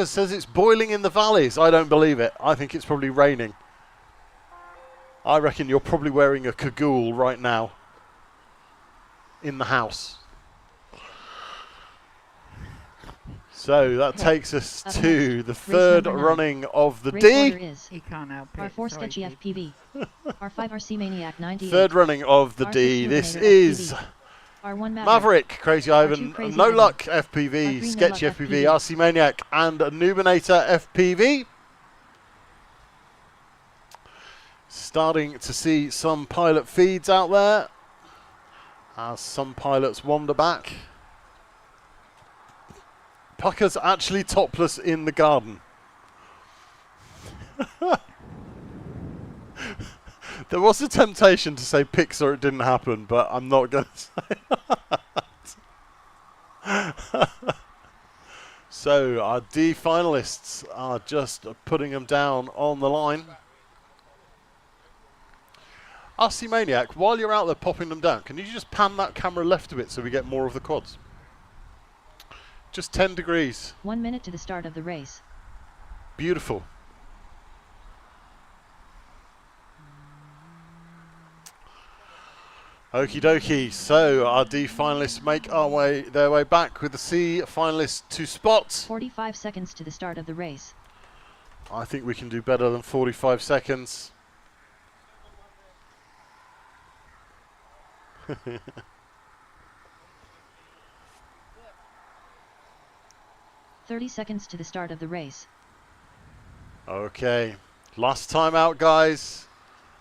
says it's boiling in the valleys. I don't believe it. I think it's probably raining. I reckon you're probably wearing a cagoule right now in the house. So that takes us to the third running of the D. He can't help it. R4 Sketchy FPV. R5 RC Maniac 98. Third running of the D. This is R1 Maverick, Crazy Ivan, Crazy No Ivan. Luck FPV, R3 Sketchy No Luck FPV, FPV. RC Maniac, and Nubinator FPV. Starting to see some pilot feeds out there as some pilots wander back. Pucker's actually topless in the garden. There was a temptation to say Pixar, it didn't happen, but I'm not going to say that. So our D finalists are just putting them down on the line. RC Maniac, while you're out there popping them down, can you just pan that camera left a bit so we get more of the quads? Just 10 degrees. 1 minute to the start of the race. Beautiful. Okie dokie. So our D finalists make their way back with the C finalists to spots. 45 seconds to the start of the race. I think we can do better than 45 seconds. 30 seconds to the start of the race. Okay, last time out, guys.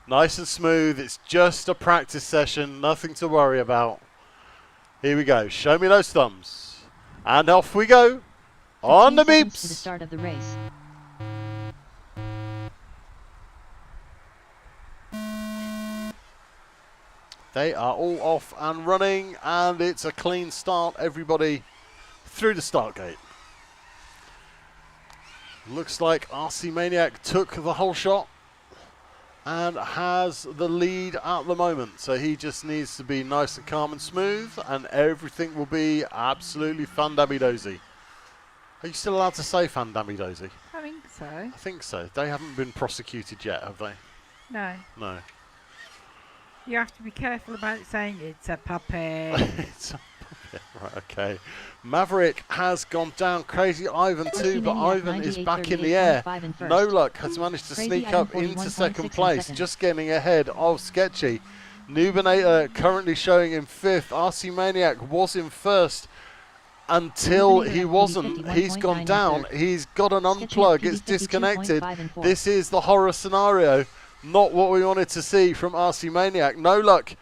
Nice and smooth. It's just a practice session, nothing to worry about. Here we go. Show me those thumbs. And off we go. On the 15 seconds to the beeps. start of the race. They are all off and running, and it's a clean start. Everybody through the start gate. Looks like RC Maniac took the whole shot and has the lead at the moment. So he just needs to be nice and calm and smooth, and everything will be absolutely fandammy-dozy. Are you still allowed to say fandammy-dozy? I think so. I think so. They haven't been prosecuted yet, have they? No. No. You have to be careful about saying it's a puppy. It's a puppy. Right, okay. Maverick has gone down. Crazy Ivan too, but Maniac Ivan is back in the air. 98.5 in first. No Luck has managed to Crazy sneak Ivan up into 41.6 second in place, second. just getting ahead of Sketchy. Noobinator currently showing in 5th. RC Maniac was in 1st until Noobinator he FPV wasn't. He's 51.9 gone in down. 3rd. He's got an Sketchy unplug. FPV It's disconnected. 52.5 in 4th. This is the horror scenario. Not what we wanted to see from RC Maniac. No Luck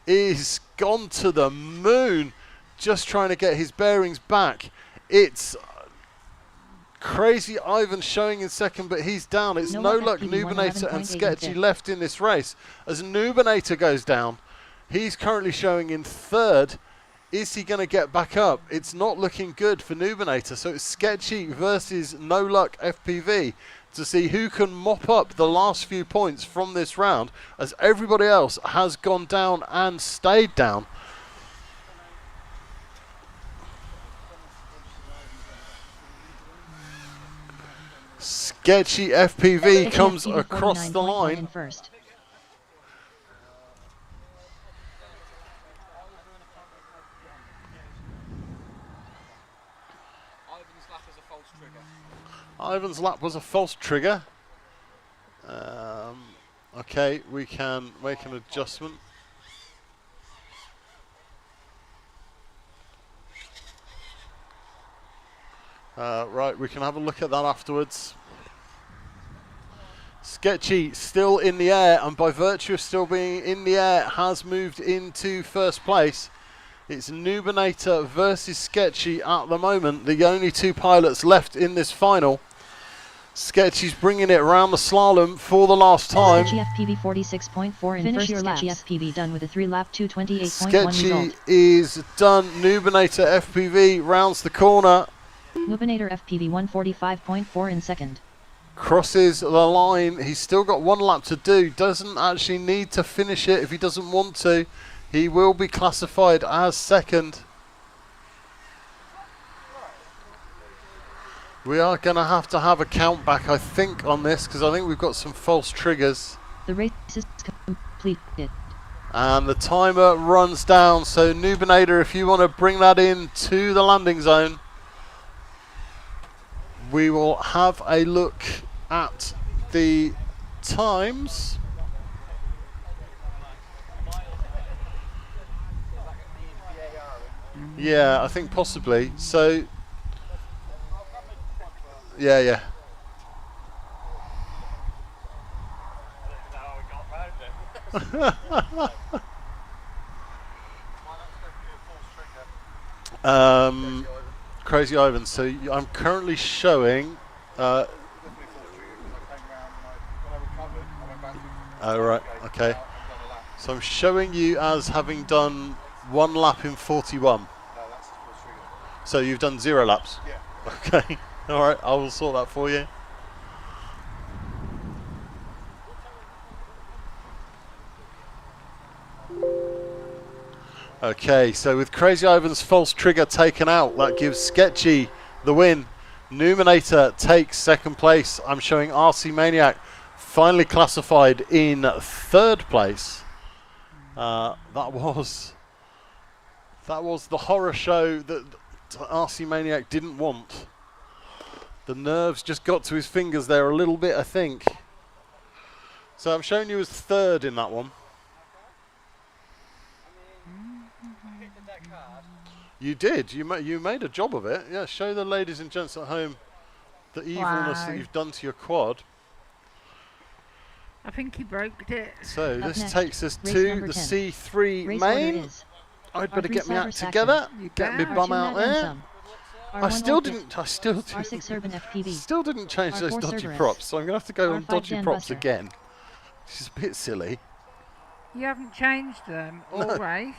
is gone to the moon, just trying to get his bearings back. It's Crazy Ivan showing in 2nd, but he's down. It's No Luck, Noobinator and Sketchy left in this race. As Noobinator goes down, he's currently showing in 3rd. Is he going to get back up? It's not looking good for Noobinator. So it's Sketchy versus No Luck FPV to see who can mop up the last few points from this round, as everybody else has gone down and stayed down. Sketchy FPV comes across the line. In first. Ivan's lap was a false trigger. Okay, we can make an adjustment. Right, we can have a look at that afterwards. Sketchy still in the air, and by virtue of still being in the air, has moved into 1st place. It's Noobinator versus Sketchy at the moment, the only 2 pilots left in this final. Sketchy's bringing it around the slalom for the last time. Sketchy FPV 46.4 in Finish first. your Sketchy laps. FPV done with a 3-lap 228.1 Sketchy result. is done. Noobinator FPV rounds the corner. Noobinator FPV 145.4 in 2nd. Crosses the line. He's still got 1 lap to do. Doesn't actually need to finish it if he doesn't want to. He will be classified as 2nd. We are going to have a count back, I think, on this, because I think we've got some false triggers. The race is completed. And the timer runs down. So Noobinator, if you want to bring that in to the landing zone, we will have a look at the times. Yeah, I think possibly. So, yeah. Crazy Ivan. So I'm currently showing. Oh right, okay. So I'm showing you as having done 1 lap in 41. So you've done 0 laps. Yeah. Okay. All right. I will sort that for you. Okay, so with Crazy Ivan's false trigger taken out, that gives Sketchy the win. Noobinator takes 2nd place. I'm showing RC Maniac finally classified in 3rd place. That was the horror show that RC Maniac didn't want. The nerves just got to his fingers there a little bit, I think. So I'm showing you as 3rd in that one. You did. You made a job of it. Yeah, show the ladies and gents at home the evilness that you've done to your quad. I think he broke it. So Up this next, takes us race to number the 10. C3 Race main. order is I'd better R3 get my Cyber act Saxon, together. You Get me can. bum R2 out Mad there. Some, I R1 still Ultra, didn't. I still R6 Urban FPV, still didn't change those R4 dodgy Cerberus, props. So I'm gonna have to go on R5 dodgy Dan props Buster. again. This is a bit silly. You haven't changed them all No. race.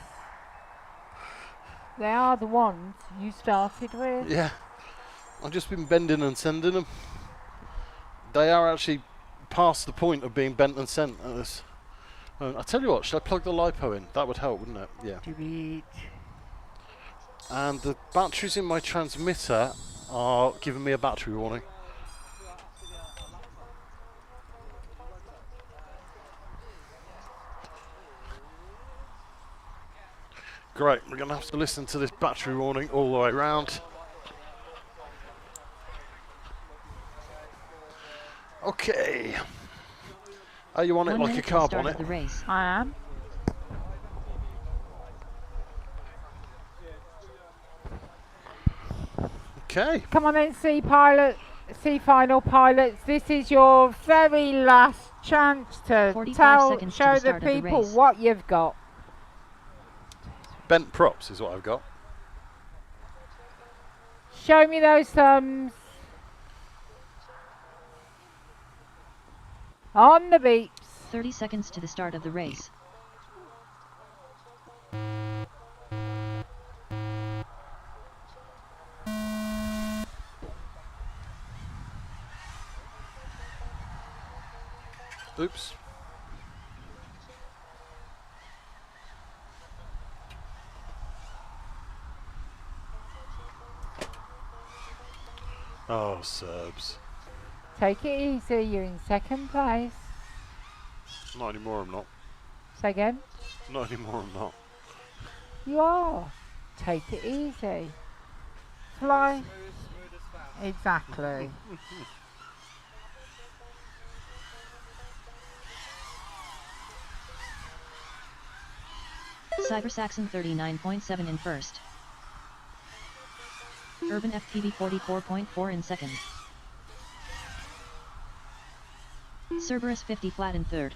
They are the ones you started with. Yeah, I've just been bending and sending them. They are actually past the point of being bent and sent. I tell you what, should I plug the LiPo in? That would help, wouldn't it? Yeah. Delete. And the batteries in my transmitter are giving me a battery warning. Great, we're going to have to listen to this battery warning all the way round. Okay. Are you on it 1 like a minute till carb start on of it? the race. I am. Okay. Come on then, C final pilots. This is your very last chance to 45 seconds to show the the start of the people race. what you've got. Bent props is what I've got. Show me those thumbs. On the beeps. 30 seconds to the start of the race. Oops. Oh, Serbs. Take it easy, you're in second place. Not anymore, I'm not. Say again. Not anymore, I'm not. You are. Take it easy. Fly. Exactly. Cyber Saxon 39.7 in first. Urban FPV 44.4 in second. Cerberus 50 flat in third.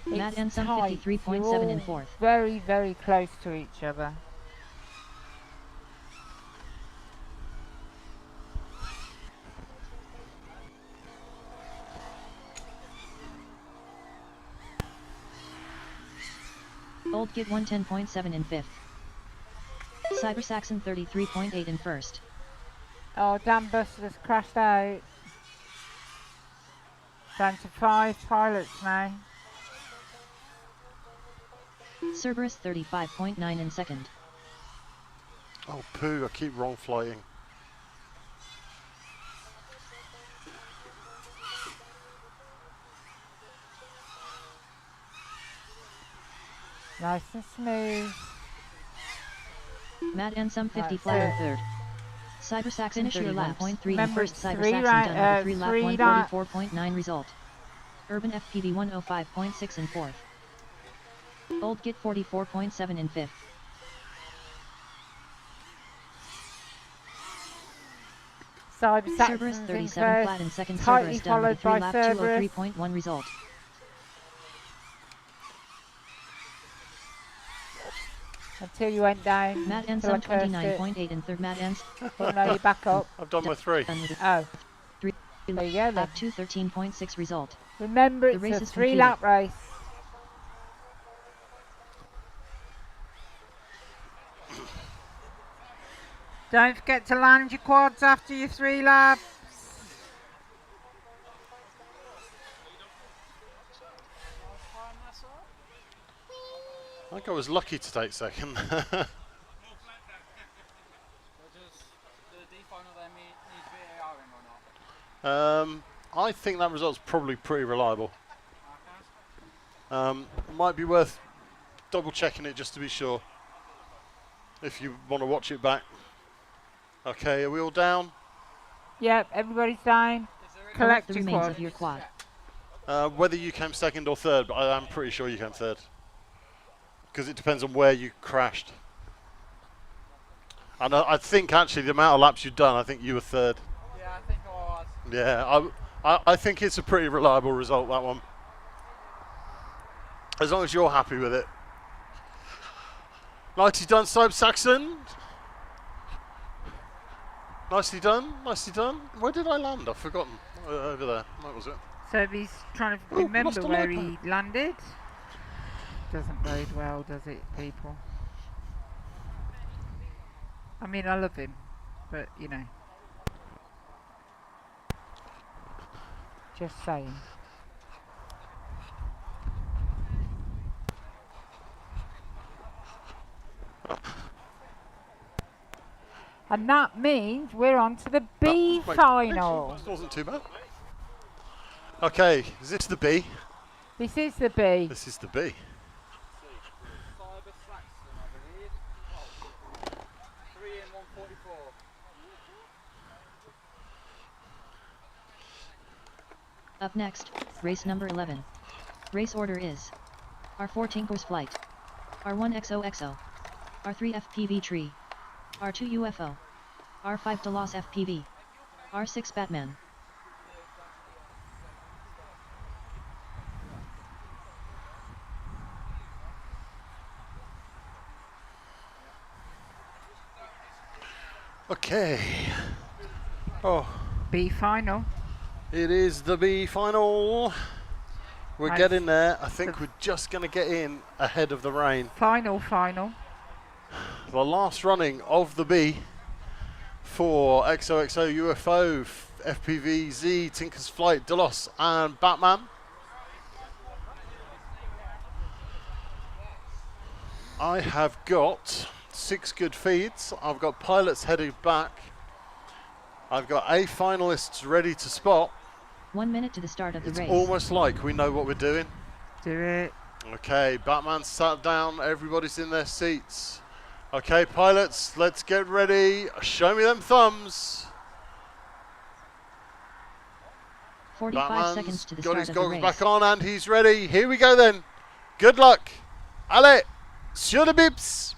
Matt It's Ensum tight. 53.7 You're in all fourth. Very, very close to each other. Old Git 110.7 in fifth. Cyber Saxon 33.8 in first. Oh, Dan Buster has crashed out. Down to 5 pilots now. Cerberus 35.9 in second. Oh, poo, I keep wrong flying. Nice and smooth. Matt Ensum 50 That's flat it. in third. Cyber Saxon 31.3 in Remember, first. it's Cyber three Saxon round- done with a 3 lap three lap- 144.9 result. Urban FPV 105.6 in fourth. Old Git 44.7 in fifth. Cyber Cerberus Saxon's in 37 flat first. in second. Tightly Cerberus done with a followed 3 by lap Cerberus. 203.1 result. Until you went down. Matt till I Ensum cursed it. 29.8 in third. Matt Ens Oh no, you're back up. I've done my 3. done with a Oh, 3 there you go then. lap 213.6 result. Remember, The race it's a is 3 lap race. Don't forget to land your quads after your 3 laps. I think I was lucky to take second. So does the D final then need VAR in or not? I think that result's probably pretty reliable. Might be worth double checking it just to be sure. If you want to watch it back. Okay, are we all down? Yep, everybody's down. Collect Collect the your remains quad. of your quad. Whether you came second or third, but I am pretty sure you came third. Because it depends on where you crashed. And I think actually the amount of laps you've done, I think you were third. Yeah, I think I was. Yeah, I think it's a pretty reliable result, that one. As long as you're happy with it. Nicely done, Cyber Saxon. Nicely done, nicely done. Where did I land? I've forgotten. Over there. That was it. So he's trying to Oh, remember lost a where light he landed. Doesn't bode well, does it, people? I mean, I love him, but you know. Just saying. And that means we're on to the B Wait, final. This wasn't too bad. Okay, is this the B? This is the B. This is the B. Up next, race number 11. Race order is R4 Tinker's Flight, R1 XOXO, R3 FPV Tree, R2 UFO, R5 Delos FPV, R6 Batman. Okay. Oh, B final. it is the B final. We're Nice. getting there. I think we're just going to get in ahead of the rain. Final. The last running of the B for XOXO UFO, FPVZ, Tinker's Flight, Delos and Batman. I have got 6 good feeds. I've got pilots headed back. I've got A finalists ready to spot. 1 minute to the start of the It's race. almost like we know what we're doing. Do it. Okay, Batman's sat down. Everybody's in their seats. Okay, pilots, let's get ready. Show me them thumbs. 45 Batman's seconds to the got start his of the goggles race. back on and he's ready. Here we go then. Good luck. Allez, sur le bips.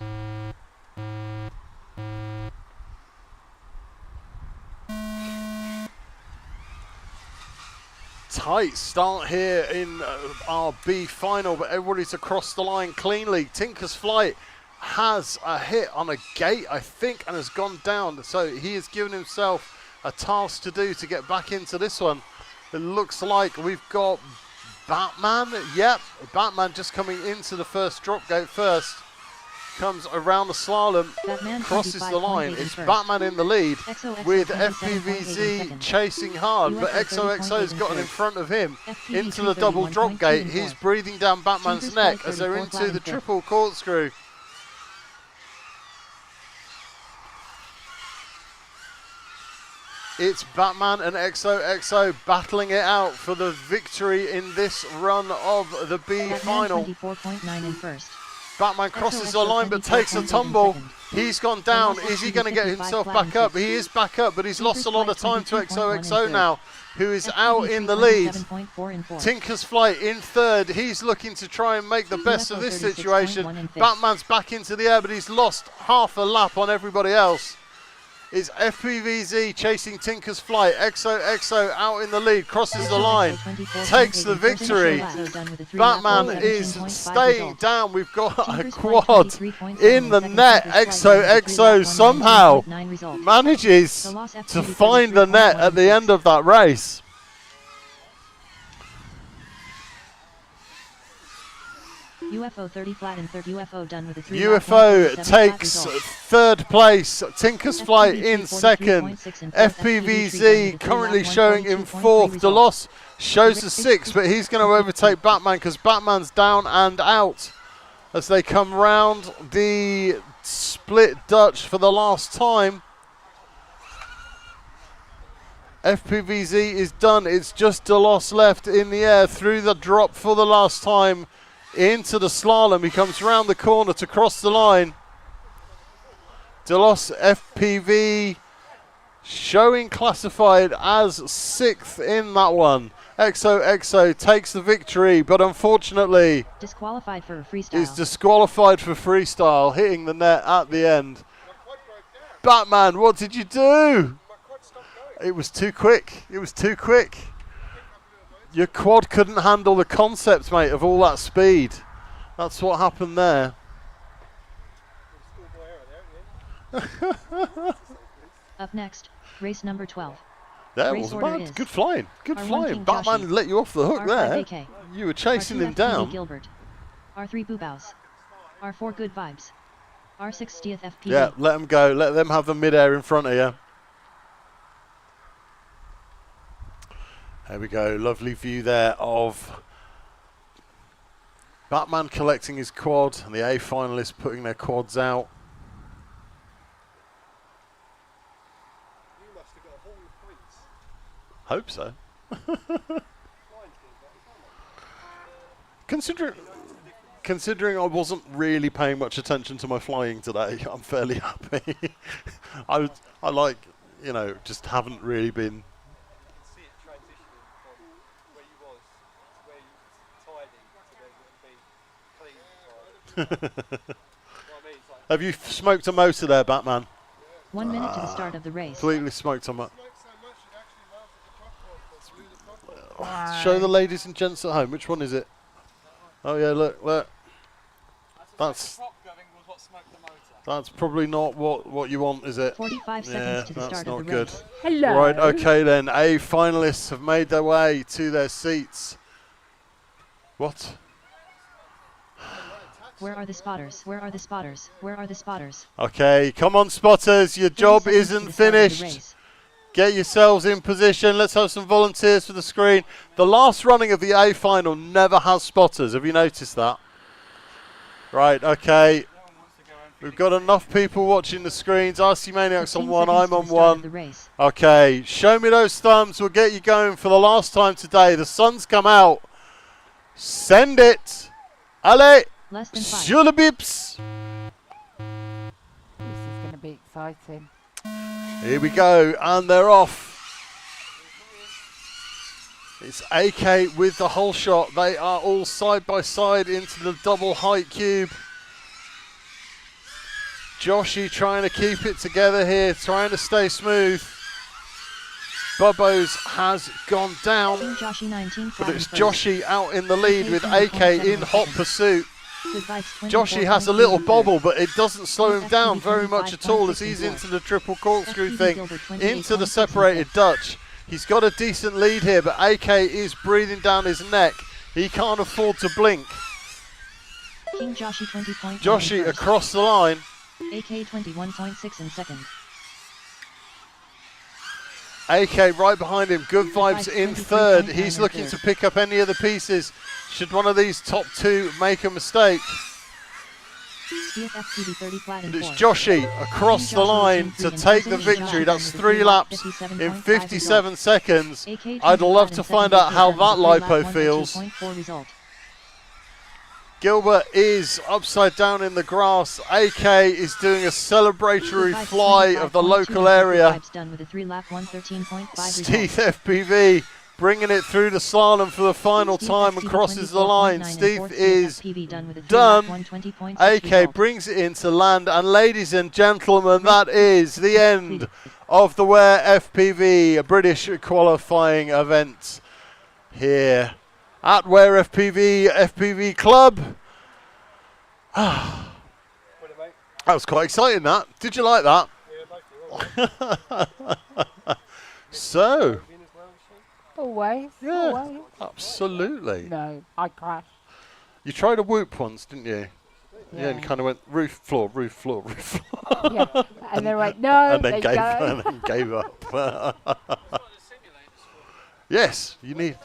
Tight start here in our B final, but everybody's across the line cleanly. Tinker's Flight has a hit on a gate, I think, and has gone down. So he has given himself a task to do to get back into this one. It looks like we've got Batman. Yep, Batman just coming into the first drop gate first. Comes around the slalom, Batman crosses the line. 25.8 in It's first. Batman in the lead XOXO with 27.8 in FPVZ second. chasing hard, but UFO XOXO's 30.8 gotten in third. front of him FPV into the double drop 31.2 gate. in He's fourth. breathing down Batman's Tinker's neck Flight as they're 34 into flat the in fifth. triple corkscrew. It's Batman and XOXO battling it out for the victory in this run of the B Batman final. 24.9 in first. Batman crosses the XOXO line but takes a 24.8 in tumble. second. He's gone down. Delos Is he going to get 55 himself flat in back up? fifth. He is back up, but he's lost a lot of time to Tinker's Flight 22.1 in XOXO third. now, who is FPV out in the lead. 27.4 in fourth. Tinker's Flight in third. He's looking to try and make the best of this 36.1 situation. in fifth. Batman's back into the air, but he's lost half a lap on everybody else. It's FPVZ chasing Tinker's Flight. XOXO out in the lead, crosses the line, takes the victory. Batman is staying down. We've got a quad in the net. XOXO somehow manages to find the net at the end of that race. UFO 30 flat in third. UFO done with a 3 UFO takes third place. Tinker's Flight in second. FPVZ currently showing in fourth. Delos shows the sixth, but he's going to overtake Batman because Batman's down and out as they come round the split Dutch for the last time. FPVZ is done. It's just Delos left in the air through the drop for the last time. Into the slalom, he comes round the corner to cross the line. Delos FPV showing classified as 6th in that one. XOXO takes the victory, but unfortunately disqualified for freestyle. is disqualified for freestyle, hitting the net at the end. Batman, what did you do? It was too quick. It was too quick. Your quad couldn't handle the concept, mate, of all that speed. That's what happened there. Up next, race number 12. That Race wasn't order bad. is Good flying. Good R1 flying. King Batman Joshi, let you off the hook R5 there. AK, You were chasing R2 him FPV down. Gilbert, R3 Boobows, R4 Good Vibes, R6 Steeth FPV. Yeah, let them go. Let them have the mid-air in front of you. There we go. Lovely view there of Batman collecting his quad and the A finalists putting their quads out. You must have got a whole points. Hope so. Considering I wasn't really paying much attention to my flying today, I'm fairly happy. I like, just haven't really been. where you was to where you tidy to then be clean. Have you smoked a motor there, Batman? 1 minute to the start of the race. Completely smoked a motor. Wow. Show the ladies and gents at home. Which one is it? Oh yeah, look. That's probably not what you want, is it? 45 Yeah, seconds to the that's start not of the good. race. Hello. Right, okay then. A finalists have made their way to their seats. What? Where are the spotters? Where are the spotters? Where are the spotters? Okay, come on, spotters. Your 30 job seconds to isn't the start of the finished. race. Get yourselves in position. Let's have some volunteers for the screen. The last running of the A final never has spotters. Have you noticed that? Right, okay. We've got enough people watching the screens. RC Maniac's on 15 one, seconds I'm to on the start of the one. race. Okay, show me those thumbs. We'll get you going for the last time today. The sun's come out. Send it. Allez. Less than 5. Sur le bips. This is going to be exciting. Here we go, and they're off. It's AK with the whole shot. They are all side by side into the double height cube. Joshy trying to keep it together here, trying to stay smooth. Bubbo's has gone down, King Joshy 19 but it's first. Joshy out in the lead with AK in hot pursuit. Good vibes, Joshy has a 24.3 little meters. bobble, but it doesn't slow him FPV down very much at all as 25.6 he's and into the triple corkscrew FPV thing, Gilbert 28.6 into the and separated 6. Dutch. He's got a decent lead here, but AK is breathing down his neck. He can't afford to blink. King Joshy 20.9 Joshy first. across the line. AK 21.6 in second. AK right behind him. Good vibes in 23.9 third. in He's looking third. to pick up any of the pieces. Should one of these top two make a mistake? Steel FPV 30 flat in And it's fourth. Joshy across the line to take the victory. That's 3 laps in 57 seconds. I'd love to find out how that lipo feels. Result. Gilbert is upside down in the grass. AK is doing a celebratory fly of the local area. Done with a 3-lap 113.5 Steve FPV bringing it through the slalom for the final time and crosses the line. Steve is done. AK brings it into land, and ladies and gentlemen, that is the end of the Ware FPV, a British qualifying event here at Ware FPV Club. That was quite exciting, that. Did you like that? So, Always. yeah, Always. absolutely. No, I crashed. You tried a whoop once, didn't you? Yeah, and Yeah. kind of went roof, floor, roof, floor, roof, floor. Yeah. And they're like, no, and then they go. gave up. Yes, you need.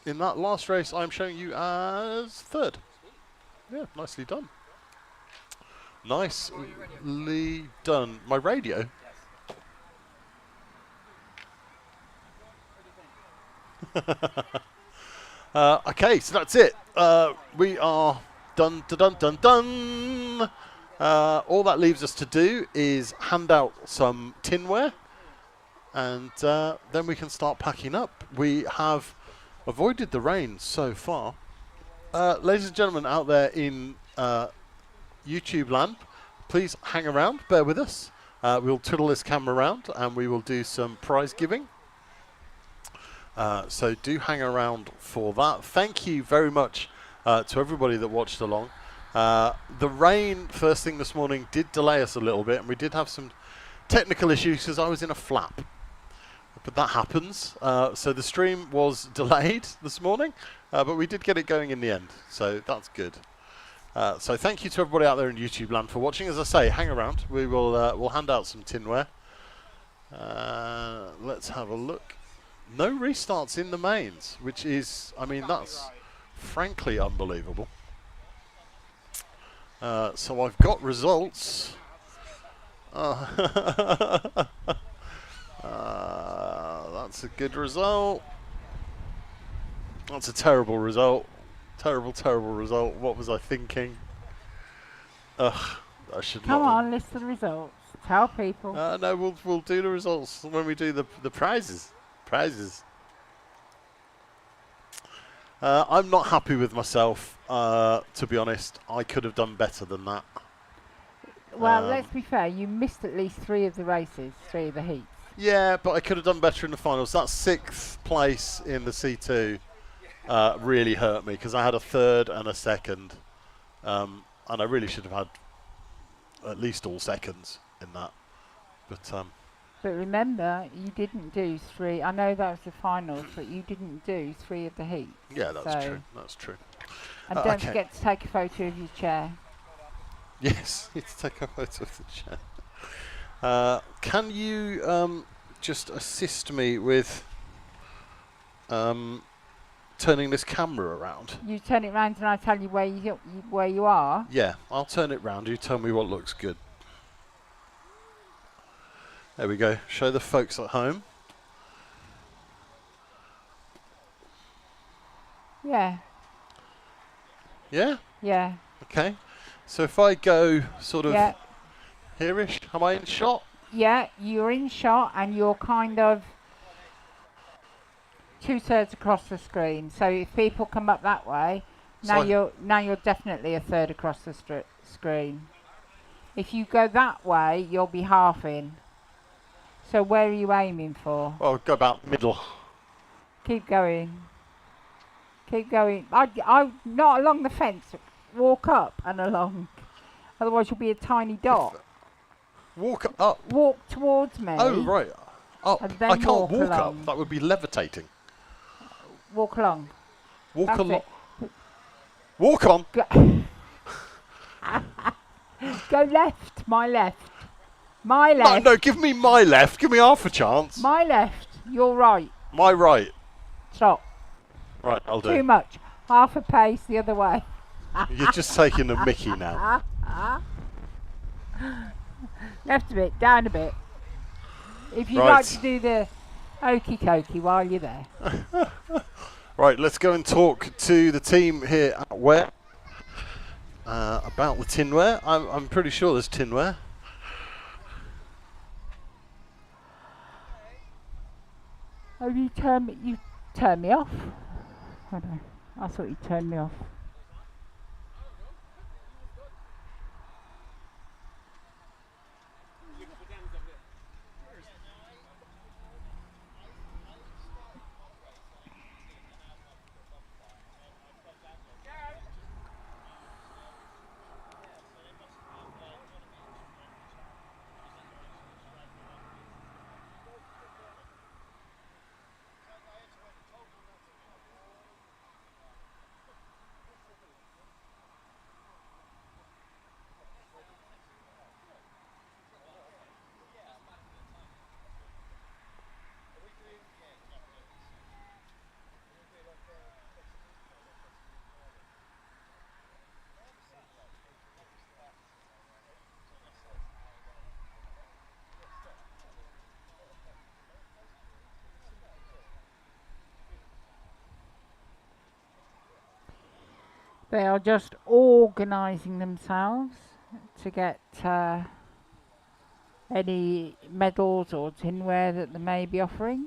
In that last race, I'm showing you as third. Yeah, nicely done. Nicely done. My radio. Okay, so that's it. We are done. All that leaves us to do is hand out some tinware, and then we can start packing up. We have avoided the rain so far. Ladies and gentlemen out there in YouTube land, please hang around, bear with us. We'll twiddle this camera around and we will do some prize giving. So do hang around for that. Thank you very much to everybody that watched along. The rain first thing this morning did delay us a little bit, and we did have some technical issues because I was in a flap. But that happens. So the stream was delayed this morning, but we did get it going in the end. So that's good. So thank you to everybody out there in YouTube land for watching. As I say, hang around. We will we'll hand out some tinware. Let's have a look. No restarts in the mains, which is, I mean, that's frankly unbelievable. So I've got results. That's a good result. That's a terrible result. Terrible result. What was I thinking? Ugh, I should Come not. on, list the results. Tell people. No, we'll do the results when we do the prizes. Prizes. I'm not happy with myself, to be honest. I could have done better than that. Well, let's be fair. You missed at least 3 of the races, 3 of the heats. Yeah, but I could have done better in the finals. That 6th place in the C2 really hurt me because I had a 3rd and a 2nd. And I really should have had at least all 2nds in that. But remember, you didn't do 3. I know that was the finals, but you didn't do 3 of the heats. Yeah, that's true. That's true. And don't forget to take a photo of your chair. Yes, need to take a photo of the chair. Can you just assist me with turning this camera around? You turn it round and I tell you where you are. Yeah, I'll turn it round. You tell me what looks good. There we go. Show the folks at home. Yeah. Yeah? Yeah. Okay. So if I go sort of here-ish, am I in shot? Yeah, you're in shot and you're kind of 2/3 across the screen. So if people come up that way, now you're definitely 1/3 across the screen. If you go that way, you'll be half in. So where are you aiming for? Well, go about middle. Keep going. Keep going. I not along the fence. Walk up and along. Otherwise you'll be a tiny dot. Walk up. Walk towards me. Oh, right. Up. And then I can't walk along. up. That would be levitating. Walk along. Walk That's along. it. Walk on. Go left. My left. My left. No, give me my left. Give me half a chance. My left. Your right. My right. Stop. Right, I'll do. Too much. Half a pace the other way. You're just taking a mickey now. Left a bit, down a bit. If you'd Right. like to do the okie dokie while you're there. Right, let's go and talk to the team here at Ware about the tinware. I'm pretty sure there's tinware. Oh, you turn me off? I don't know. I thought you turned me off. They are just organising themselves to get any medals or tinware that they may be offering.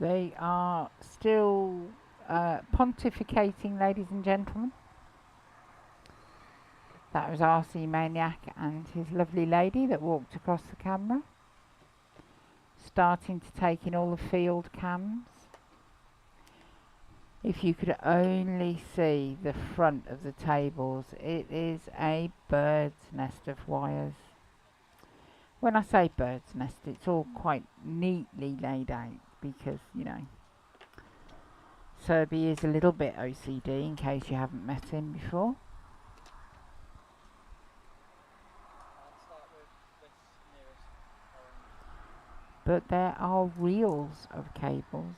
They are still pontificating, ladies and gentlemen. That was RC Maniac and his lovely lady that walked across the camera, starting to take in all the field cams. If you could only see the front of the tables, it is a bird's nest of wires. When I say bird's nest, it's all quite neatly laid out because, you know, Serby is a little bit OCD in case you haven't met him before. But there are reels of cables.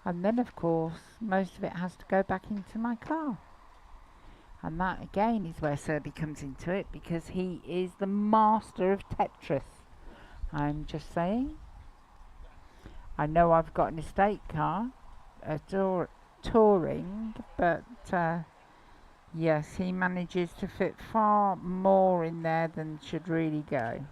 And then, of course, most of it has to go back into my car. And that, again, is where Serby comes into it, because he is the master of Tetris. I'm just saying. I know I've got an estate car, a touring, but yes, he manages to fit far more in there than should really go.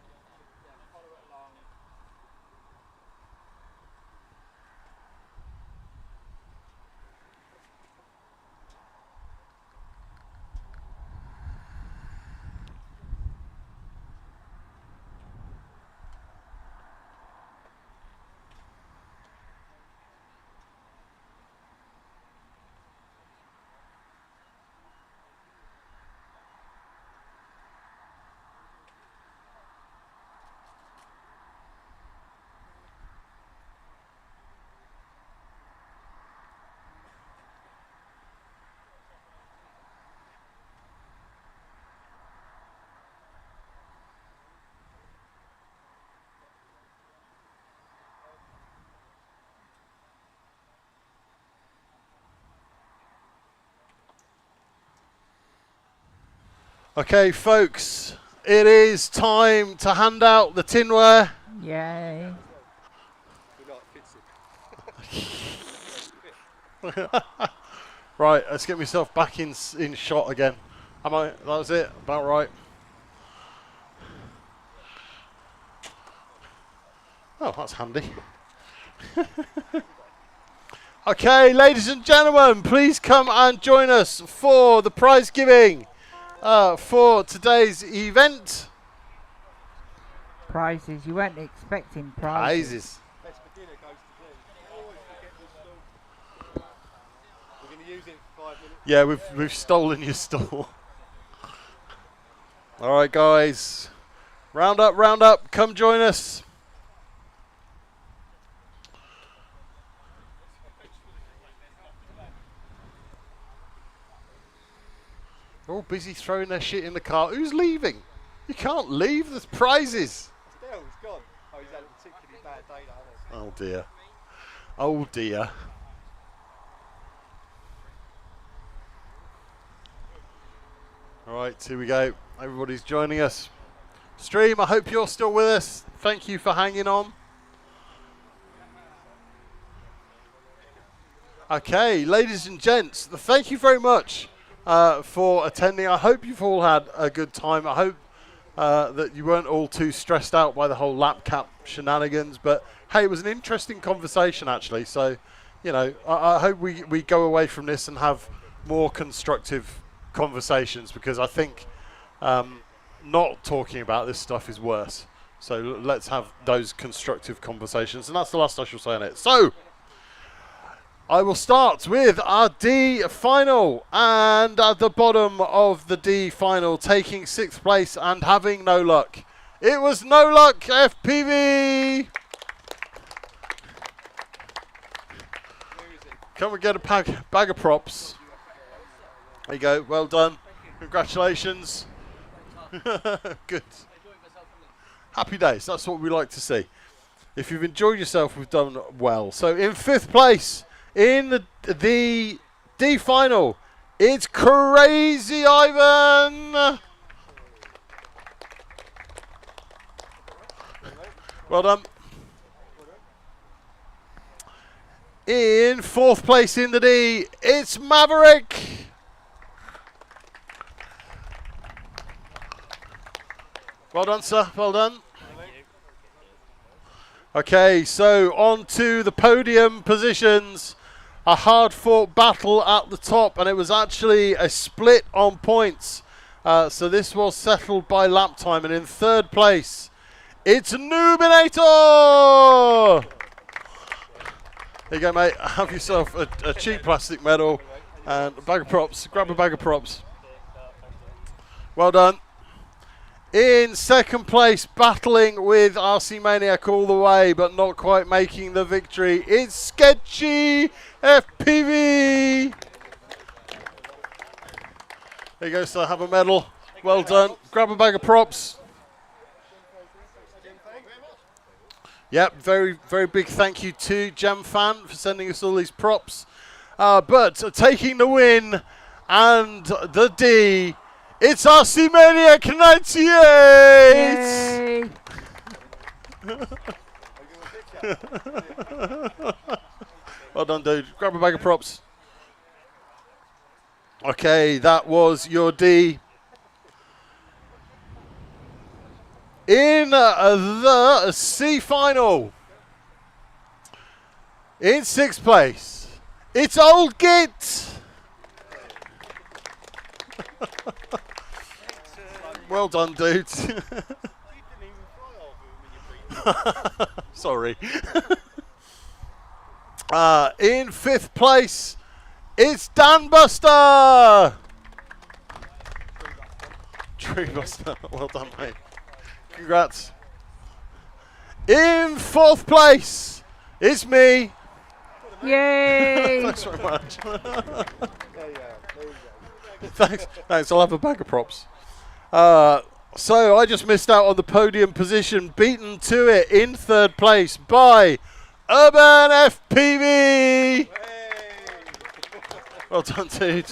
Okay, folks, it is time to hand out the tinware. Yay. Right, let's get myself back in shot again. That was it, about right. Oh, that's handy. Okay, ladies and gentlemen, please come and join us for the prize giving for today's event. Prizes, you weren't expecting prizes. Best beginner goes to D. Always forget the stall. We're going to use it in 5 minutes. Yeah, we've stolen your stall. All right, guys, round up, come join us. They're all busy throwing their shit in the car. Who's leaving? You can't leave. There's prizes. Still, he's gone. Oh, he's had a particularly bad day, though. Oh dear. Oh dear. All right, here we go. Everybody's joining us. Stream, I hope you're still with us. Thank you for hanging on. Okay, ladies and gents, thank you very much for attending. I hope you've all had a good time. I hope that you weren't all too stressed out by the whole lap cap shenanigans. But hey, it was an interesting conversation actually. So, you know, I hope we go away from this and have more constructive conversations, because I think not talking about this stuff is worse. So let's have those constructive conversations. And that's the last I shall say on it. So I will start with our D final, and at the bottom of the D final, taking 6th place and having no luck, it was No Luck FPV. Come and get a bag of props. There you go, well done, congratulations. Good. Happy days, that's what we like to see. If you've enjoyed yourself, we've done well. So in 5th place, in the D final, it's Crazy Ivan. Well done. In 4th place in the D, it's Maverick. Well done, sir. Well done. Okay, so on to the podium positions. A hard-fought battle at the top, and it was actually a split on points. So this was settled by lap time, and in third place, it's Noobinator! There you go, mate. Have yourself a cheap plastic medal and a bag of props. Grab a bag of props. Well done. In second place, battling with RC Maniac all the way, but not quite making the victory, it's Sketchy FPV. There you go, sir. Have a medal. Well done. Grab a bag of props. Yep, very, very big thank you to Fan for sending us all these props. But taking the win and the D, it's RC Maniac 98! Well done, dude. Grab a bag of props. Okay, that was your D. In the C final, in sixth place, it's Old Git. Well done, dudes. Sorry. In fifth place, it's Dan Buster. Tree Buster. Well done, mate. Congrats. In fourth place, it's me. Yay! Thanks very much. Thanks. I'll have a bag of props. So I just missed out on the podium position, beaten to it in third place by Urban FPV. Well done, dude.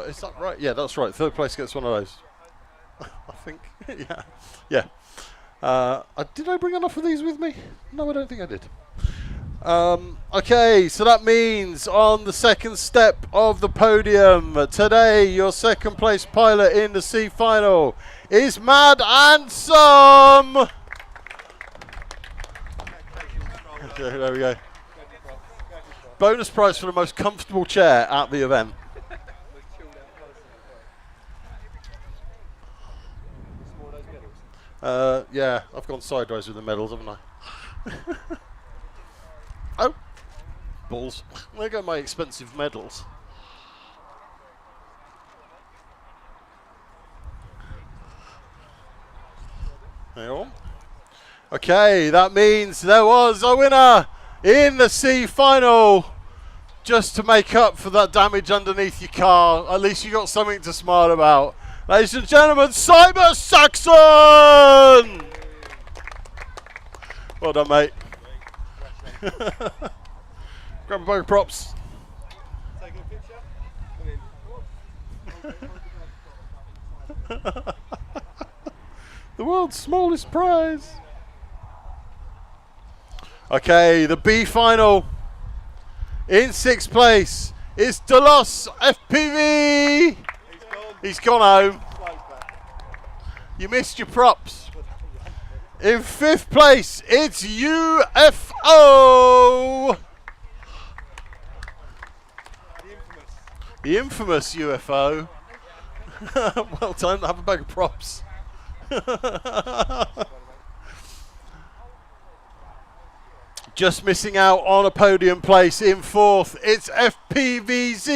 Is that right? Yeah, that's right. Third place gets one of those. I think. Yeah. Did I bring enough of these with me? No, I don't think I did. Okay, so that means on the second step of the podium today, your second place pilot in the C final is Mad Ansem. Okay, there we go. Bonus prize for the most comfortable chair at the event. Yeah, I've gone sideways with the medals, haven't I? Oh, balls. There go my expensive medals. Hang on. Okay, that means there was a winner in the C final. Just to make up for that damage underneath your car. At least you got something to smile about. Ladies and gentlemen, Cyber Saxon! Well done, mate. Grab a bag of props. Taking a picture? The world's smallest prize. Okay, the B final. In sixth place is Delos FPV. He's gone home. You missed your props. In fifth place, it's UFO. The infamous UFO. Well done. Have a bag of props. Just missing out on a podium place in fourth, it's FPVZ.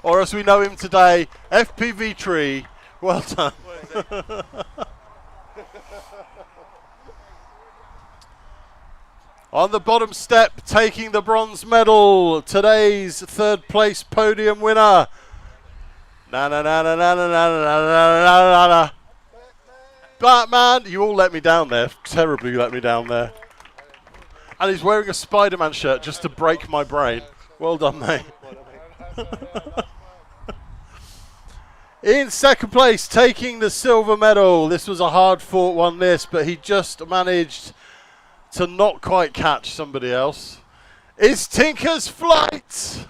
Or as we know him today, FPV Tree. Well done. On the bottom step, taking the bronze medal, today's third place podium winner. Batman, you all let me down there. Terribly let me down there. And he's wearing a Spider-Man shirt just to break my brain. Well done, mate. In second place, taking the silver medal. This was a hard-fought one, but he just managed to not quite catch somebody else is Tinker's Flight.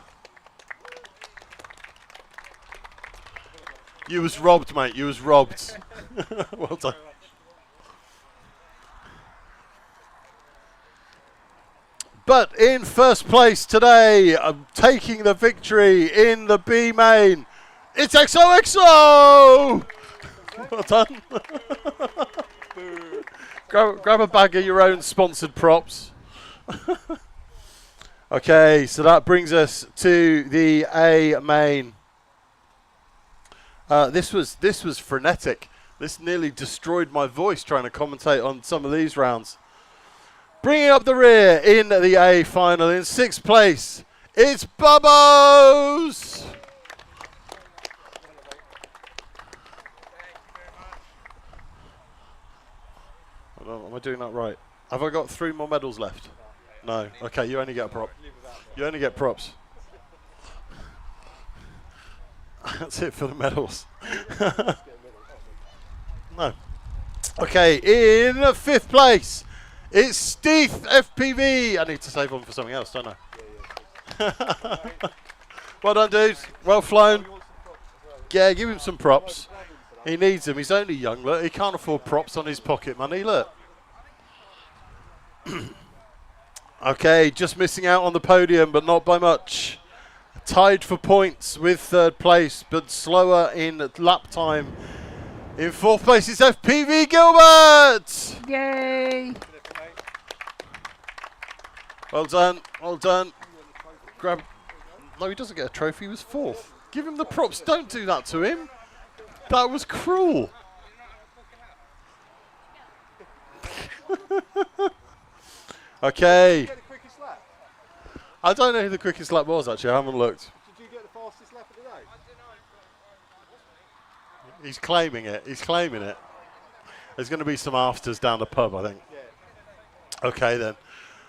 You was robbed, mate. You was robbed. Well done. But in first place today, taking the victory in the B main, it's XOXO! Well done. grab a bag of your own sponsored props. Okay, so that brings us to the A main. This was frenetic. This nearly destroyed my voice trying to commentate on some of these rounds. Bringing up the rear in the A final in 6th place, it's Bubbos! Am I doing that right? Have I got 3 more medals left? No. Okay, you only get a prop. You only get props. That's it for the medals. No. Okay, in 5th place, it's Steve FPV. I need to save one for something else, don't I? Well done, dude. Well flown. Yeah, give him some props. He needs them. He's only young. Look, he can't afford props on his pocket money. Look. Okay, just missing out on the podium, but not by much. Tied for points with 3rd place, but slower in lap time. In 4th place, it's FPV Gilbert! Yay! Well done, well done. Grab. No, he doesn't get a trophy, he was 4th. Give him the props, don't do that to him. That was cruel. Okay. I don't know who the quickest lap was, actually. I haven't looked. Did you get the fastest lap of the day? He's claiming it. He's claiming it. There's going to be some afters down the pub, I think. Yeah. Okay, then.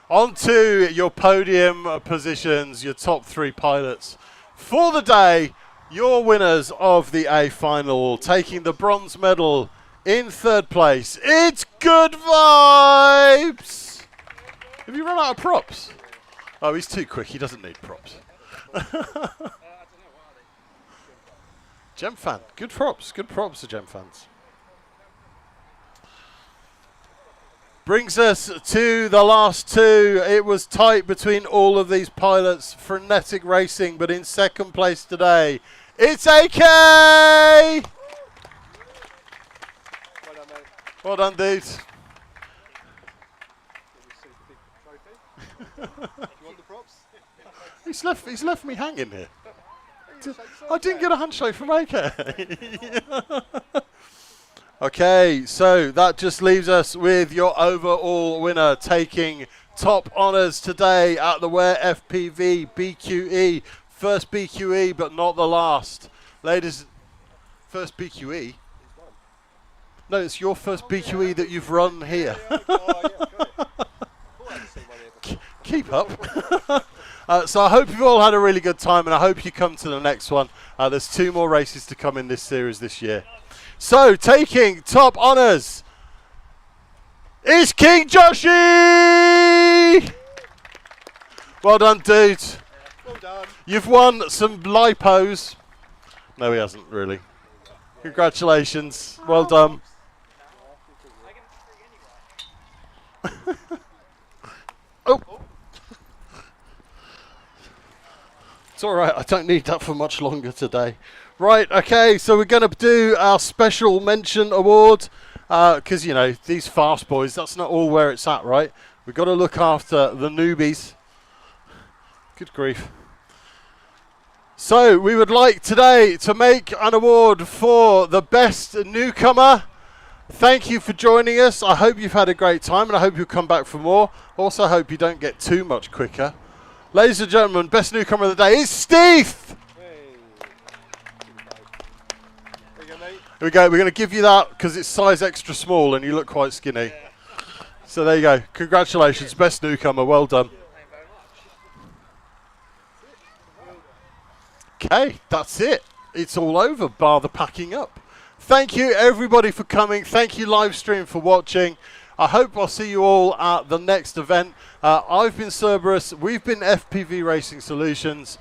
On to your podium positions, your top 3 pilots. For the day, your winners of the A final, taking the bronze medal in 3rd place. It's Good Vibes! Have you run out of props? Oh, he's too quick. He doesn't need props. Gem fan. Good props. Good props to Gem fans. Brings us to the last 2. It was tight between all of these pilots. Frenetic racing, but in 2nd place today, it's AK! Well done, mate. Well done, dude. You want the props? He's left me hanging here. I didn't get a handshake from AK. Okay, so that just leaves us with your overall winner taking top honours today at the Ware FPV BQE. First BQE, but not the last. Ladies, first BQE? No, it's your first BQE that you've run here. Keep up. So I hope you've all had a really good time, and I hope you come to the next one. There's 2 more races to come in this series this year. So taking top honours is King Joshi! Well done, dude. Well done. You've won some lipos. No, he hasn't really. Congratulations. Well done. Oh. It's all right. I don't need that for much longer today. Right, okay, so we're going to do our special mention award because, you know, these fast boys, that's not all where it's at, right? We've got to look after the newbies. Good grief. So we would like today to make an award for the best newcomer. Thank you for joining us. I hope you've had a great time, and I hope you'll come back for more. Also hope you don't get too much quicker. Ladies and gentlemen, best newcomer of the day is Steve! Here we go. We're going to give you that because it's size extra small and you look quite skinny. So there you go. Congratulations. Best newcomer. Well done. Okay, that's it. It's all over, bar the packing up. Thank you, everybody, for coming. Thank you, live stream, for watching. I hope I'll see you all at the next event. I've been Cerberus. We've been FPV Racing Solutions.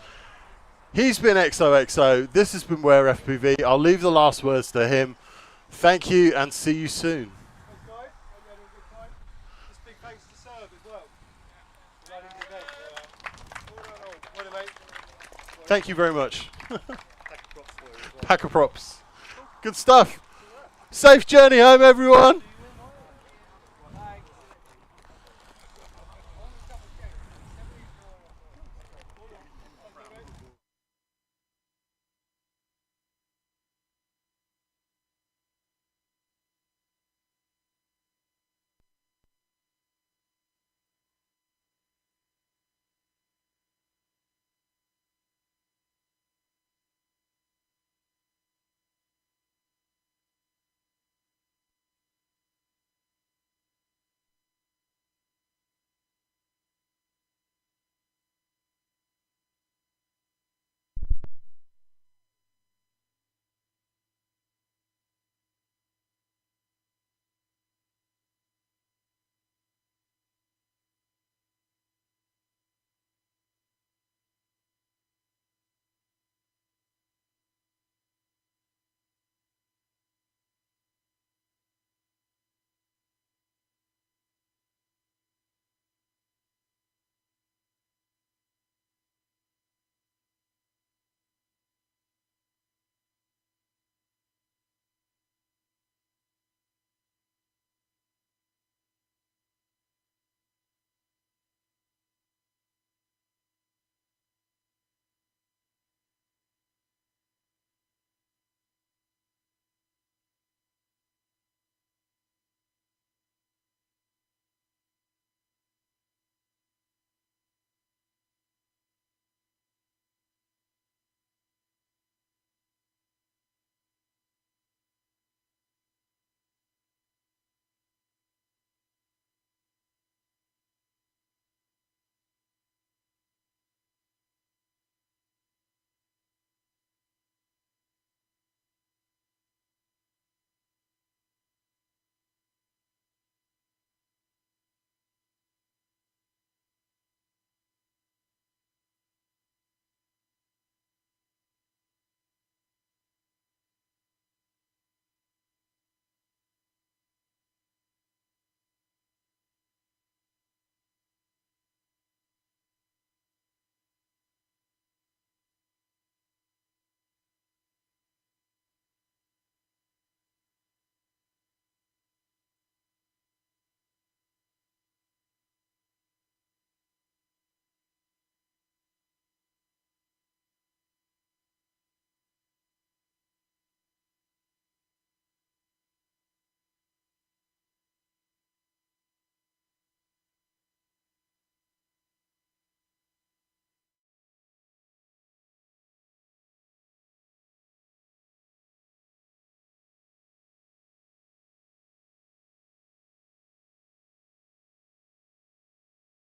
He's been XOXO. This has been Ware FPV. I'll leave the last words to him. Thank you and see you soon. Thanks, guys. Hope you had a good time. Just big thanks to Serb as well. For running the event. Well done, mate. Thank you very much. Pack of props. Good stuff. Safe journey home, everyone.